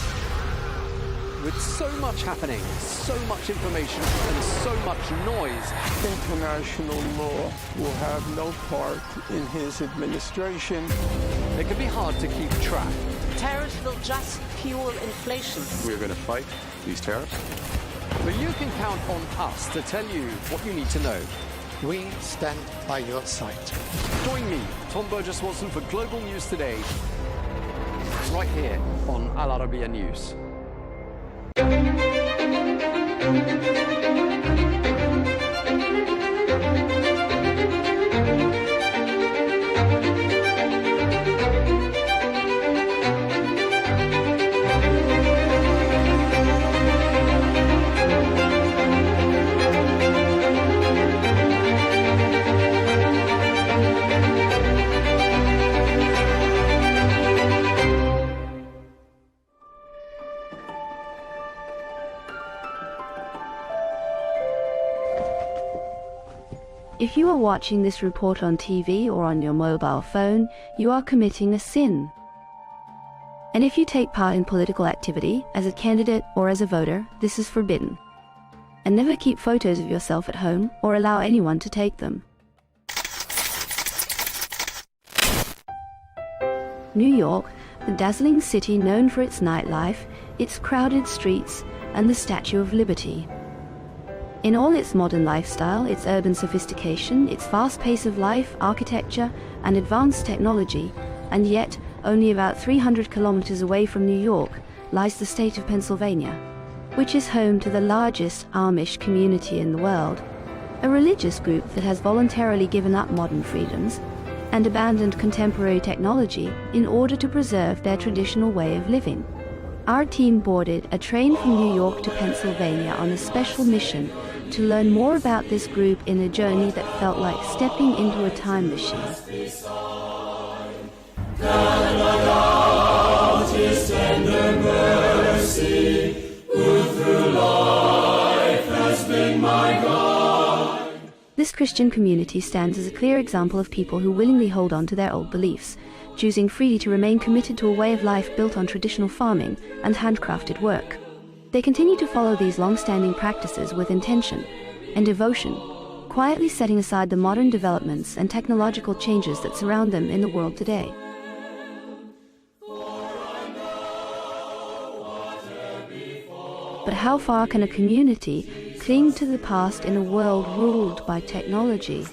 Speaker 13: With so much happening, so much information, and so much noise,
Speaker 19: International law will have no part in his administration.
Speaker 13: it can be hard to keep track.
Speaker 8: Tariffs will just fuel inflation.
Speaker 13: We're going to fight these tariffs. But you can count on us to tell you what you need to know.
Speaker 14: We stand by your side.
Speaker 13: Join me, Tom Burges Watson, for Global News Today, right here on Arabiya News.
Speaker 15: If you are watching this report on TV or on your mobile phone, you are committing a sin. And if you take part in political activity, as a candidate or as a voter, this is forbidden. And never keep photos of yourself at home or allow anyone to take them. New York, the dazzling city known for its nightlife, its crowded streets, and the Statue of Liberty. In all its modern lifestyle, its urban sophistication, its fast pace of life, architecture, and advanced technology, and yet only about 300 kilometers away from New York, lies the state of Pennsylvania, which is home to the largest Amish community in the world, a religious group that has voluntarily given up modern freedoms and abandoned contemporary technology in order to preserve their traditional way of living. Our team boarded a train from New York to Pennsylvania on a special mission to learn more about this group in a journey that felt like stepping into a time machine. His tender mercy, who through life has been my guide. This Christian community stands as a clear example of people who willingly hold on to their old beliefs, choosing freely to remain committed to a way of life built on traditional farming and handcrafted work. They continue to follow these long-standing practices with intention and devotion, quietly setting aside the modern developments and technological changes that surround them in the world today. But how far can a community cling to the past in a world ruled by technology?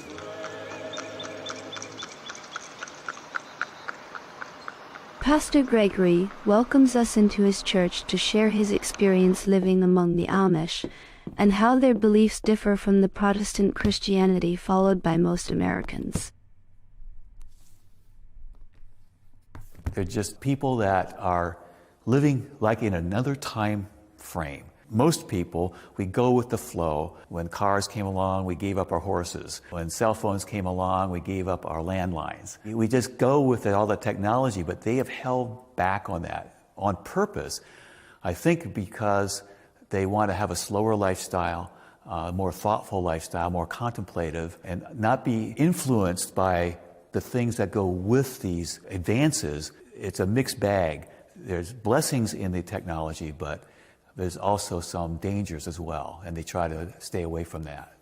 Speaker 15: Pastor Gregory welcomes us into his church to share his experience living among the Amish and how their beliefs differ from the Protestant Christianity followed by most Americans.
Speaker 18: They're just people that are living like in another time frame. Most people, we go with the flow. When cars came along, we gave up our horses. When cell phones came along, we gave up our landlines. We just go with all the technology, but they have held back on that on purpose. I think because they want to have a slower lifestyle, more thoughtful lifestyle, more contemplative, and not be influenced by the things that go with these advances. It's a mixed bag. There's blessings in the technology, but there's also some dangers as well, and they try to stay away from that.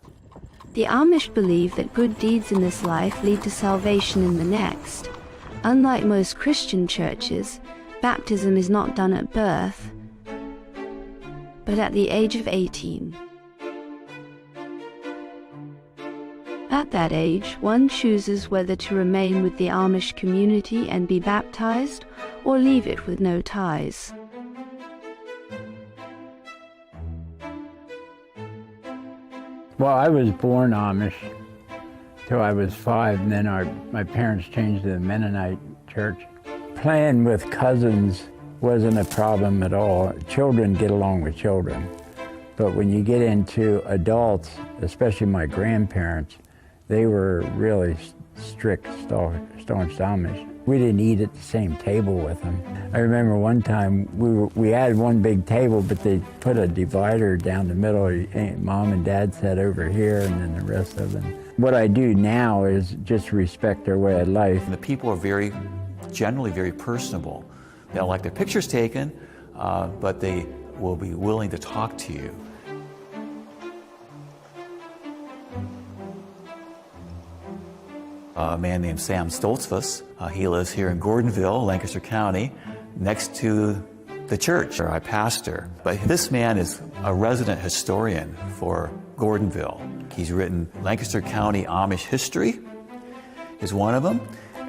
Speaker 15: The Amish believe that good deeds in this life lead to salvation in the next. Unlike most Christian churches, baptism is not done at birth, but at the age of 18. At that age, one chooses whether to remain with the Amish community and be baptized, or leave it with no ties.
Speaker 21: Well, I was born Amish till I was 5, and then my parents changed to the Mennonite church. Playing with cousins wasn't a problem at all. Children get along with children. But when you get into adults, especially my grandparents, they were really strict, staunch Amish. We didn't eat at the same table with them. I remember one time we had one big table, but they put a divider down the middle. Mom and Dad sat over here, and then the rest of them. What I do now is just respect their way of life.
Speaker 18: And the people are generally very personable. They don't like their pictures taken, but they will be willing to talk to you. A man named Sam Stoltzfus. He lives here in Gordonville, Lancaster County, next to the church where I pastor. But this man is a resident historian for Gordonville. He's written Lancaster County Amish History is one of them.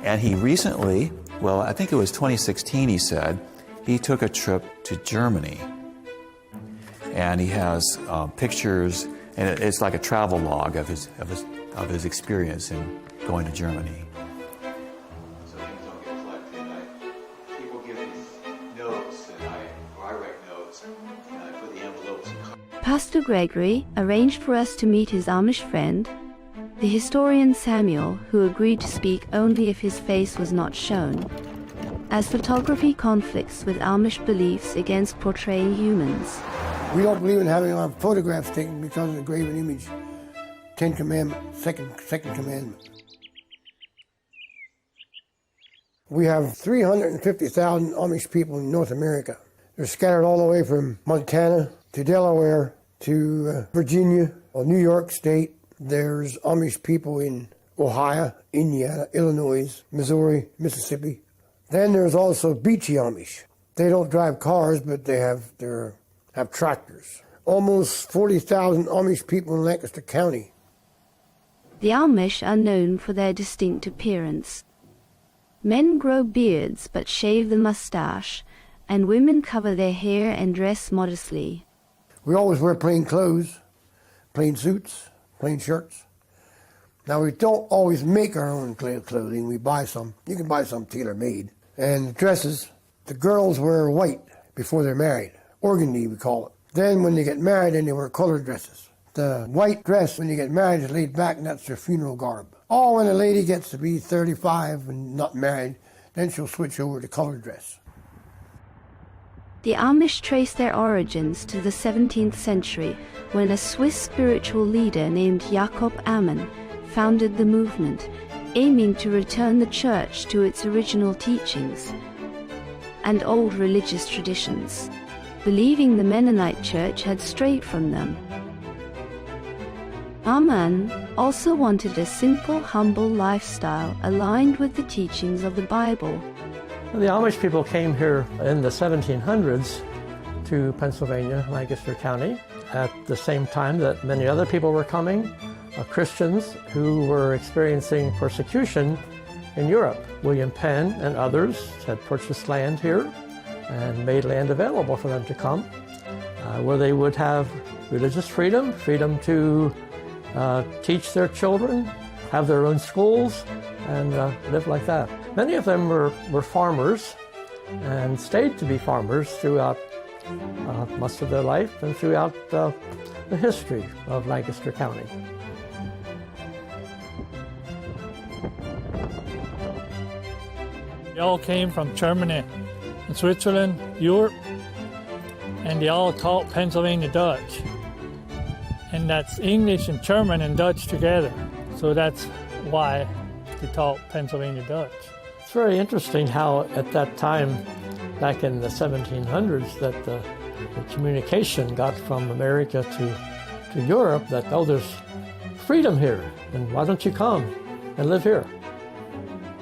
Speaker 18: And he recently, well, I think it was 2016, he said, he took a trip to Germany. And he has pictures, and it's like a travel log of his experience in going to Germany. So things don't get collected. People give me notes, and I write notes, and I put the envelopes.
Speaker 15: Pastor Gregory arranged for us to meet his Amish friend, the historian Samuel, who agreed to speak only if his face was not shown, as photography conflicts with Amish beliefs against portraying humans.
Speaker 3: We don't believe in having our photographs taken because of the graven image. 10 Commandments, second commandment. We have 350,000 Amish people in North America. They're scattered all the way from Montana to Delaware to Virginia or New York State. There's Amish people in Ohio, Indiana, Illinois, Missouri, Mississippi. Then there's also Beachy Amish. They don't drive cars, but they have tractors. Almost 40,000 Amish people in Lancaster County.
Speaker 15: The Amish are known for their distinct appearance. Men grow beards but shave the mustache, and women cover their hair and dress modestly.
Speaker 3: We always wear plain clothes, plain suits, plain shirts. Now, we don't always make our own clothing. We buy some. You can buy some tailor-made. And dresses, the girls wear white before they're married. Organdy, we call it. Then when they get married, then they wear colored dresses. The white dress, when you get married, is laid back, and that's their funeral garb. Or when a lady gets to be 35 and not married, then she'll switch over to colored dress.
Speaker 15: The Amish trace their origins to the 17th century, when a Swiss spiritual leader named Jakob Ammon founded the movement, aiming to return the church to its original teachings and old religious traditions, believing the Mennonite church had strayed from them. Ammon also wanted a simple, humble lifestyle aligned with the teachings of the Bible.
Speaker 4: The Amish people came here in the 1700s to Pennsylvania, Lancaster County, at the same time that many other people were coming, Christians who were experiencing persecution in Europe. William Penn and others had purchased land here and made land available for them to come, where they would have religious freedom, freedom to teach their children, have their own schools, and live like that. Many of them were farmers and stayed to be farmers throughout most of their life and throughout the history of Lancaster County.
Speaker 20: They all came from Germany and Switzerland, Europe, and they all taught Pennsylvania Dutch. And that's English and German and Dutch together. So that's why they taught Pennsylvania Dutch.
Speaker 4: It's very interesting how at that time, back in the 1700s, that the communication got from America to Europe that, oh, there's freedom here, and why don't you come and live here?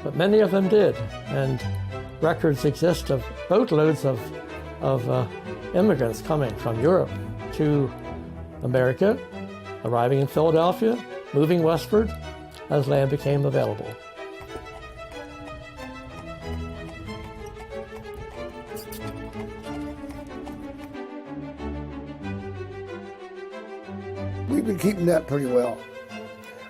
Speaker 4: But many of them did, and records exist of boatloads of immigrants coming from Europe to America, arriving in Philadelphia, moving westward as land became available.
Speaker 3: We've been keeping that pretty well.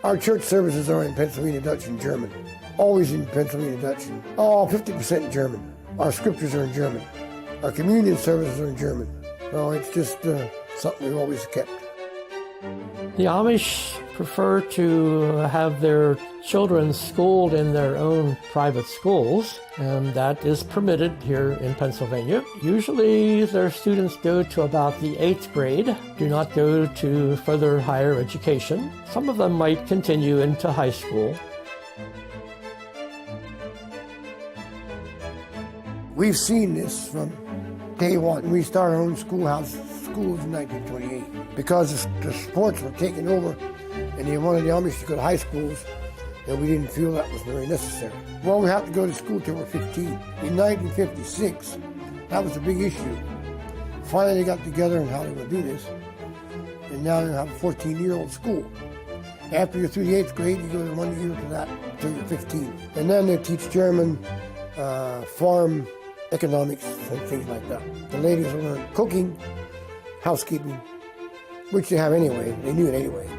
Speaker 3: Our church services are in Pennsylvania Dutch and German. Always in Pennsylvania Dutch and 50% German. Our scriptures are in German. Our communion services are in German. No, it's just something we've always kept.
Speaker 4: The Amish prefer to have their children schooled in their own private schools, and that is permitted here in Pennsylvania. Usually their students go to about the 8th grade, do not go to further higher education. Some of them might continue into high school.
Speaker 3: We've seen this from day one. We started our own schools in 1928 because the sports were taking over and they wanted the Amish to go to high schools. and we didn't feel that was very necessary. Well, we have to go to school till we're 15. In 1956, that was a big issue. Finally, they got together on how they would do this, and now they have a 14-year-old school. After you're through the 8th grade, you go to 1 year to that until you're 15. And then they teach German, farm economics, and things like that. The ladies will learn cooking, housekeeping, which they have anyway. They knew it anyway.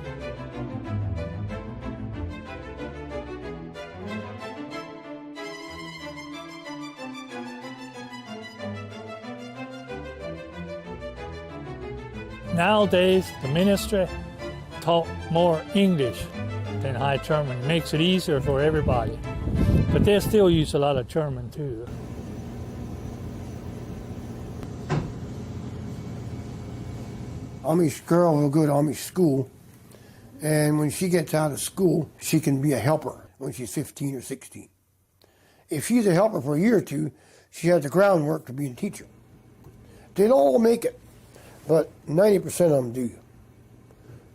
Speaker 20: Nowadays, the ministry taught more English than High German. It makes it easier for everybody. But they still use a lot of German too.
Speaker 3: Amish girl will go to Amish school, and when she gets out of school, she can be a helper when she's 15 or 16. If she's a helper for a year or two, she has the groundwork to be a teacher. They don't all make it, but 90% of them do.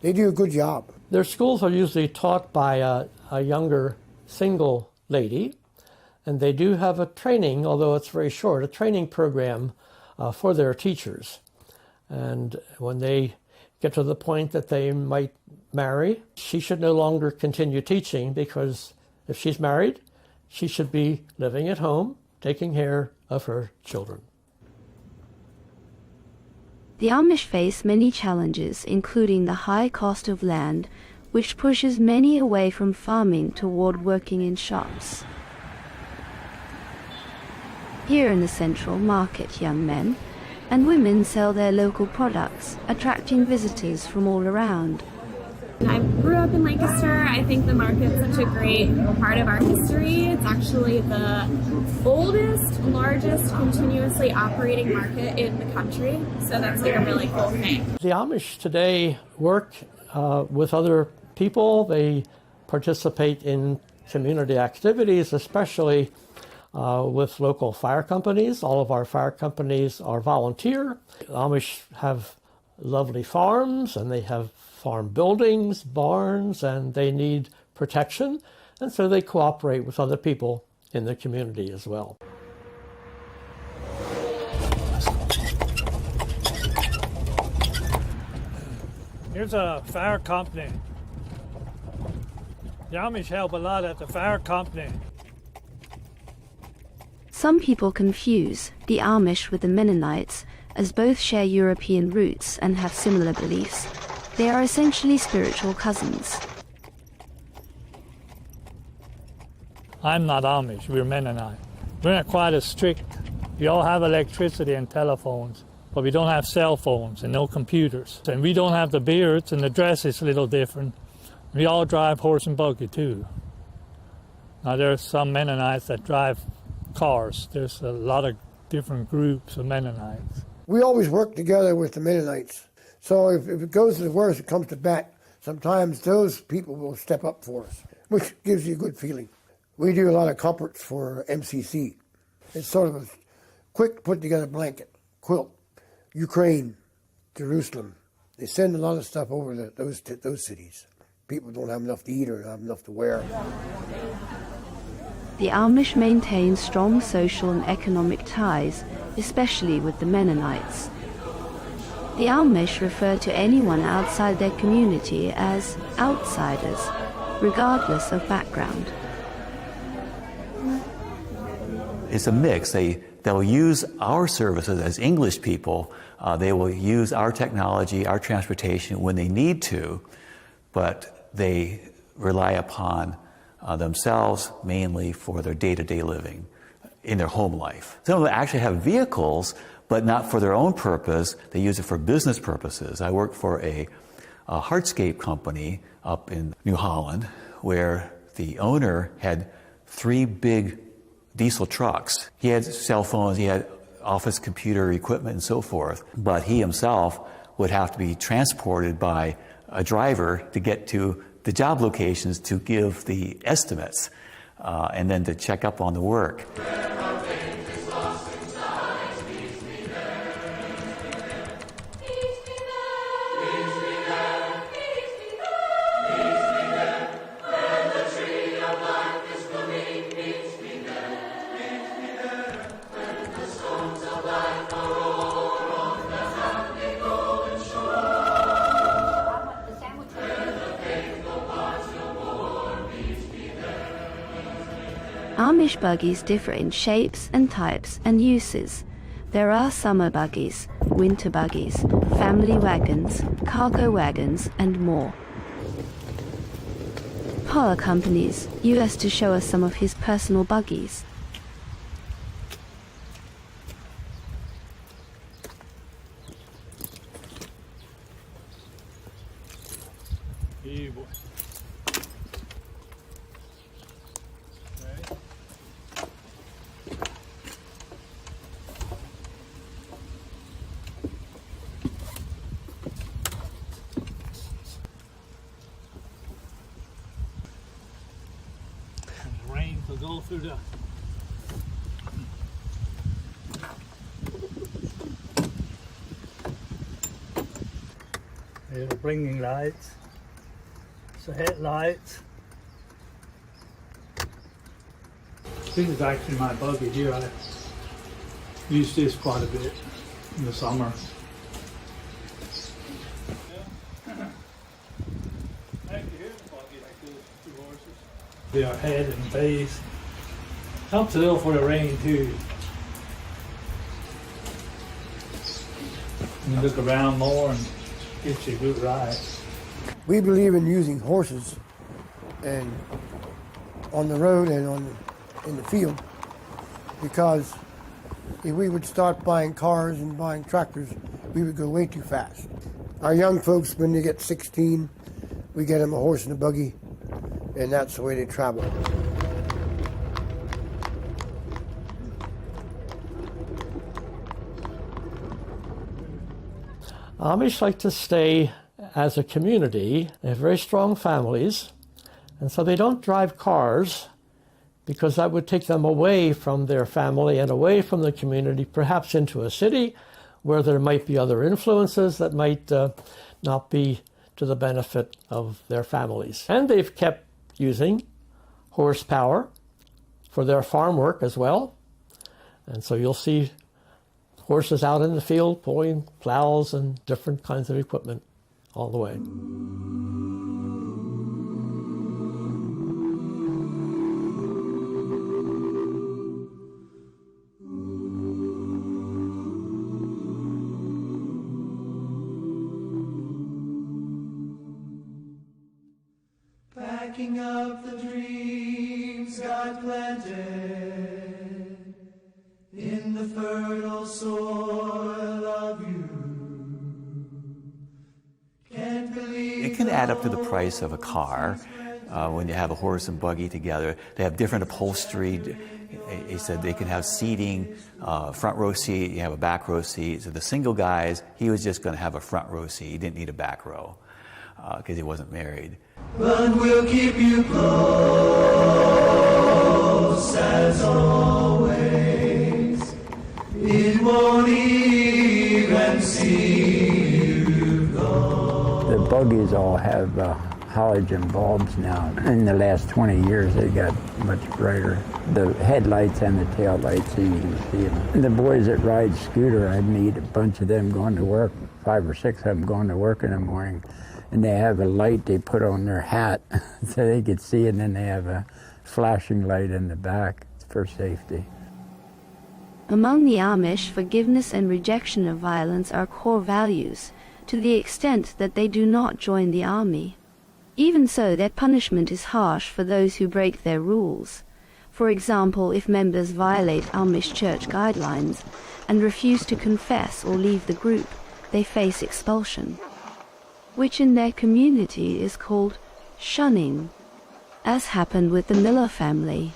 Speaker 3: They do a good job.
Speaker 4: Their schools are usually taught by a younger single lady, and they do have a training, although it's very short, a training program for their teachers. And when they get to the point that they might marry, she should no longer continue teaching, because if she's married, she should be living at home, taking care of her children.
Speaker 15: The Amish face many challenges, including the high cost of land, which pushes many away from farming toward working in shops. Here in the central market, young men and women sell their local products, attracting visitors from all around.
Speaker 2: I grew up in Lancaster. I think the market's such a great part of our history. It's actually the oldest, largest, continuously operating market in the country. So that's like a really cool thing.
Speaker 4: The Amish today work with other people. They participate in community activities, especially with local fire companies. All of our fire companies are volunteer. The Amish have lovely farms, and they have farm buildings, barns, and they need protection, and so they cooperate with other people in the community as well.
Speaker 20: Here's a fire company. The Amish help a lot at the fire company.
Speaker 15: Some people confuse the Amish with the Mennonites, as both share European roots and have similar beliefs. They are essentially spiritual cousins.
Speaker 20: I'm not Amish, we're Mennonite. We're not quite as strict. We all have electricity and telephones, but we don't have cell phones and no computers. And we don't have the beards, and the dress is a little different. We all drive horse and buggy too. Now there's some Mennonites that drive cars. There's a lot of different groups of Mennonites.
Speaker 3: We always work together with the Mennonites. So if it goes to the worst, it comes to bat, sometimes those people will step up for us, which gives you a good feeling. We do a lot of comforts for MCC. It's sort of a quick put-together blanket, quilt, Ukraine, Jerusalem. They send a lot of stuff over to those cities. People don't have enough to eat or have enough to wear.
Speaker 15: The Amish maintain strong social and economic ties, especially with the Mennonites. The Amish refer to anyone outside their community as outsiders, regardless of background.
Speaker 18: It's a mix. They'll use our services as English people. They will use our technology, our transportation when they need to, but they rely upon themselves mainly for their day-to-day living in their home life. Some of them actually have vehicles, but not for their own purpose. They use it for business purposes. I work for a hardscape company up in New Holland, where the owner had 3 big diesel trucks. He had cell phones, he had office computer equipment and so forth, but he himself would have to be transported by a driver to get to the job locations to give the estimates and then to check up on the work.
Speaker 15: Amish buggies differ in shapes and types and uses. There are summer buggies, winter buggies, family wagons, cargo wagons, and more. Power Companies, US to show us some of his personal buggies.
Speaker 20: Go through the the blinking lights, the headlights. This is actually my buggy here. I use this quite a bit in the summer. They are head and base. Helps a little for the rain too. You look around more and gets you a good ride.
Speaker 3: We believe in using horses and on the road and in the field, because if we would start buying cars and buying tractors, we would go way too fast. Our young folks, when they get 16, we get them a horse and a buggy, and that's the way they travel.
Speaker 4: Amish like to stay as a community. They have very strong families, and so they don't drive cars because that would take them away from their family and away from the community, perhaps into a city where there might be other influences that might not be to the benefit of their families. And they've kept using horsepower for their farm work as well. And so you'll see horses out in the field pulling plows and different kinds of equipment all the way.
Speaker 9: Packing up the dreams God planted in the fertile soil of you. Can't believe
Speaker 18: it can add up to the price of a car when you have a horse and buggy together. They have different upholstery. He said they can have seating, front row seat, you have a back row seat. So the single guys, he was just going to have a front row seat. He didn't need a back row because he wasn't married.
Speaker 9: But we'll keep you close as always. It won't even see you go.
Speaker 21: The buggies all have halogen bulbs now. In the last 20 years, they got much brighter. The headlights and the tail lights, so you can see them. The boys that ride scooter, I meet a bunch of them going to work, 5 or 6 of them going to work in the morning. And they have a light they put on their hat so they could see, and then they have a flashing light in the back for safety.
Speaker 15: Among the Amish, forgiveness and rejection of violence are core values, to the extent that they do not join the army. Even so, their punishment is harsh for those who break their rules. For example, if members violate Amish church guidelines and refuse to confess or leave the group, they face expulsion, which in their community is called shunning, as happened with the Miller family.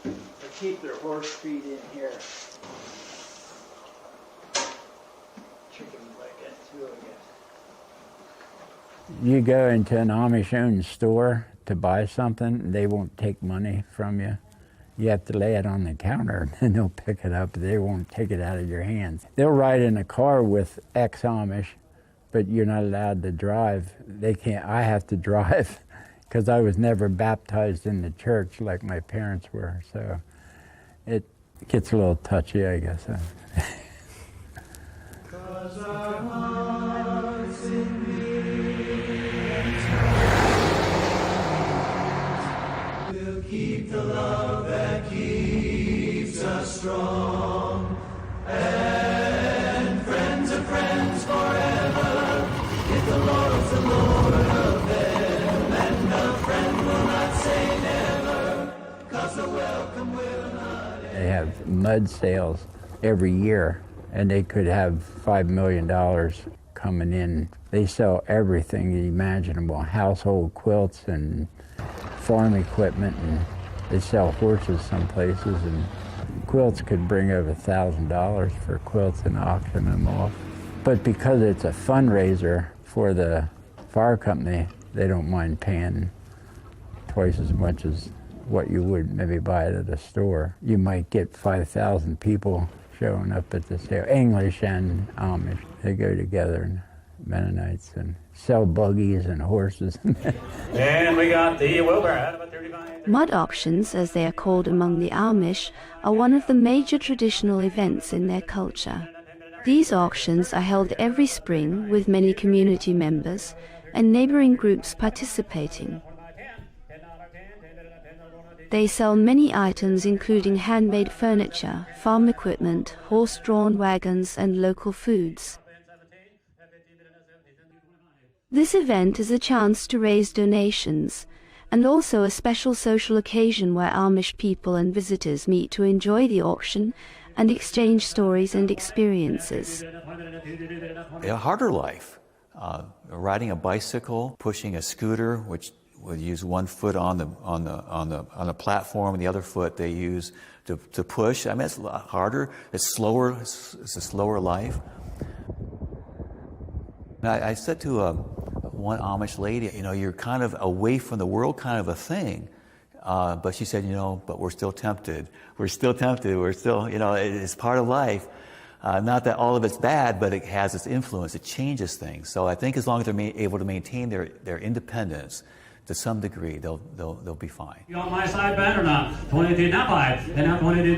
Speaker 10: They keep their horse feed in here. Chickens like that too, I guess.
Speaker 21: You go into an Amish-owned store to buy something, they won't take money from you. You have to lay it on the counter, and they'll pick it up. They won't take it out of your hands. They'll ride in a car with ex-Amish, but you're not allowed to drive. They can't. I have to drive because I was never baptized in the church like my parents were. So it gets a little touchy, I guess.
Speaker 9: 'Cause our hearts in me We'll keep the love that keeps us strong. And friends of friends forever. If the Lord's the Lord of them, and a friend will not say never, 'cause the welcome will not end.
Speaker 21: They have mud sales every year, and they could have $5 million coming in. They sell everything imaginable, household quilts and farm equipment, and they sell horses some places, and quilts could bring over $1,000 for quilts and auction them off. But because it's a fundraiser for the fire company, they don't mind paying twice as much as what you would maybe buy it at a store. You might get 5,000 people showing up at the sale. English and Amish, they go together, and Mennonites, and sell buggies and horses.
Speaker 12: And we got the Wilbur out of a 35.
Speaker 15: Mud auctions, as they are called among the Amish, are one of the major traditional events in their culture. These auctions are held every spring with many community members and neighboring groups participating. They sell many items including handmade furniture, farm equipment, horse-drawn wagons, and local foods. This event is a chance to raise donations and also a special social occasion where Amish people and visitors meet to enjoy the auction and exchange stories and experiences.
Speaker 18: A harder life, riding a bicycle, pushing a scooter, which would use one foot on the platform, and the other foot they use to push. I mean, it's a lot harder. It's slower. It's a slower life. And I said to one Amish lady, you know, you're kind of away from the world, kind of a thing. But she said, you know, but we're still tempted. We're still tempted. We're still, you know, it's part of life. Not that all of it's bad, but it has its influence. It changes things. So I think as long as they're able to maintain their independence to some degree, they'll be fine.
Speaker 12: You on my side, Ben, or not? 22 now 5. And now 22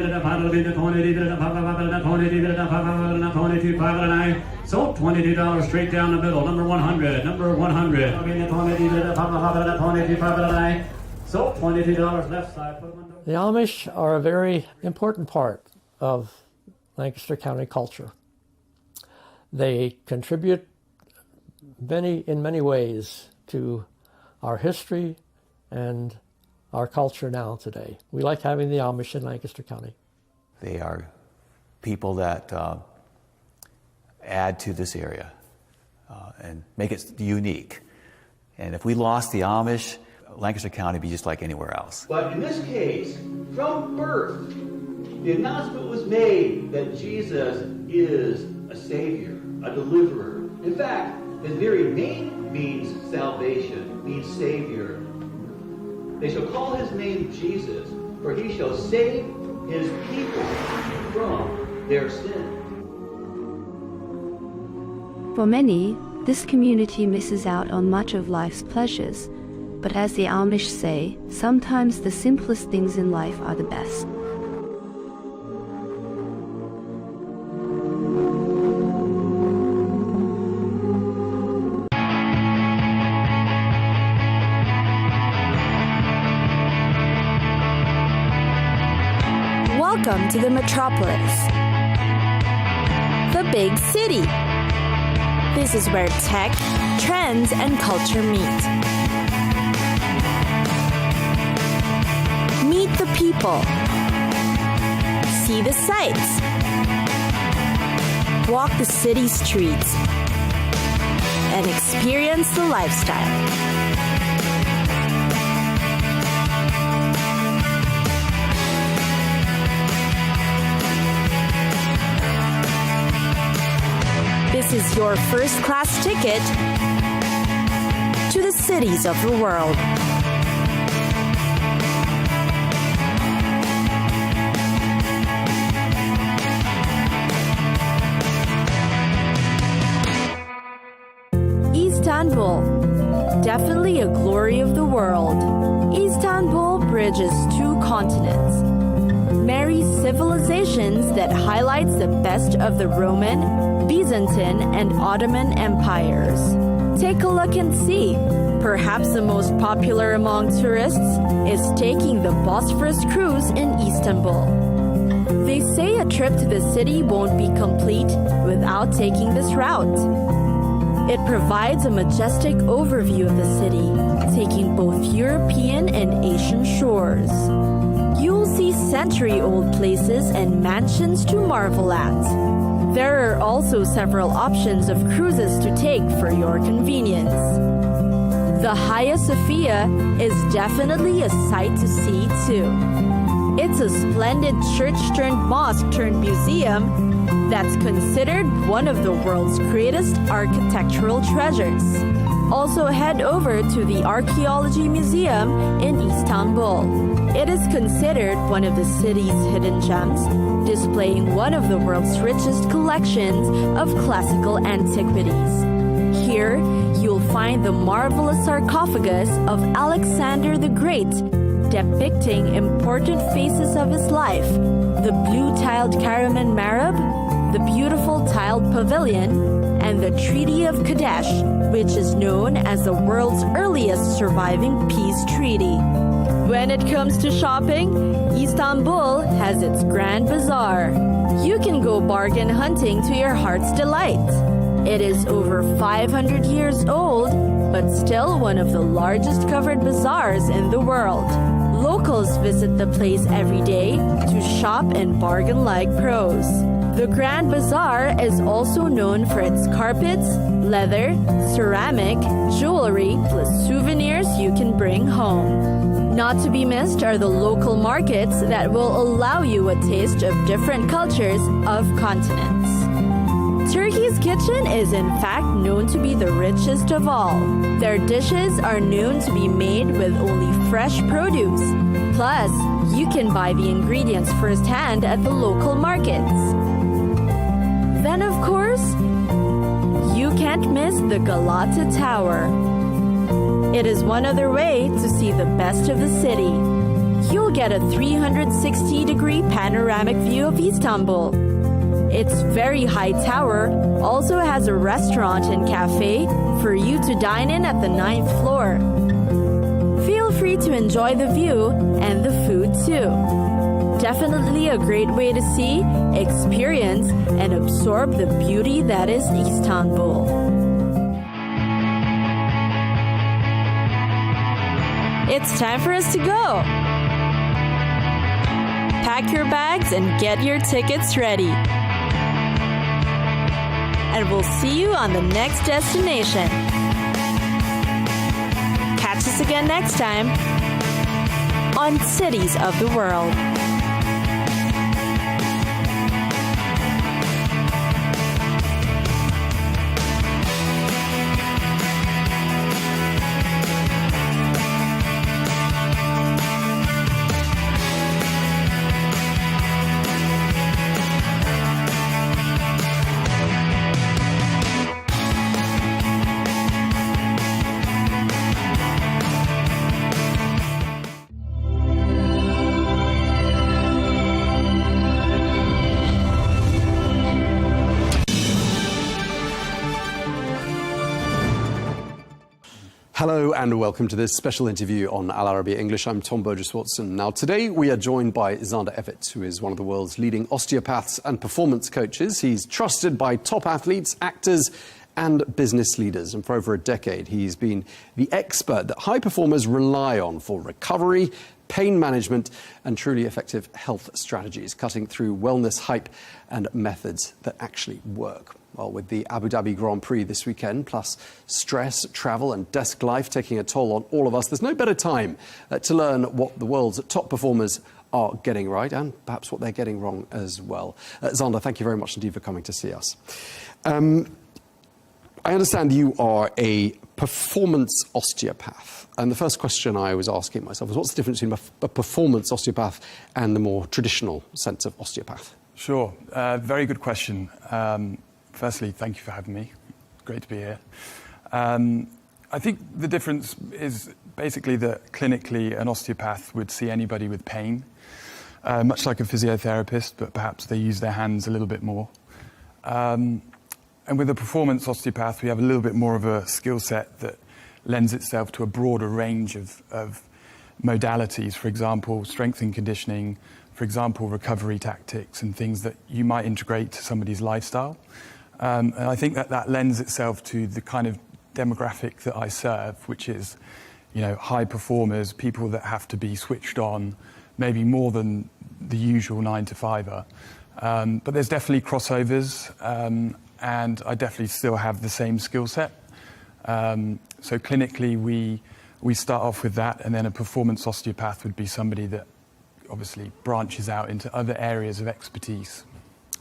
Speaker 12: So $22 straight down the middle. Number 100. Number 100. So $22 left side.
Speaker 4: The Amish are a very important part of Lancaster County culture. They contribute in many ways to our history and our culture now today. We like having the Amish in Lancaster County.
Speaker 18: They are people that add to this area and make it unique. And if we lost the Amish, Lancaster County would be just like anywhere else.
Speaker 17: But in this case, from birth, the announcement was made that Jesus is a Savior, a deliverer. In fact, his very name means salvation, means Savior. They shall call his name Jesus, for he shall save his people from their sin.
Speaker 15: For many, this community misses out on much of life's pleasures, but as the Amish say, sometimes the simplest things in life are the best.
Speaker 22: Welcome to the metropolis, the big city. This is where tech, trends, and culture meet. Meet the people. See the sights. Walk the city streets. And experience the lifestyle. This is your first-class ticket to the cities of the world. Istanbul, definitely a glory of the world. Istanbul bridges two continents, marries civilizations that highlights the best of the Roman, Byzantine, and Ottoman empires. Take a look and see. Perhaps the most popular among tourists is taking the Bosphorus cruise in Istanbul. They say a trip to the city won't be complete without taking this route. It provides a majestic overview of the city, taking both European and Asian shores. You'll see century-old places and mansions to marvel at. There are also several options of cruises to take for your convenience. The Hagia Sophia is definitely a sight to see too. It's a splendid church-turned-mosque-turned-museum that's considered one of the world's greatest architectural treasures. Also head over to the Archaeology Museum in Istanbul. It is considered one of the city's hidden gems, displaying one of the world's richest collections of classical antiquities. Here, you'll find the marvelous sarcophagus of Alexander the Great, depicting important phases of his life, the blue-tiled Karaman Marab, the beautiful tiled pavilion, and the Treaty of Kadesh, which is known as the world's earliest surviving peace treaty. When it comes to shopping, Istanbul has its Grand Bazaar. You can go bargain hunting to your heart's delight. It is over 500 years old, but still one of the largest covered bazaars in the world. Locals visit the place every day to shop and bargain like pros. The Grand Bazaar is also known for its carpets, leather, ceramic, jewelry, plus souvenirs you can bring home. Not to be missed are the local markets that will allow you a taste of different cultures of continents. Turkey's kitchen is in fact known to be the richest of all. Their dishes are known to be made with only fresh produce. Plus, you can buy the ingredients firsthand at the local markets. Then, of course, you can't miss the Galata Tower. It is one other way to see the best of the city. You'll get a 360-degree panoramic view of Istanbul. Its very high tower also has a restaurant and cafe for you to dine in at the 9th floor. Feel free to enjoy the view and the food too. Definitely a great way to see, experience, and absorb the beauty that is Istanbul. It's time for us to go. Pack your bags and get your tickets ready. And we'll see you on the next destination. Catch us again next time on Cities of the World.
Speaker 5: Hello and welcome to this special interview on Al Arabiya English. I'm Tom Burges Watson. Now today we are joined by Zander Evett, who is one of the world's leading osteopaths and performance coaches. He's trusted by top athletes, actors and business leaders. And for over a decade he's been the expert that high performers rely on for recovery, pain management and truly effective health strategies, cutting through wellness hype and methods that actually work. Well, with the Abu Dhabi Grand Prix this weekend, plus stress, travel and desk life taking a toll on all of us, there's no better time to learn what the world's top performers are getting right and perhaps what they're getting wrong as well. Zander, thank you very much indeed for coming to see us. I understand you are a performance osteopath. And the first question I was asking myself was, what's the difference between a performance osteopath and the more traditional sense of osteopath?
Speaker 6: Sure. Very good question. Firstly, thank you for having me. Great to be here. I think the difference is basically that clinically an osteopath would see anybody with pain, much like a physiotherapist, but perhaps they use their hands a little bit more. And with a performance osteopath, we have a little bit more of a skill set that lends itself to a broader range of modalities, for example, strength and conditioning, for example, recovery tactics and things that you might integrate to somebody's lifestyle. And I think that lends itself to the kind of demographic that I serve, which is, high performers, people that have to be switched on, maybe more than the usual 9-to-5er. But there's definitely crossovers, and I definitely still have the same skill set. So clinically, we start off with that, and then a performance osteopath would be somebody that obviously branches out into other areas of expertise.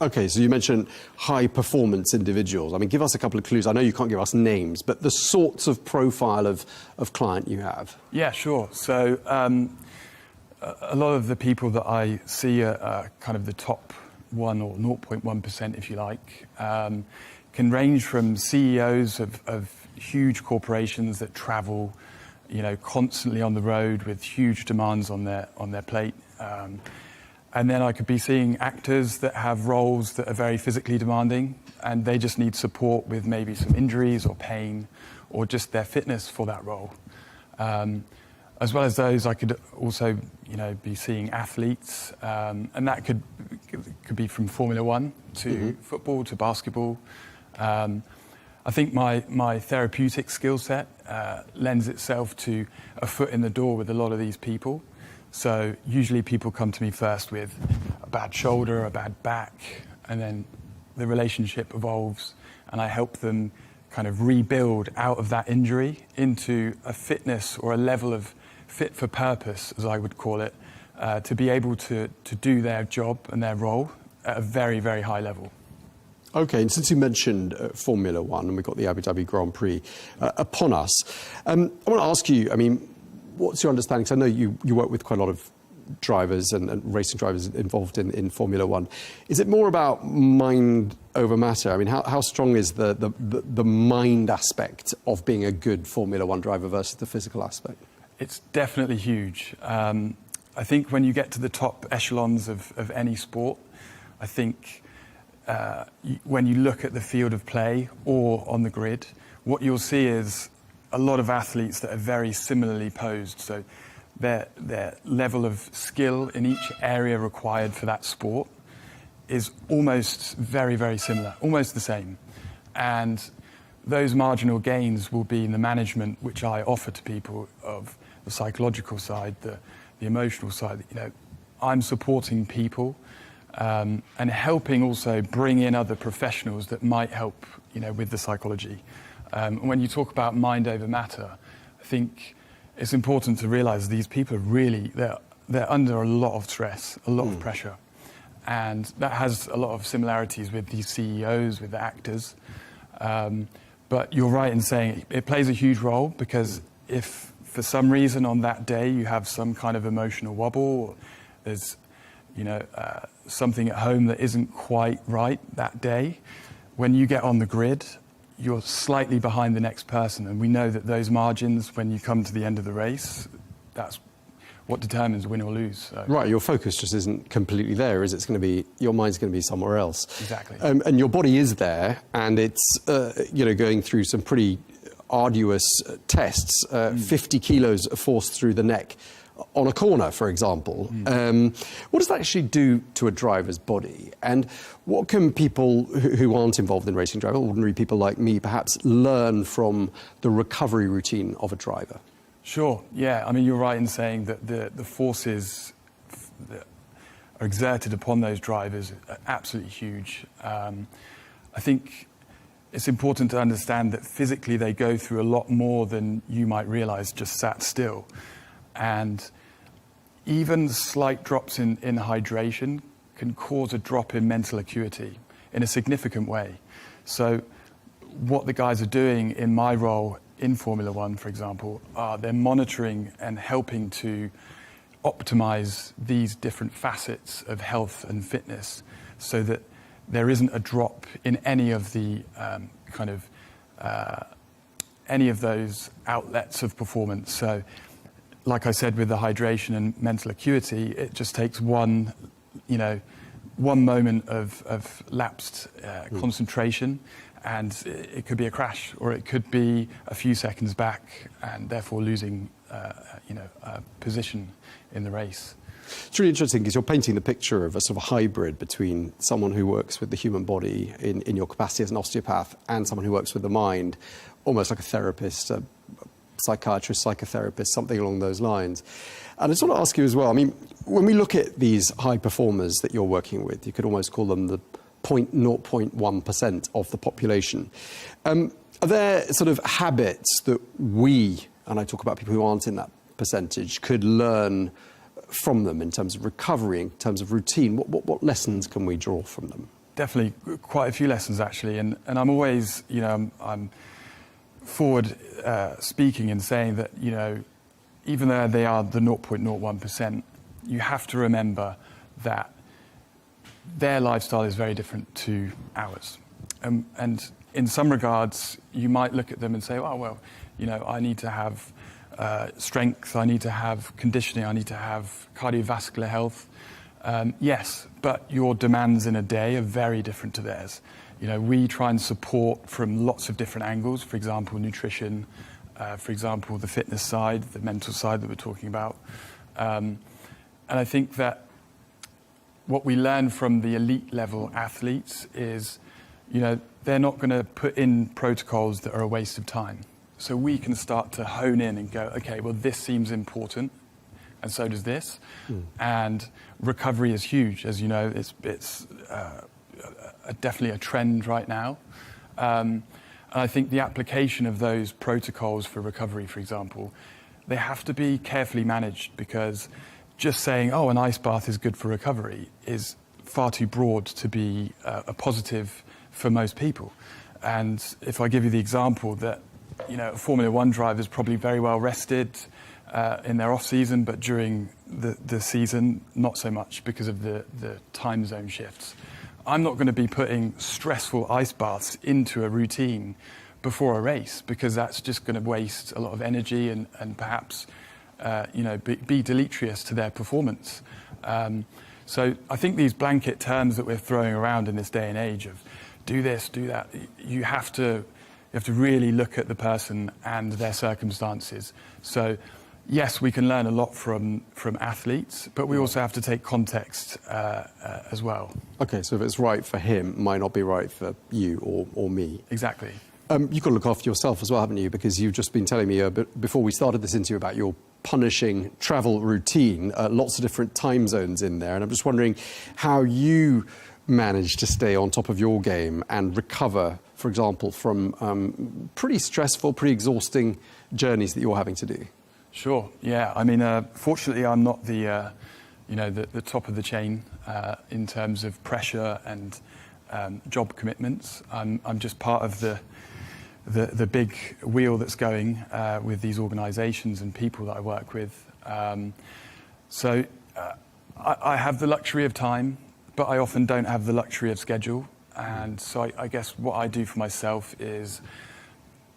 Speaker 5: Okay, so you mentioned high-performance individuals. I mean, give us a couple of clues. I know you can't give us names, but the sorts of profile of client you have.
Speaker 6: Yeah, sure. So a lot of the people that I see are kind of the top 1 or 0.1%, if you like, can range from CEOs of huge corporations that travel, constantly on the road with huge demands on their plate. And then I could be seeing actors that have roles that are very physically demanding, and they just need support with maybe some injuries or pain or just their fitness for that role. As well as those, I could also, be seeing athletes, and that could be from Formula One to football to basketball. I think my therapeutic skill set lends itself to a foot in the door with a lot of these people. So usually people come to me first with a bad shoulder, a bad back, and then the relationship evolves, and I help them kind of rebuild out of that injury into a fitness or a level of fit for purpose, as I would call it, to be able to do their job and their role at a very, very high level.
Speaker 5: Okay, and since you mentioned Formula One, and we've got the Abu Dhabi Grand Prix upon us, I want to ask you, what's your understanding? Because I know you work with quite a lot of drivers and racing drivers involved in Formula One. Is it more about mind over matter? How strong is the mind aspect of being a good Formula One driver versus the physical aspect?
Speaker 6: It's definitely huge. I think when you get to the top echelons of any sport, I think when you look at the field of play or on the grid, what you'll see is a lot of athletes that are very similarly posed. So their level of skill in each area required for that sport is almost very, very similar, almost the same. And those marginal gains will be in the management which I offer to people of the psychological side, the emotional side. I'm supporting people and helping also bring in other professionals that might help, with the psychology. When you talk about mind over matter, I think it's important to realize these people are really, they're under a lot of stress, a lot of pressure. And that has a lot of similarities with these CEOs, with the actors. But you're right in saying it plays a huge role, because if for some reason on that day you have some kind of emotional wobble, or there's something at home that isn't quite right that day, when you get on the grid, you're slightly behind the next person. And we know that those margins, when you come to the end of the race, that's what determines win or lose. So.
Speaker 5: Right, your focus just isn't completely there, is it? It's going to be, your mind's going to be somewhere else.
Speaker 6: Exactly.
Speaker 5: And your body is there, and it's, going through some pretty arduous tests, 50 kilos forced through the neck on a corner, for example. What does that actually do to a driver's body? And what can people who aren't involved in racing driving, ordinary people like me, perhaps learn from the recovery routine of a driver?
Speaker 6: Sure, yeah. You're right in saying that the forces that are exerted upon those drivers are absolutely huge. I think it's important to understand that physically they go through a lot more than you might realize just sat still. And even slight drops in hydration can cause a drop in mental acuity in a significant way. So what the guys are doing in my role in Formula One, for example, they're monitoring and helping to optimize these different facets of health and fitness so that there isn't a drop in any of the any of those outlets of performance. So like I said, with the hydration and mental acuity, it just takes one moment of lapsed concentration, and it could be a crash, or it could be a few seconds back, and therefore losing, a position in the race.
Speaker 5: It's really interesting because you're painting the picture of a sort of hybrid between someone who works with the human body in your capacity as an osteopath and someone who works with the mind, almost like a therapist, a psychiatrist, psychotherapist, something along those lines. And I just want to ask you as well, I mean, when we look at these high performers that you're working with, you could almost call them the 0.1% of the population. Are there sort of habits that we, and I talk about people who aren't in that percentage, could learn from them in terms of recovery, in terms of routine? What lessons can we draw from them?
Speaker 6: Definitely quite a few lessons, actually. And I'm always, I'm forward speaking and saying that, even though they are the 0.01%, you have to remember that their lifestyle is very different to ours. And in some regards, you might look at them and say, oh, well, I need to have strength, I need to have conditioning, I need to have cardiovascular health. Yes, but your demands in a day are very different to theirs. We try and support from lots of different angles, for example, nutrition, for example, the fitness side, the mental side that we're talking about. And I think that what we learn from the elite level athletes is, they're not going to put in protocols that are a waste of time. So we can start to hone in and go, okay, well, this seems important, and so does this. And recovery is huge. As you know, it's definitely a trend right now. And I think the application of those protocols for recovery, for example, they have to be carefully managed, because just saying, oh, an ice bath is good for recovery is far too broad to be a positive for most people. And if I give you the example that, a Formula One driver is probably very well rested in their off-season, but during the season, not so much because of the time zone shifts. I'm not going to be putting stressful ice baths into a routine before a race, because that's just going to waste a lot of energy and perhaps be deleterious to their performance. So I think these blanket terms that we're throwing around in this day and age of do this, do that, you have to really look at the person and their circumstances. So yes, we can learn a lot from athletes, but we also have to take context as well.
Speaker 5: Okay, so if it's right for him, it might not be right for you or me.
Speaker 6: Exactly.
Speaker 5: You've got to look after yourself as well, haven't you? Because you've just been telling me before we started this interview about your punishing travel routine, lots of different time zones in there. And I'm just wondering how you manage to stay on top of your game and recover, for example, from pretty stressful, pretty exhausting journeys that you're having to do.
Speaker 6: Sure. Yeah. I mean, fortunately, I'm not the top of the chain in terms of pressure and job commitments. I'm just part of the big wheel that's going with these organisations and people that I work with. So I have the luxury of time, but I often don't have the luxury of schedule. And so I guess what I do for myself is,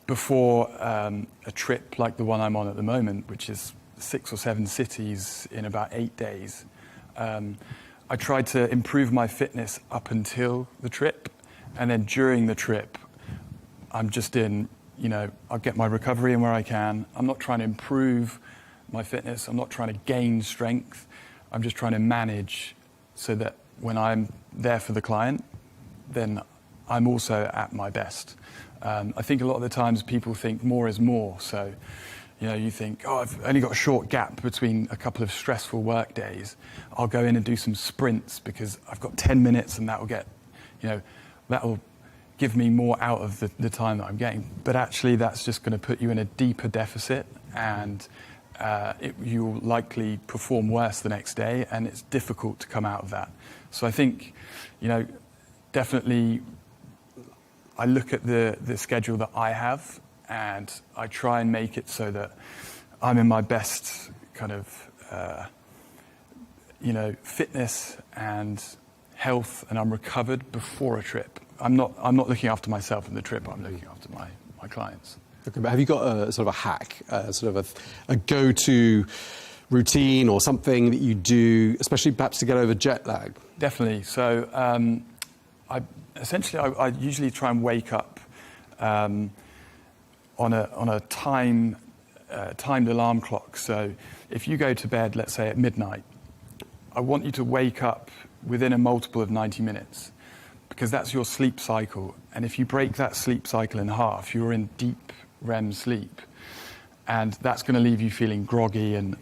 Speaker 6: before a trip like the one I'm on at the moment, which is 6 or 7 cities in about 8 days, I try to improve my fitness up until the trip. And then during the trip, I'm just I'll get my recovery in where I can. I'm not trying to improve my fitness. I'm not trying to gain strength. I'm just trying to manage so that when I'm there for the client, then I'm also at my best. I think a lot of the times people think more is more. So, you think, oh, I've only got a short gap between a couple of stressful work days. I'll go in and do some sprints because I've got 10 minutes and that'll give me more out of the time that I'm getting. But actually, that's just going to put you in a deeper deficit, and you'll likely perform worse the next day, and it's difficult to come out of that. So I think, definitely I look at the schedule that I have, and I try and make it so that I'm in my best kind of, fitness and health, and I'm recovered before a trip. I'm not looking after myself in the trip. I'm looking after my clients.
Speaker 5: Okay, but have you got a sort of a hack, sort of a go-to routine or something that you do, especially perhaps to get over jet lag?
Speaker 6: Definitely. So essentially, I usually try and wake up on a timed alarm clock. So if you go to bed, let's say at midnight, I want you to wake up within a multiple of 90 minutes, because that's your sleep cycle. And if you break that sleep cycle in half, you're in deep REM sleep. And that's going to leave you feeling groggy and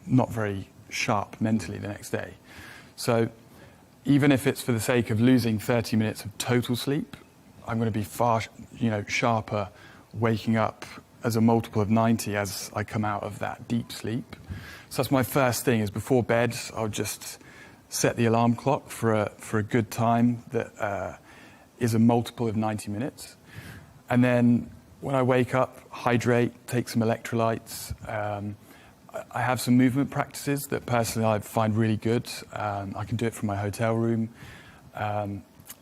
Speaker 6: not very sharp mentally the next day. So even if it's for the sake of losing 30 minutes of total sleep, I'm going to be far, sharper waking up as a multiple of 90 as I come out of that deep sleep. So that's my first thing, is before bed, I'll just set the alarm clock for a good time that is a multiple of 90 minutes. And then when I wake up, hydrate, take some electrolytes. I have some movement practices that personally I find really good. I can do it from my hotel room.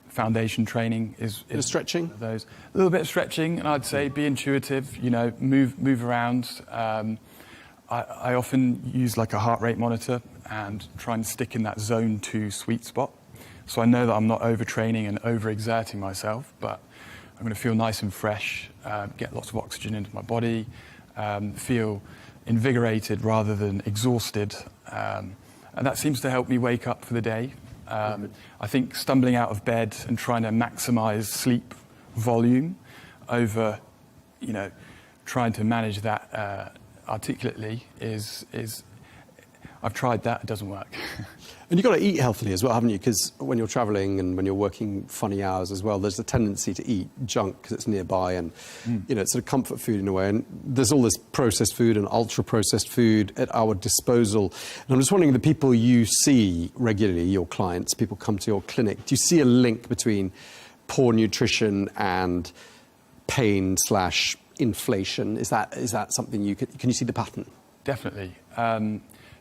Speaker 6: Foundation training is
Speaker 5: stretching.
Speaker 6: Those a little bit of stretching, and I'd say be intuitive. Move around. I often use like a heart rate monitor and try and stick in that zone 2 sweet spot. So I know that I'm not overtraining and overexerting myself, but I'm going to feel nice and fresh, get lots of oxygen into my body, feel invigorated rather than exhausted. And that seems to help me wake up for the day. I think stumbling out of bed and trying to maximize sleep volume over, trying to manage that articulately is I've tried that, it doesn't work.
Speaker 5: And you've got to eat healthily as well, haven't you? Because when you're travelling and when you're working funny hours as well, there's a tendency to eat junk because it's nearby and, it's sort of comfort food in a way. And there's all this processed food and ultra-processed food at our disposal. And I'm just wondering, the people you see regularly, your clients, people come to your clinic, do you see a link between poor nutrition and pain/inflation? Is that something can you see the pattern?
Speaker 6: Definitely.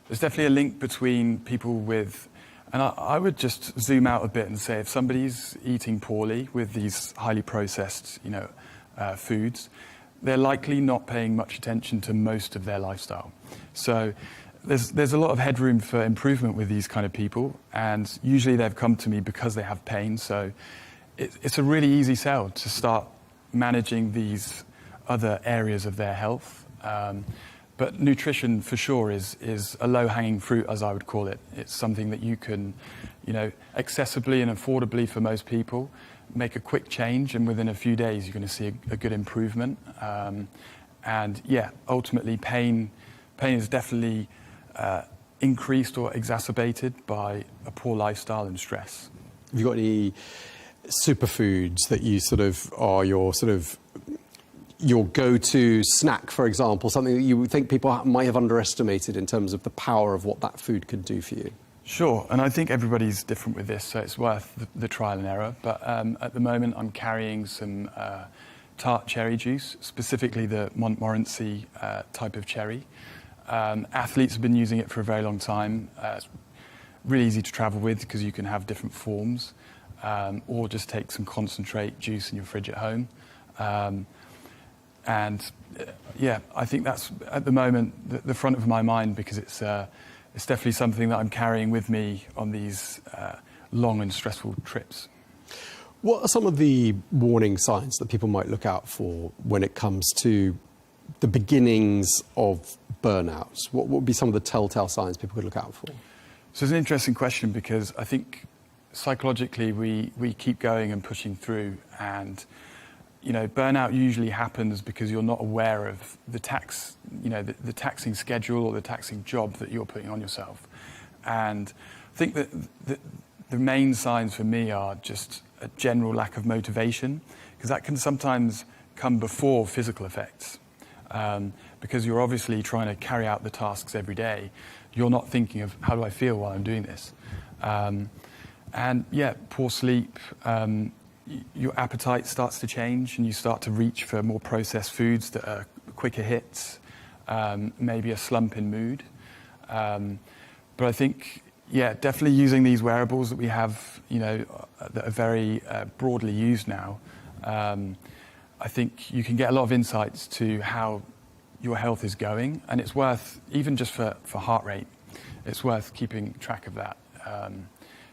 Speaker 6: There's definitely a link between people with, and I would just zoom out a bit and say, if somebody's eating poorly with these highly processed, foods, they're likely not paying much attention to most of their lifestyle. So there's a lot of headroom for improvement with these kind of people, and usually they've come to me because they have pain. So it's a really easy sell to start managing these other areas of their health. But nutrition, for sure, is a low-hanging fruit, as I would call it. It's something that you can, accessibly and affordably for most people, make a quick change, and within a few days, you're going to see a good improvement. And yeah, ultimately, pain is definitely increased or exacerbated by a poor lifestyle and stress.
Speaker 5: Have you got any superfoods that you are your go-to snack, for example, something that you think people might have underestimated in terms of the power of what that food could do for you?
Speaker 6: Sure, and I think everybody's different with this, so it's worth the trial and error. But at the moment, I'm carrying some tart cherry juice, specifically the Montmorency type of cherry. Athletes have been using it for a very long time. It's really easy to travel with because you can have different forms, or just take some concentrate juice in your fridge at home. I think that's, at the moment, the front of my mind, because it's definitely something that I'm carrying with me on these long and stressful trips.
Speaker 5: What are some of the warning signs that people might look out for when it comes to the beginnings of burnout? What would be some of the telltale signs people could look out for?
Speaker 6: So it's an interesting question, because I think psychologically we keep going and pushing through, and burnout usually happens because you're not aware of the the taxing schedule or the taxing job that you're putting on yourself. And I think that the main signs for me are just a general lack of motivation, because that can sometimes come before physical effects. Because you're obviously trying to carry out the tasks every day. You're not thinking of, how do I feel while I'm doing this? Poor sleep, your appetite starts to change, and you start to reach for more processed foods that are quicker hits, maybe a slump in mood. But I think, definitely using these wearables that we have, that are very broadly used now, I think you can get a lot of insights to how your health is going, and it's worth, even just for heart rate, it's worth keeping track of that,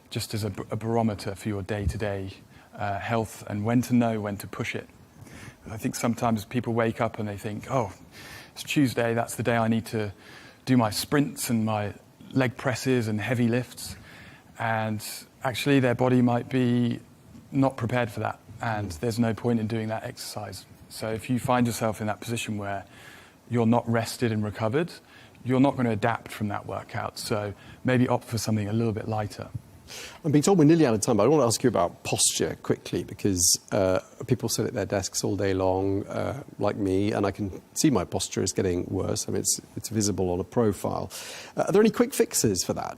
Speaker 6: just as a barometer for your day-to-day health and when to know when to push it. I think sometimes people wake up and they think, oh, it's Tuesday, that's the day I need to do my sprints and my leg presses and heavy lifts. And actually their body might be not prepared for that, and there's no point in doing that exercise. So if you find yourself in that position where you're not rested and recovered, you're not going to adapt from that workout. So maybe opt for something a little bit lighter.
Speaker 5: I'm being told we're nearly out of time, but I want to ask you about posture quickly, because people sit at their desks all day long, like me, and I can see my posture is getting worse. I mean, it's visible on a profile. Are there any quick fixes for that?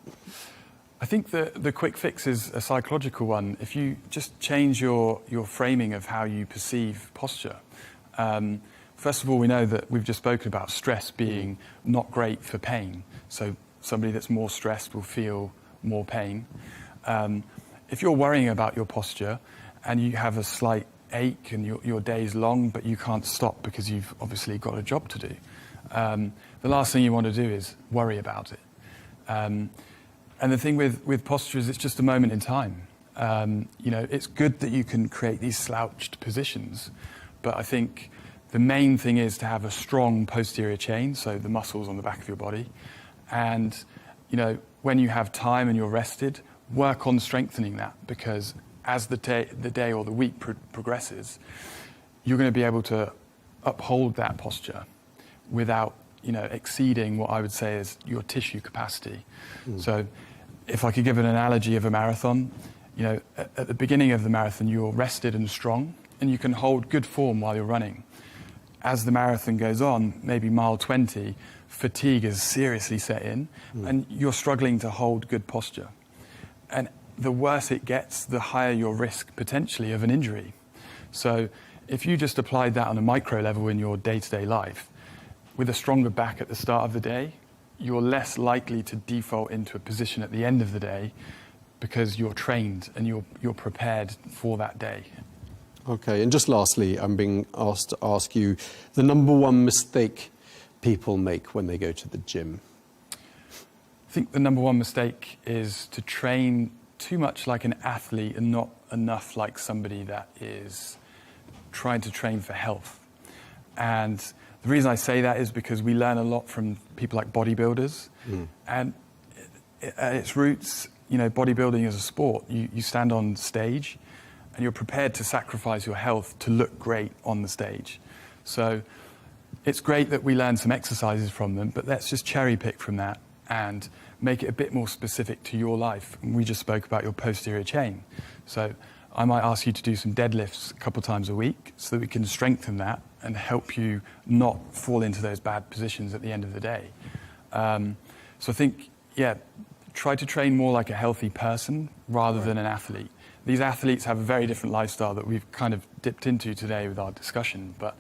Speaker 6: I think the quick fix is a psychological one. If you just change your framing of how you perceive posture. First of all, we know that we've just spoken about stress being not great for pain. So somebody that's more stressed will feel more pain. If you're worrying about your posture and you have a slight ache and your day's long, but you can't stop because you've obviously got a job to do, the last thing you want to do is worry about it. And the thing with posture is it's just a moment in time. It's good that you can create these slouched positions, but I think the main thing is to have a strong posterior chain, so the muscles on the back of your body. And, when you have time and you're rested, work on strengthening that, because as the day or the week progresses, you're going to be able to uphold that posture without, exceeding what I would say is your tissue capacity. So if I could give an analogy of a marathon, at the beginning of the marathon, you're rested and strong, and you can hold good form while you're running. As the marathon goes on, maybe mile 20, fatigue is seriously set in, and you're struggling to hold good posture. And the worse it gets, the higher your risk potentially of an injury. So if you just applied that on a micro level in your day-to-day life, with a stronger back at the start of the day, you're less likely to default into a position at the end of the day because you're trained and you're prepared for that day.
Speaker 5: Okay, and just lastly, I'm being asked to ask you the number one mistake people make when they go to the gym.
Speaker 6: I think the number one mistake is to train too much like an athlete and not enough like somebody that is trying to train for health. And the reason I say that is because we learn a lot from people like bodybuilders. And at its roots, bodybuilding is a sport. You stand on stage and you're prepared to sacrifice your health to look great on the stage. So it's great that we learn some exercises from them, but let's just cherry pick from that and make it a bit more specific to your life. And we just spoke about your posterior chain. So I might ask you to do some deadlifts a couple times a week so that we can strengthen that and help you not fall into those bad positions at the end of the day. So I think, try to train more like a healthy person rather than an athlete. These athletes have a very different lifestyle that we've kind of dipped into today with our discussion, but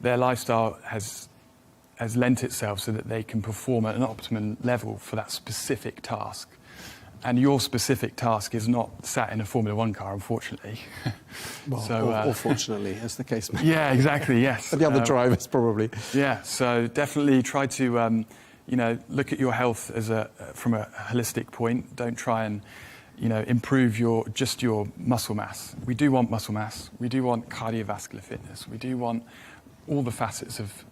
Speaker 6: their lifestyle has lent itself so that they can perform at an optimum level for that specific task. And your specific task is not sat in a Formula One car, unfortunately.
Speaker 5: Well, or fortunately, as the case may be.
Speaker 6: Yeah, exactly, yes.
Speaker 5: But the other drivers probably.
Speaker 6: Yeah, so definitely try to, look at your health from a holistic point. Don't try and, improve your muscle mass. We do want muscle mass. We do want cardiovascular fitness. We do want all the facets of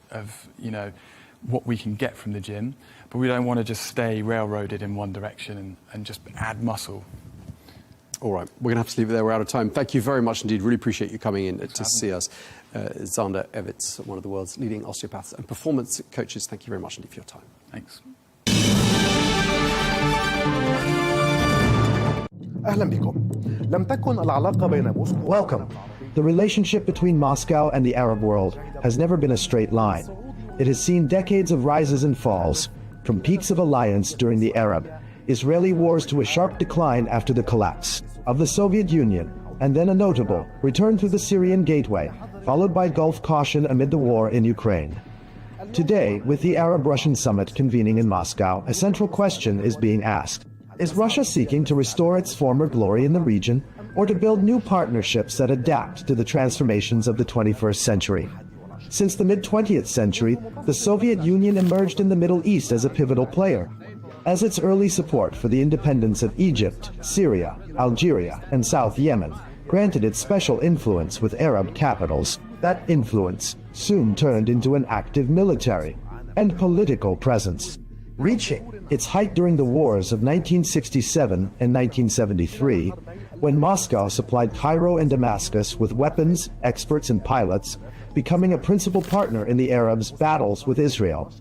Speaker 6: what we can get from the gym, but we don't want to just stay railroaded in one direction and just add muscle.
Speaker 5: All right, we're going to have to leave it there. We're out of time. Thank you very much indeed. Really appreciate you coming in to see us. Xander Evitz, one of the world's leading osteopaths and performance coaches. Thank you very much indeed for your time.
Speaker 6: Thanks.
Speaker 11: أهلا بكم. لم تكن العلاقة بين موسكو.
Speaker 16: Welcome. The relationship between Moscow and the Arab world has never been a straight line. It has seen decades of rises and falls, from peaks of alliance during the Arab-Israeli wars to a sharp decline after the collapse of the Soviet Union, and then a notable return through the Syrian gateway, followed by Gulf caution amid the war in Ukraine. Today, with the Arab-Russian summit convening in Moscow, a central question is being asked. Is Russia seeking to restore its former glory in the region, or to build new partnerships that adapt to the transformations of the 21st century? Since the mid-20th century, the Soviet Union emerged in the Middle East as a pivotal player. as its early support for the independence of Egypt, Syria, Algeria, and South Yemen granted it special influence with Arab capitals. That influence soon turned into an active military and political presence, reaching its height during the wars of 1967 and 1973, when Moscow supplied Cairo and Damascus with weapons, experts, and pilots, becoming a principal partner in the Arabs' battles with Israel.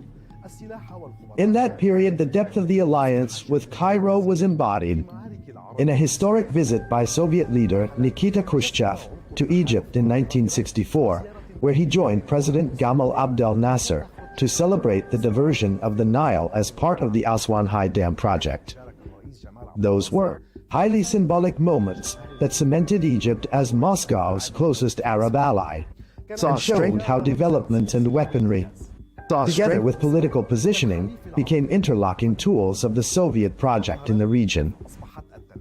Speaker 16: In that period, the depth of the alliance with Cairo was embodied in a historic visit by Soviet leader Nikita Khrushchev to Egypt in 1964, where he joined President Gamal Abdel Nasser to celebrate the diversion of the Nile as part of the Aswan High Dam project. Those were highly symbolic moments that cemented Egypt as Moscow's closest Arab ally, and showed how development and weaponry, together with political positioning, became interlocking tools of the Soviet project in the region.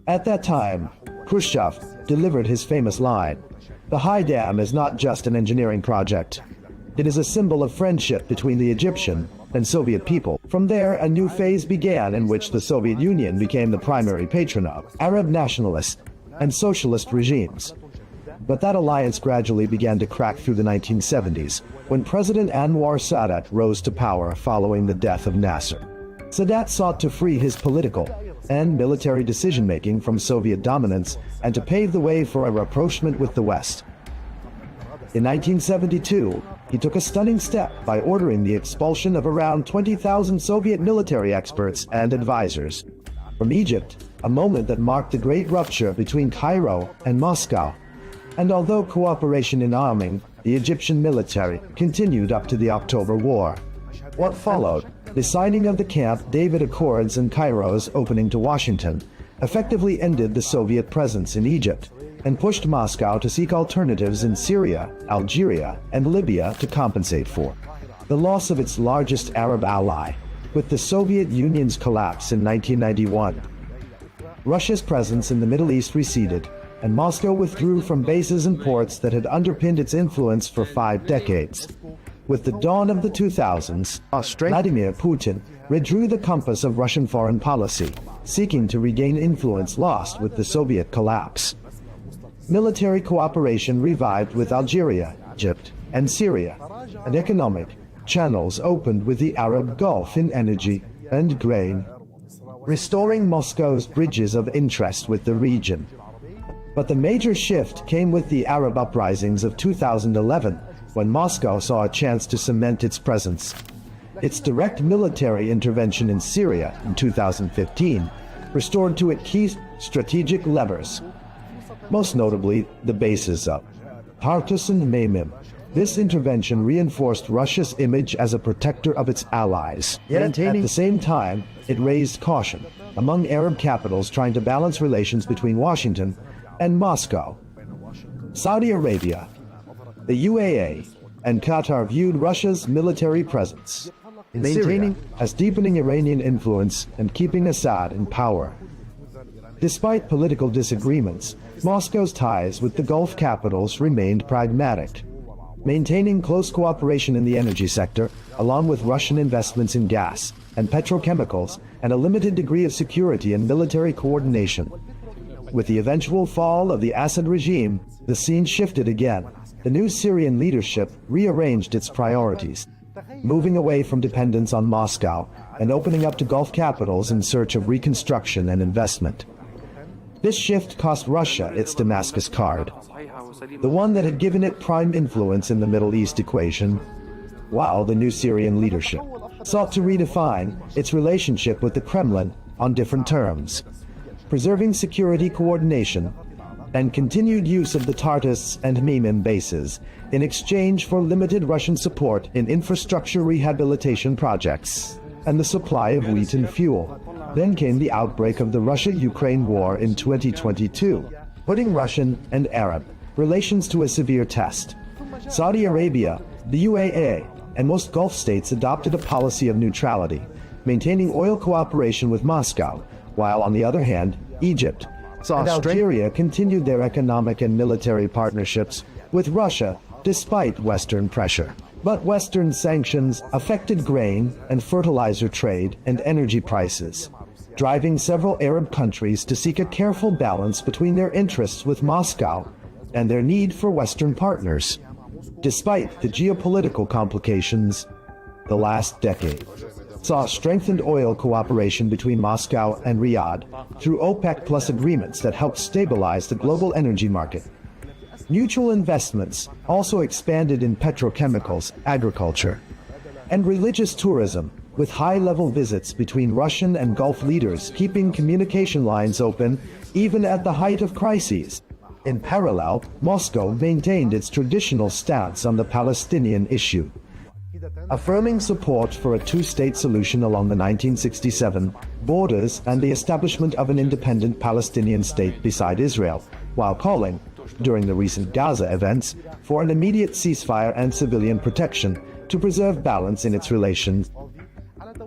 Speaker 16: At that time, Khrushchev delivered his famous line, "The High Dam is not just an engineering project. It is a symbol of friendship between the Egyptian and Soviet people." From there, a new phase began in which the Soviet Union became the primary patron of Arab nationalist and socialist regimes. But that alliance gradually began to crack through the 1970s, when President Anwar Sadat rose to power following the death of Nasser. Sadat sought to free his political and military decision-making from Soviet dominance and to pave the way for a rapprochement with the West. In 1972, he took a stunning step by ordering the expulsion of around 20,000 Soviet military experts and advisors from Egypt, a moment that marked the great rupture between Cairo and Moscow. And although cooperation in arming the Egyptian military continued up to the October War, what followed, the signing of the Camp David Accords and Cairo's opening to Washington, effectively ended the Soviet presence in Egypt and pushed Moscow to seek alternatives in Syria, Algeria, and Libya to compensate for the loss of its largest Arab ally with the Soviet Union's collapse in 1991. Russia's presence in the Middle East receded, and Moscow withdrew from bases and ports that had underpinned its influence for 5 decades. With the dawn of the 2000s, Vladimir Putin redrew the compass of Russian foreign policy, seeking to regain influence lost with the Soviet collapse. Military cooperation revived with Algeria, Egypt, and Syria, and economic channels opened with the Arab Gulf in energy and grain, restoring Moscow's bridges of interest with the region. But the major shift came with the Arab uprisings of 2011, when Moscow saw a chance to cement its presence. Its direct military intervention in Syria in 2015 restored to it key strategic levers, most notably the bases of Tartus and Memim. This intervention reinforced Russia's image as a protector of its allies. Yet at the same time, it raised caution among Arab capitals trying to balance relations between Washington and Moscow. Saudi Arabia, the UAE, and Qatar viewed Russia's military presence, maintaining as deepening Iranian influence and keeping Assad in power. Despite political disagreements, Moscow's ties with the Gulf capitals remained pragmatic, maintaining close cooperation in the energy sector, along with Russian investments in gas and petrochemicals, and a limited degree of security and military coordination. With the eventual fall of the Assad regime, the scene shifted again. The new Syrian leadership rearranged its priorities, moving away from dependence on Moscow and opening up to Gulf capitals in search of reconstruction and investment. This shift cost Russia its Damascus card, the one that had given it prime influence in the Middle East equation, while the new Syrian leadership sought to redefine its relationship with the Kremlin on different terms, preserving security coordination and continued use of the Tartus and Memim bases in exchange for limited Russian support in infrastructure rehabilitation projects and the supply of wheat and fuel. Then came the outbreak of the Russia-Ukraine war in 2022, putting Russian and Arab relations to a severe test. Saudi Arabia, the UAE, and most Gulf states adopted a policy of neutrality, maintaining oil cooperation with Moscow, while on the other hand, Egypt and Algeria continued their economic and military partnerships with Russia despite Western pressure. But Western sanctions affected grain and fertilizer trade and energy prices, driving several Arab countries to seek a careful balance between their interests with Moscow and their need for Western partners. Despite the geopolitical complications, the last decade saw strengthened oil cooperation between Moscow and Riyadh through OPEC Plus agreements that helped stabilize the global energy market. Mutual investments also expanded in petrochemicals, agriculture, and religious tourism, with high-level visits between Russian and Gulf leaders keeping communication lines open even at the height of crises. In parallel, Moscow maintained its traditional stance on the Palestinian issue, affirming support for a two-state solution along the 1967 borders and the establishment of an independent Palestinian state beside Israel, while calling, during the recent Gaza events, for an immediate ceasefire and civilian protection to preserve balance in its relations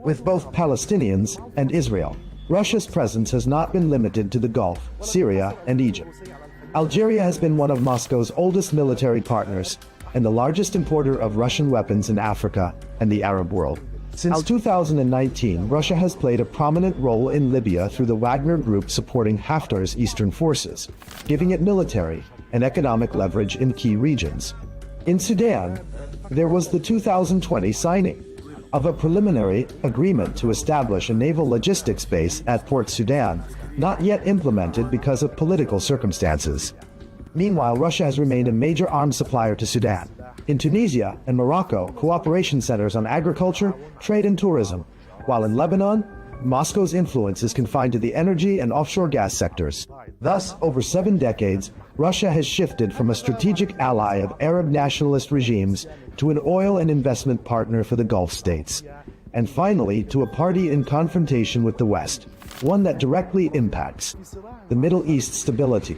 Speaker 16: with both Palestinians and Israel. Russia's presence has not been limited to the Gulf, Syria, and Egypt. Algeria has been one of Moscow's oldest military partners and the largest importer of Russian weapons in Africa and the Arab world. Since 2019, Russia has played a prominent role in Libya through the Wagner Group supporting Haftar's eastern forces, giving it military and economic leverage in key regions. In Sudan, there was the 2020 signing of a preliminary agreement to establish a naval logistics base at Port Sudan, not yet implemented because of political circumstances. Meanwhile, Russia has remained a major arms supplier to Sudan. In Tunisia and Morocco, cooperation centers on agriculture, trade, and tourism, while in Lebanon, Moscow's influence is confined to the energy and offshore gas sectors. Thus, over 7 decades, Russia has shifted from a strategic ally of Arab nationalist regimes to an oil and investment partner for the Gulf states, and finally to a party in confrontation with the West, one that directly impacts the Middle East stability.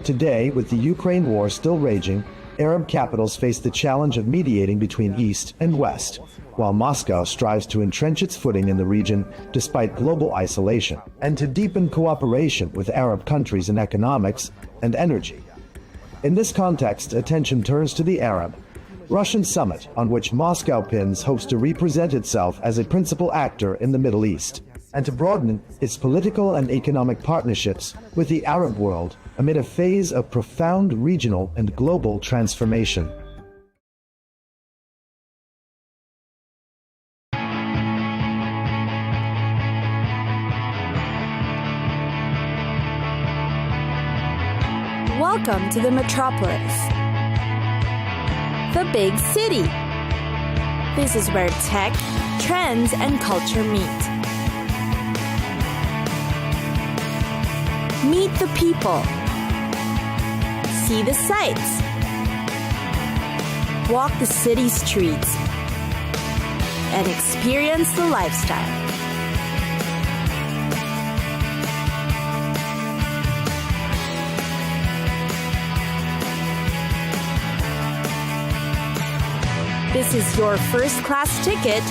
Speaker 16: Today, with the Ukraine war still raging, Arab capitals face the challenge of mediating between East and West, while Moscow strives to entrench its footing in the region despite global isolation, and to deepen cooperation with Arab countries in economics and energy. In this context, attention turns to the Arab-Russian summit, on which Moscow hopes to represent itself as a principal actor in the Middle East, and to broaden its political and economic partnerships with the Arab world amid a phase of profound regional and global transformation.
Speaker 22: Welcome to the metropolis, the big city. This is where tech, trends, and culture meet. Meet the people. See the sights. Walk the city streets. And experience the lifestyle. This is your first-class ticket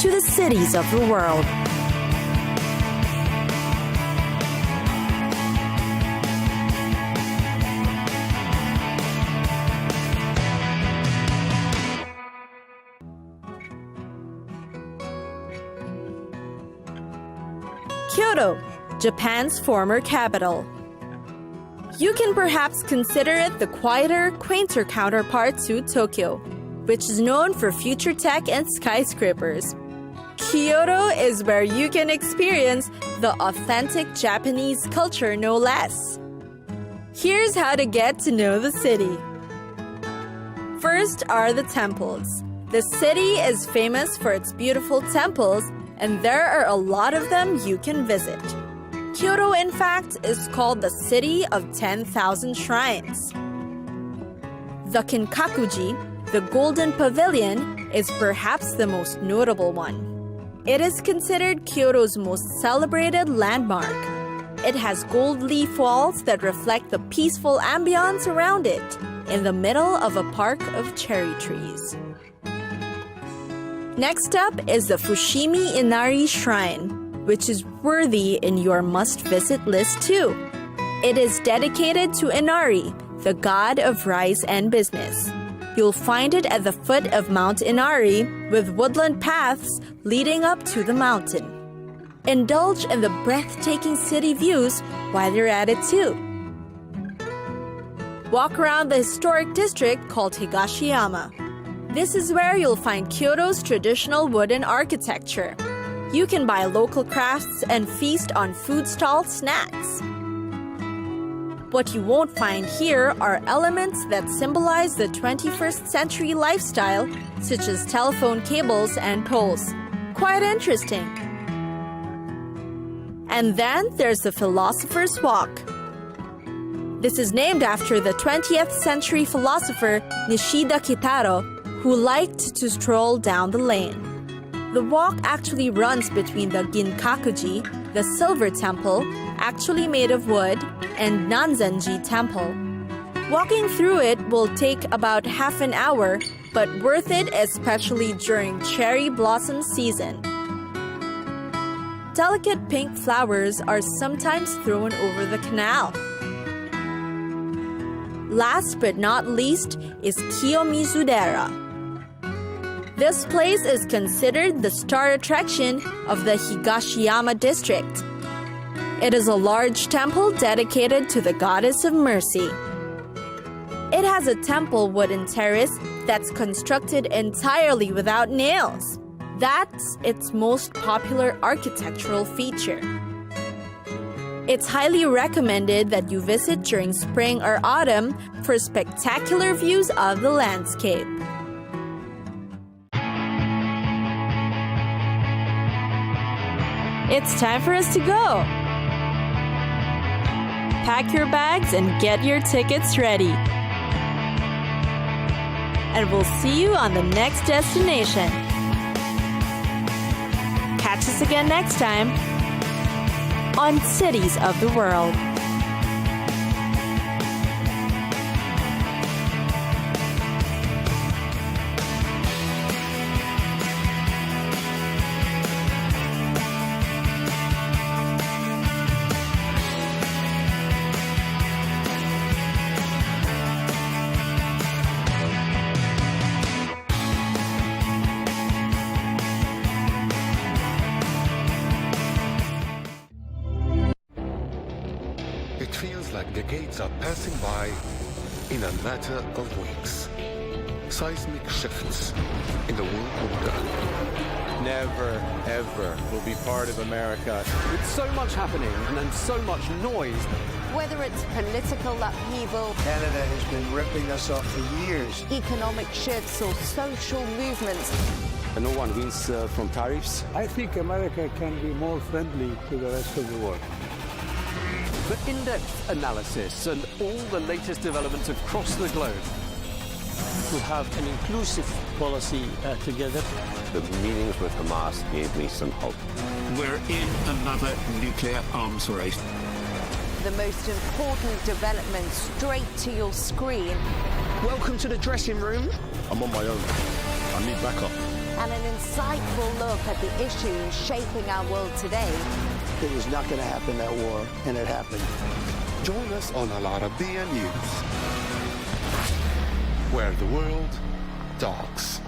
Speaker 22: to the cities of the world. Kyoto, Japan's former capital. You can perhaps consider it the quieter, quainter counterpart to Tokyo, which is known for future tech and skyscrapers. Kyoto is where you can experience the authentic Japanese culture, no less. Here's how to get to know the city. First are the temples. The city is famous for its beautiful temples, and there are a lot of them you can visit. Kyoto, in fact, is called the City of 10,000 Shrines. The Kinkakuji, the Golden Pavilion, is perhaps the most notable one. It is considered Kyoto's most celebrated landmark. It has gold leaf walls that reflect the peaceful ambiance around it, in the middle of a park of cherry trees. Next up is the Fushimi Inari Shrine, which is worthy in your must-visit list too. It is dedicated to Inari, the god of rice and business. you'll find it at the foot of Mount Inari, with woodland paths leading up to the mountain. Indulge in the breathtaking city views while you're at it too. Walk around the historic district called Higashiyama. This is where you'll find Kyoto's traditional wooden architecture. You can buy local crafts and feast on food-stall snacks. What you won't find here are elements that symbolize the 21st century lifestyle, such as telephone cables and poles. Quite interesting. And then there's the Philosopher's Walk. This is named after the 20th century philosopher Nishida Kitaro, who liked to stroll down the lane. The walk actually runs between the Ginkakuji, the Silver Temple, actually made of wood, and Nanzenji Temple. Walking through it will take about half an hour, but worth it especially during cherry blossom season. Delicate pink flowers are sometimes thrown over the canal. Last but not least is Kiyomizu-dera. This place is considered the star attraction of the Higashiyama district. It is a large temple dedicated to the goddess of mercy. It has a temple wooden terrace that's constructed entirely without nails. That's its most popular architectural feature. It's highly recommended that you visit during spring or autumn for spectacular views of the landscape. It's time for us to go. Pack your bags and get your tickets ready. And we'll see you on the next destination. Catch us again next time on Cities of the World.
Speaker 1: The gates are passing by in a matter of weeks. Seismic shifts in the world order.
Speaker 13: Never, ever will be part of America. With so much happening and so much noise.
Speaker 7: Whether it's political upheaval,
Speaker 10: Canada has been ripping us off for years.
Speaker 7: Economic shifts or social movements.
Speaker 13: And no one wins from tariffs.
Speaker 23: I think America can be more friendly to the rest of the world.
Speaker 13: For in-depth analysis and all the latest developments across the globe.
Speaker 24: To have an inclusive policy together.
Speaker 25: The meetings with Hamas gave me some hope.
Speaker 26: We're in another nuclear arms race.
Speaker 7: The most important development straight to your screen.
Speaker 26: Welcome to the dressing room.
Speaker 1: I'm on my own. I need backup.
Speaker 7: And an insightful look at the issues shaping our world today.
Speaker 10: It was not going to happen, that war, and it happened.
Speaker 1: Join us on Arabiya News, where the world talks.